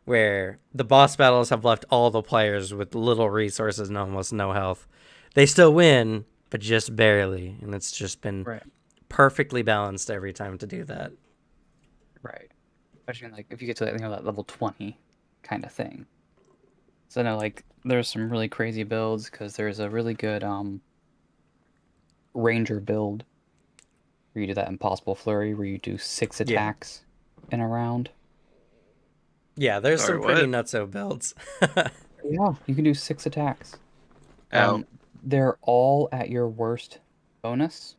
where the boss battles have left all the players with little resources and almost no health. They still win, but just barely, and it's just been Right. perfectly balanced every time to do that. Right. Especially like if you get to that level 20 kind of thing. So now like there's some really crazy builds because there's a really good ranger build where you do that impossible flurry where you do 6 Yeah. attacks in a round. Yeah, there's Sorry, some pretty what? nutso builds. Yeah, you can do 6 attacks. Ow. They're all at your worst bonus.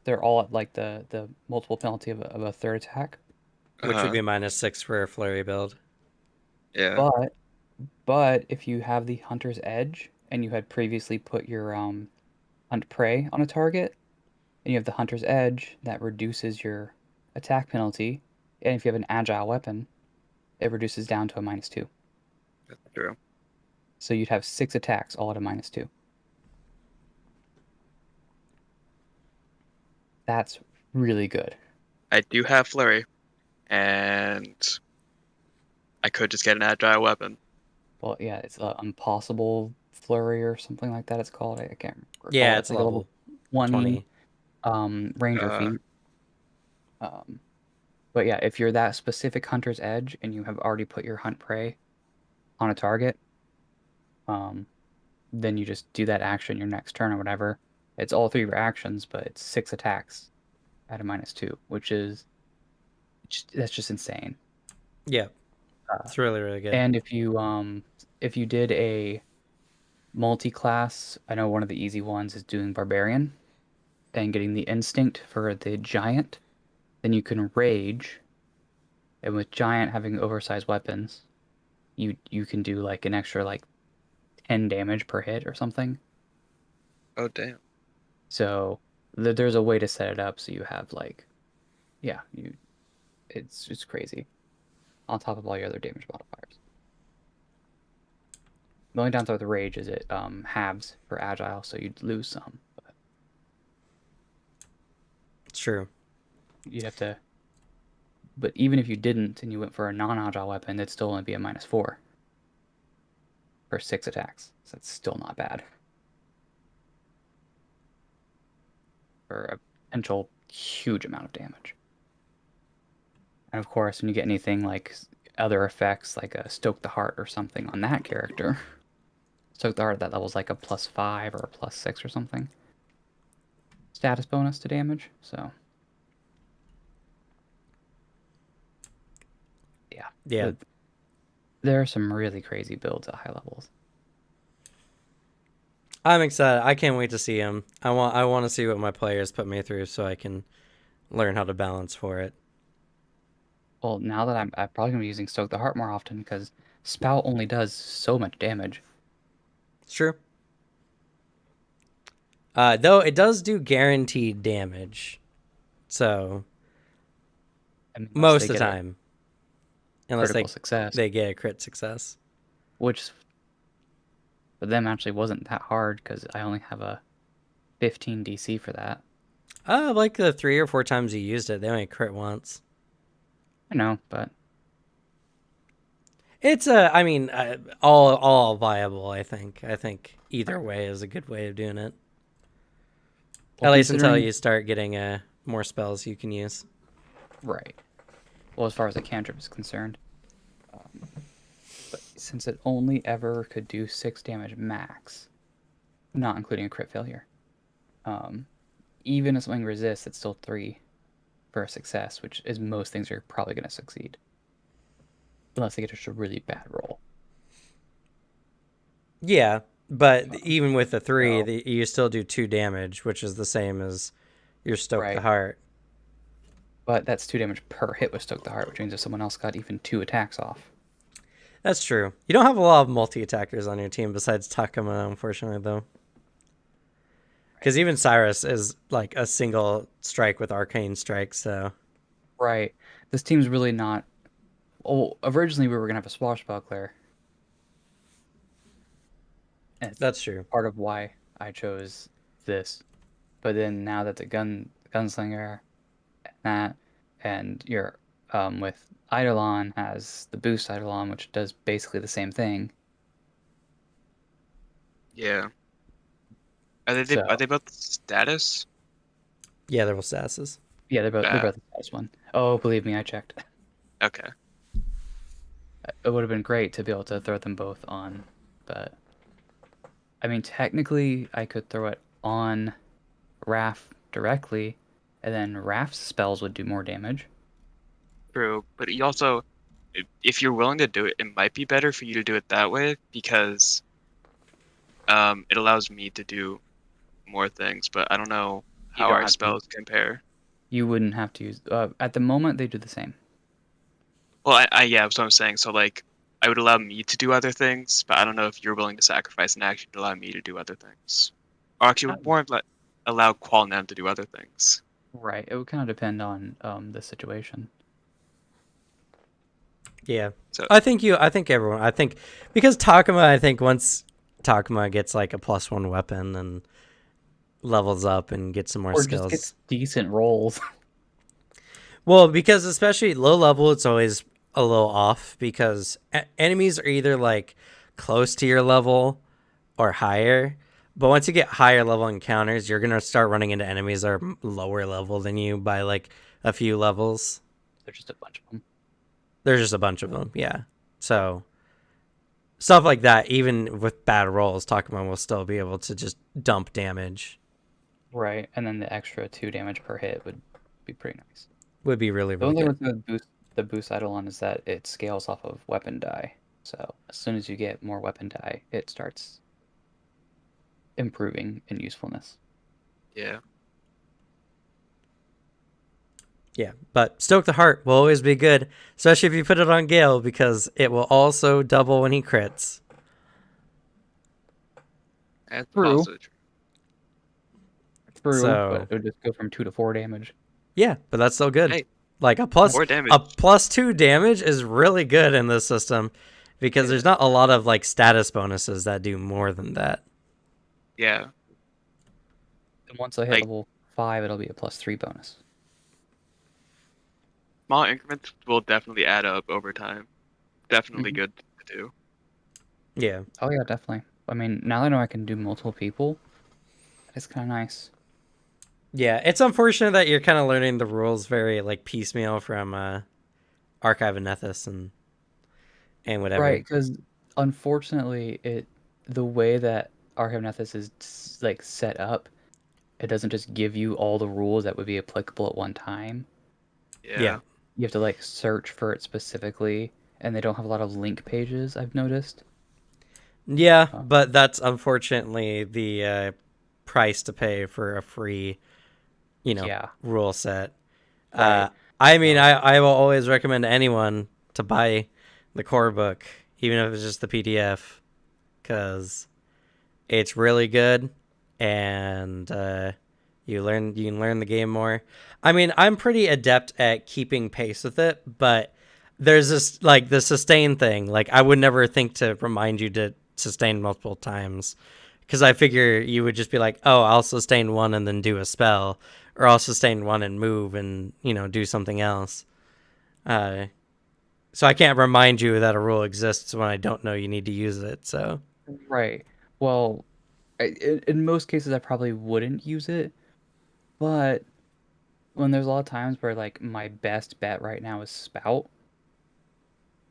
They're all at like the multiple penalty of a third attack. Which would Uh-huh. be -6 for a flurry build. Yeah. But if you have the hunter's edge and you had previously put your hunt prey on a target, and you have the hunter's edge, that reduces your attack penalty. And if you have an agile weapon, it reduces down to a -2. That's true. So you'd have 6 attacks all at a -2. That's really good. I do have flurry, and I could just get an agile weapon. Well, yeah, it's impossible flurry or something like that. It's called. I can't recall. Yeah, It's it's like a level level 20. ranger Uh, feat. But yeah, if you're that specific hunter's edge and you have already put your hunt prey on a target, then you just do that action your next turn or whatever. It's all 3 of your actions, but it's 6 attacks at a -2, which is that's just insane. Yeah, it's really, really good. And if you did a multi-class, I know one of the easy ones is doing barbarian and getting the instinct for the giant, then you can rage. And with giant having oversized weapons, you can do like an extra like 10 damage per hit or something. oh damn. So there's a way to set it up so you have like, yeah, it's crazy. On top of all your other damage modifiers. The only downside with the rage is it halves for agile, so you'd lose some. But It's true. you'd have to. But even if you didn't and you went for a non-agile weapon, it'd still only be a -4 for 6 attacks. So that's still not bad for a potential huge amount of damage. And of course, when you get anything like other effects, like a Stoke the Heart or something on that character, Stoke the Heart that level's like a +5 or a +6 or something. Status bonus to damage, so. Yeah. There are some really crazy builds at high levels. I'm excited. I can't wait to see them. I want to see what my players put me through so I can learn how to balance for it. Well, now that I'm probably going to be using Stoke the Heart more often because Spout only does so much damage. It's true. Though it does do guaranteed damage. So, Unless most they of the get a time. Unless critical success, they get a crit success. which for them actually wasn't that hard because I only have a 15 DC for that. Like the 3 or 4 times you used it, they only crit once. I know, but It's all viable. I think either way is a good way of doing it. well, At least until considering- you start getting more spells you can use. right. Well, as far as the cantrip is concerned, but since it only ever could do 6 damage max, not including a crit failure, even if something resists, it's still 3 for a success, which is most things are probably going to succeed. Unless they get just a really bad roll. Yeah, But even with the 3, so- you still do 2 damage, which is the same as your Stoke the Right. Heart. But that's 2 damage per hit with Stoke the Heart, which means if someone else got even 2 attacks off. That's true. You don't have a lot of multi-attackers on your team besides Takuma, unfortunately, though. Because even Cyrus is like a single strike with Arcane Strike, so... Right. This team's really not. Oh, originally we were gonna have a Swashbuckler. And it's That's true. part of why I chose this. But then now that the gunslinger, that, and you're with Eidolon has the boost Eidolon, which does basically the same thing. Yeah. Are So they both status? Yeah, they're both sasses. yeah, they're both Ah. the status one. Oh, believe me, I checked. Okay. It would have been great to be able to throw them both on, but I mean, technically, I could throw it on Raph directly, and then Raph's spells would do more damage. True, but you also, if you're willing to do it, it might be better for you to do it that way because it allows me to do more things. But I don't know how don't our have to. spells compare. You wouldn't have to use. At the moment, they do the same. Well, yeah, that's what I'm saying. So like, I would allow me to do other things, but I don't know if you're willing to sacrifice an action to allow me to do other things, or actually more of like allow Qualnem to do other things. Right. It would kind of depend on the situation. Yeah. So I think everyone, because Takuma, I think once Takuma gets like a +1 weapon and levels up and gets some more Or skills. just get decent rolls. Well, because especially low level, it's always a little off because enemies are either like close to your level or higher. But once you get higher level encounters, you're going to start running into enemies that are lower level than you by like a few levels. There's just a bunch of them. There's just a bunch of them, yeah. So stuff like that, even with bad rolls, Takuma will still be able to just dump damage. Right. And then the extra 2 damage per hit would be pretty nice. Would be really, The really only good. thing with the boost Eidolon is that it scales off of weapon die. So as soon as you get more weapon die, it starts improving in usefulness. yeah, Yeah, but Stoke the Heart will always be good, especially if you put it on Gale, because it will also double when he crits. that's True. also true. True, So- but it would just go from 2 to 4 damage. Yeah, but that's still good. Hey, Like a more damage. +2 damage is really good in this system because there's not a lot of like status bonuses that do more than that. Yeah, And once I hit Like- level 5, it'll be a +3 bonus. small increments will definitely add up over time. Definitely Mhm. good to do. Yeah. Oh yeah, definitely. I mean, now that I know I can do multiple people, it's kind of nice. Yeah, it's unfortunate that you're kind of learning the rules very like piecemeal from Archive of Nethys and whatever. Right, because unfortunately, the way that Archive Nethys is like set up, it doesn't just give you all the rules that would be applicable at one time. Yeah. You have to like search for it specifically, and they don't have a lot of link pages, I've noticed. Yeah, but that's unfortunately the price to pay for a free, Yeah. rule set. Right. I mean, I will always recommend to anyone to buy the core book, even if it's just the PDF, because it's really good, and you can learn the game more. I mean, I'm pretty adept at keeping pace with it, but there's this like the sustain thing. Like I would never think to remind you to sustain multiple times, because I figure you would just be like, oh, I'll sustain one and then do a spell, or I'll sustain one and move and do something else. So I can't remind you that a rule exists when I don't know you need to use it. So Right. Well, in most cases, I probably wouldn't use it, but when there's a lot of times where like my best bet right now is Spout,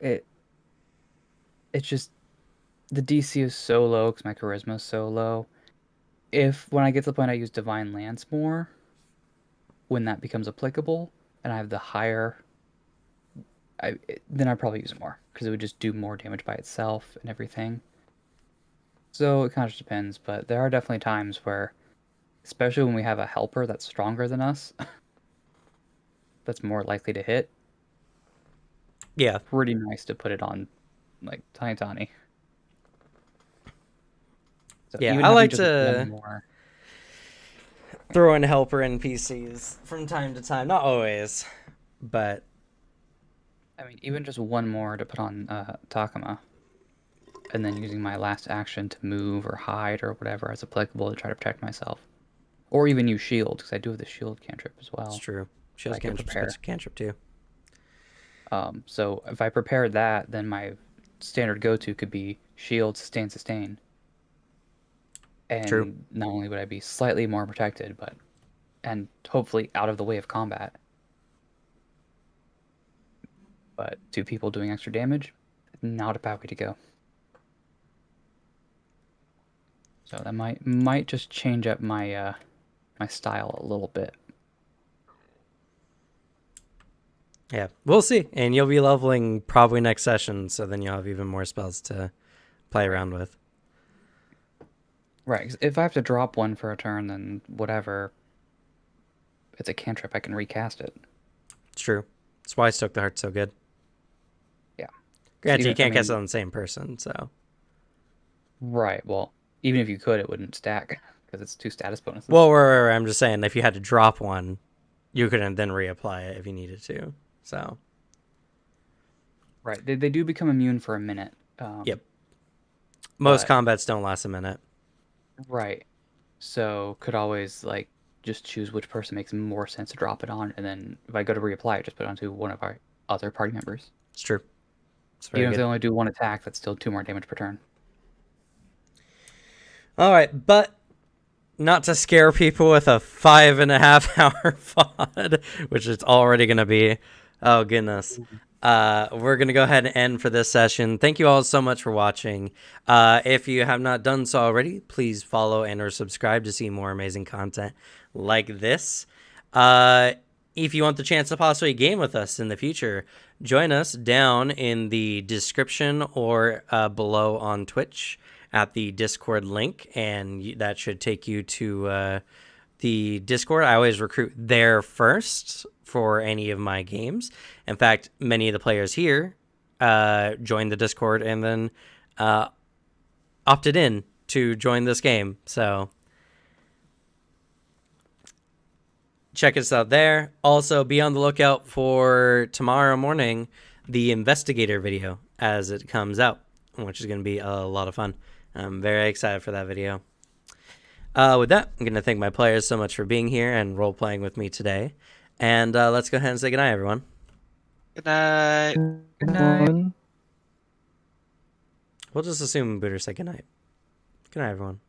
it it's just the DC is so low because my charisma is so low. If when I get to the point I use Divine Lance more, when that becomes applicable, and I have the higher, then I'd probably use it more because it would just do more damage by itself and everything. So it kind of just depends, but there are definitely times where, especially when we have a helper that's stronger than us, that's more likely to hit. Yeah. Pretty nice to put it on, like Tiny. So Yeah, even I having like just to one more. throw in helper NPCs from time to time. Not always, but I mean, even just one more to put on Takuma, and then using my last action to move or hide or whatever as applicable to try to protect myself, or even use shield because I do have the shield cantrip as it's well. true. I Shield's can cantrip's a prepare. good cantrip too. So if I prepared that, then my standard go-to could be shield, sustain, True. and not only would I be slightly more protected, and hopefully out of the way of combat. But 2 people doing extra damage, not a bad way to go. So that might just change up my my style a little bit. Yeah, we'll see. And you'll be leveling probably next session, so then you'll have even more spells to play around with. Right, 'cause if I have to drop one for a turn, then whatever. It's a cantrip, I can recast it. It's true. That's why Stoke the Heart's so good. Yeah. Granted, So you can't cast it on the same person, so. Right, well, even if you could, it wouldn't stack, because it's 2 status bonuses. Well, I'm just saying, if you had to drop one, you couldn't then reapply it if you needed to. So. Right, they do become immune for a minute. Yep. Most but- combats don't last a minute. Right. So could always like just choose which person makes more sense to drop it on, and then if I go to reapply it, just put it onto one of our other party members. It's true. It's very Even if good. they only do 1 attack, that's still 2 more damage per turn. All right, but not to scare people with a 5.5 hour VOD, which it's already going to be. Oh, goodness. We're going to go ahead and end for this session. Thank you all so much for watching. If you have not done so already, please follow and or subscribe to see more amazing content like this. If you want the chance to possibly game with us in the future, join us down in the description or below on Twitch at the Discord link, and that should take you to the Discord. I always recruit there first for any of my games. In fact, many of the players here joined the Discord and then opted in to join this game. So check us out there. Also, be on the lookout for tomorrow morning, the investigator video as it comes out, which is going to be a lot of fun. I'm very excited for that video. With that, I'm going to thank my players so much for being here and role-playing with me today. And let's go ahead and say goodnight, everyone. Good night. Good night. One. We'll just assume Booter said goodnight. Good night, everyone.